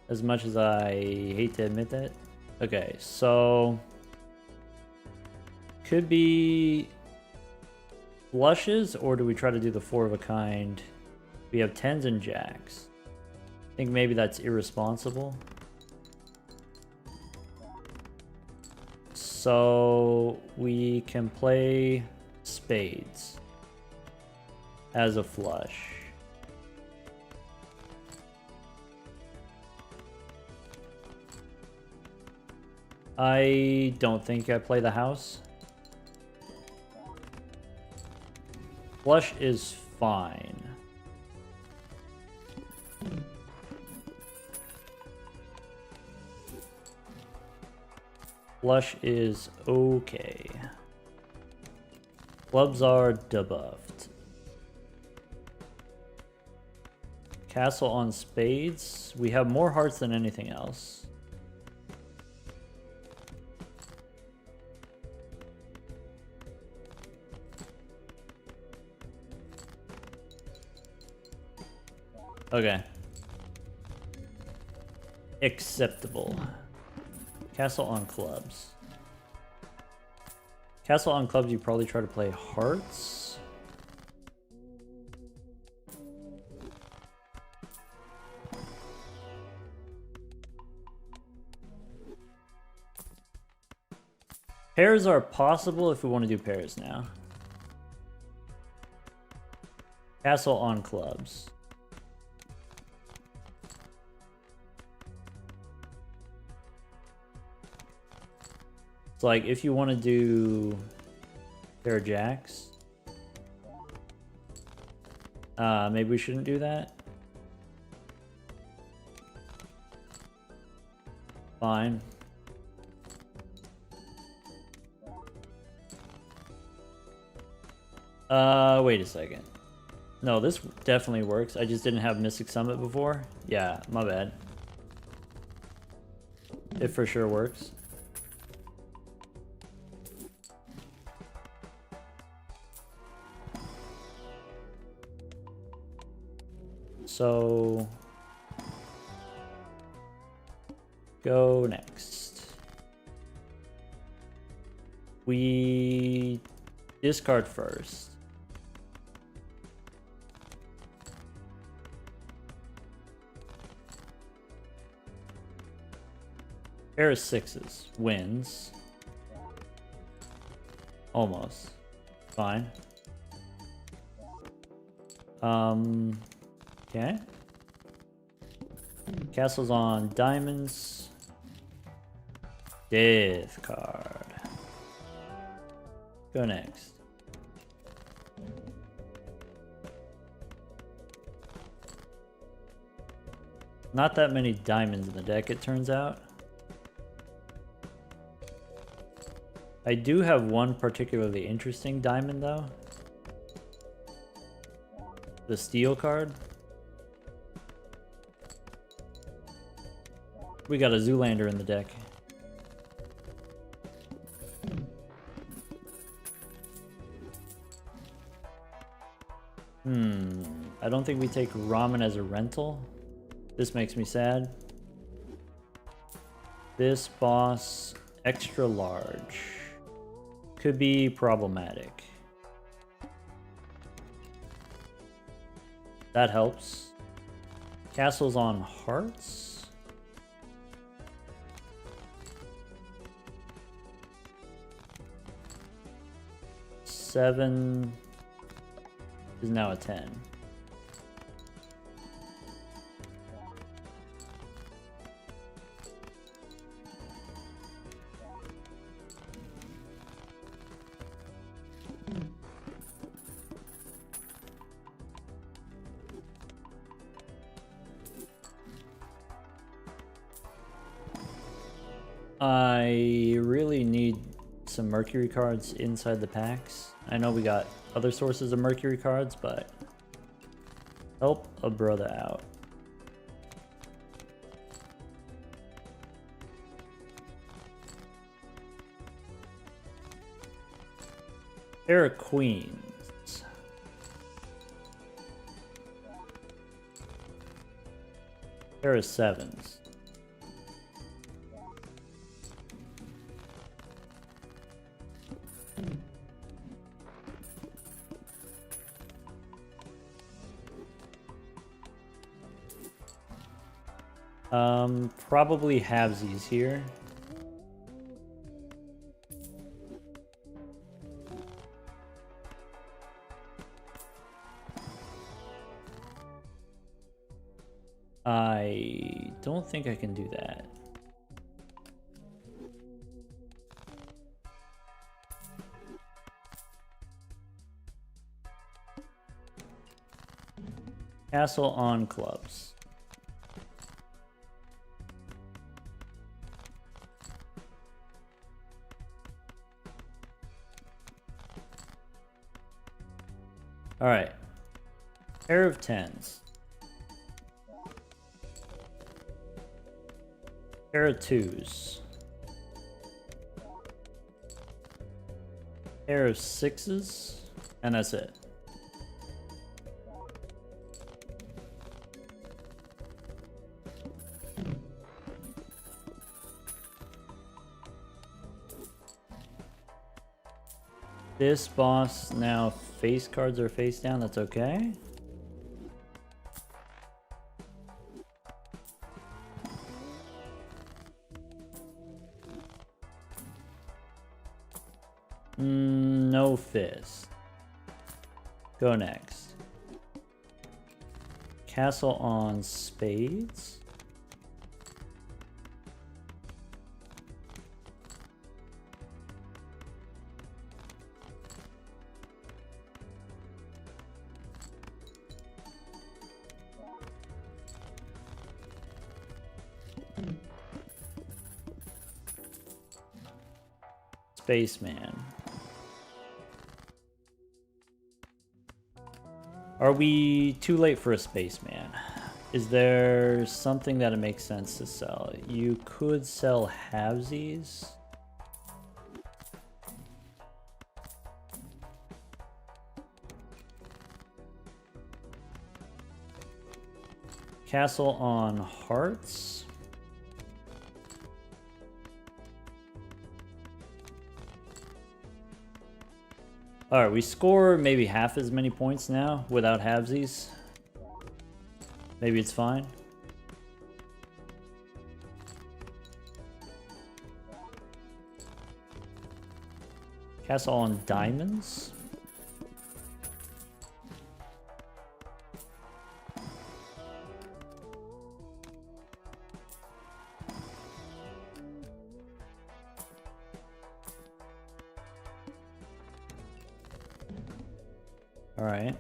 As much as I hate to admit that. Okay, so could be flushes, or do we try to do the 4 of a kind? We have 10s and jacks. I think maybe that's irresponsible. So we can play spades as a flush. I don't think I play the house. Flush is fine. Flush is okay. Clubs are debuffed. Castle on spades. We have more hearts than anything else. Okay. Acceptable. Castle on clubs. Castle on clubs, you probably try to play hearts. Pairs are possible if we want to do pairs now. Castle on clubs. It's like if you want to do pair of jacks, maybe we shouldn't do that. Fine. Wait a second. No, this definitely works. I just didn't have Mystic Summit before. Yeah, my bad. It for sure works. So go next. We discard first. Pair of sixes wins. Almost. Fine. Okay. Castle's on diamonds. Death card. Go next. Not that many diamonds in the deck, it turns out. I do have one particularly interesting diamond, though. The steel card. We got a Zoolander in the deck. I don't think we take ramen as a rental. This makes me sad. This boss, extra large. Could be problematic. That helps. Castle's on hearts. Seven is now a 10. I really need some Mercury cards inside the packs. I know we got other sources of Mercury cards, but help a brother out. Pair of queens. Pair of sevens. Probably halvesies here. I don't think I can do that. Castle on clubs. All right. Pair of tens. Pair of twos. Pair of sixes. And that's it. This boss now face cards are face down, that's okay. No fist. Go next. Castle on spades. Spaceman. Are we too late for a spaceman? Is there something that it makes sense to sell? You could sell halvesies. Castle on hearts. All right, we score maybe half as many points now without halvesies. Maybe it's fine. Castle on diamonds. All right.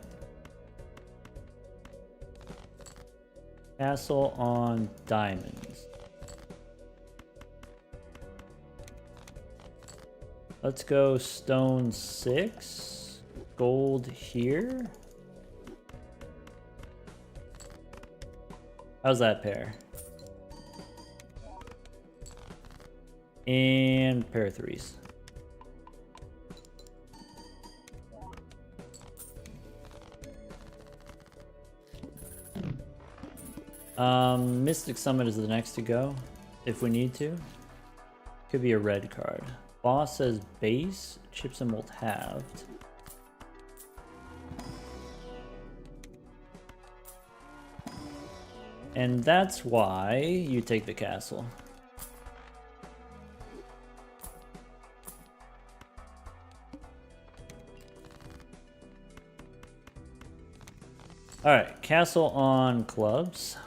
Castle on diamonds. Let's go stone 6. Gold here. How's that pair? And pair of threes. Mystic Summit is the next to go, if we need to. Could be a red card. Boss says base, chips and mold halved. And that's why you take the castle. Alright, castle on clubs.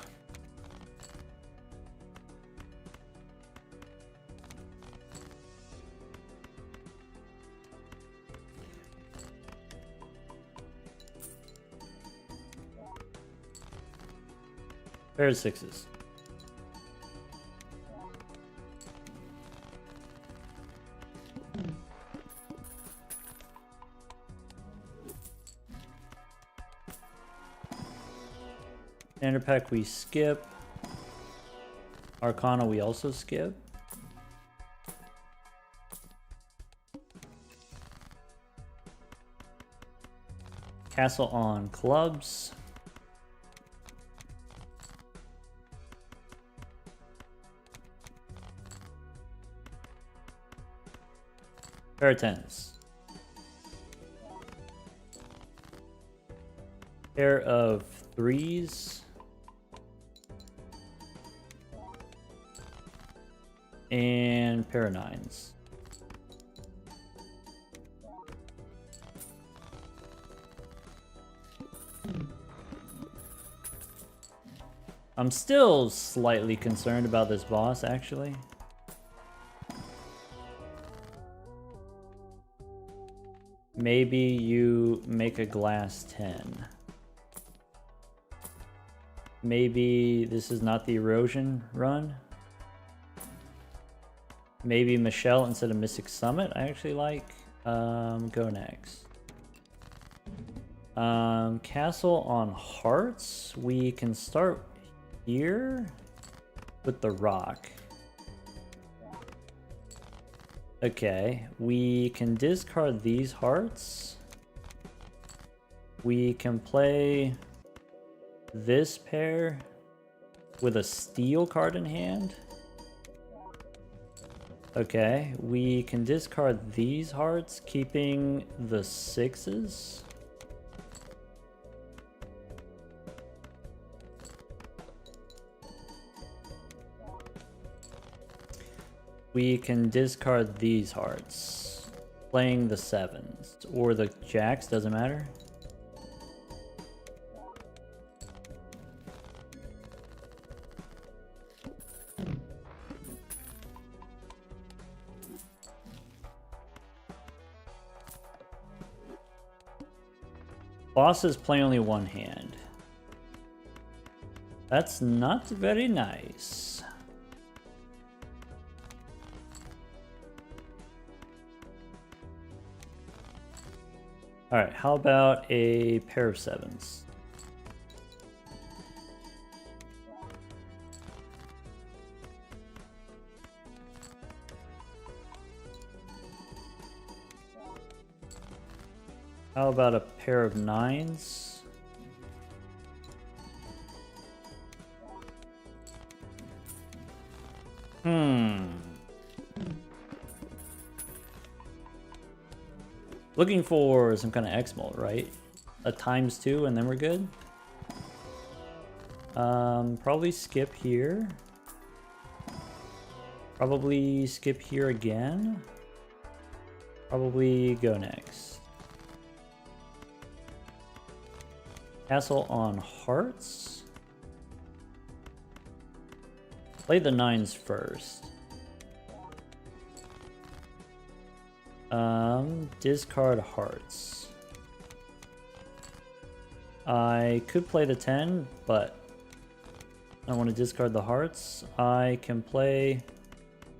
Pair of sixes. Standard pack we skip. Arcana we also skip. Castle on clubs. Pair of tens. Pair of threes. And pair of nines. I'm still slightly concerned about this boss, actually. Maybe you make a glass 10. Maybe this is not the erosion run. Maybe Michelle instead of Mystic Summit, I actually like. Go next. Castle on Hearts. We can start here with the rock. Okay, we can discard these hearts. We can play this pair with a steel card in hand. Okay, we can discard these hearts, keeping the sixes. We can discard these hearts, playing the sevens, or the jacks, doesn't matter. Bosses play only one hand. That's not very nice. Alright, how about a pair of sevens? How about a pair of nines? Looking for some kind of X-Mult, right? A ×2 and then we're good? Probably skip here. Probably skip here again. Probably go next. Castle on Hearts. Play the nines first. Discard hearts. I could play the 10, but I want to discard the hearts. I can play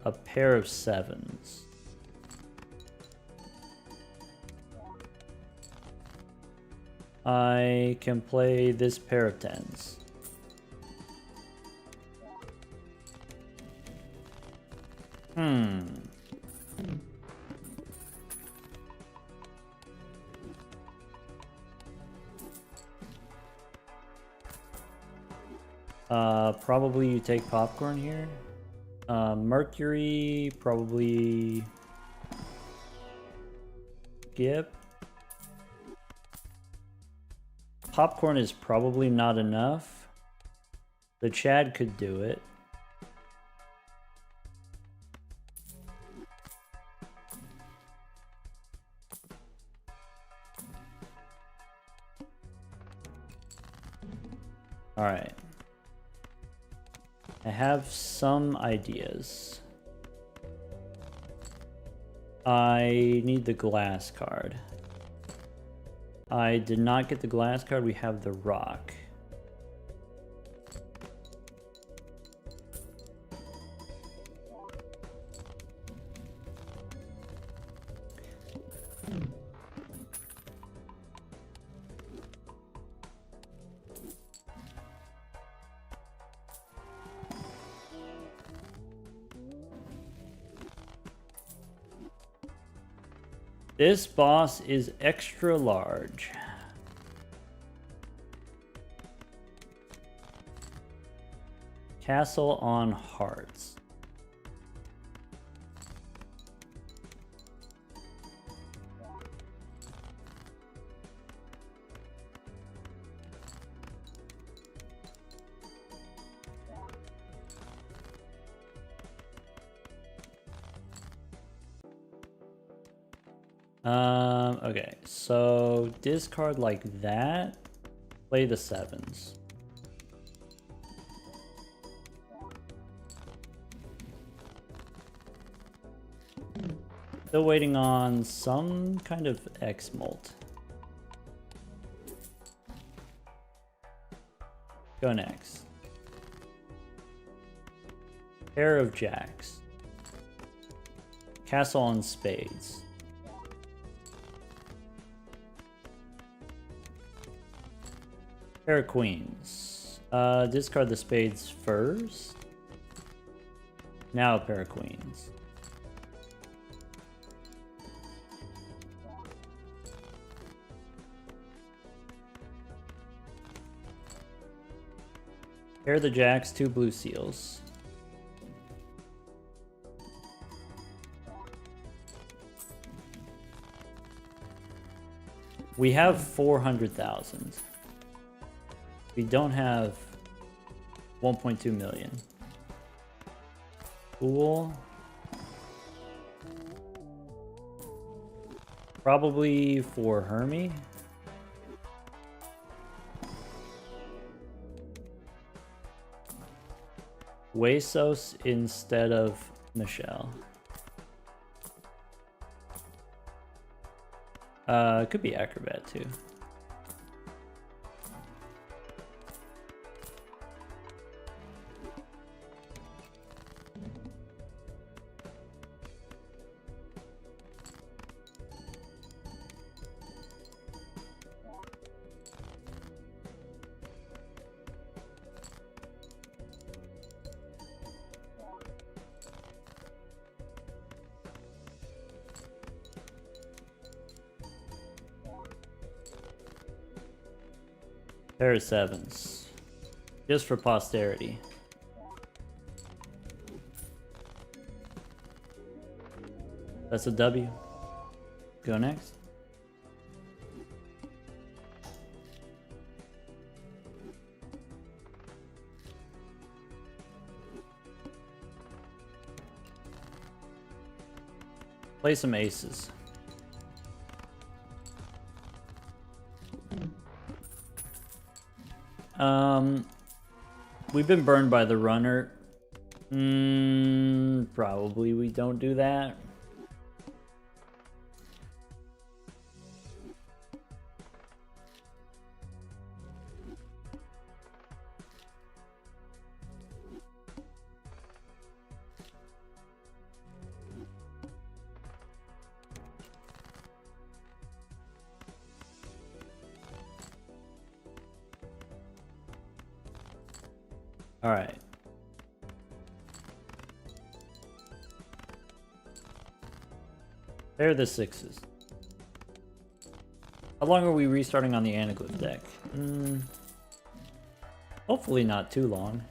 a pair of sevens. I can play this pair of tens. Probably you take popcorn here. Mercury, probably skip. Popcorn is probably not enough. The Chad could do it. All right. I have some ideas. I need the glass card. I did not get the glass card. We have the rock. This boss is extra large. Castle on Hearts. Okay, so discard like that. Play the 7s. Still waiting on some kind of X-molt. Go next. Pair of jacks. Castle on spades. Pair of queens. Discard the spades first. Now a pair of queens. Pair the jacks, 2 blue seals. We have 400,000. We don't have 1.2 million. Cool. Probably for Hermie. Huesos instead of Michelle. Could be Acrobat too. Pair of 7s. Just for posterity. That's a W. Go next. Play some aces. We've been burned by the runner. Probably we don't do that. All right. There are the 6s. How long are we restarting on the Anaglyph deck? Hopefully not too long.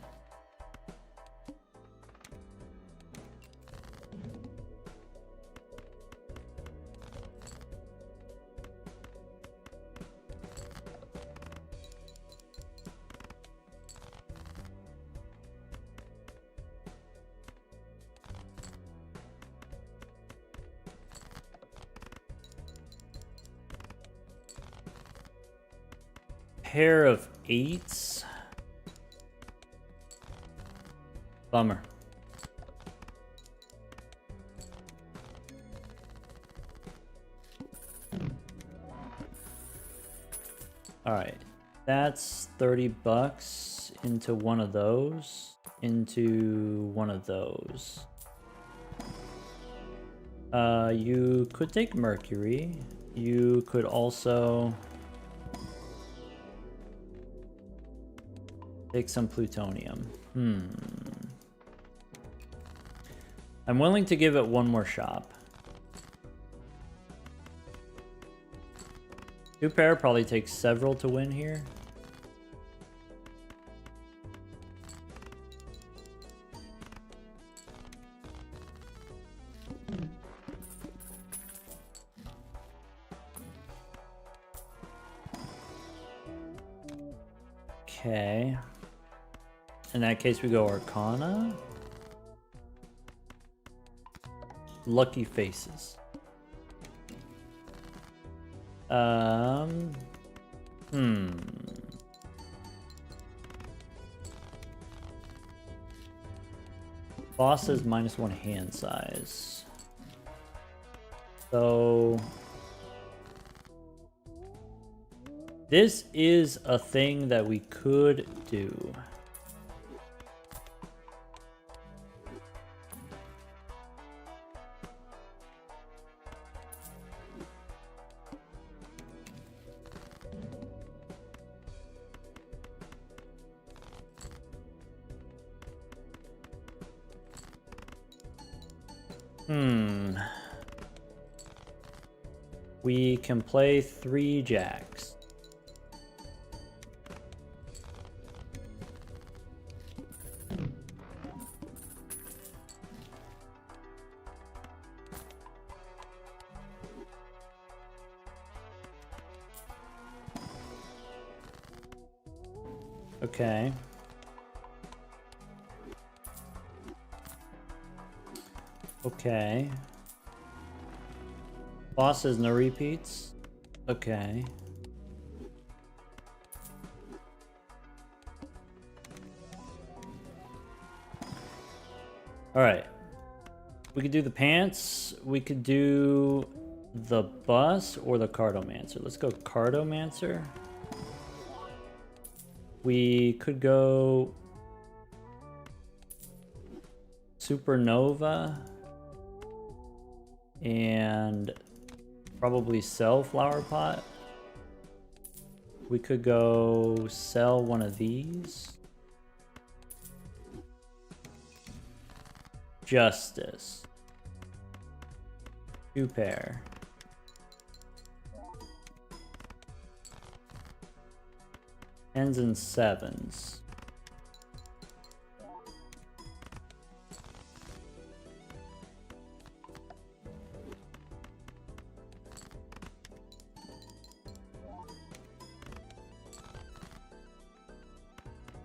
Pair of 8s. Bummer. All right, that's 30 bucks into one of those, into one of those. You could take Mercury. You could also take some plutonium. I'm willing to give it one more shot. 2 pair probably takes several to win here. Okay. In that case, we go Arcana. Lucky Faces. Hmm. Boss has -1 hand size. So this is a thing that we could do. We can play 3 jacks. Okay. Okay. Boss has no repeats. Okay. Alright. We could do the pants. We could do the bus or the cartomancer. Let's go cartomancer. We could go supernova and probably sell flower pot. We could go sell one of these. Justice. 2 pair. Tens and sevens.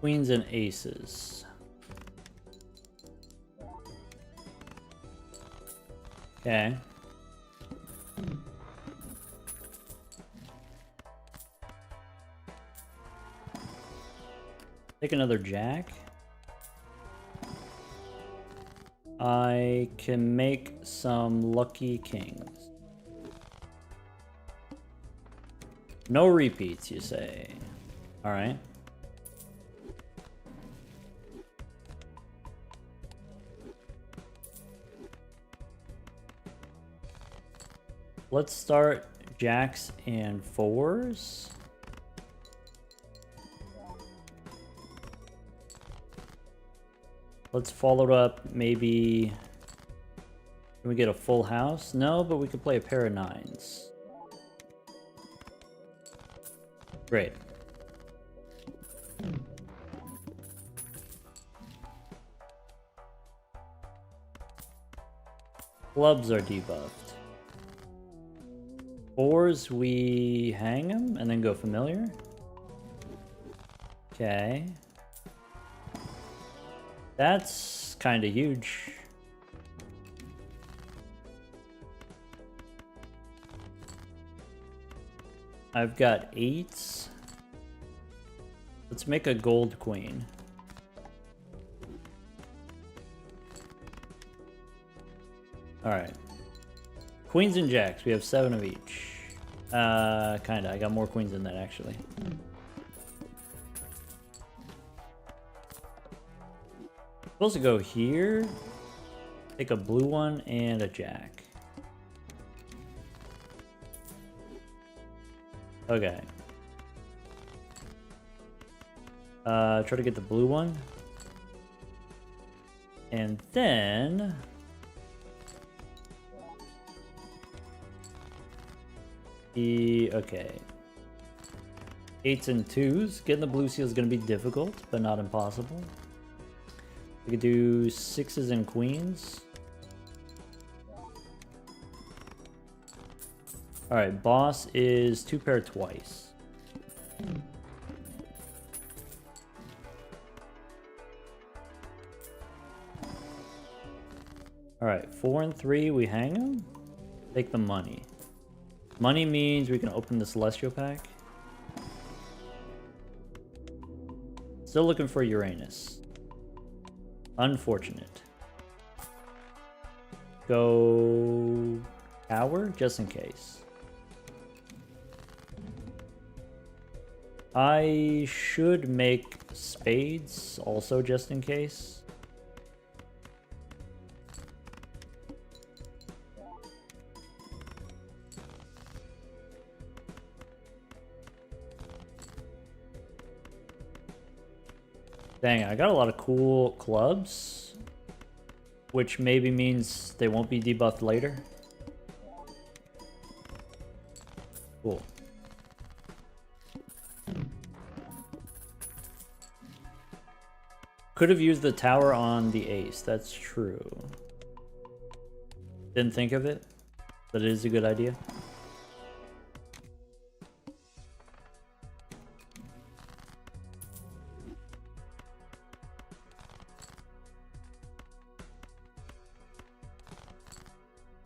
Queens and aces. Okay. Take another jack. I can make some lucky kings. No repeats, you say. All right. Let's start jacks and fours. Let's follow it up, maybe... Can we get a full house? No, but we could play a pair of nines. Great. Clubs are debuffed. Fours, we hang them and then go familiar. Okay. That's kind of huge. I've got 8s. Let's make a gold queen. Alright. Queens and jacks, we have 7 of each. Kinda. I got more queens than that, actually. Supposed to go here. Take a blue one and a jack. Okay. Try to get the blue one. And then... Okay. 8s and 2s. Getting the blue seal is going to be difficult, but not impossible. We could do 6s and queens. Alright, boss is 2 pair twice. Alright, 4 and 3, we hang them. Take the money. Money means we can open the Celestial pack. Still looking for Uranus. Unfortunate. Go Tower, just in case. I should make Spades, also just in case. Dang, I got a lot of cool clubs, which maybe means they won't be debuffed later. Cool. Could have used the tower on the ace, that's true. Didn't think of it, but it is a good idea.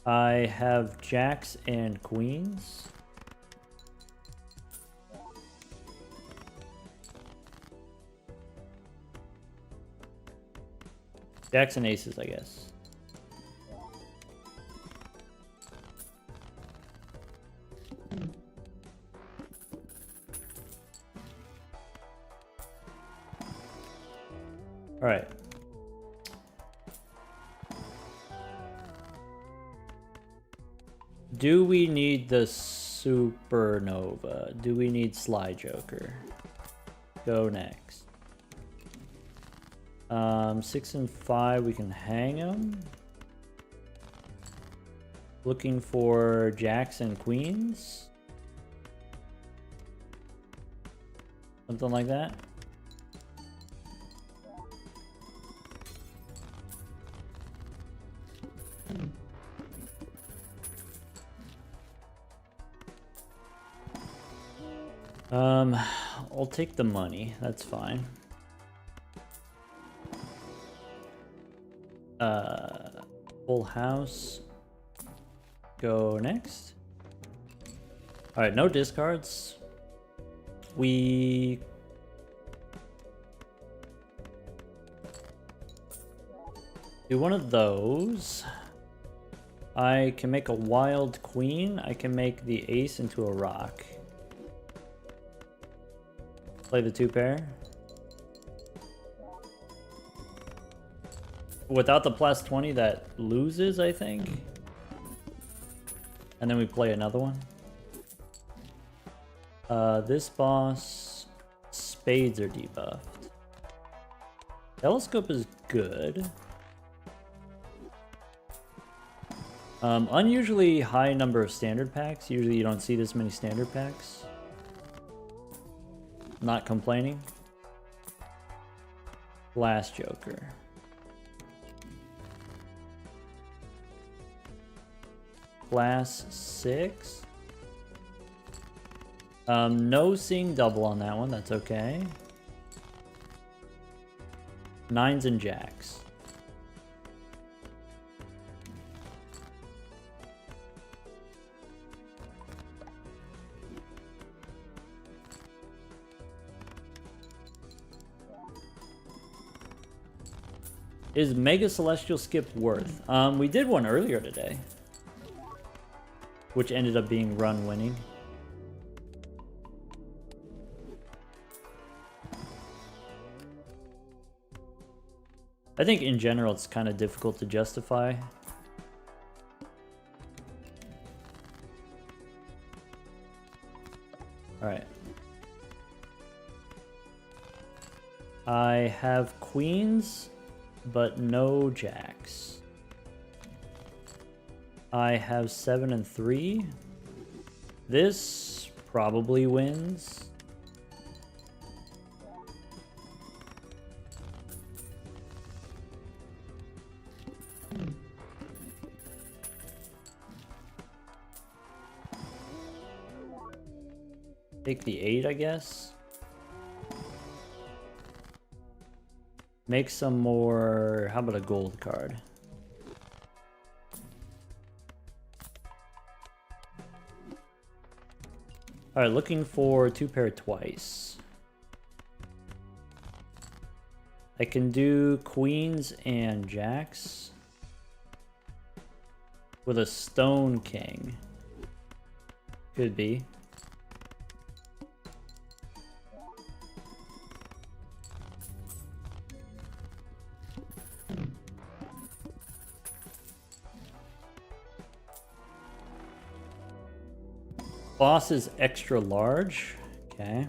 I have jacks and queens. Jacks and aces, I guess. All right. Do we need the Supernova? Do we need Sly Joker? Go next. 6 and 5, we can hang them. Looking for jacks and queens. Something like that. I'll take the money, that's fine. Full house. Go next. Alright, no discards. We do one of those. I can make a wild queen. I can make the ace into a rock. Play the 2-pair. Without the plus 20, that loses, I think. And then we play another one. This boss, spades are debuffed. Telescope is good. Unusually high number of standard packs. Usually you don't see this many standard packs. Not complaining. Glass Joker. Glass 6. No seeing double on that one, that's okay. 9s and jacks. Is Mega Celestial Skip worth? We did one earlier today, which ended up being run winning. I think in general it's kind of difficult to justify. All right. I have queens, but no jacks. I have 7 and 3. This probably wins. Take the 8, I guess. Make some more. How about a gold card? All right, looking for 2-pair twice. I can do queens and jacks with a stone king. Could be. Boss is extra large. Okay.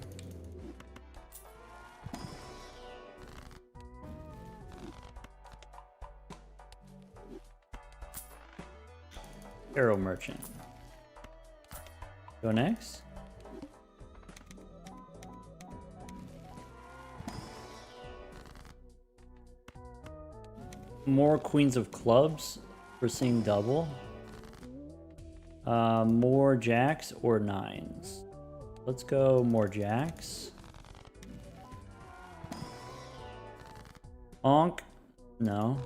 Arrow merchant. Go next. More queens of clubs. We're seeing double. More jacks or nines. Let's go more jacks. Onk. No.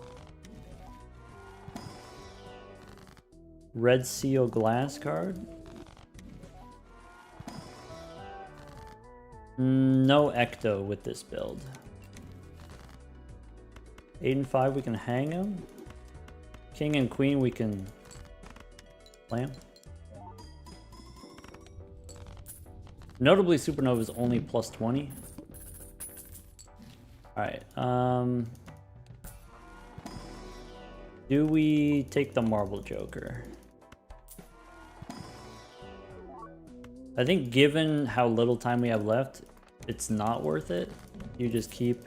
Red seal glass card. No ecto with this build. 8 and 5 we can hang them. King and queen we can slam. Notably, Supernova is only plus 20. Alright, do we take the Marble Joker? I think given how little time we have left, it's not worth it. You just keep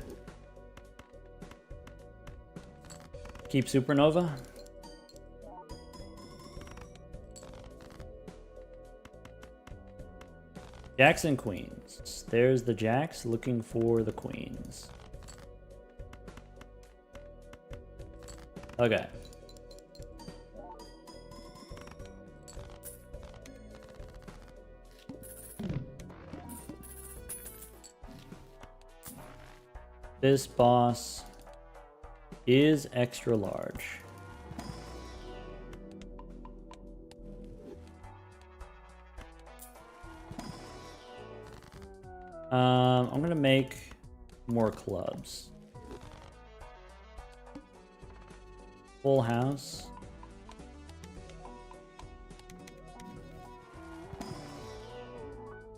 Supernova. Jacks and queens. There's the jacks looking for the queens. Okay. This boss is extra large. I'm gonna make more clubs. Full house.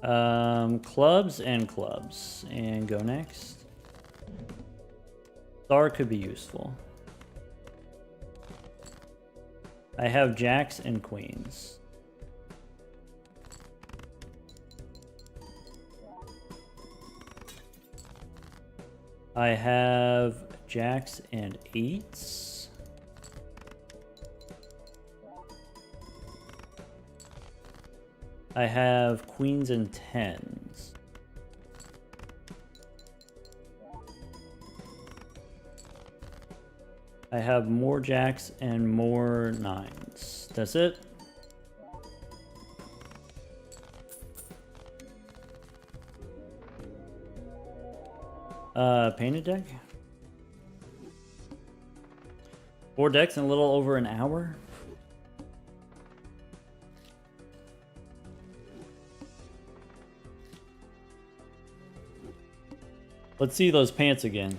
Clubs and clubs. And go next. Star could be useful. I have jacks and queens. I have jacks and eights. I have queens and tens. I have more jacks and more nines. That's it. Painted deck. 4 decks in a little over an hour. Let's see those pants again.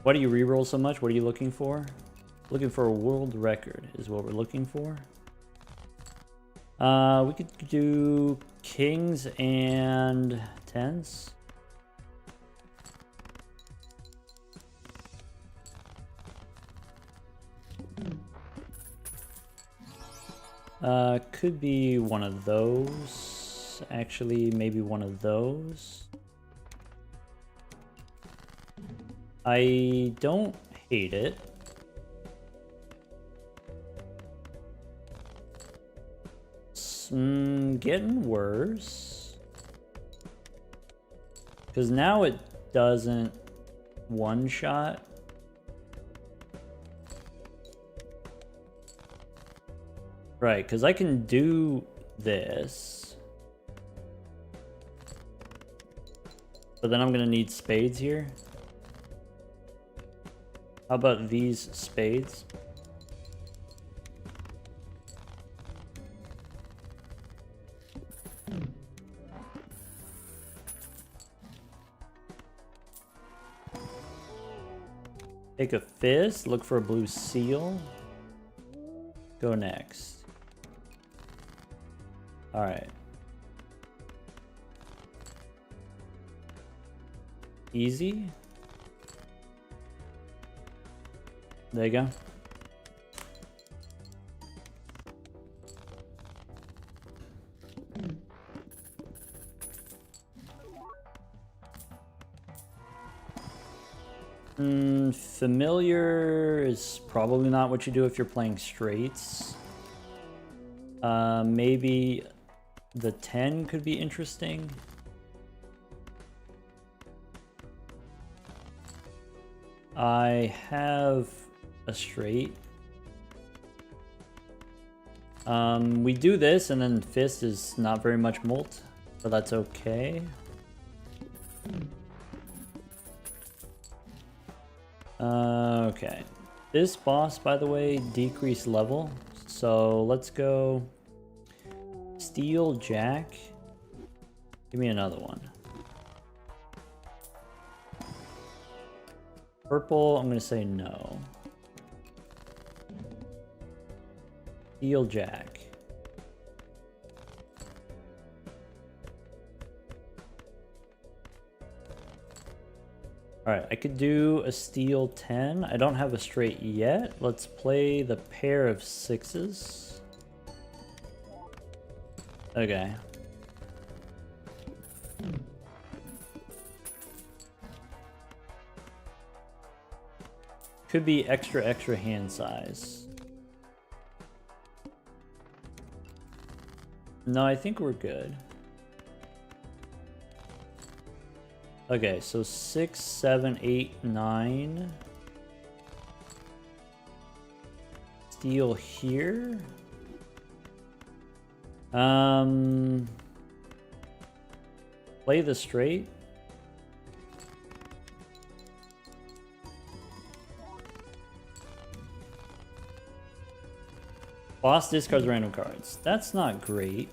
Why do you reroll so much? What are you looking for? Looking for a world record is what we're looking for. We could do kings and tens. Could be one of those. Actually, maybe one of those. I don't hate it. Getting worse. Because now it doesn't one-shot. Right, because I can do this. But then I'm gonna need spades here. How about these spades? Take a fist, look for a blue seal. Go next. Alright. Easy. There you go. Familiar is probably not what you do if you're playing straights. Maybe the 10 could be interesting. I have a straight. We do this and then fist is not very much molt, but that's okay. Okay. This boss, by the way, decreased level. So let's go Steel Jack. Give me another one. Purple, I'm gonna say no. Steel Jack. Alright, I could do a steel 10. I don't have a straight yet. Let's play the pair of sixes. Okay. Could be extra hand size. No, I think we're good. Okay, so 6, 7, 8, 9. Steel here. Play the straight. Boss discards random cards. That's not great.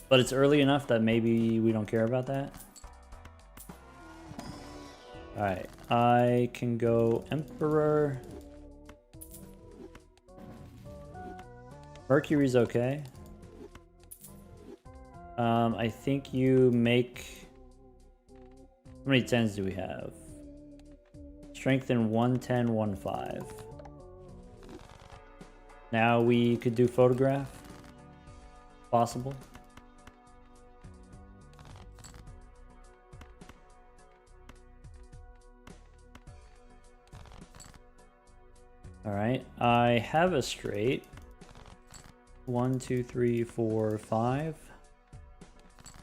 But it's early enough that maybe we don't care about that. Alright, I can go Emperor. Mercury's okay. I think you make... How many 10s do we have? Strengthen 110, 1-5. Now we could do photograph. Possible. Alright, I have a straight. 1, 2, 3, 4, 5.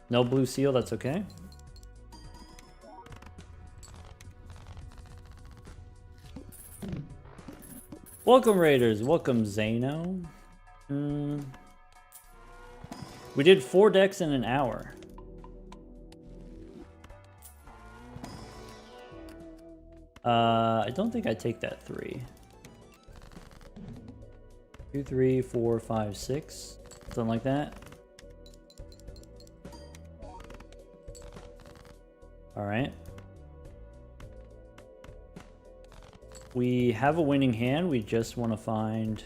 No blue seal, that's okay. Welcome Raiders, welcome Zano. We did 4 decks in an hour. I don't think I take that 3. 2, 3, 4, 5, 6. Something like that. Alright. We have a winning hand. We just want to find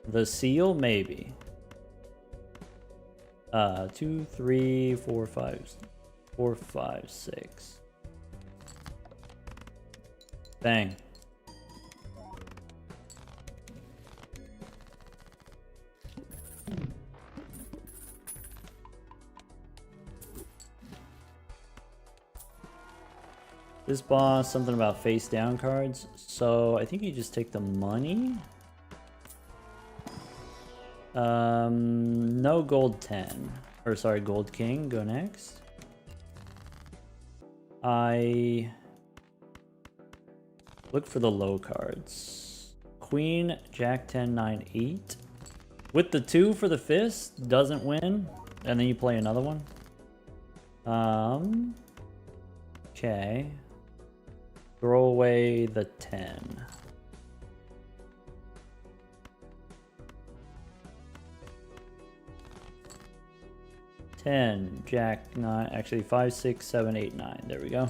the seal, maybe. 2, 3, 4, 5, 4, 5, 6. Bang. This boss, something about face down cards. So I think you just take the money. No gold 10. Or sorry, gold king. Go next. I look for the low cards. Queen, Jack 10, 9, 8. With the 2 for the fist, doesn't win. And then you play another one. Okay. Throw away the 10. Jack, 9, actually 5, 6, 7, 8, 9. There we go.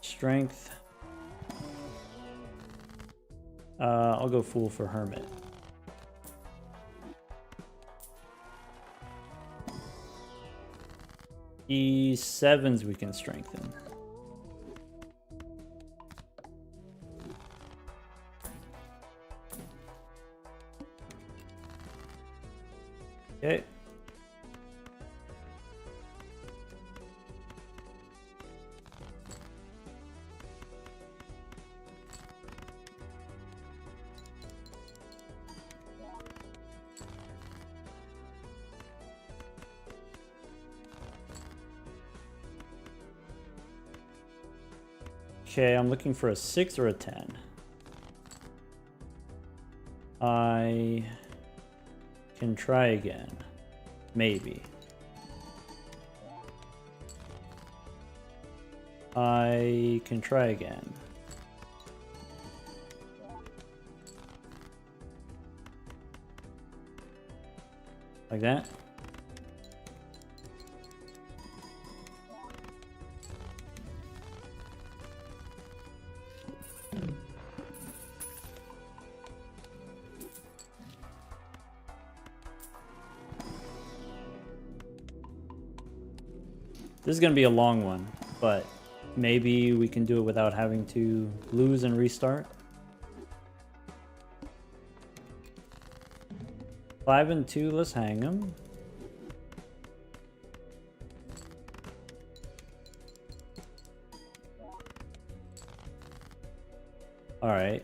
Strength. I'll go Fool for Hermit. E7s we can strengthen. Okay. Okay, I'm looking for a 6 or a 10. I can try again. Maybe. I can try again. Like that. This is going to be a long one, but maybe we can do it without having to lose and restart. 5 and 2, let's hang them. All right.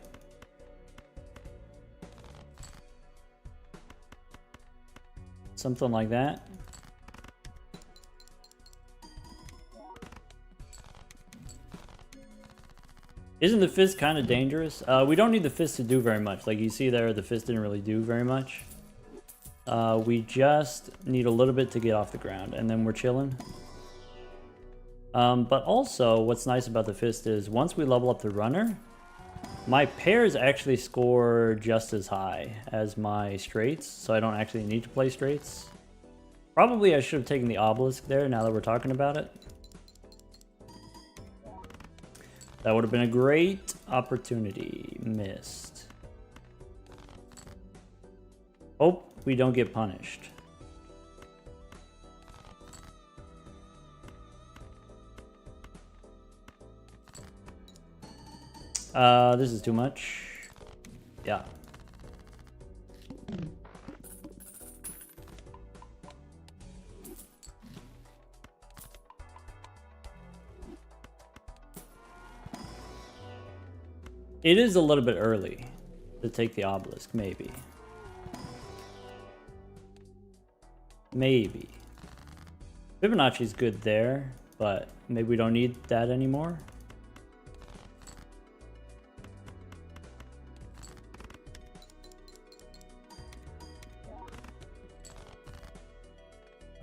Something like that. Isn't the fist kind of dangerous? We don't need the fist to do very much. Like you see there, the fist didn't really do very much. We just need a little bit to get off the ground, and then we're chilling. But also, what's nice about the fist is once we level up the runner, my pairs actually score just as high as my straights, so I don't actually need to play straights. Probably I should have taken the obelisk there now that we're talking about it. That would have been a great opportunity. Missed. Hope we don't get punished. This is too much. Yeah. It is a little bit early to take the obelisk, maybe. Maybe. Fibonacci's good there, but maybe we don't need that anymore.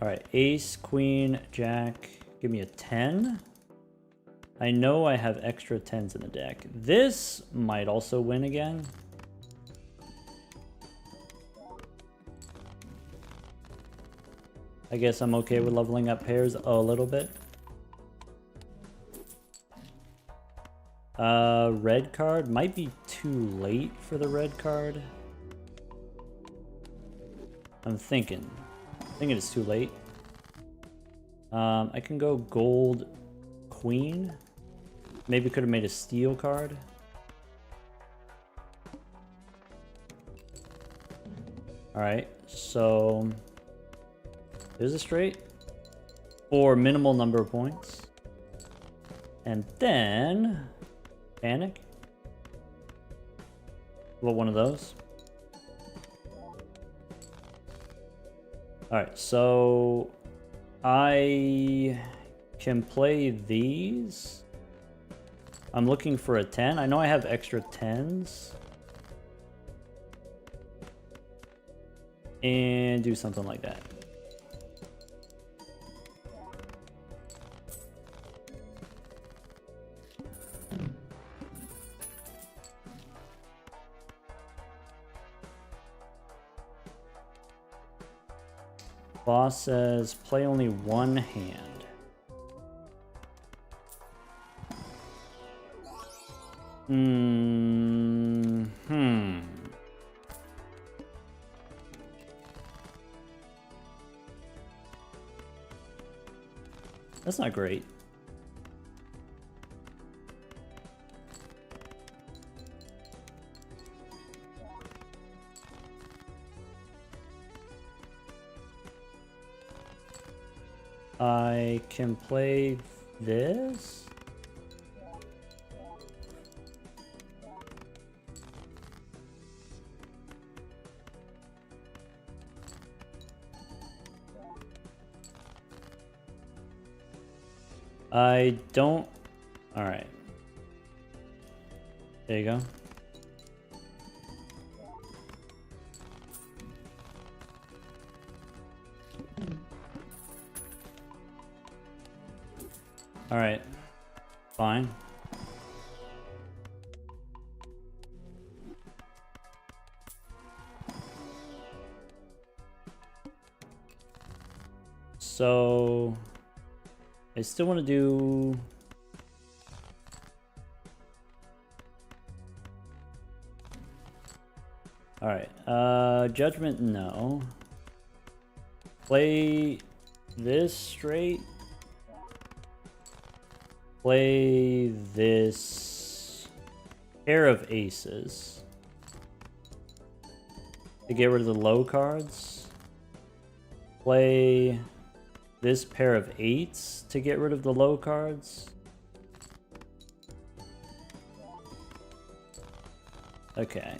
All right, ace, queen, jack. Give me a 10. I know I have extra 10s in the deck. This might also win again. I guess I'm okay with leveling up pairs a little bit. Red card might be too late for the red card. I'm thinking it's too late. I can go gold queen. Maybe could have made a steel card. All right, so there's a straight for minimal number of points. And then panic. What, one of those? All right, so I can play these. I'm looking for a 10. I know I have extra 10s. And do something like that. Boss says play only one hand. That's not great. I can play this. I don't... Alright. There you go. Alright. Fine. So... I still want to do... Alright, Judgment, no. Play this straight. Play this pair of aces to get rid of the low cards. Play this pair of eights to get rid of the low cards. Okay.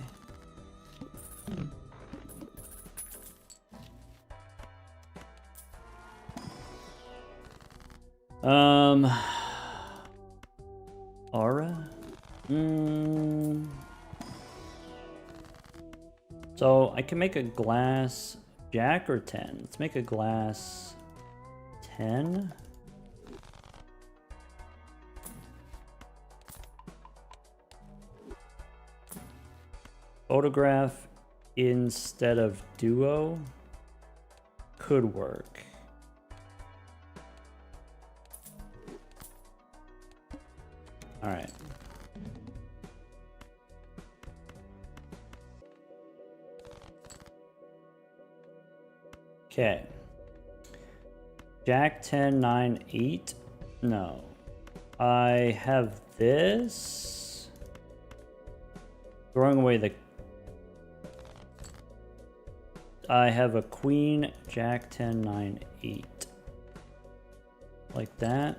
Aura? So I can make a glass jack or 10. Let's make a glass 10. Photograph instead of duo could work. All right. Okay. Jack 10, 9, 8. No. I have this. Throwing away the... I have a queen, Jack 10, 9, 8. Like that.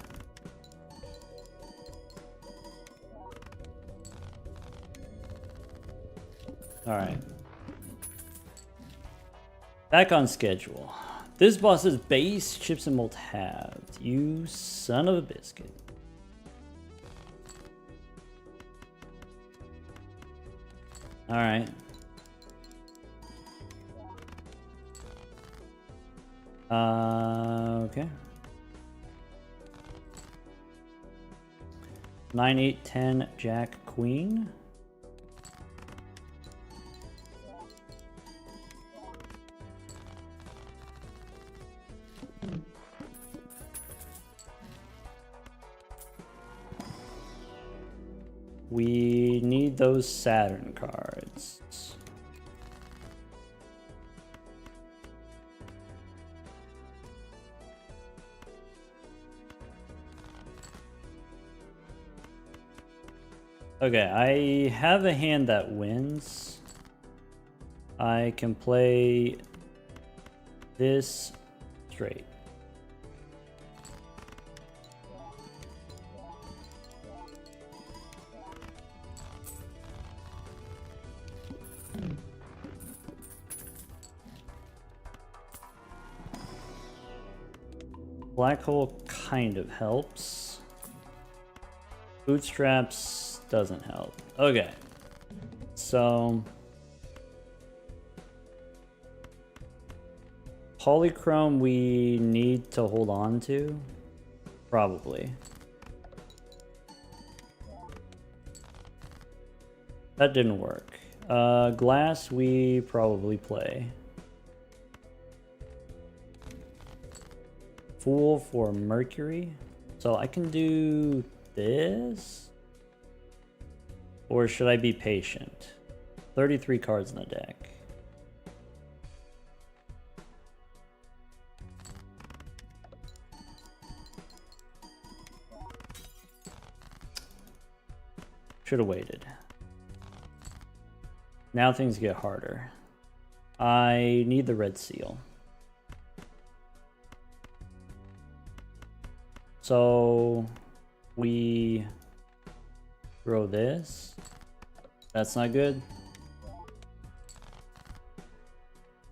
Alright. Back on schedule. This boss is base, chips and malt halved. You son of a biscuit. Alright. Okay. 9, 8, 10, Jack, Queen. We need those Saturn cards. Okay, I have a hand that wins. I can play this straight. Black hole kind of helps. Bootstraps doesn't help. Okay. So polychrome we need to hold on to. Probably. That didn't work. Glass we probably play. Fool for mercury. So I can do this? Or should I be patient? 33 cards in the deck. Should have waited. Now things get harder. I need the red seal. So we throw this. That's not good.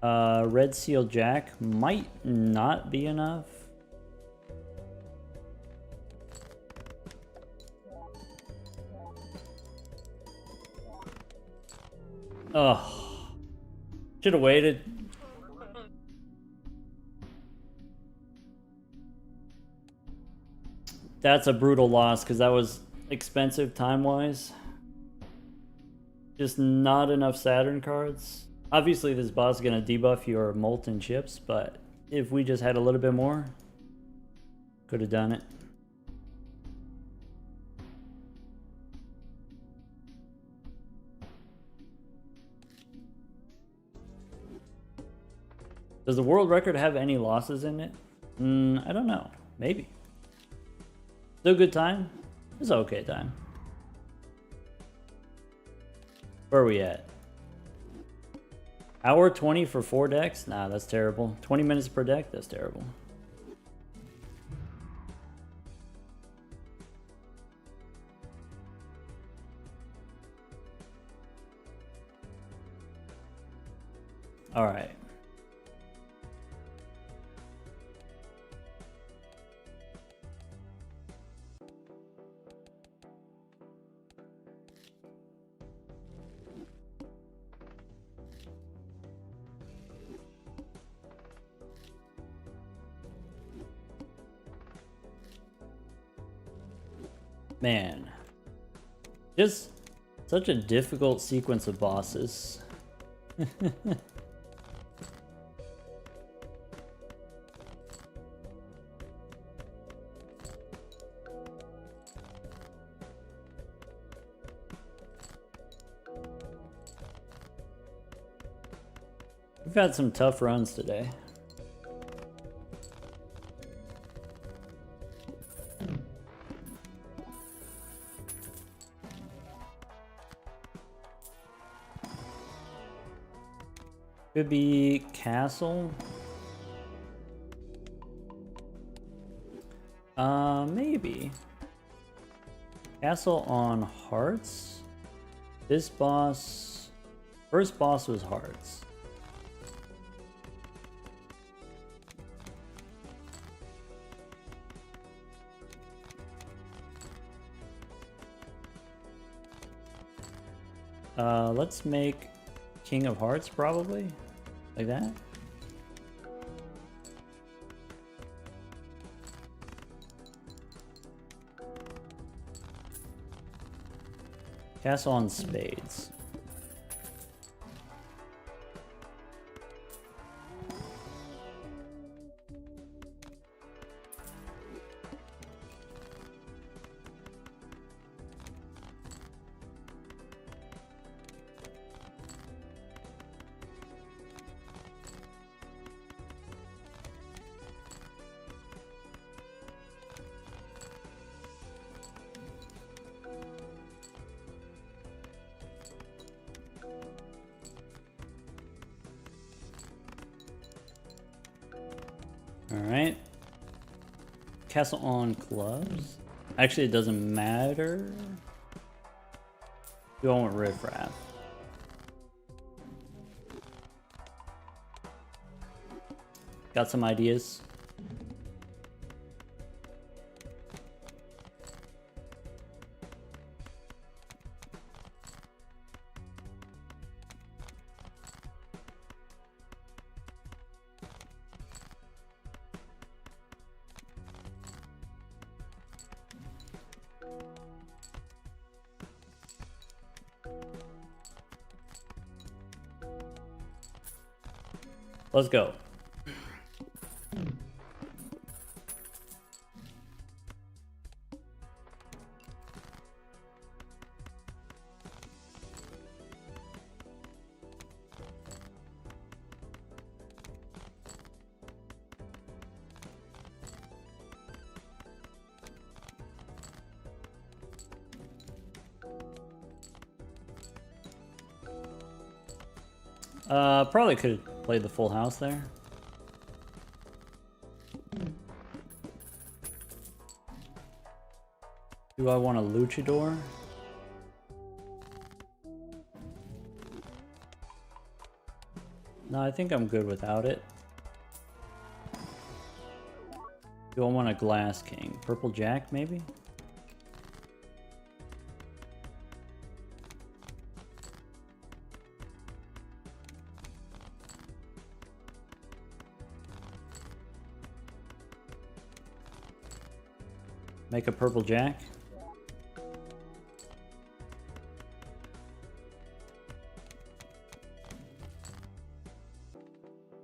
Red seal jack might not be enough. Oh, should have waited. That's a brutal loss because that was expensive time-wise. Just not enough Saturn cards. Obviously, this boss is going to debuff your molten chips, but if we just had a little bit more, could have done it. Does the world record have any losses in it? I don't know. Maybe. Still a good time? It's an okay time. Where are we at? Hour 20 for 4 decks? Nah, that's terrible. 20 minutes per deck? That's terrible. All right. Man, just such a difficult sequence of bosses. We've had some tough runs today. Could be castle. Maybe. Castle on hearts. This boss, first boss was hearts. Let's make King of Hearts probably, like that. Castle on spades. Alright. Castle on clubs. Actually, it doesn't matter. Do I want riffraff? Got some ideas. Let's go. Probably could have played the full house there. Do I want a luchador? No, I think I'm good without it. Do I want a glass king? Purple jack, maybe? Make a purple jack.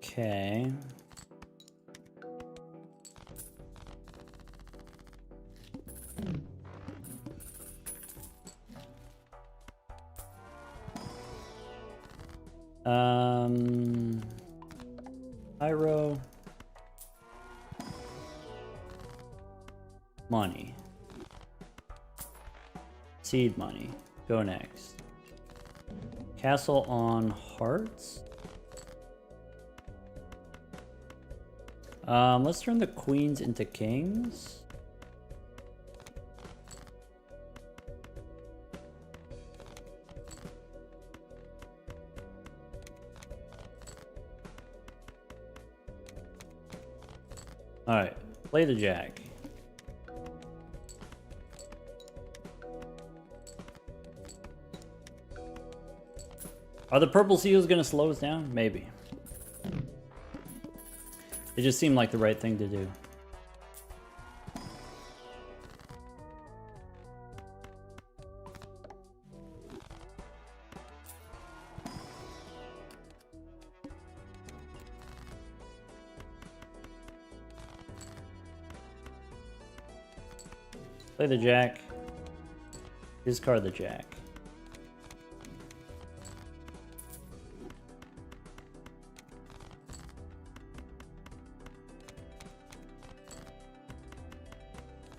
Okay. Pyro. Money. Seed money. Go next. Castle on hearts. Let's turn the queens into kings. Alright, play the jack. Are the purple seals gonna slow us down? Maybe. It just seemed like the right thing to do. Play the jack. Discard the jack.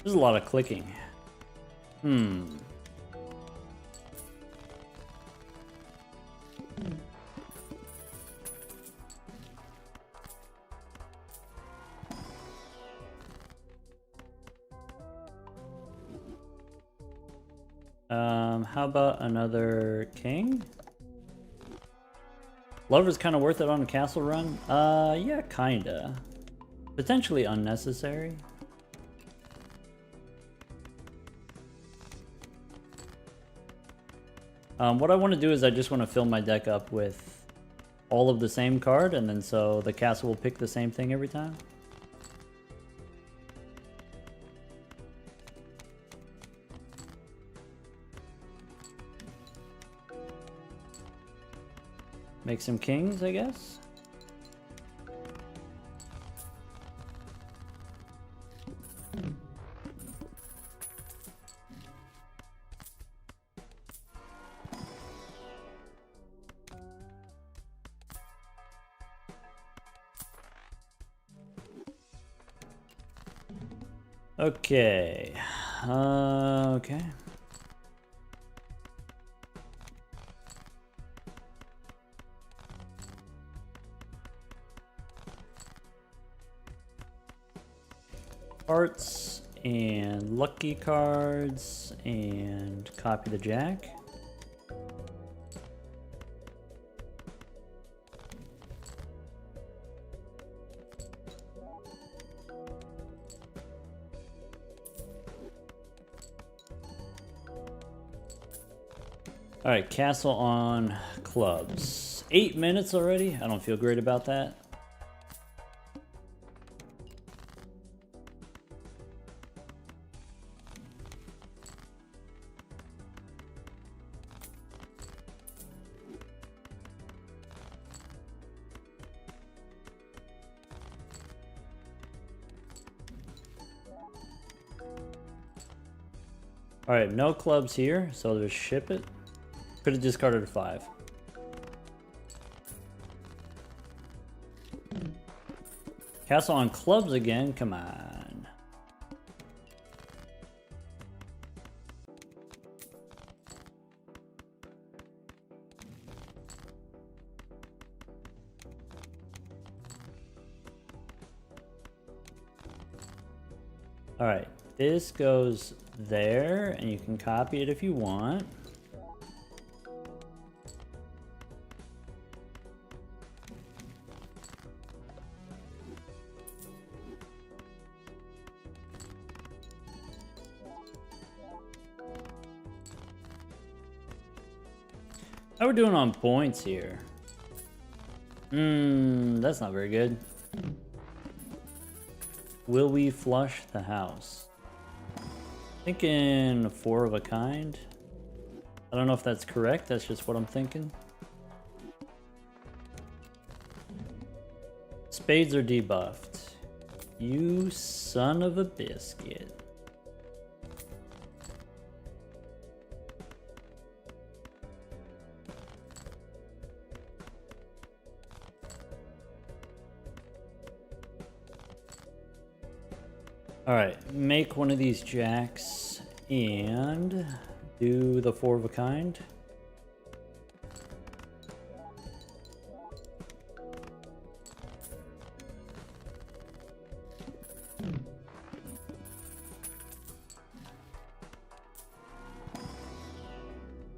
There's a lot of clicking. How about another king? Lover's kind of worth it on a castle run? Yeah, kinda. Potentially unnecessary. What I want to do is I just want to fill my deck up with all of the same card, and then so the castle will pick the same thing every time. Make some kings, I guess. Okay. Okay. Hearts and lucky cards and copy the jack. All right, castle on clubs. 8 minutes already? I don't feel great about that. Alright, no clubs here, so just ship it. Could have discarded a 5. Castle on clubs again, come on. Alright, this goes there, and you can copy it if you want. How are we doing on points here? That's not very good. Will we flush the house? Thinking 4 of a kind. I don't know if that's correct, that's just what I'm thinking. Spades are debuffed. You son of a biscuit. Alright, make one of these jacks and do the 4 of a kind.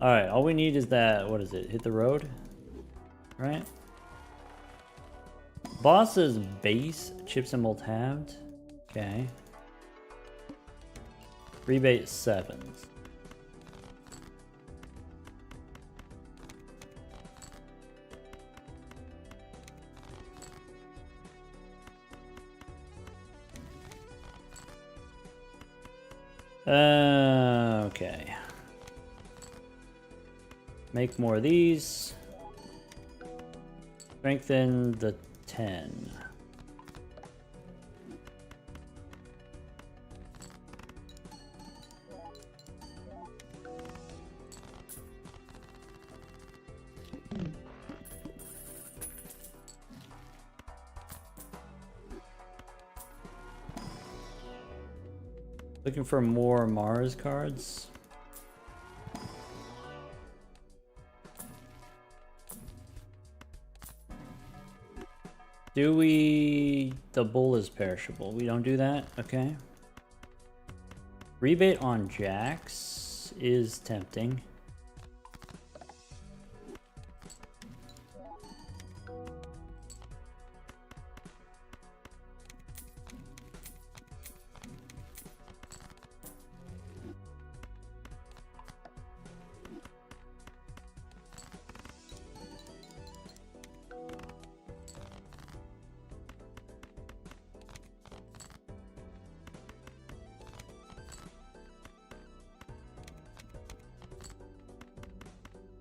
Alright, all we need is that, what is it, hit the road? Right? Boss's base, chips and mold halved. Okay. Rebate 7s. Okay. Make more of these. Strengthen the 10. Looking for more Mars cards. Do we... The bull is perishable. We don't do that? Okay. Rebate on jacks is tempting.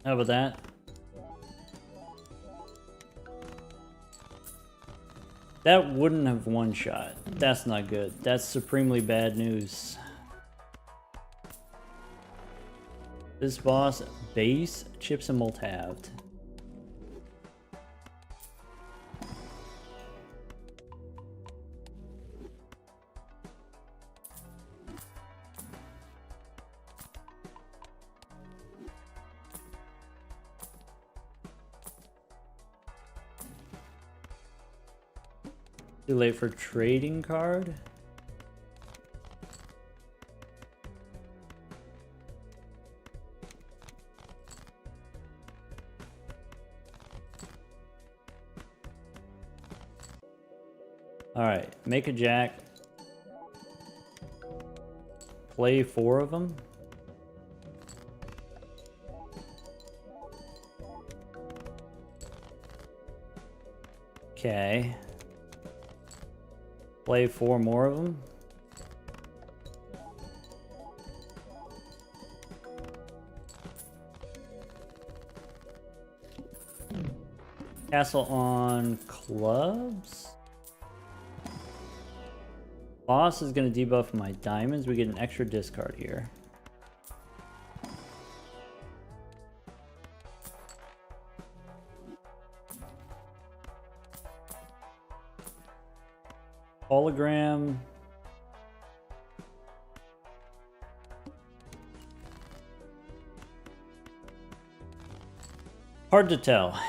How about that? That wouldn't have one shot. That's not good. That's supremely bad news. This boss, base, chips and mold halved. Too late for trading card. All right, make a jack. Play 4 of them. Okay. Play 4 more of them. Castle on clubs. Boss is going to debuff my diamonds. We get an extra discard here. Hologram. Hard to tell.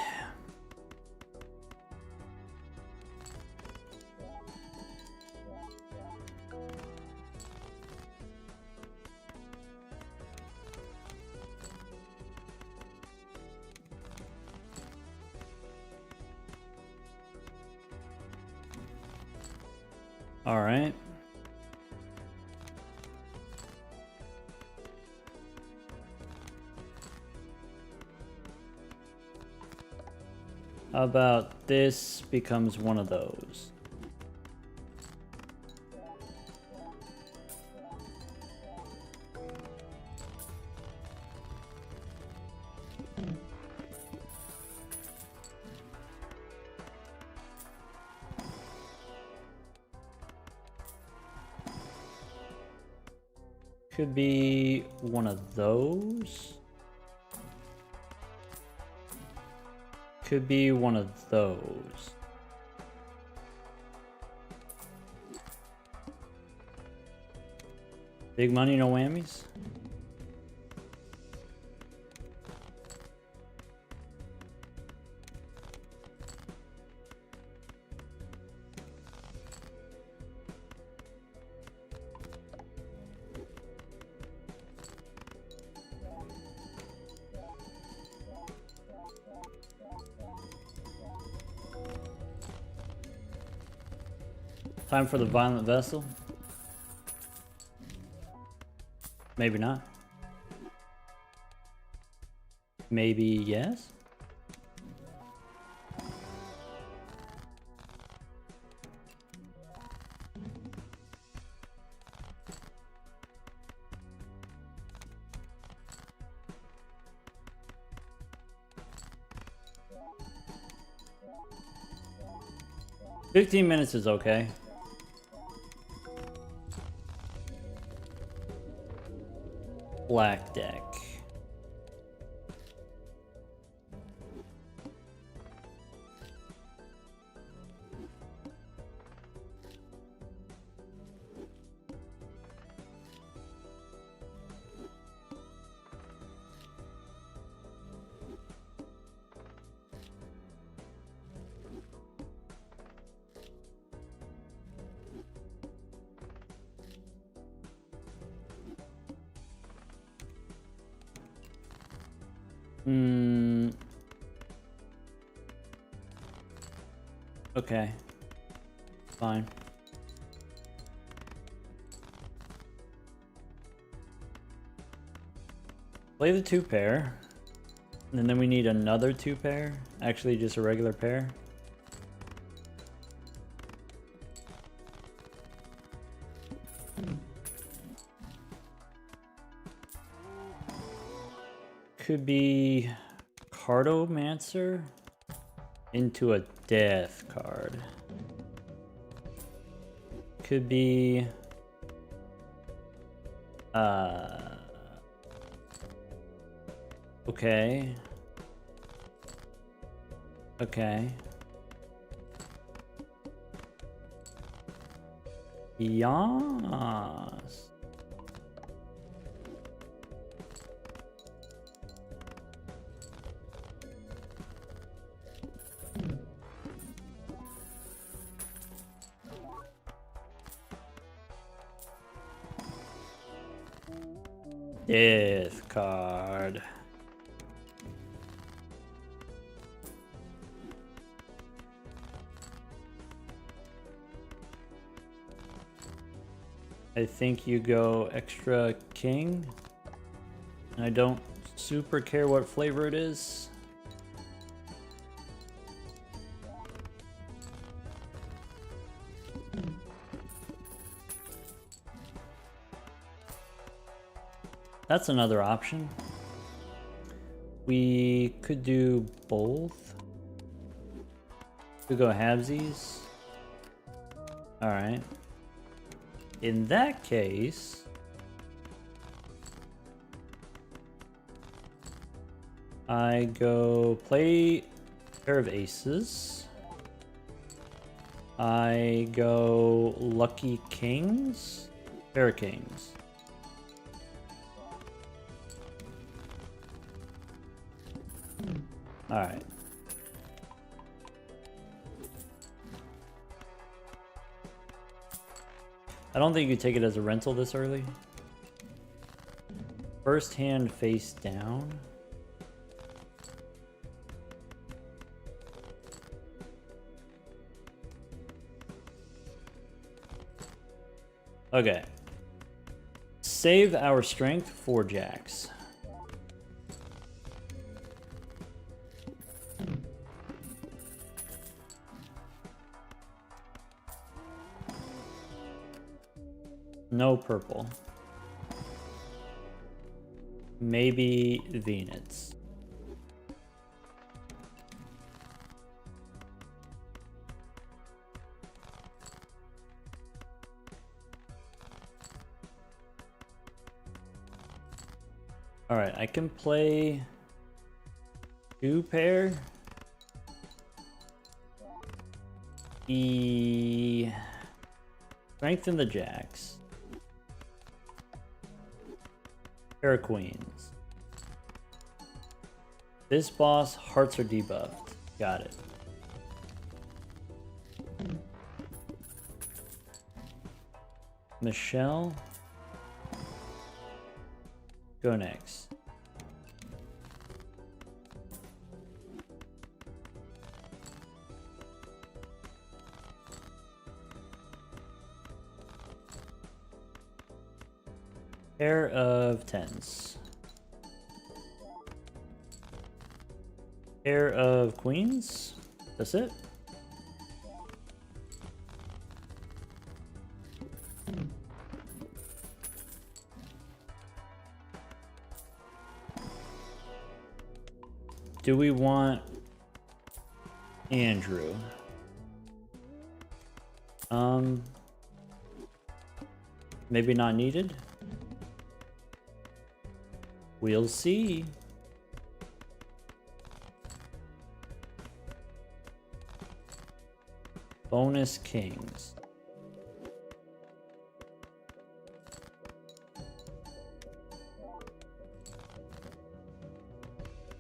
All right. How about this becomes one of those? Could be one of those. Could be one of those. Big money, no whammies. Time for the violent vessel. Maybe not. Maybe yes. "15 minutes is okay." Black deck. Okay. Fine. Play the 2-pair. And then we need another 2-pair. Actually, just a regular pair. Could be Cartomancer into a death card. Could be okay. Okay. Yes. Death card. I think you go extra king. I don't super care what flavor it is. That's another option. We could do both. We go halvesies. All right. In that case, I go play pair of aces. I go Lucky Kings? Pair of Kings. Alright. I don't think you could take it as a rental this early. First hand face down. Okay. Save our strength for jacks. No purple. Maybe Venus. Alright, I can play 2 pair. Strengthen the jacks. Pair of queens. This boss, hearts are debuffed. Got it. Michelle. Go next. Pair of tens. Pair of queens. That's it. Do we want Andrew? Maybe not needed. We'll see. Bonus kings.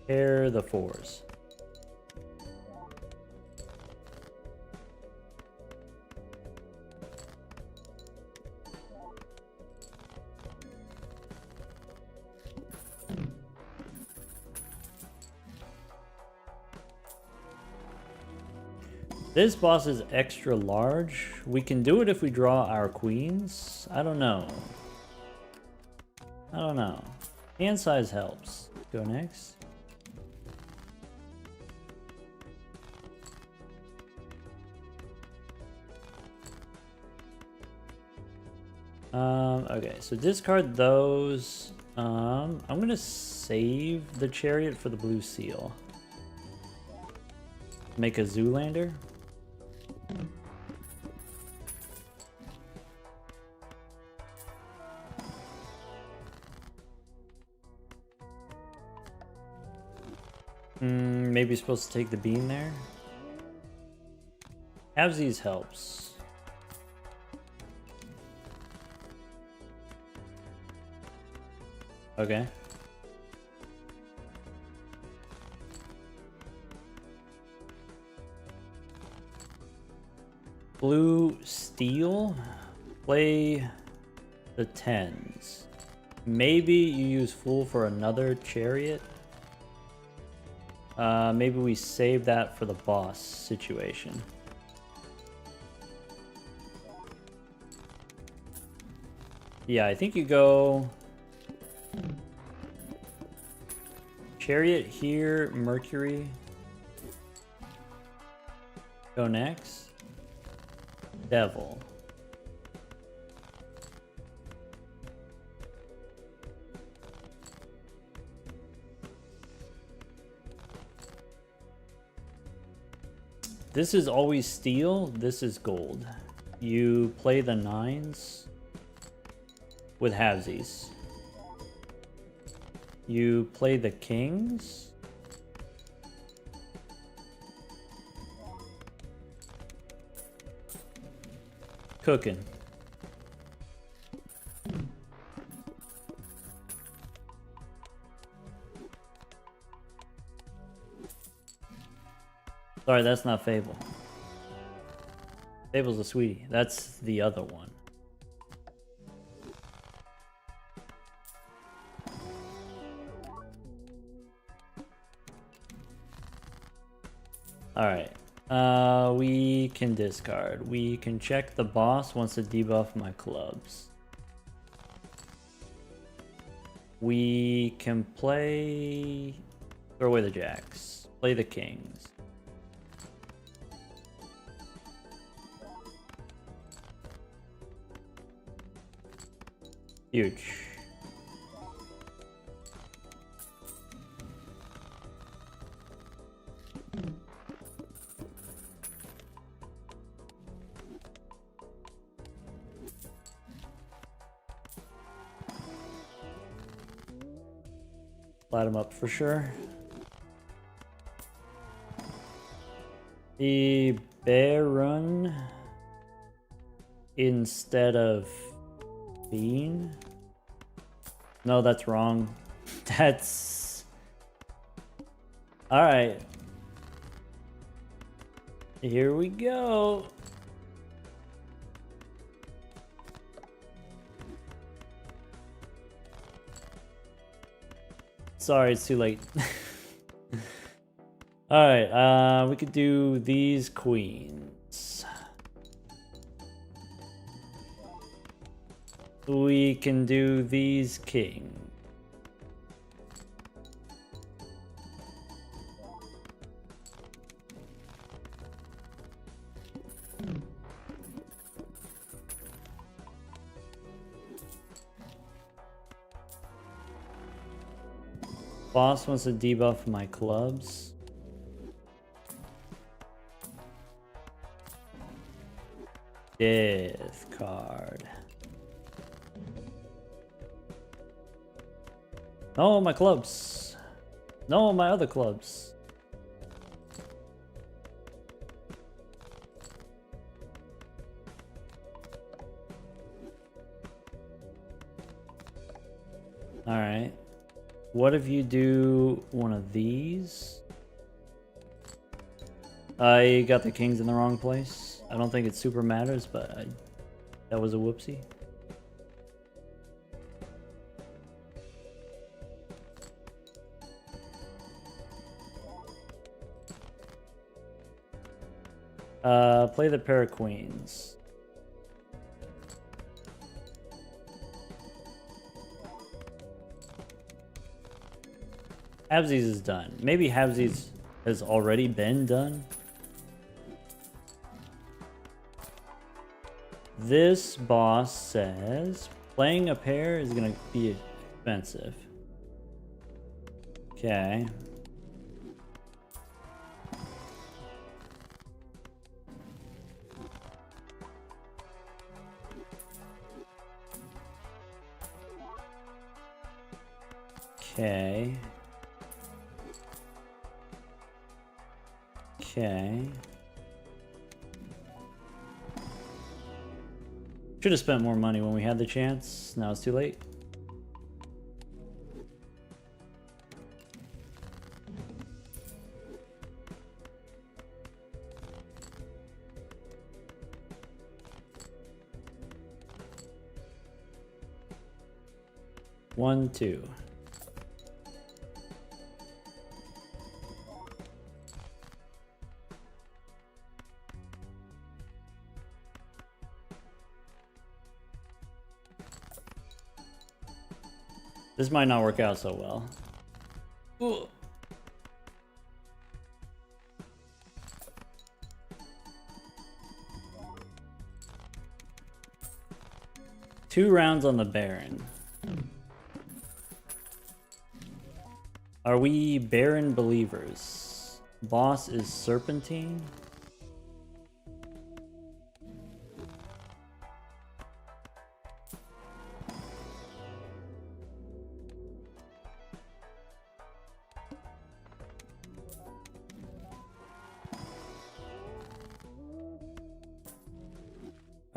Pair the fours. This boss is extra large. We can do it if we draw our queens. I don't know. I don't know. Hand size helps. Go next. Okay, so discard those. I'm gonna save the chariot for the blue seal. Make a Zoolander. Maybe supposed to take the bean there. Halvesies helps. Okay. Blue steel. Play the tens. Maybe you use fool for another chariot. Maybe we save that for the boss situation. Yeah, I think you go chariot here, Mercury. Go next. Devil. This is always steel, this is gold. You play the nines with halvesies. You play the kings. Cooking. Sorry, that's not Fable. Fable's a sweetie. That's the other one. Alright. We can discard. We can check the boss wants to debuff my clubs. We can play... Throw away the jacks. Play the kings. Huge. Light him up for sure. The Baron instead of Bean? No, that's wrong. That's... Alright. Here we go. Sorry, it's too late. Alright, we could do these queens. We can do these kings. Boss wants to debuff my clubs. Death card. No, my clubs. No, my other clubs. All right. What if you do one of these? I got the kings in the wrong place. I don't think it super matters, but that was a whoopsie. Play the pair of queens. Habsies is done. Maybe Habsies has already been done. This boss says playing a pair is gonna be expensive. Okay. Okay. Okay. Should have spent more money when we had the chance. Now it's too late. One, two. This might not work out so well. Ooh. Two rounds on the Baron. Are we Baron believers? Boss is Serpentine.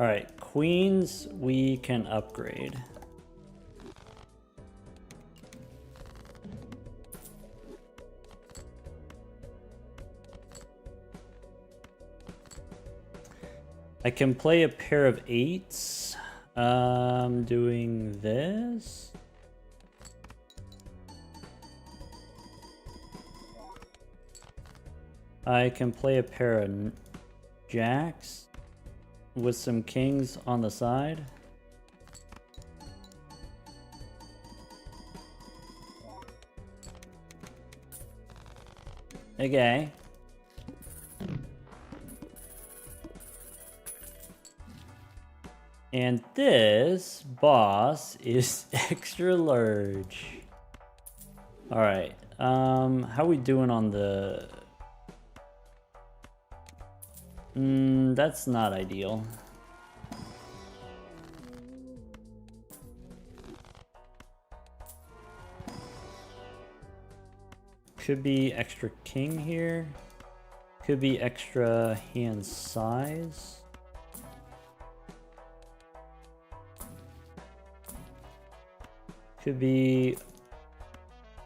Alright, queens we can upgrade. I can play a pair of 8s. Doing this. I can play a pair of jacks with some kings on the side. Okay. And this boss is extra large. Alright, how we doing on the... that's not ideal. Could be extra king here. Could be extra hand size. Could be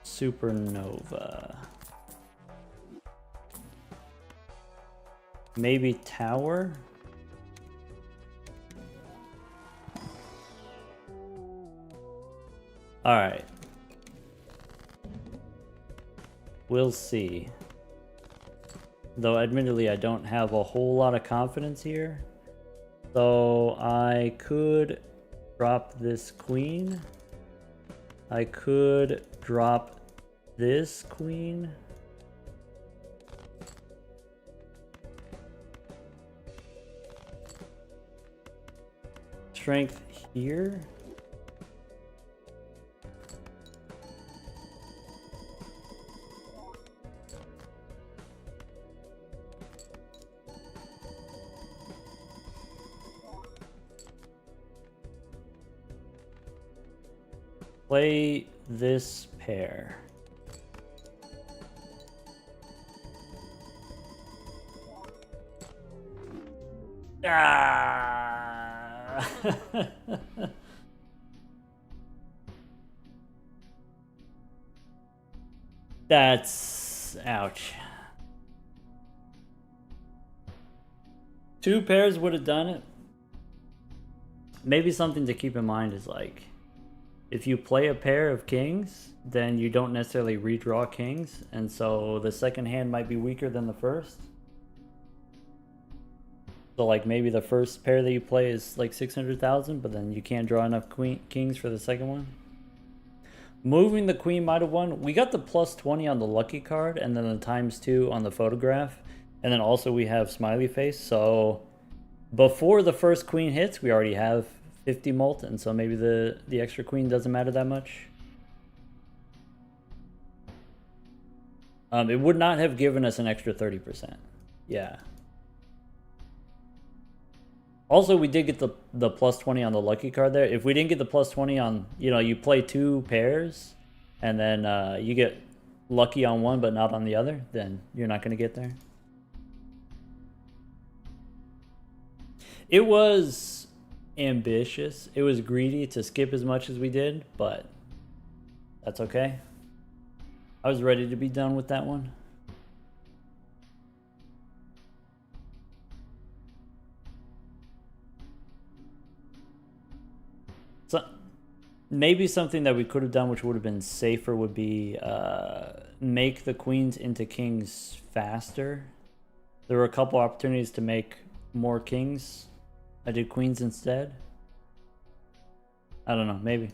supernova. Maybe tower. All right. We'll see. Though admittedly I don't have a whole lot of confidence here. So I could drop this queen. I could drop this queen. Strength here. Play this pair. Ah! That's... ouch. 2 pairs would have done it. Maybe something to keep in mind is like, if you play a pair of kings, then you don't necessarily redraw kings, and so the second hand might be weaker than the first. So like maybe the first pair that you play is like 600,000, but then you can't draw enough kings for the second one. Moving the queen might have won. We got the +20 on the lucky card, and then the ×2 on the photograph, and then also we have smiley face. So before the first queen hits, we already have 50 mult, and so maybe the extra queen doesn't matter that much. It would not have given us an extra 30%. Yeah. Also, we did get the +20 on the lucky card there. If we didn't get the +20 on, you know, you play 2 pairs, and then you get lucky on one but not on the other, then you're not going to get there. It was ambitious. It was greedy to skip as much as we did, but that's okay. I was ready to be done with that one. So maybe something that we could have done, which would have been safer, would be make the queens into kings faster. There were a couple opportunities to make more kings. I did queens instead. I don't know, maybe.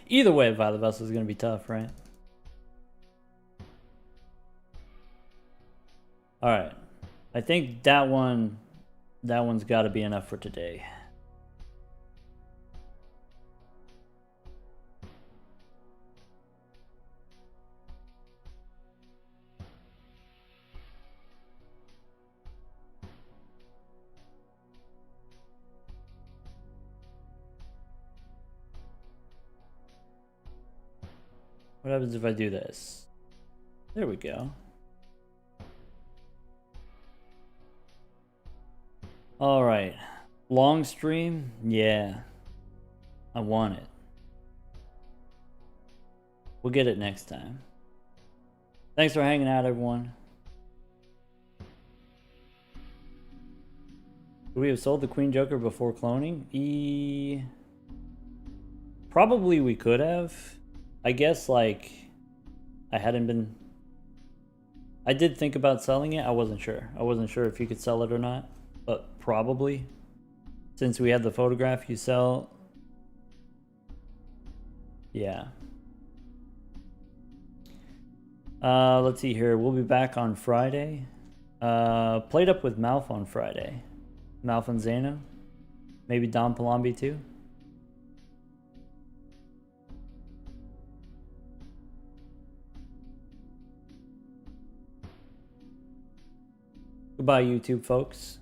Either way, Violet Vessel is going to be tough, right? Alright. I think that one's got to be enough for today. What happens if I do this? There we go. All right. Long stream? Yeah. I want it. We'll get it next time. Thanks for hanging out, everyone. Would we have sold the Queen Joker before cloning? Probably we could have. I guess, like, I did think about selling it. I wasn't sure. I wasn't sure if you could sell it or not. But probably. Since we had the photograph you sell. Yeah. Let's see here. We'll be back on Friday. Played up with Malf on Friday. Malf and Zano. Maybe Dom Palambi too. Goodbye, YouTube folks.